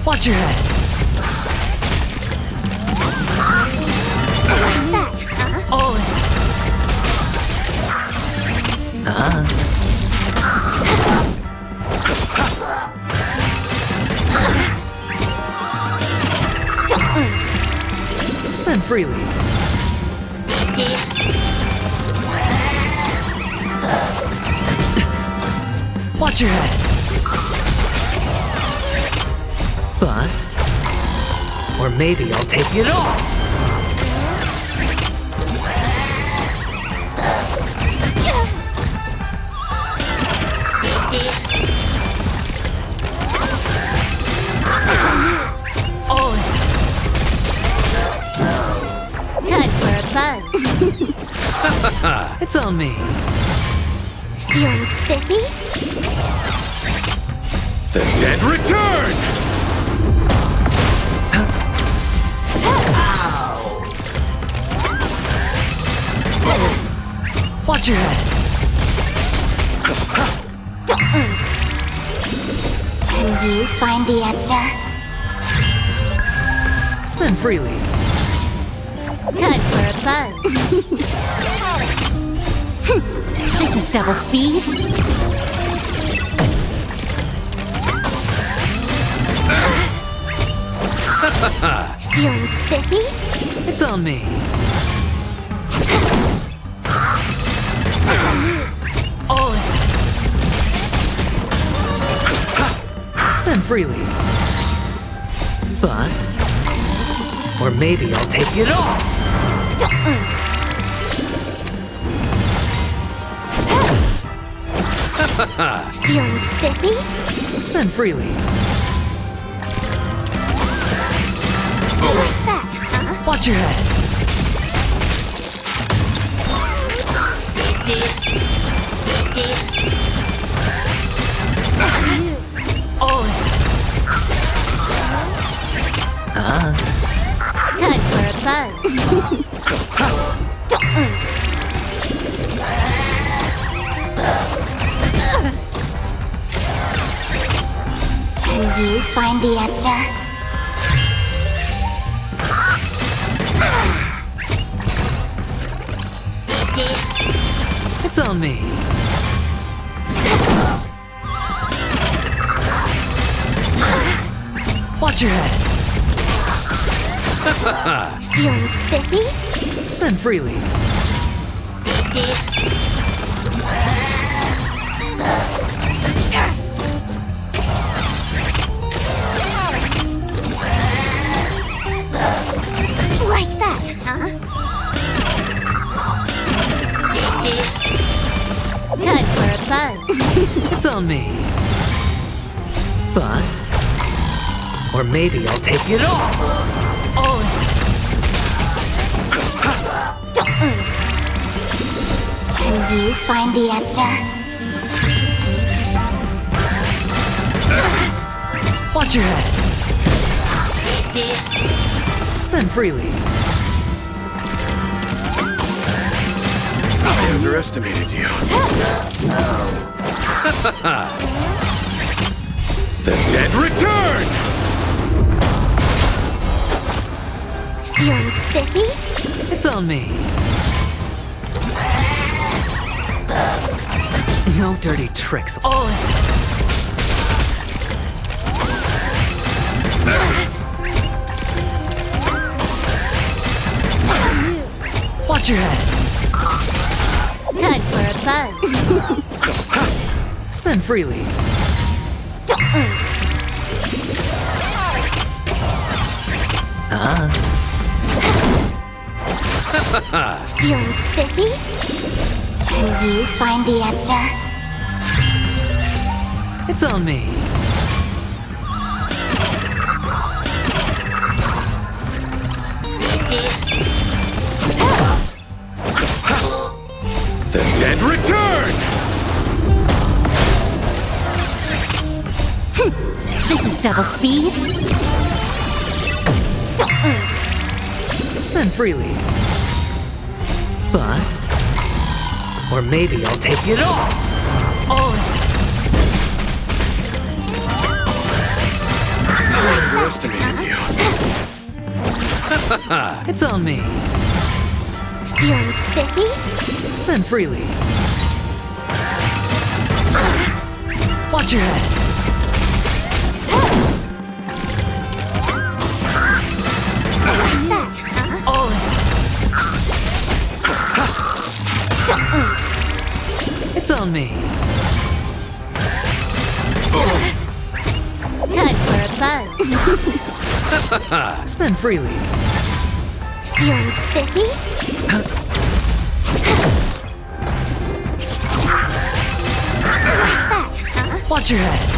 Watch your head. Spend freely. Watch your head. Bust. Or maybe I'll take it all. Time for a buzz. It's on me. Feeling spiffy? The dead return! Watch your head. Can you find the answer? Spend freely. Time for a buzz. This is double speed. Feeling spiffy? It's on me. Spend freely. Bust. Or maybe I'll take it all. Feeling spiffy? Spend freely. Like that, huh? Watch your head. fun. Can you find the answer? It's on me. Watch your head. Feeling spiffy? Spend freely. Like that, huh? Time for a buzz. It's on me. Bust. Or maybe I'll take it all. Can you find the answer? Watch your head. Spend freely. I underestimated you. The dead return! Feeling spiffy? It's on me. No dirty tricks. Watch your head. Time for a buzz. Spend freely. Feeling spiffy? Can you find the answer? It's on me. The dead return! This is double speed. Spend freely. Bust. Or maybe I'll take it all. I underestimated you. It's on me. Feeling spiffy? Spend freely. Watch your head. Like that, huh? It's on me. Time for a buzz. Spend freely. Feeling spiffy? Like that, huh? Watch your head.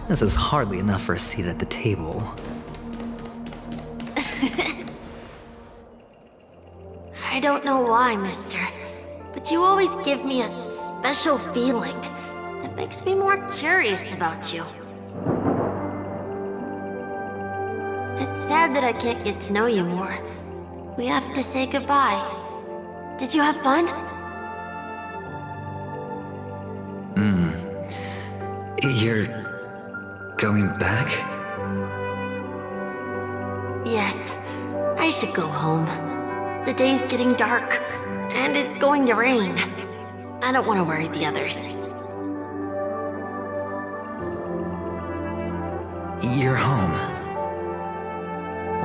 This is hardly enough for a seat at the table. I don't know why, mister, but you always give me a special feeling that makes me more curious about you. It's sad that I can't get to know you more. We have to say goodbye. Did you have fun? You're going back? Yes, I should go home. The day's getting dark, and it's going to rain. I don't want to worry the others. You're home.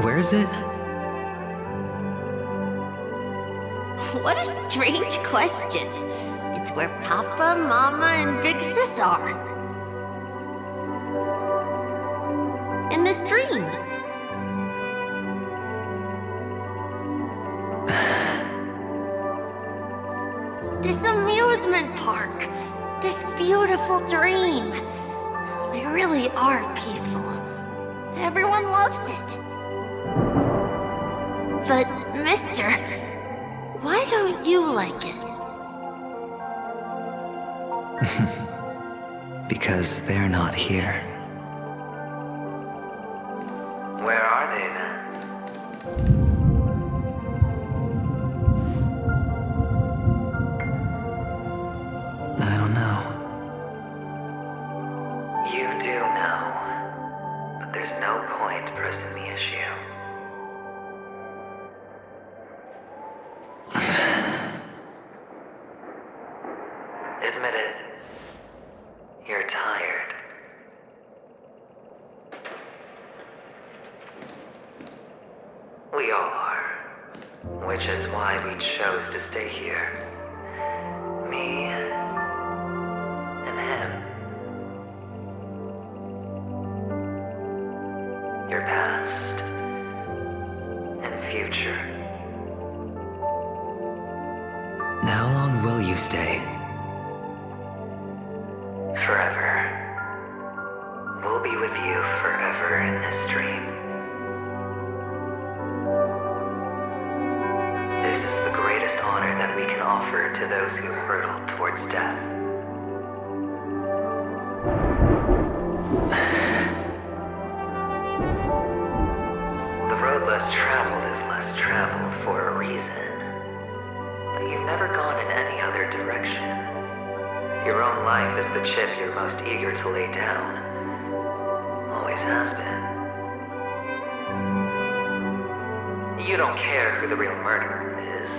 Where is it? What a strange question. It's where Papa, Mama, and Big Sis are. In this dream. This amusement park. This beautiful dream. They really are peaceful. Everyone loves it. But, mister, why don't you like it? Because they're not here. Where are they then? I don't know. You do know. But there's no point pressing the issue. Admit it. You're tired. We all are. Which is why we chose to stay here. Me and him. Your past and future. How long will you stay? Forever. We'll be with you forever in this dream. This is the greatest honor that we can offer to those who hurtle towards death. The road less traveled is less traveled for a reason. But you've never gone in any other direction. Your own life is the chip you're most eager to lay down. Always has been. You don't care who the real murderer is,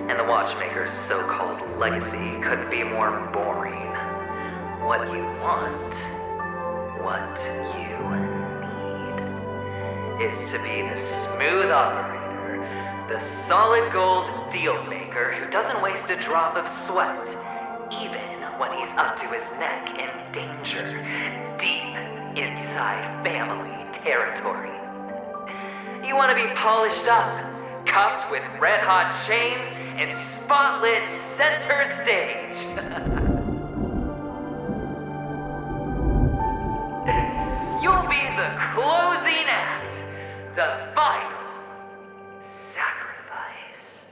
and the watchmaker's so-called legacy couldn't be more boring. What you want, what you need, is to be the smooth operator, the solid gold deal maker who doesn't waste a drop of sweat, even when he's up to his neck in danger, deep inside family territory. You want to be polished up, cuffed with red-hot chains, and spotlit center stage. You'll be the closing act, the final sacrifice.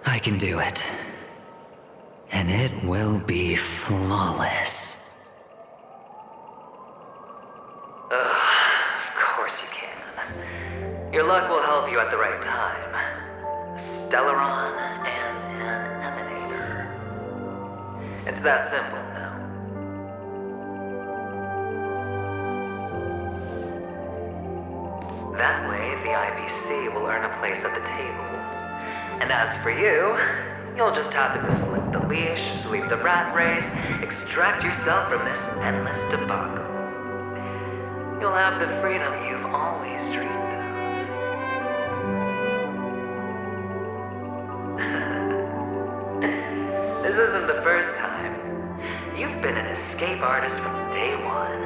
I can do it. And it will be flawless. Of course you can. Your luck will help you at the right time. A Stellaron and an Emanator. It's that simple now. That way, the IBC will earn a place at the table. And as for you, you'll just happen to slip the leash, sweep the rat race, extract yourself from this endless debacle. You'll have the freedom you've always dreamed of. This isn't the first time. You've been an escape artist from day one.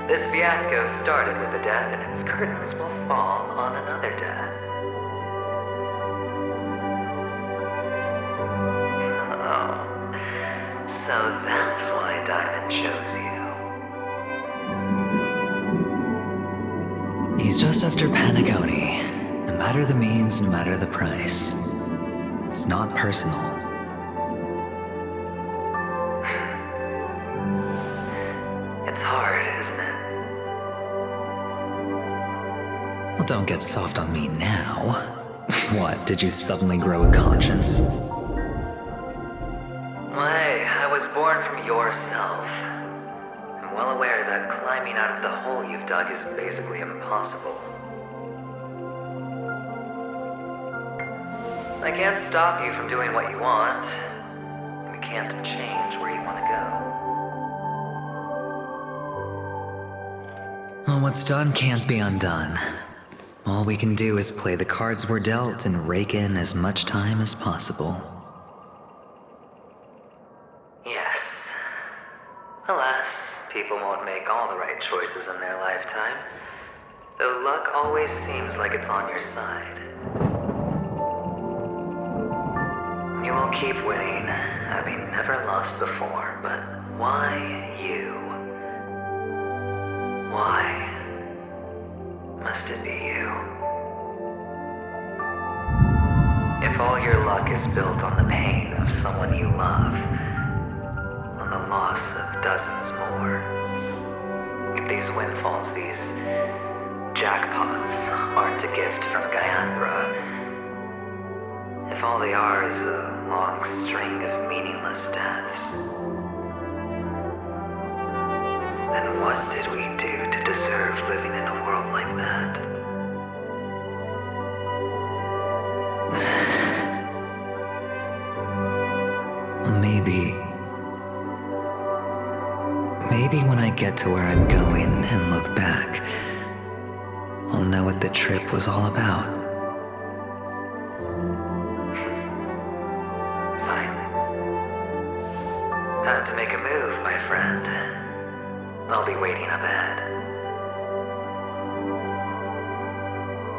This fiasco started with a death, and its curtains will fall on another death. So that's why Diamond chose you. He's just after Penacony. No matter the means, no matter the price. It's not personal. It's hard, isn't it? Well, don't get soft on me now. What, did you suddenly grow a conscience? Hey, I was born from yourself. I'm well aware that climbing out of the hole you've dug is basically impossible. I can't stop you from doing what you want. We can't change where you want to go. Well, what's done can't be undone. All we can do is play the cards we're dealt and rake in as much time as possible. Yes. Alas, people won't make all the right choices in their lifetime. Though luck always seems like it's on your side. You will keep winning, having never lost before, but why you? Why must it be you? If all your luck is built on the pain of someone you love, on the loss of dozens more, if these windfalls, these jackpots, aren't a gift from Gayandra, if all they are is a long string of meaningless deaths, then what did we do to deserve living in a world like that? Maybe when I get to where I'm going and look back, I'll know what the trip was all about. Fine. Time to make a move, my friend. I'll be waiting up ahead.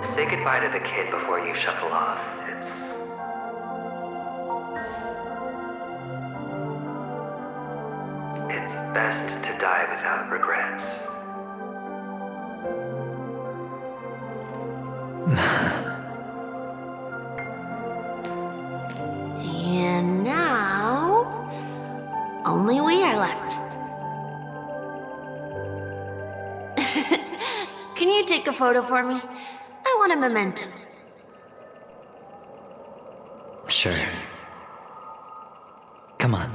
Say goodbye to the kid before you shuffle off. It's best to die without regrets. And now, only we are left. Can you take a photo for me? I want a memento. Sure. Come on.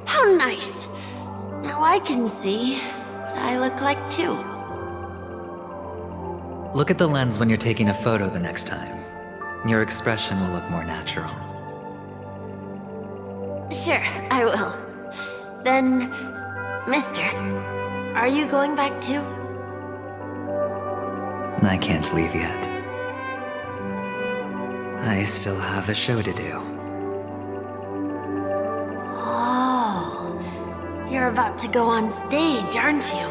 How nice. Now I can see what I look like too. Look at the lens when you're taking a photo the next time. Your expression will look more natural. Sure, I will. Then, mister, are you going back too? I can't leave yet. I still have a show to do. Oh, you're about to go on stage, aren't you?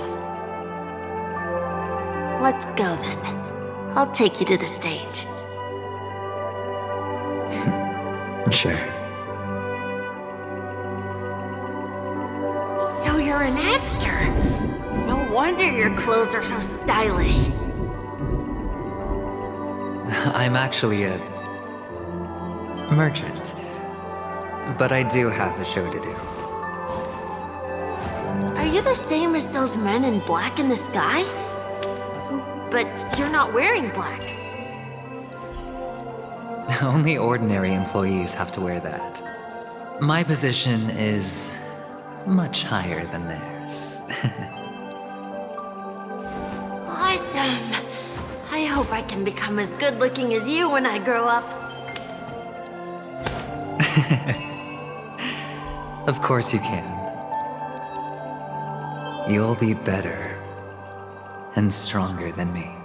Let's go then. I'll take you to the stage. Sure. So you're an actor? No wonder your clothes are so stylish. I'm actually a merchant. But I do have a show to do. Are you the same as those men in black in the sky? But you're not wearing black. Only ordinary employees have to wear that. My position is much higher than theirs. Awesome! I hope I can become as good looking as you when I grow up. Of course you can. You'll be better and stronger than me.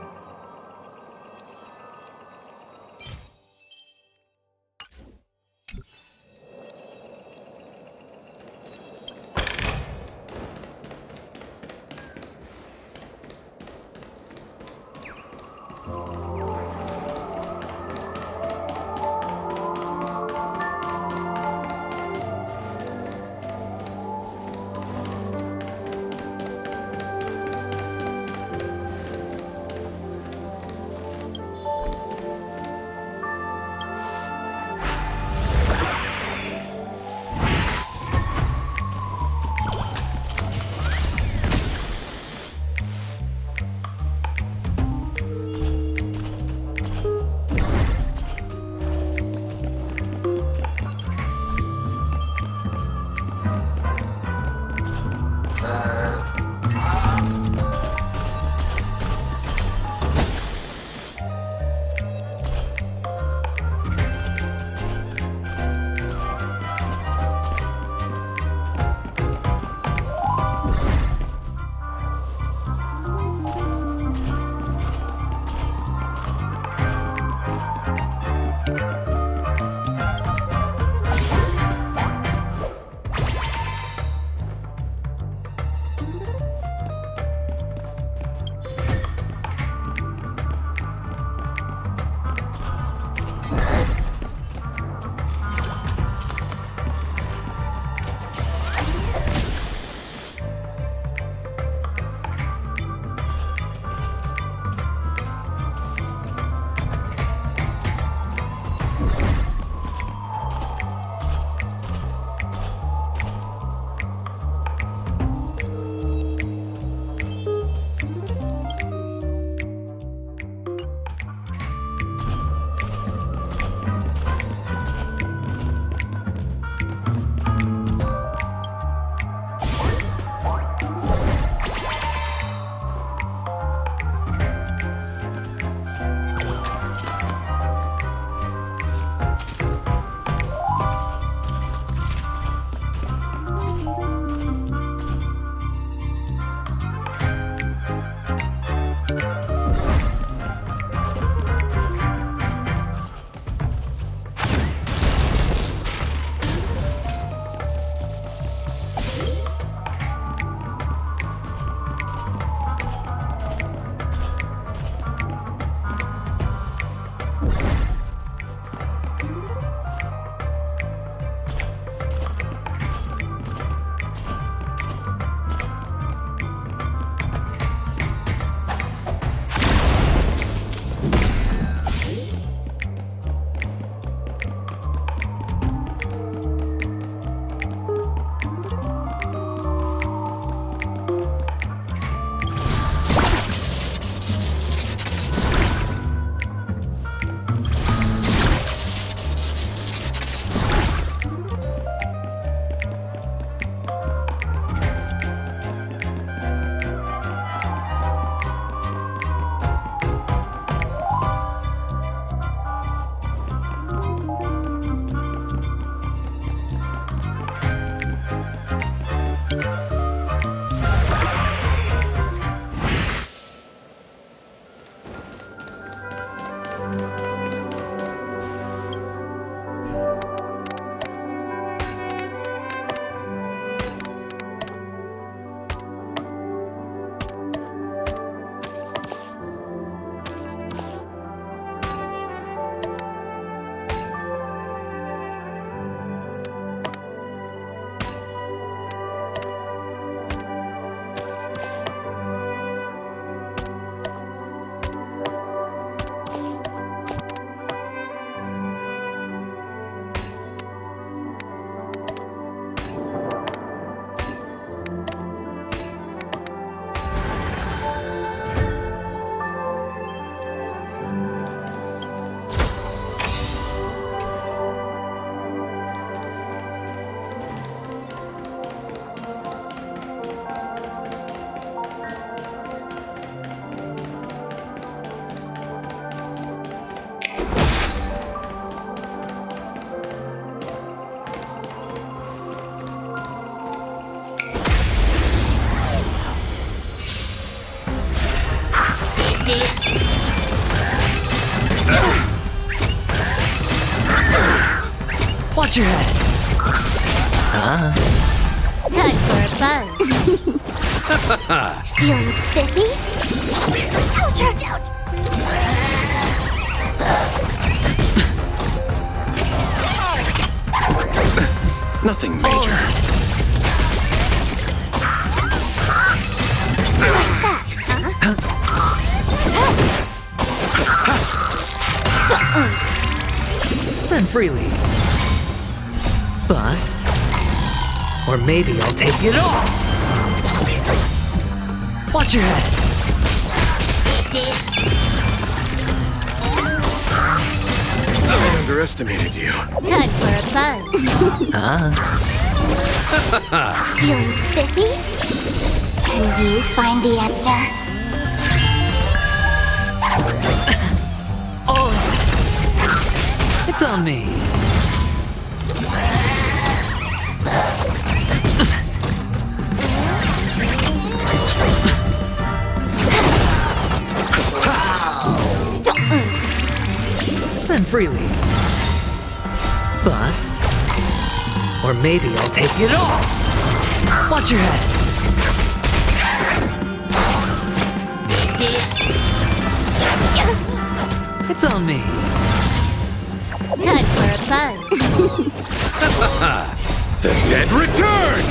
Watch your head! Time for a buzz. Feeling spiffy? Ouch, ouch, ouch! Nothing major. Like that, huh? Spend freely. Bust. Or maybe I'll take it off! Watch your head! I underestimated you. Time for a buzz. Feeling spiffy? Can you find the answer? Oh! It's on me! Spend freely. Bust. Or maybe I'll take it off! Watch your head! It's on me! Time for a buzz. The dead return!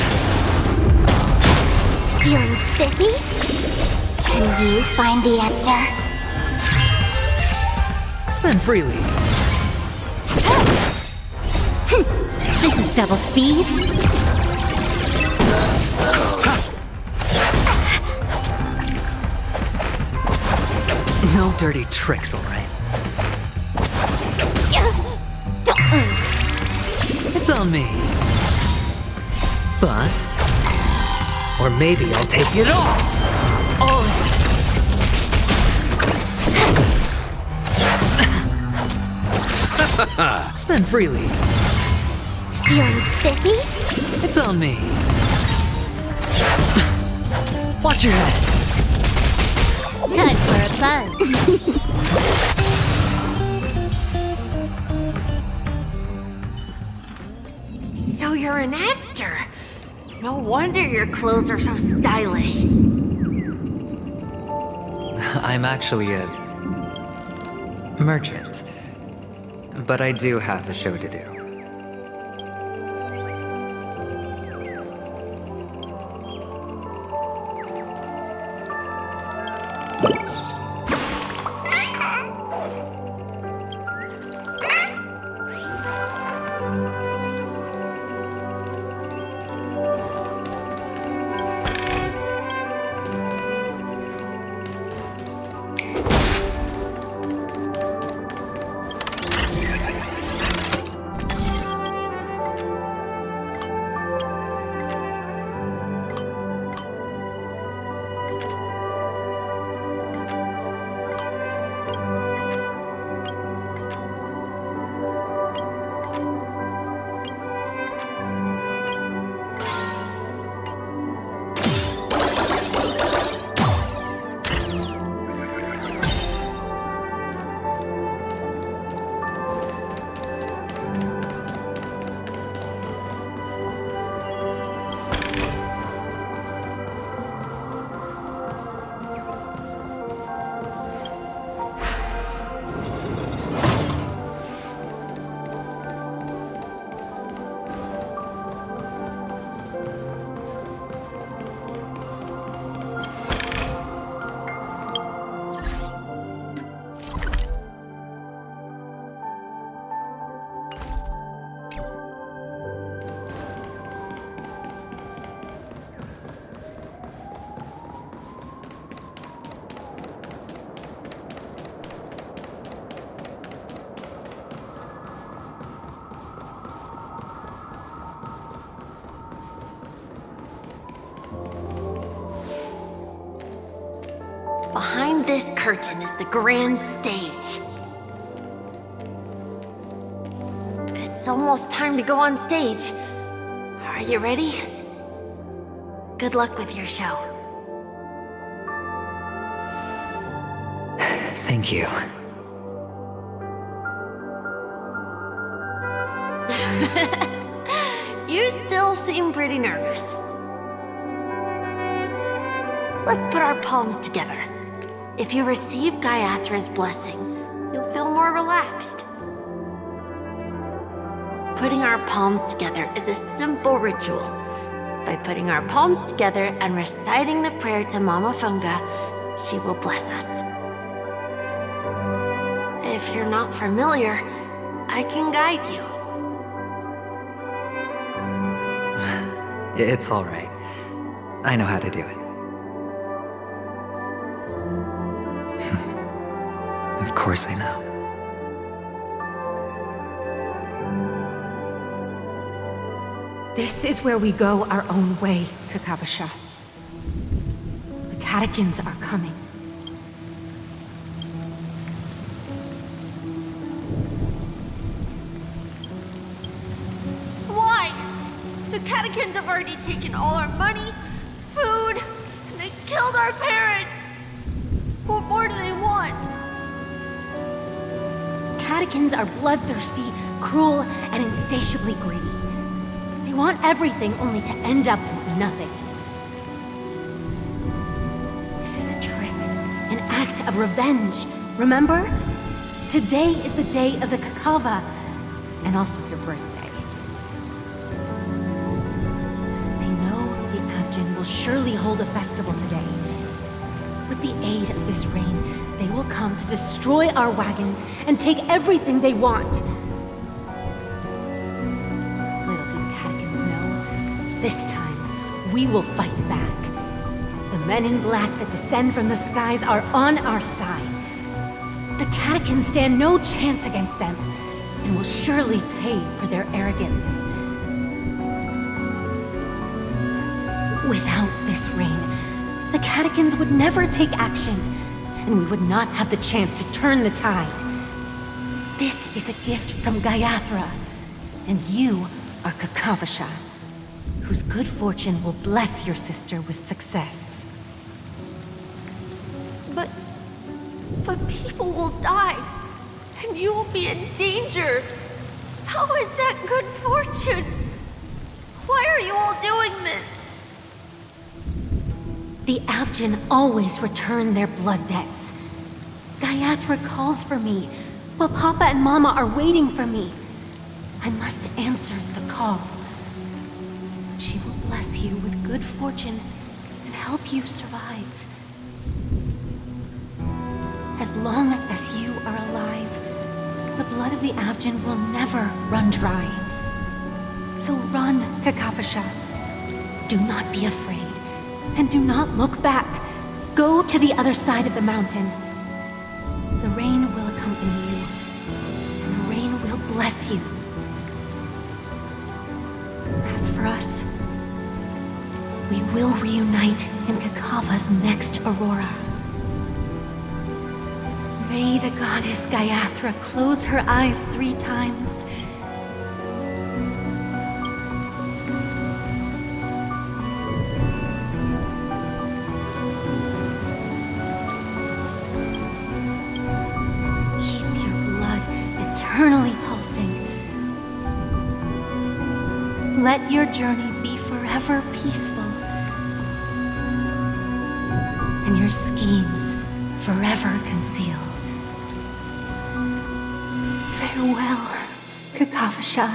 Feeling spiffy? Can you find the answer? Spend freely. This is double speed. No dirty tricks, alright? It's on me. Bust. Or maybe I'll take it off! Oh! Spend freely. Feeling spiffy? It's on me. Watch your head. Time for a buzz. So you're an actor. No wonder your clothes are so stylish. I'm actually a merchant. But I do have a show to do. Behind this curtain is the grand stage. It's almost time to go on stage. Are you ready? Good luck with your show. Thank you. You still seem pretty nervous. Let's put our palms together. If you receive Gayathra's blessing, you'll feel more relaxed. Putting our palms together is a simple ritual. By putting our palms together and reciting the prayer to Mama Funga, she will bless us. If you're not familiar, I can guide you. It's all right. I know how to do it. Of course I know. This is where we go our own way, Kakavasha. The catechins are coming. Why? The catechins have already taken all our money, food, and they killed our parents. What more do they want? Catechins are bloodthirsty, cruel, and insatiably greedy. They want everything only to end up with nothing. This is a trick, an act of revenge. Remember? Today is the day of the Kakava, and also your birthday. They know the Avgin will surely hold a festival today. With the aid of this rain, they will come to destroy our wagons and take everything they want. Little do the catechins know, this time we will fight back. The men in black that descend from the skies are on our side. The catechins stand no chance against them, and will surely pay for their arrogance. Without this rain, the catechins would never take action, and we would not have the chance to turn the tide. This is a gift from Gayathra, and you are Kakavasha, whose good fortune will bless your sister with success. But people will die, and you will be in danger. How is that good fortune? Why are you all doing this? The Avgin always return their blood debts. Gayathra calls for me, while Papa and Mama are waiting for me. I must answer the call. She will bless you with good fortune and help you survive. As long as you are alive, the blood of the Avgin will never run dry. So run, Kakavasha. Do not be afraid. And do not look back. Go to the other side of the mountain. The rain will accompany you, and the rain will bless you. As for us, we will reunite in Kakava's next aurora. May the goddess Gayathra close her eyes 3 times. Eternally pulsing. Let your journey be forever peaceful, and your schemes forever concealed. Farewell, Kakavasha.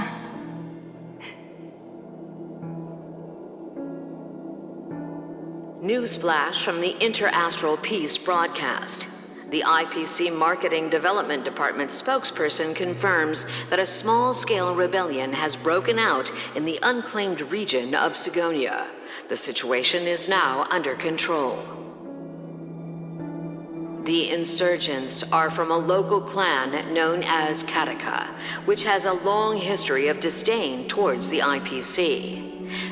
Newsflash from the Inter-Astral Peace broadcast. The IPC Marketing Development Department spokesperson confirms that a small-scale rebellion has broken out in the unclaimed region of Sigonia. The situation is now under control. The insurgents are from a local clan known as Kataka, which has a long history of disdain towards the IPC.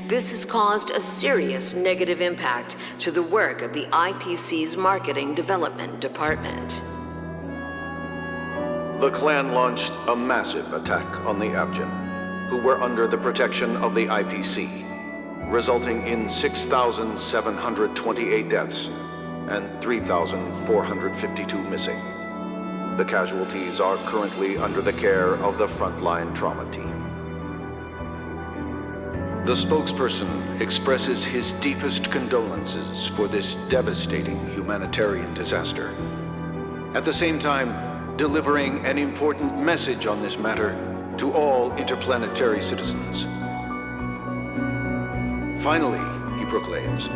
This has caused a serious negative impact to the work of the IPC's Marketing Development Department. The clan launched a massive attack on the Avgin, who were under the protection of the IPC, resulting in 6,728 deaths and 3,452 missing. The casualties are currently under the care of the frontline trauma team. The spokesperson expresses his deepest condolences for this devastating humanitarian disaster. At the same time, delivering an important message on this matter to all interplanetary citizens. Finally, he proclaims,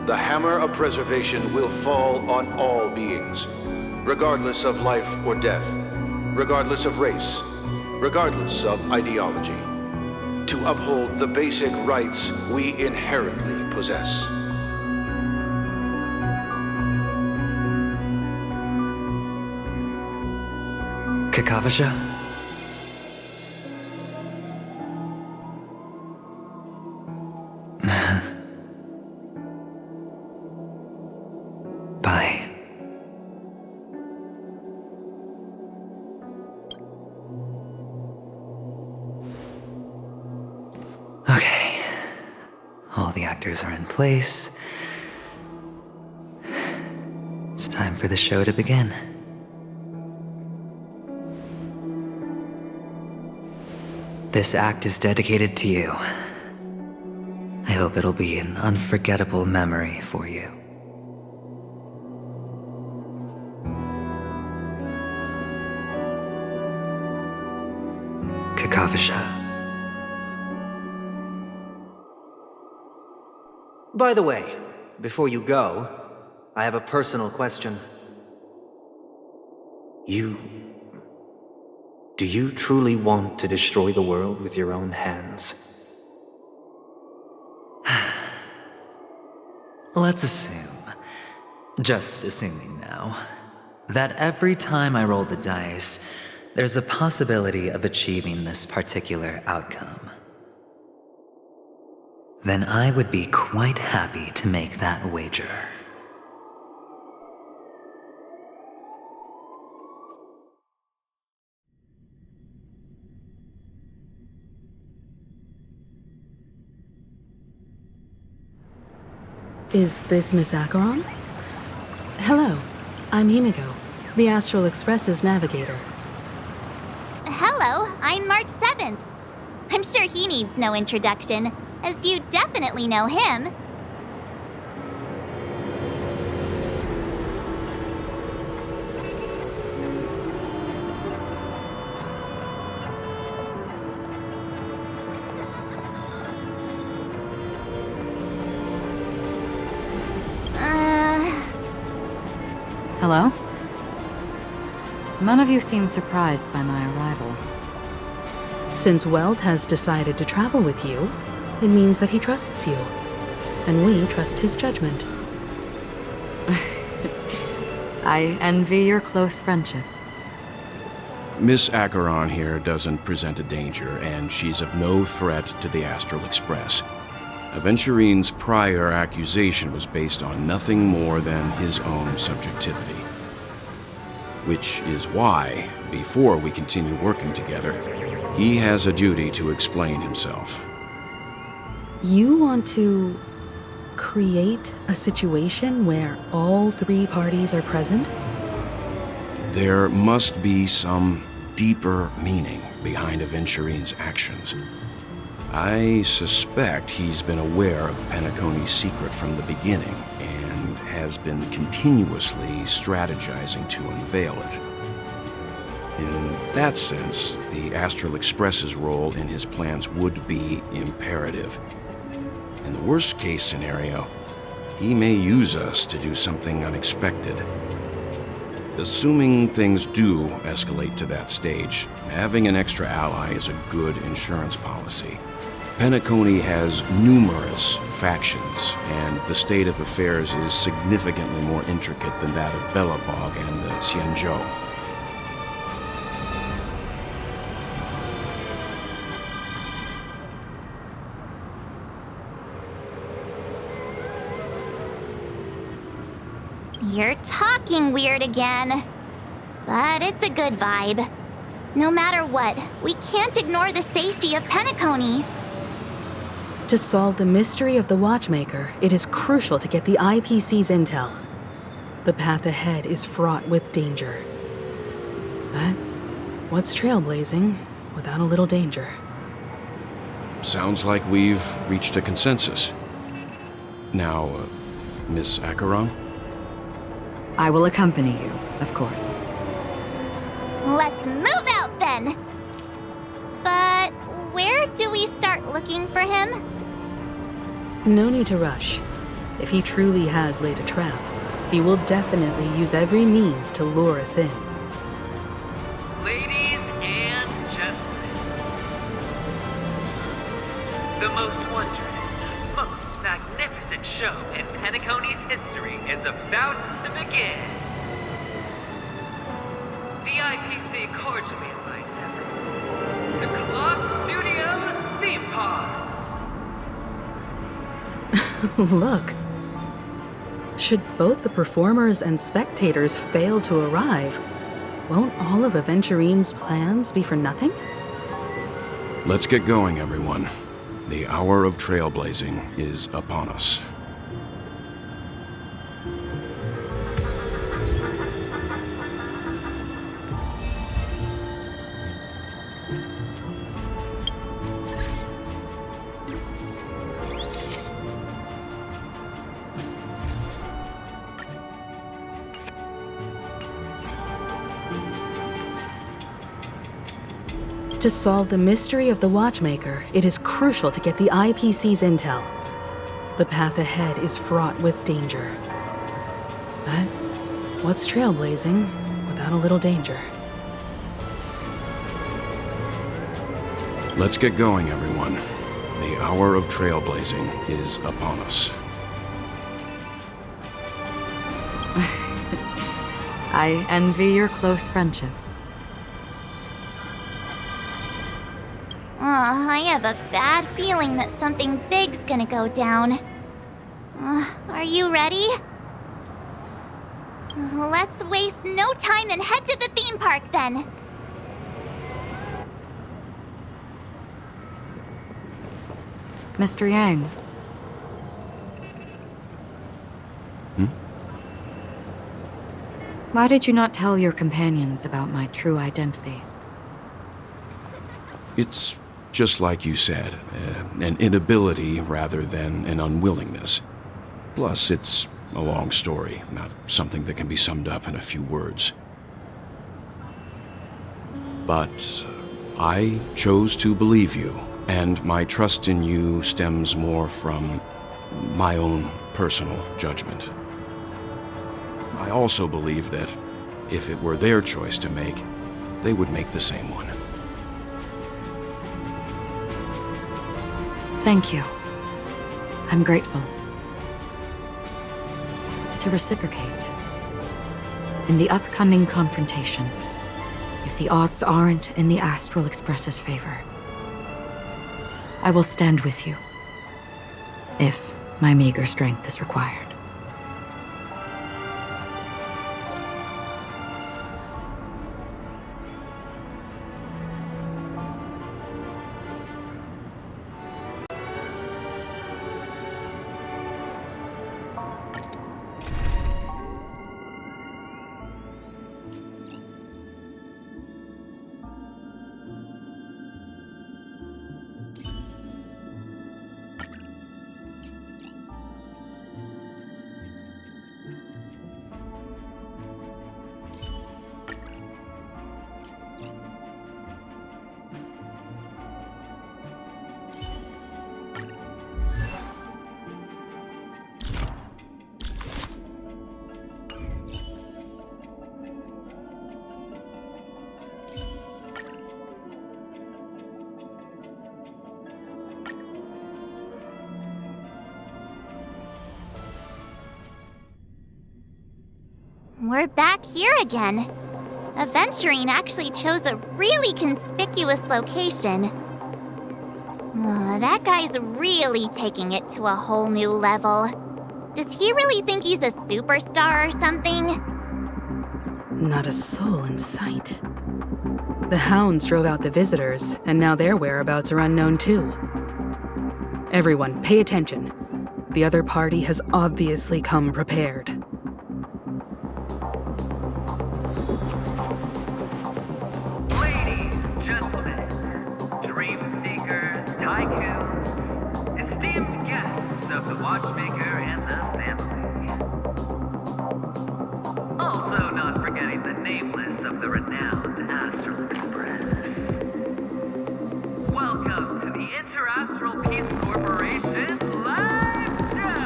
the hammer of preservation will fall on all beings, regardless of life or death, regardless of race, regardless of ideology, to uphold the basic rights we inherently possess. Kakavasha? Bye. Okay. All the actors are in place. It's time for the show to begin. This act is dedicated to you. I hope it'll be an unforgettable memory for you. Kakavasha. By the way, before you go, I have a personal question. Do you truly want to destroy the world with your own hands? Let's assume, just assuming now, that every time I roll the dice, there's a possibility of achieving this particular outcome. Then I would be quite happy to make that wager. Is this Miss Acheron? Hello, I'm miHoYo, the Astral Express's navigator. Hello, I'm March 7th. I'm sure he needs no introduction, as you definitely know him. Hello? None of you seem surprised by my arrival. Since Welt has decided to travel with you, it means that he trusts you. And we trust his judgment. I envy your close friendships. Miss Acheron here doesn't present a danger, and she's of no threat to the Astral Express. Aventurine's prior accusation was based on nothing more than his own subjectivity. Which is why, before we continue working together, he has a duty to explain himself. You want to create a situation where all three parties are present? There must be some deeper meaning behind Aventurine's actions. I suspect he's been aware of Penacony's secret from the beginning and has been continuously strategizing to unveil it. In that sense, the Astral Express's role in his plans would be imperative. In the worst-case scenario, he may use us to do something unexpected. Assuming things do escalate to that stage, having an extra ally is a good insurance policy. Penacony has numerous factions, and the state of affairs is significantly more intricate than that of Belobog and the Xīngqióng. You're talking weird again. But it's a good vibe. No matter what, we can't ignore the safety of Penacony. To solve the mystery of the Watchmaker, it is crucial to get the IPC's intel. The path ahead is fraught with danger. But what's trailblazing without a little danger? sounds like we've reached a consensus. Now, Miss Acheron? I will accompany you, of course. Let's move out then! But where do we start looking for him? No need to rush. If he truly has laid a trap, he will definitely use every means to lure us in. Ladies and gentlemen, the most wondrous, most magnificent show in Penacony's history is about to begin. The IPC cordially invites everyone to Club Studios Theme Park. Look. Should both the performers and spectators fail to arrive, won't all of Aventurine's plans be for nothing? Let's get going, everyone. The hour of trailblazing is upon us. To solve the mystery of the Watchmaker, it is crucial to get the IPC's intel. The path ahead is fraught with danger. But what's trailblazing without a little danger? Let's get going, everyone. The hour of trailblazing is upon us. I envy your close friendships. I have a bad feeling that something big's gonna go down. Are you ready? Let's waste no time and head to the theme park then. Mr. Yang. Why did you not tell your companions about my true identity? It's just like you said, an inability rather than an unwillingness. Plus, it's a long story, not something that can be summed up in a few words. But I chose to believe you, and my trust in you stems more from my own personal judgment. I also believe that if it were their choice to make, they would make the same one. Thank you. I'm grateful. To reciprocate, in the upcoming confrontation, if the odds aren't in the Astral Express's favor, I will stand with you, if my meager strength is required. We're back here again. Aventurine actually chose a really conspicuous location. That guy's really taking it to a whole new level. Does he really think he's a superstar or something? Not a soul in sight. The hounds drove out the visitors, and now their whereabouts are unknown too. Everyone, pay attention. The other party has obviously come prepared. Ladies, gentlemen, dream seekers, tycoons, Inter-Astral Peace Corporation live show!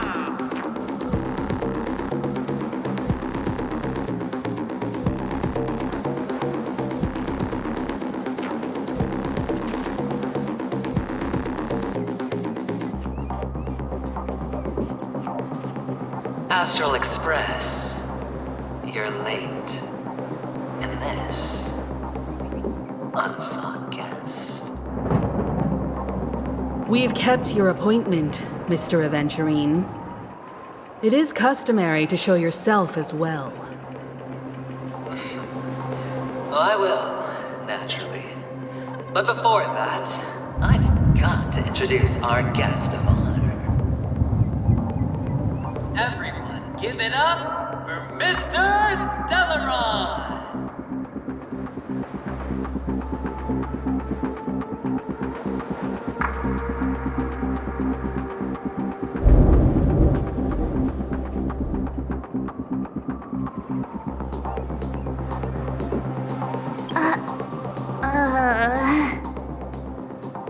Astral Express, you're late. And this, unsought guest. We've kept your appointment, Mr. Aventurine. It is customary to show yourself as well. I will, naturally. But before that, I've got to introduce our guest of honor. Everyone, give it up for Mr. Stellaron!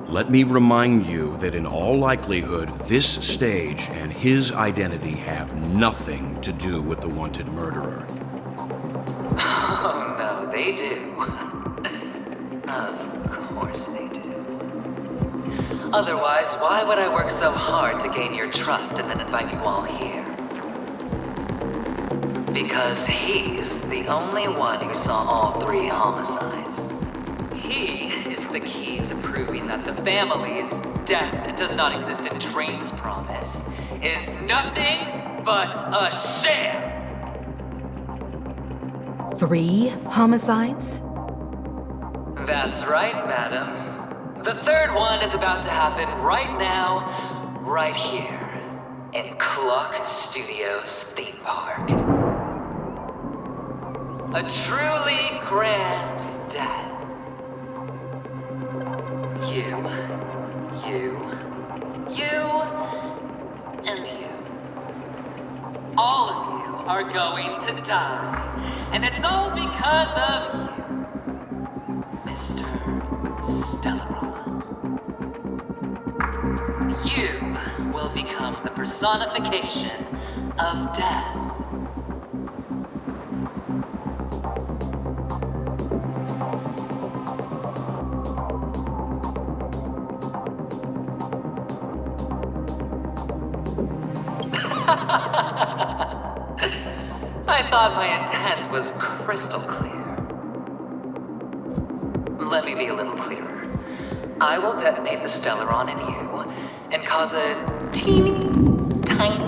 Let me remind you that in all likelihood, this stage and his identity have nothing to do with the wanted murderer. Oh, no, they do. Of course they do. Otherwise, why would I work so hard to gain your trust and then invite you all here? Because he's the only one who saw all 3 homicides. He is the key to proving that the family's death that does not exist in Train's promise is nothing but a sham! 3 homicides? That's right, madam. The 3rd one is about to happen right now, right here, in Clock Studios theme park. A truly grand death. You, and you. All of you are going to die. And it's all because of you, Mr. Stellaron. You will become the personification of death. I thought my intent was crystal clear. Let me be a little clearer. I will detonate the Stellaron in you and cause a teeny, tiny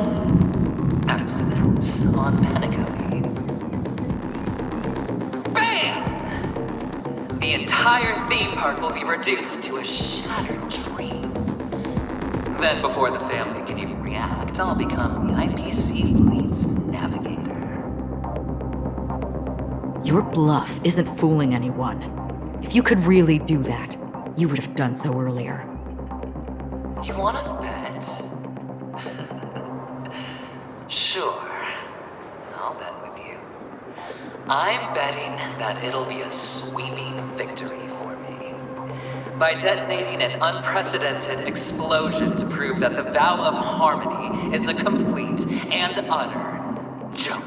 accident on Penacony. Bam! The entire theme park will be reduced to a shattered dream. Then before the family can even react, I'll become the IPC fleet's navigator. Your bluff isn't fooling anyone. If you could really do that, you would have done so earlier. You wanna bet? Sure. I'll bet with you. I'm betting that it'll be a sweeping victory for me. By detonating an unprecedented explosion to prove that the vow of harmony is a complete and utter joke.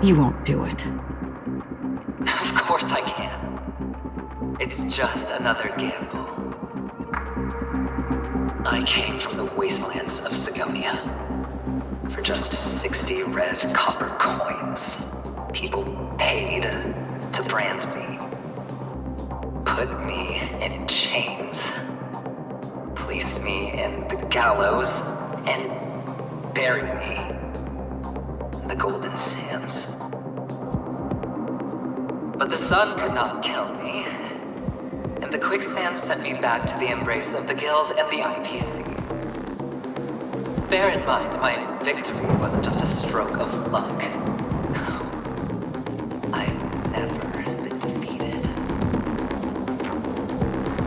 You won't do it. Of course I can. It's just another gamble. I came from the wastelands of Sigonia. For just 60 red copper coins, people paid to brand me. Put me in chains. Place me in the gallows and bury me in the golden sands. But the sun could not kill me, and the quicksand sent me back to the embrace of the Guild and the IPC. Bear in mind, my victory wasn't just a stroke of luck. I've never been defeated.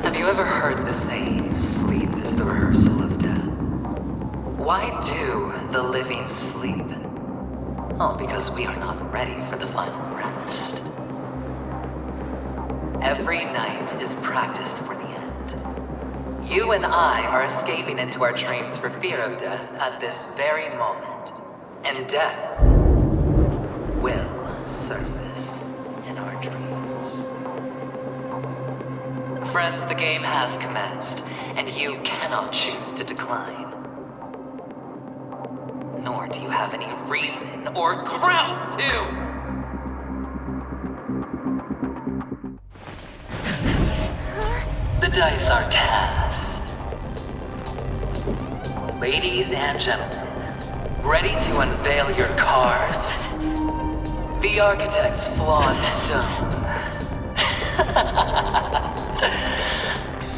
Have you ever heard the saying, sleep is the rehearsal of death? Why do the living sleep? Oh, because we are not ready for the final rest. Every night is practice for the end. You and I are escaping into our dreams for fear of death at this very moment. And death will surface in our dreams. Friends, the game has commenced, and you cannot choose to decline. Nor do you have any reason or grounds to! The dice are cast. Ladies and gentlemen, ready to unveil your cards? The architect's flawed stone.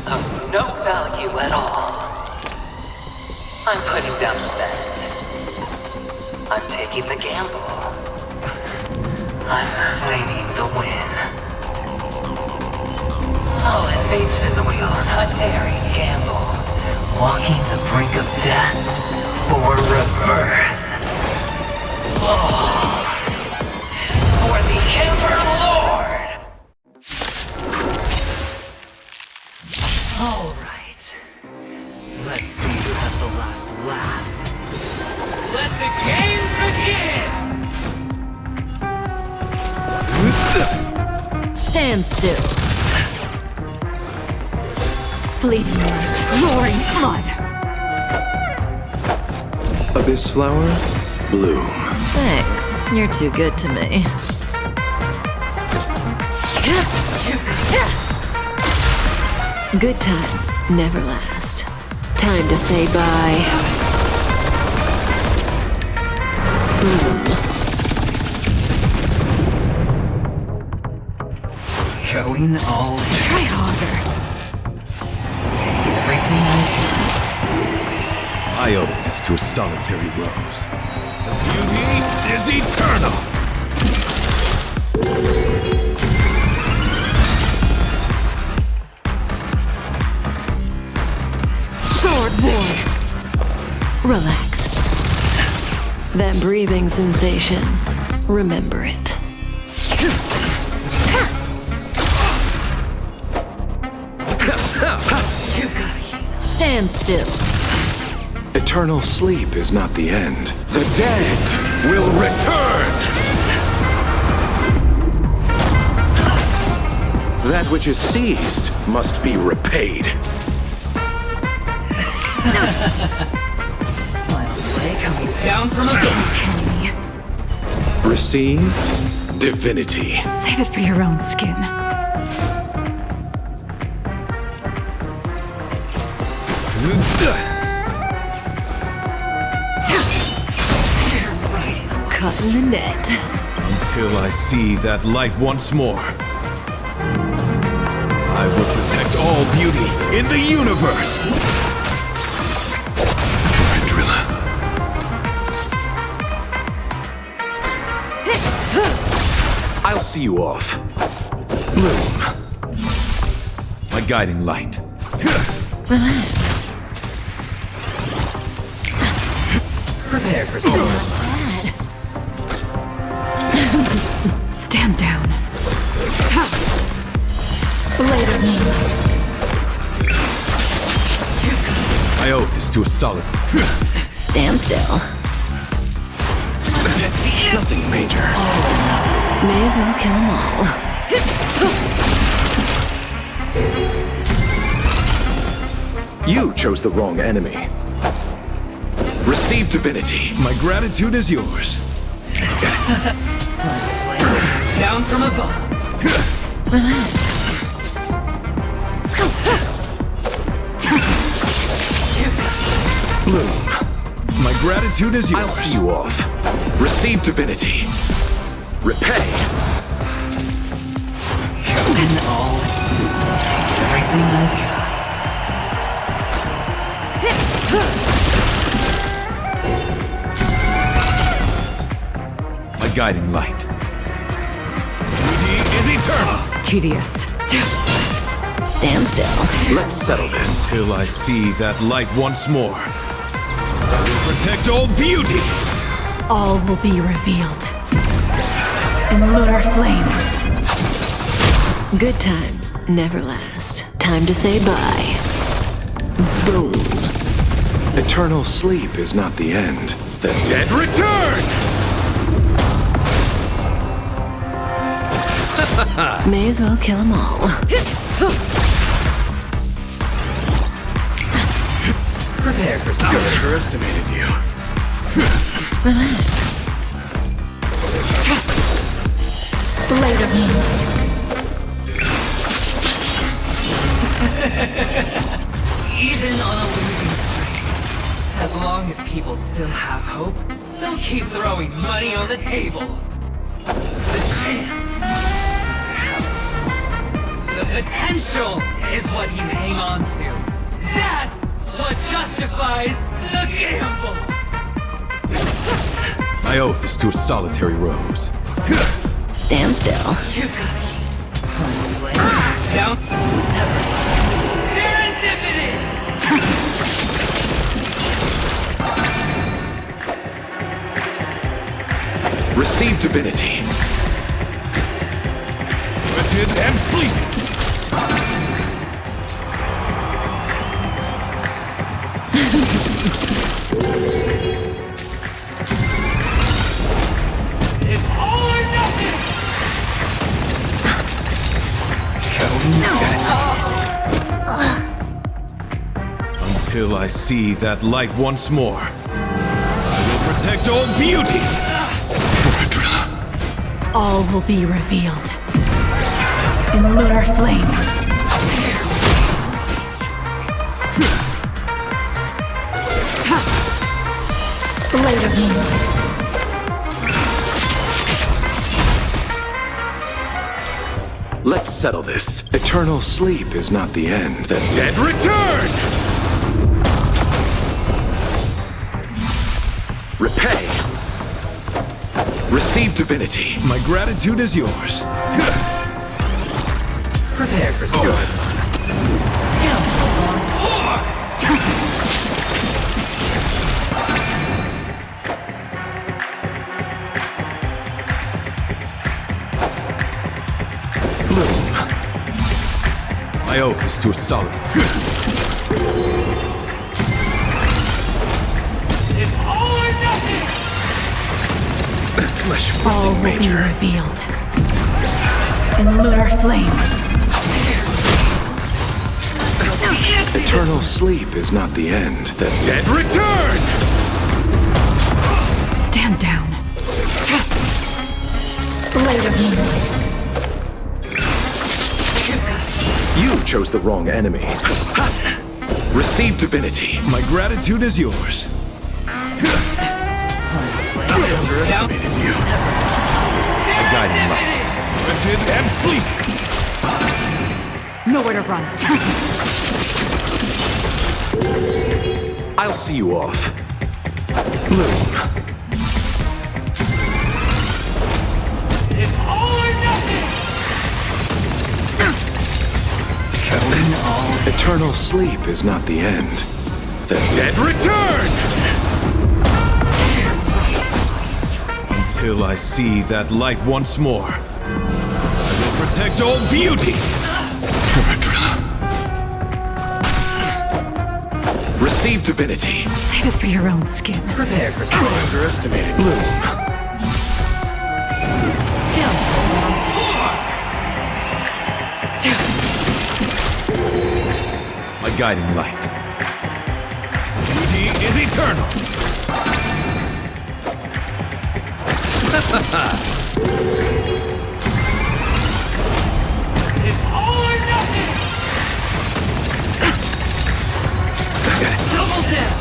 Of no value at all. I'm putting down the bet. I'm taking the gamble. I'm claiming the win. I'll invade spin the wheel, a daring gamble. Walking the brink of death for rebirth. Oh, for the Ember Lord! Alright. Let's see who has the last laugh. Let the game begin! Stand still. Fleeting light, roaring flood. Abyss flower, bloom. Thanks. You're too good to me. Good times never last. Time to say bye. Going all in. Try harder. Everything I I owe this to a solitary rose. The beauty is eternal! Sword war. Relax. That breathing sensation. Remember it. Stand still. Eternal sleep is not the end. The dead will return! That which is seized must be repaid. Finally coming down from above. Receive divinity. Save it for your own skin. Caught in the net. Until I see that light once more, I will protect all beauty in the universe! I'll see you off. Bloom. My guiding light. Relax. Prepare for storm. Stand down. Later. I owe this to a solid. Stand still. Nothing major. May as well kill them all. You chose the wrong enemy. Receive divinity. My gratitude is yours. Down from above. Relax. Bloom. My gratitude is yours. I'll see you off. Receive divinity. Repay. Going all in. Everything I've got. My guiding light. Beauty is eternal. Tedious. Stand still. Let's settle this. Till I see that light once more. I will protect all beauty. All will be revealed. In lunar flame. Good times never last. Time to say bye. Boom. Eternal sleep is not the end. The Dead return! May as well kill them all. Prepare for something. Underestimated you. Relax. Blade of moonlight. Even on a losing streak, as long as people still have hope, they'll keep throwing money on the table. The chance, the potential is what you hang on to. That's what justifies the gamble. My oath is to a solitary rose. Stand still. You gotta keep down. Never. Serendipity! Receive divinity. Wicked and pleasing. It's all or nothing! Until I see that light once more, I will protect all beauty. All will be revealed in lunar flame. Blade of moonlight. Let's settle this. Eternal sleep is not the end. The Dead return! repay. Receive divinity. My gratitude is yours. Prepare for something. My oath is to a solid. It's all or nothing! All will be revealed in lunar flame. Eternal sleep is not the end. The Dead return! Stand down. Blade of moonlight. You chose the wrong enemy. Receive divinity. My gratitude is yours. I underestimated you. A guiding light. Wicked and pleasing. Nowhere to run. I'll see you off. Bloom. It's all or nothing! Eternal sleep is not the end. The Dead return! Until I see that light once more, I will protect all beauty. Receive divinity. Save it for your own skin. Prepare for something. Underestimated. Bloom. My guiding light. Beauty is eternal. It's all or nothing! Double down!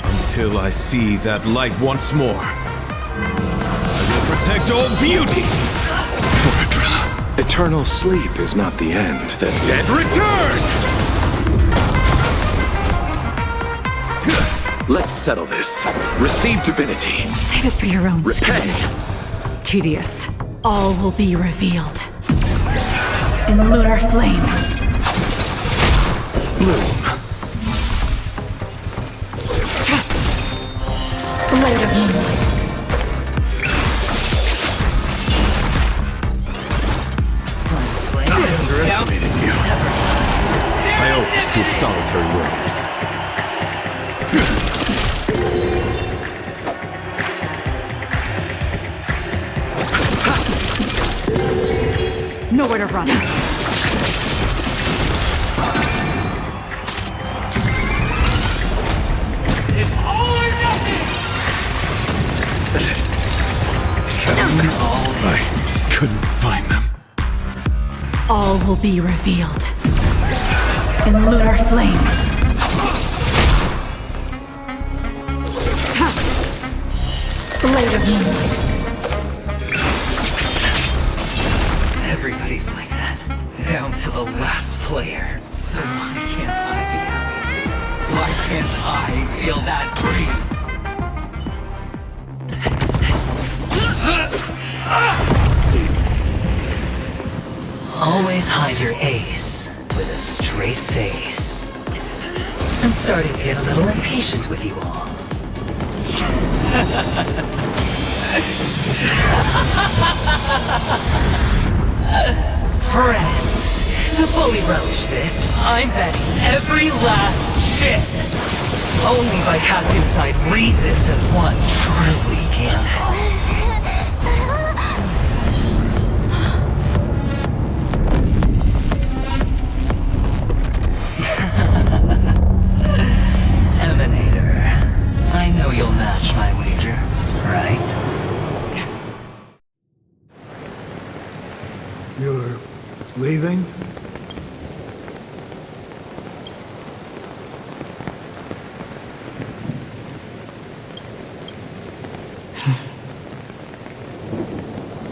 Until I see that light once more, I will protect all beauty. Eternal sleep is not the end. The Dead return! Let's settle this. Receive divinity. Save it for your own Repay. skin. Tedious. All will be revealed in lunar flame. Bloom. Blade of moonlight. I underestimated you. My oath is to a solitary grows. Nowhere to run. It's all or nothing! I couldn't find them. All will be revealed in lunar flame. Blade of moonlight. Everybody's like that, down to the last player. So why can't I be happy too? Why can't I feel that free? Always hide your ace with a straight face. I'm starting to get a little impatient with you all. Friends, to fully relish this, I'm betting every last chip. Only by casting aside reason does one truly gamble. I know you'll match my wager, right? You're leaving?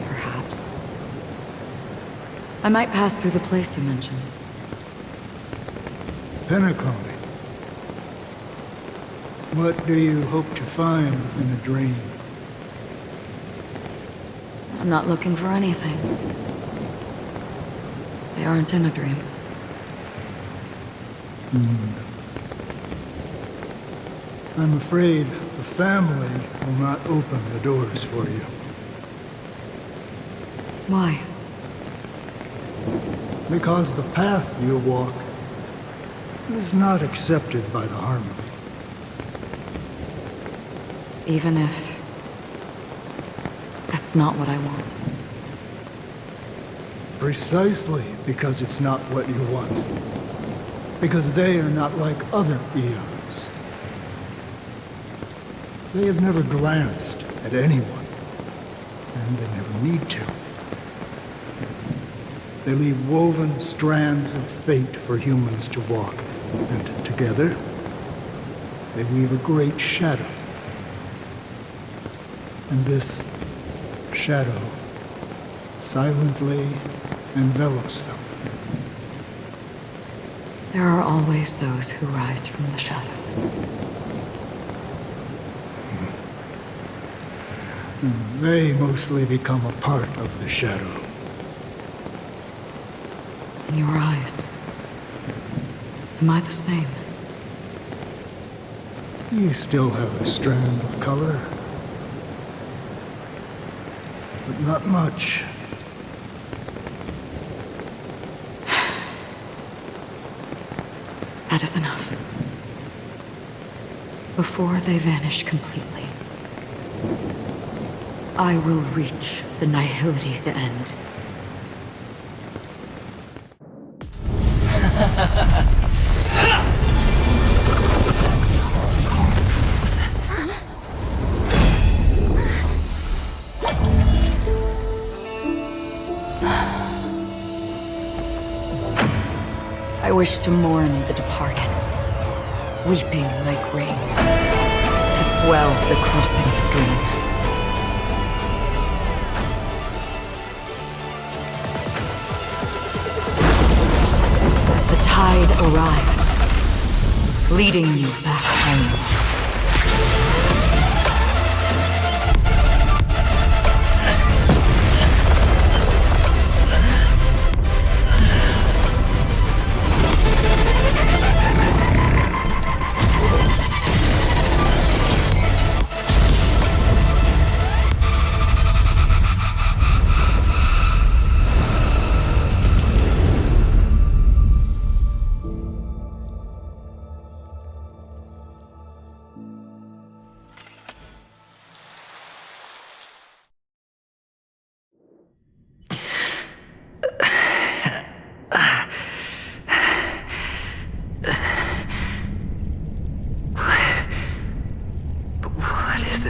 Perhaps. I might pass through the place you mentioned. Penacony. What do you hope to find within a dream? I'm not looking for anything. They aren't in a dream. I'm afraid the family will not open the doors for you. Why? Because the path you walk is not accepted by the Harmony. Even if that's not what I want. Precisely because it's not what you want. Because they are not like other eons. They have never glanced at anyone, and they never need to. They leave woven strands of fate for humans to walk, and together, they weave a great shadow. And this shadow silently envelops them. There are always those who rise from the shadows. They mostly become a part of the shadow. In your eyes, am I the same? You still have a strand of color. But not much. That is enough. Before they vanish completely, I will reach the nihility's end. I wish to mourn the departed, weeping like rain, to swell the crossing stream. As the tide arrives, leading you back home.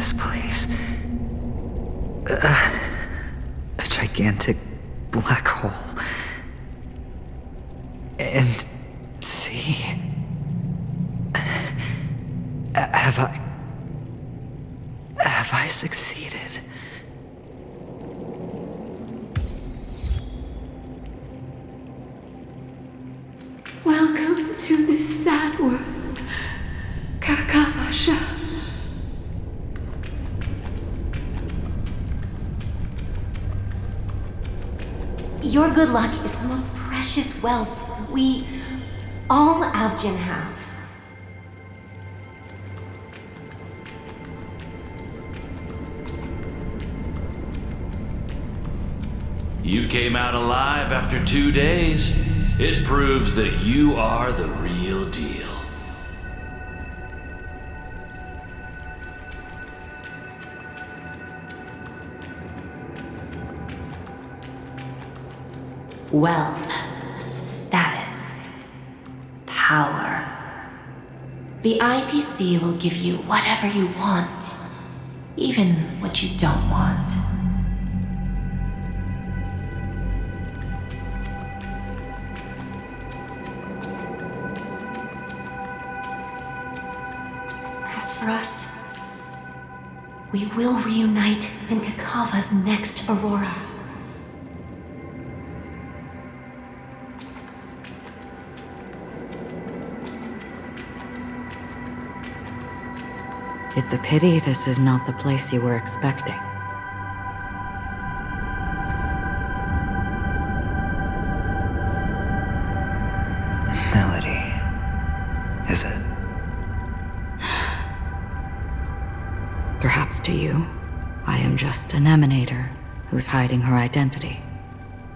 this place? A gigantic black hole. And see? Have I succeeded? Welcome to this sad world, Kakavasha. Your good luck is the most precious wealth we, all Avgin, have. You came out alive after 2 days. It proves that you are the real deal. Wealth, status, power. The IPC will give you whatever you want, even what you don't want. As for us, we will reunite in Kakava's next aurora. It's a pity this is not the place you were expecting. Melody. Is it? Perhaps to you, I am just an emanator who's hiding her identity.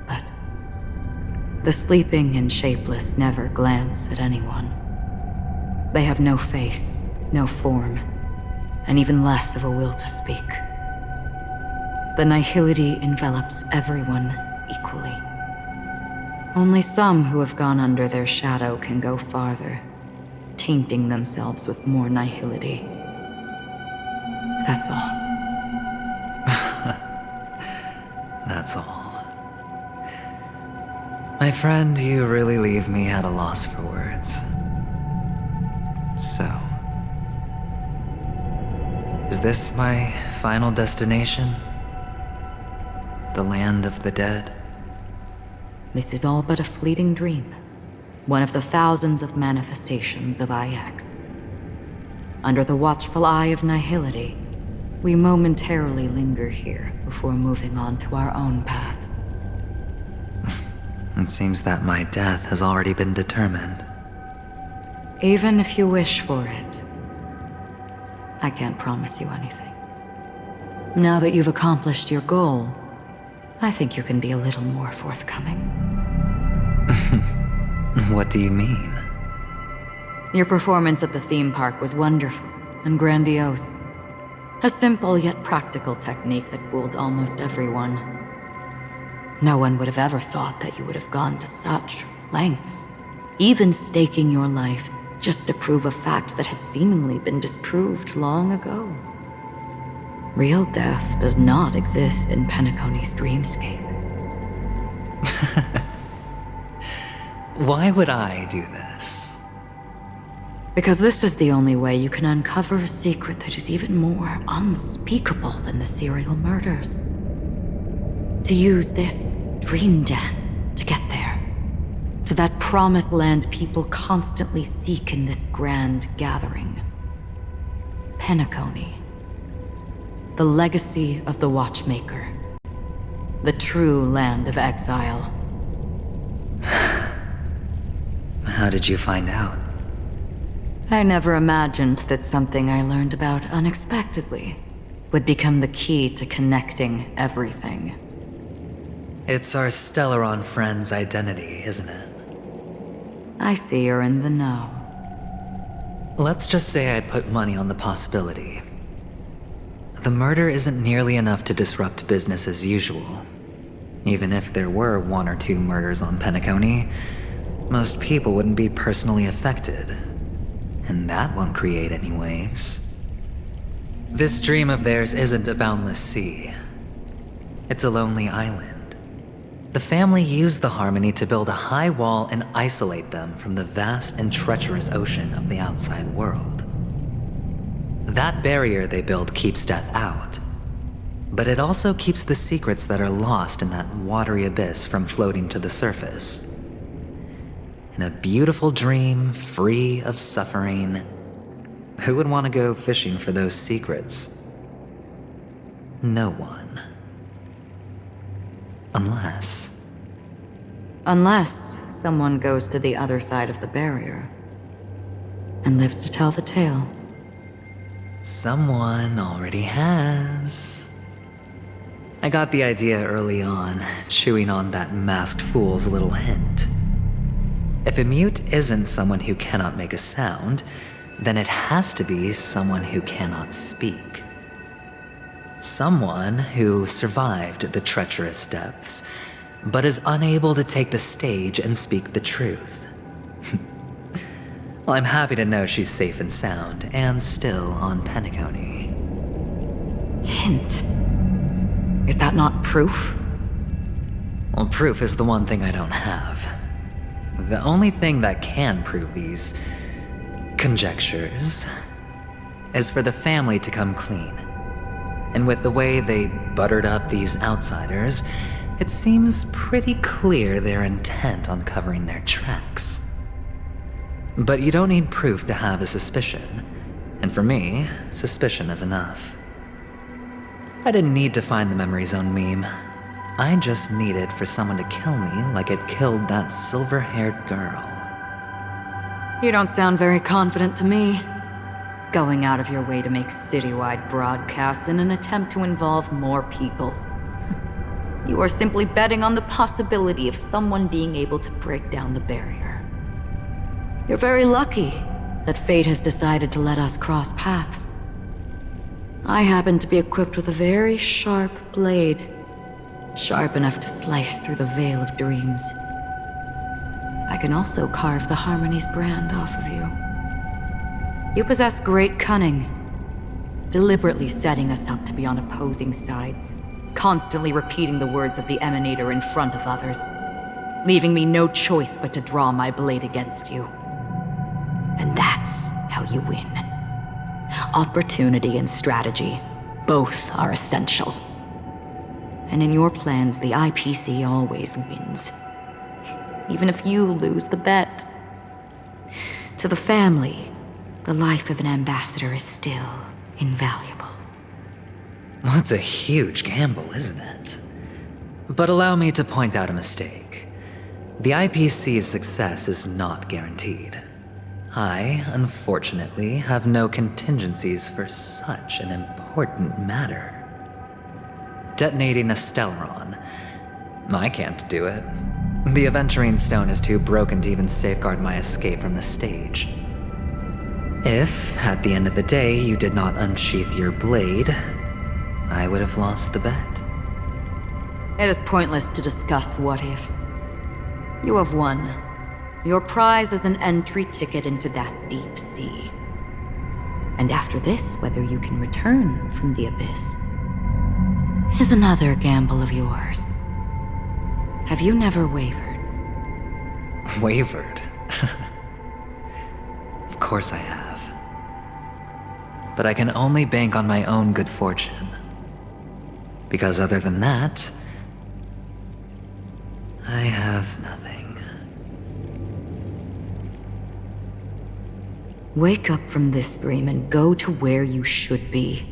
But the sleeping and shapeless never glance at anyone. They have no face, no form, and even less of a will to speak. The nihility envelops everyone equally. Only some who have gone under their shadow can go farther, tainting themselves with more nihility. That's all. That's all. My friend, you really leave me at a loss for words. So, is this my final destination? The land of the dead? This is all but a fleeting dream. One of the thousands of manifestations of IX. Under the watchful eye of nihility, we momentarily linger here before moving on to our own paths. It seems that my death has already been determined. Even if you wish for it, I can't promise you anything. Now that you've accomplished your goal, I think you can be a little more forthcoming. What do you mean? Your performance at the theme park was wonderful and grandiose. A simple yet practical technique that fooled almost everyone. No one would have ever thought that you would have gone to such lengths, even staking your life just to prove a fact that had seemingly been disproved long ago. Real death does not exist in Penacony's dreamscape. Why would I do this? Because this is the only way you can uncover a secret that is even more unspeakable than the serial murders. To use this dream death to get there. To that promised land people constantly seek in this grand gathering. Penacony. The legacy of the Watchmaker. The true land of exile. How did you find out? I never imagined that something I learned about unexpectedly would become the key to connecting everything. It's our Stellaron friend's identity, isn't it? I see you're in the know. Let's just say I'd put money on the possibility. The murder isn't nearly enough to disrupt business as usual. Even if there were 1 or 2 murders on Penacony, most people wouldn't be personally affected. And that won't create any waves. This dream of theirs isn't a boundless sea. It's a lonely island. The family used the Harmony to build a high wall and isolate them from the vast and treacherous ocean of the outside world. That barrier they built keeps death out, but it also keeps the secrets that are lost in that watery abyss from floating to the surface. In a beautiful dream, free of suffering, who would want to go fishing for those secrets? No one. Unless someone goes to the other side of the barrier and lives to tell the tale. Someone already has. I got the idea early on, chewing on that masked fool's little hint. If a mute isn't someone who cannot make a sound, then it has to be someone who cannot speak. Someone who survived the treacherous depths, but is unable to take the stage and speak the truth. Well, I'm happy to know she's safe and sound, and still on Penacony. Hint. Is that not proof? Well, proof is the one thing I don't have. The only thing that can prove these conjectures is for the family to come clean. And with the way they buttered up these outsiders, it seems pretty clear they're intent on covering their tracks. But you don't need proof to have a suspicion. And for me, suspicion is enough. I didn't need to find the Memory Zone meme. I just needed for someone to kill me like it killed that silver-haired girl. You don't sound very confident to me. Going out of your way to make citywide broadcasts in an attempt to involve more people. You are simply betting on the possibility of someone being able to break down the barrier. You're very lucky that fate has decided to let us cross paths. I happen to be equipped with a very sharp blade, sharp enough to slice through the veil of dreams. I can also carve the Harmony's brand off of you. You possess great cunning, deliberately setting us up to be on opposing sides, constantly repeating the words of the Emanator in front of others, leaving me no choice but to draw my blade against you. And that's how you win. Opportunity and strategy, both are essential. And in your plans, the IPC always wins. Even if you lose the bet. To the family, the life of an ambassador is still invaluable. Well, it's a huge gamble, isn't it? But allow me to point out a mistake. The IPC's success is not guaranteed. I, unfortunately, have no contingencies for such an important matter. Detonating a Stellaron. I can't do it. The Aventurine Stone is too broken to even safeguard my escape from the stage. If, at the end of the day, you did not unsheath your blade, I would have lost the bet. It is pointless to discuss what-ifs. You have won. Your prize is an entry ticket into that deep sea. And after this, whether you can return from the abyss is another gamble of yours. Have you never wavered? Wavered? Of course I have. But I can only bank on my own good fortune. Because other than that, I have nothing. Wake up from this dream and go to where you should be.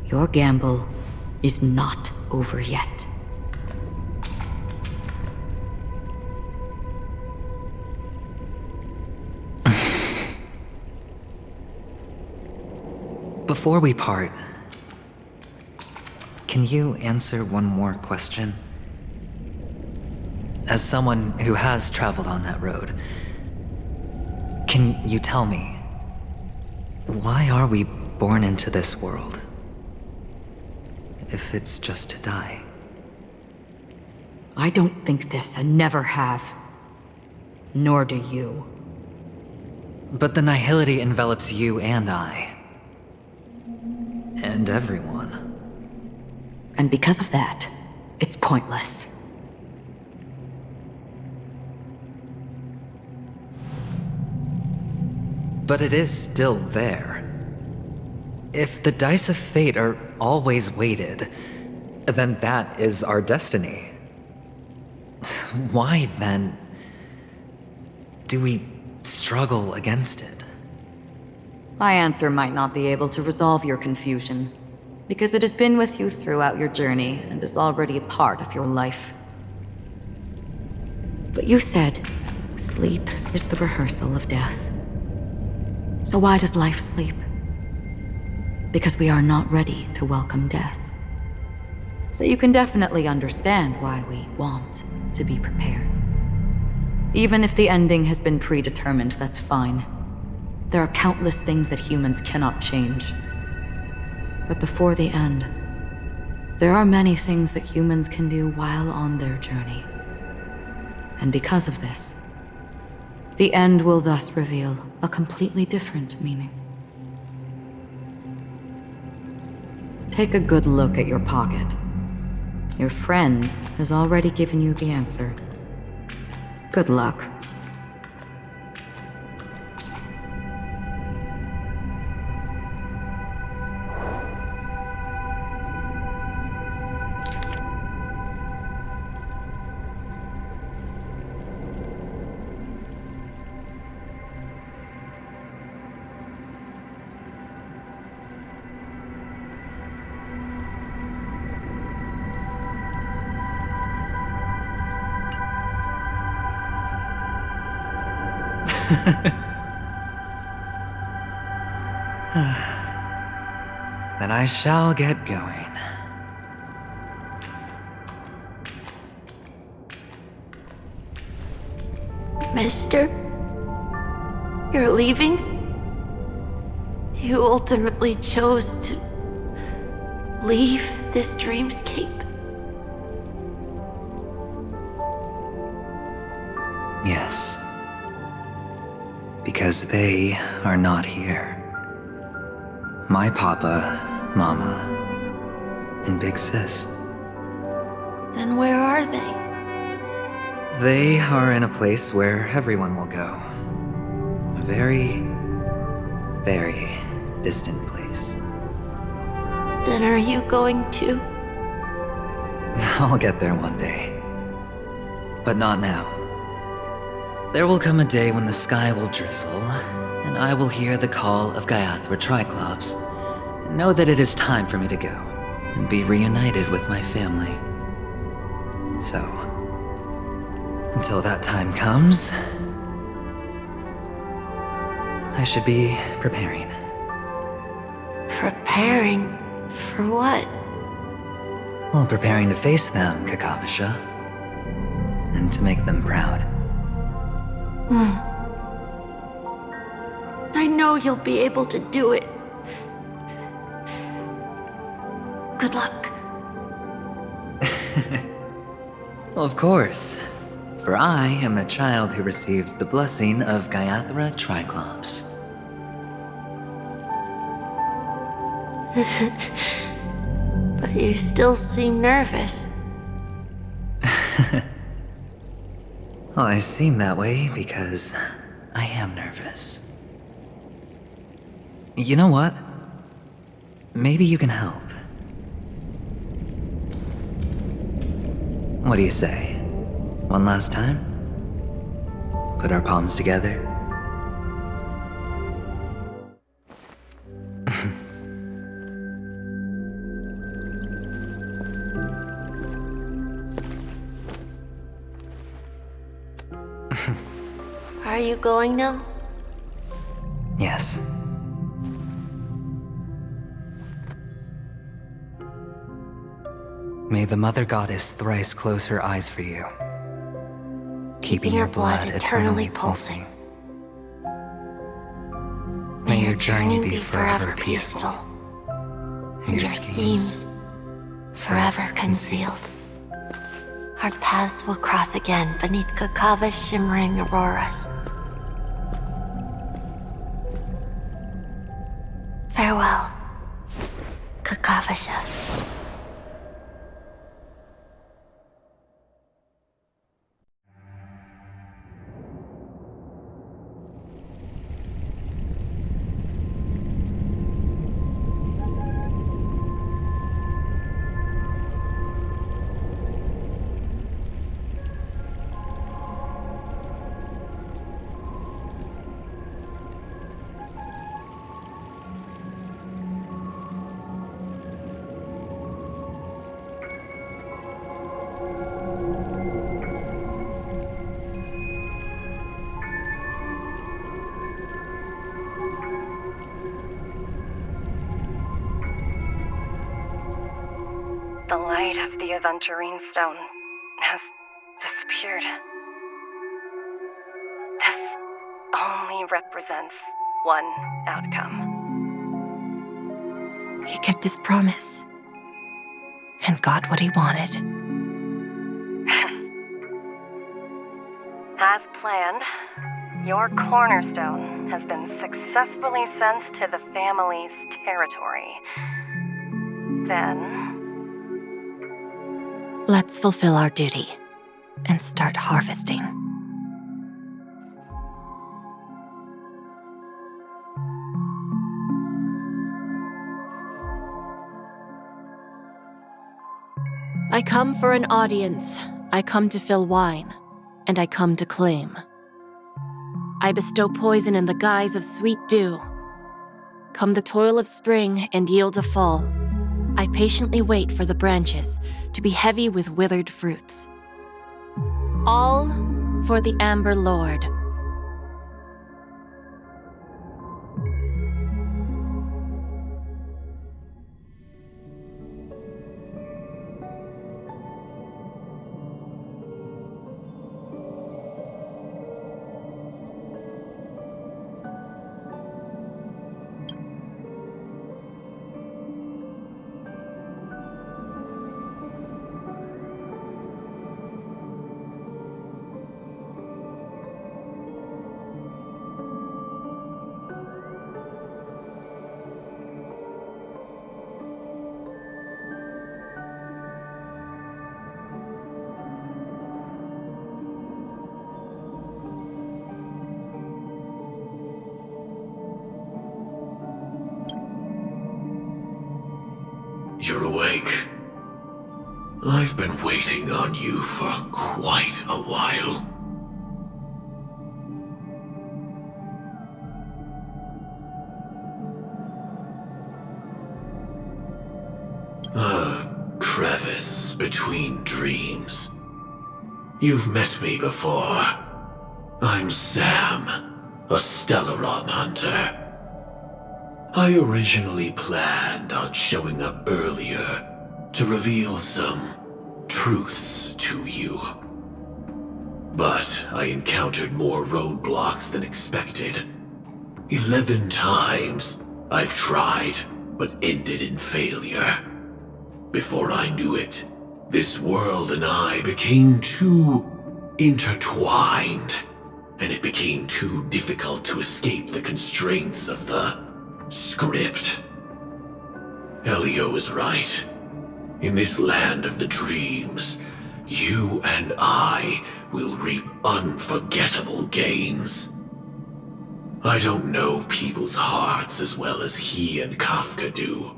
Your gamble is not over yet. Before we part, can you answer one more question? As someone who has traveled on that road, can you tell me, why are we born into this world? If it's just to die. I don't think this and never have. Nor do you. But the nihility envelops you and I. And everyone. And because of that, it's pointless. But it is still there. If the dice of fate are always weighted, then that is our destiny. Why, then, do we struggle against it? My answer might not be able to resolve your confusion, because it has been with you throughout your journey and is already a part of your life. But you said, sleep is the rehearsal of death. So why does life sleep? Because we are not ready to welcome death. So you can definitely understand why we want to be prepared. Even if the ending has been predetermined, that's fine. There are countless things that humans cannot change. But before the end, there are many things that humans can do while on their journey. And because of this, the end will thus reveal a completely different meaning. Take a good look at your pocket. Your friend has already given you the answer. Good luck. Then I shall get going. Mister? You're leaving? You ultimately chose to leave this dreamscape? Yes. Because they are not here. My papa, mama, and big sis. Then where are they? They are in a place where everyone will go. A very, very distant place. Then are you going too? I'll get there one day. But not now. There will come a day when the sky will drizzle, and I will hear the call of Gaiathra Triclops, and know that it is time for me to go, and be reunited with my family. So, until that time comes, I should be preparing. Preparing? For what? Well, preparing to face them, Kakavasha, and to make them proud. I know you'll be able to do it. Good luck. Well, of course, for I am the child who received the blessing of Gaiathra Triclops. But you still seem nervous. Well, I seem that way because I am nervous. You know what? Maybe you can help. What do you say? One last time? Put our palms together? Are you going now? Yes. May the Mother Goddess thrice close her eyes for you, keeping your blood eternally pulsing. May your journey be forever peaceful, and your schemes forever concealed. Our paths will cross again beneath Kakava's shimmering auroras. Farewell. Kakavasha. The light of the Aventurine Stone has disappeared. This only represents one outcome. He kept his promise and got what he wanted. As planned, your cornerstone has been successfully sent to the family's territory. Then, Let's fulfill our duty and start harvesting. I come for an audience. I come to fill wine, and I come to claim. I bestow poison in the guise of sweet dew. Come the toil of spring and yield a fall. I patiently wait for the branches to be heavy with withered fruits. All for the Amber Lord. You're awake. I've been waiting on you for quite a while. A crevice between dreams. You've met me before. I'm Sam, a Stellaron hunter. I originally planned on showing up earlier to reveal some truths to you. But I encountered more roadblocks than expected. 11 times I've tried, but ended in failure. Before I knew it, this world and I became too intertwined, and it became too difficult to escape the constraints of the script. Elio is right. In this land of the dreams, you and I will reap unforgettable gains. I don't know people's hearts as well as he and Kafka do.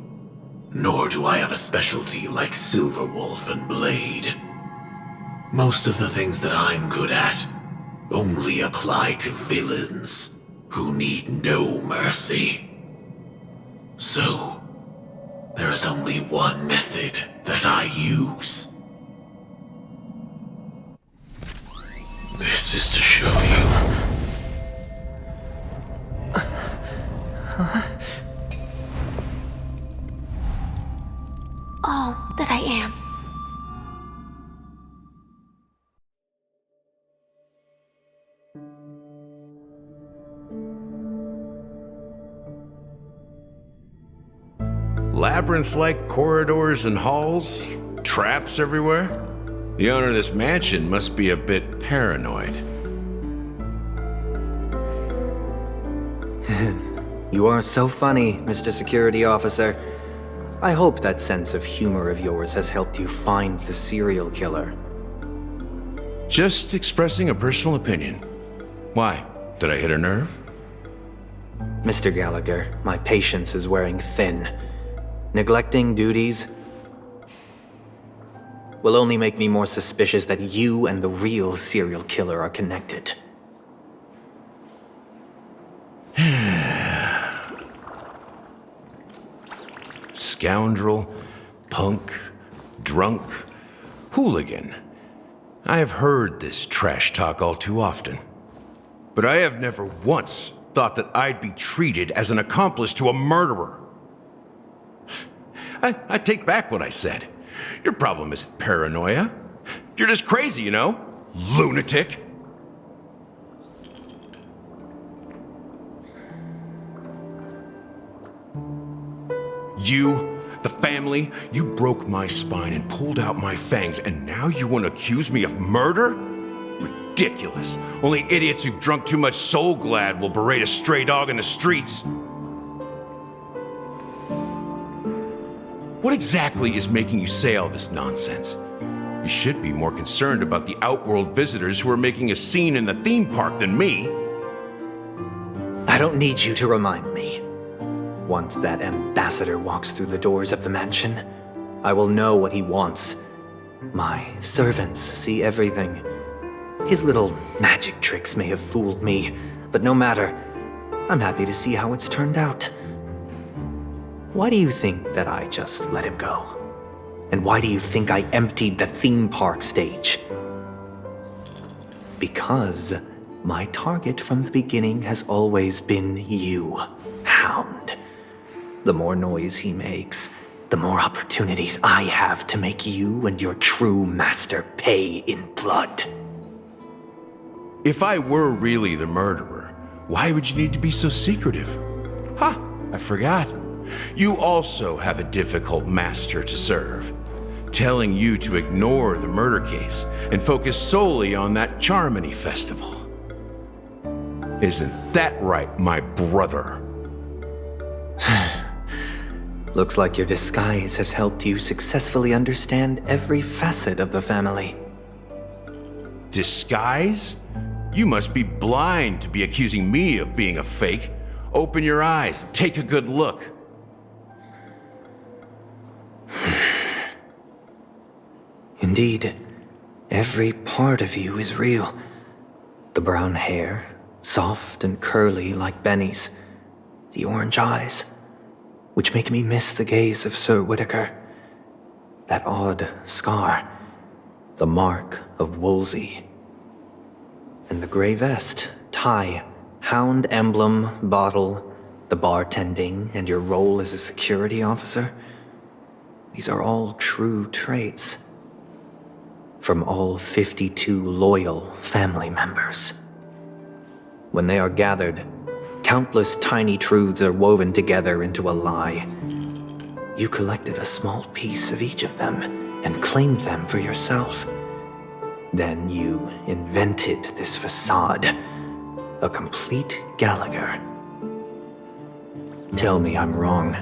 Nor do I have a specialty like Silverwolf and Blade. Most of the things that I'm good at only apply to villains who need no mercy. So, there is only one method that I use. This is to show you. All that I am. Labyrinth-like corridors and halls? Traps everywhere? The owner of this mansion must be a bit paranoid. You are so funny, Mr. Security Officer. I hope that sense of humor of yours has helped you find the serial killer. Just expressing a personal opinion. Why? Did I hit a nerve? Mr. Gallagher, my patience is wearing thin. Neglecting duties will only make me more suspicious that you and the real serial killer are connected. Scoundrel, punk, drunk, hooligan. I have heard this trash talk all too often. But I have never once thought that I'd be treated as an accomplice to a murderer. I take back what I said. Your problem isn't paranoia. You're just crazy, you know? Lunatic. You, the family, you broke my spine and pulled out my fangs, and now you want to accuse me of murder? Ridiculous. Only idiots who've drunk too much Soul Glad will berate a stray dog in the streets. What exactly is making you say all this nonsense? You should be more concerned about the outworld visitors who are making a scene in the theme park than me. I don't need you to remind me. Once that ambassador walks through the doors of the mansion, I will know what he wants. My servants see everything. His little magic tricks may have fooled me, but no matter. I'm happy to see how it's turned out. Why do you think that I just let him go? And why do you think I emptied the theme park stage? Because my target from the beginning has always been you, Hound. The more noise he makes, the more opportunities I have to make you and your true master pay in blood. If I were really the murderer, why would you need to be so secretive? Ha! I forgot. You also have a difficult master to serve, telling you to ignore the murder case and focus solely on that Charmony festival. Isn't that right, my brother? Looks like your disguise has helped you successfully understand every facet of the family. Disguise? You must be blind to be accusing me of being a fake. Open your eyes, take a good look. Indeed, every part of you is real. The brown hair, soft and curly like Benny's. The orange eyes, which make me miss the gaze of Sir Whitaker. That odd scar, the mark of Wolsey. And the gray vest, tie, hound emblem, bottle, the bartending, and your role as a security officer. These are all true traits. From all 52 loyal family members. When they are gathered, countless tiny truths are woven together into a lie. You collected a small piece of each of them and claimed them for yourself. Then you invented this facade, a complete Gallagher. Tell me I'm wrong.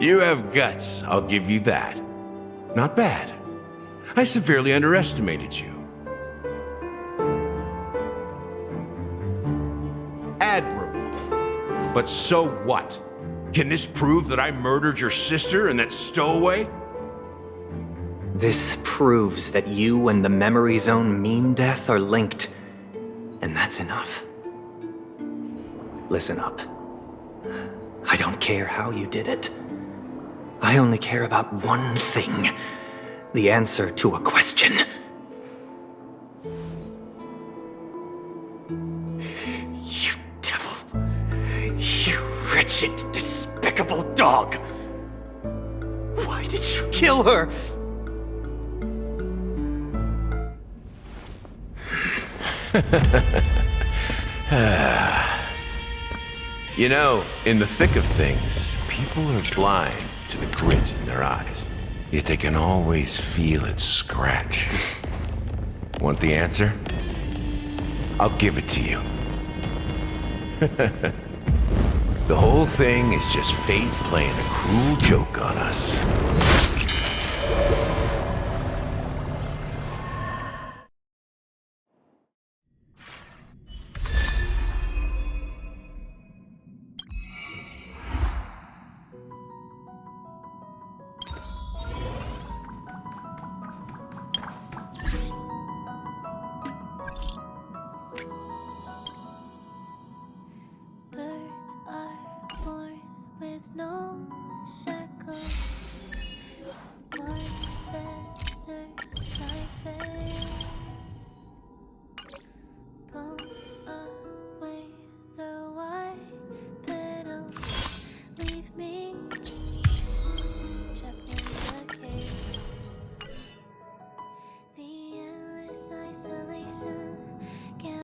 You have guts, I'll give you that. Not bad. I severely underestimated you. Admirable. But so what? Can this prove that I murdered your sister and that stowaway? This proves that you and the Memory Zone Mean Death are linked. And that's enough. Listen up. I don't care how you did it. I only care about one thing. The answer to a question. You devil. You wretched, despicable dog. Why did you kill her? You know, in the thick of things, people are blind to the grit in their eyes. yet they can always feel it scratch. Want the answer? I'll give it to you. The whole thing is just fate playing a cruel joke on us.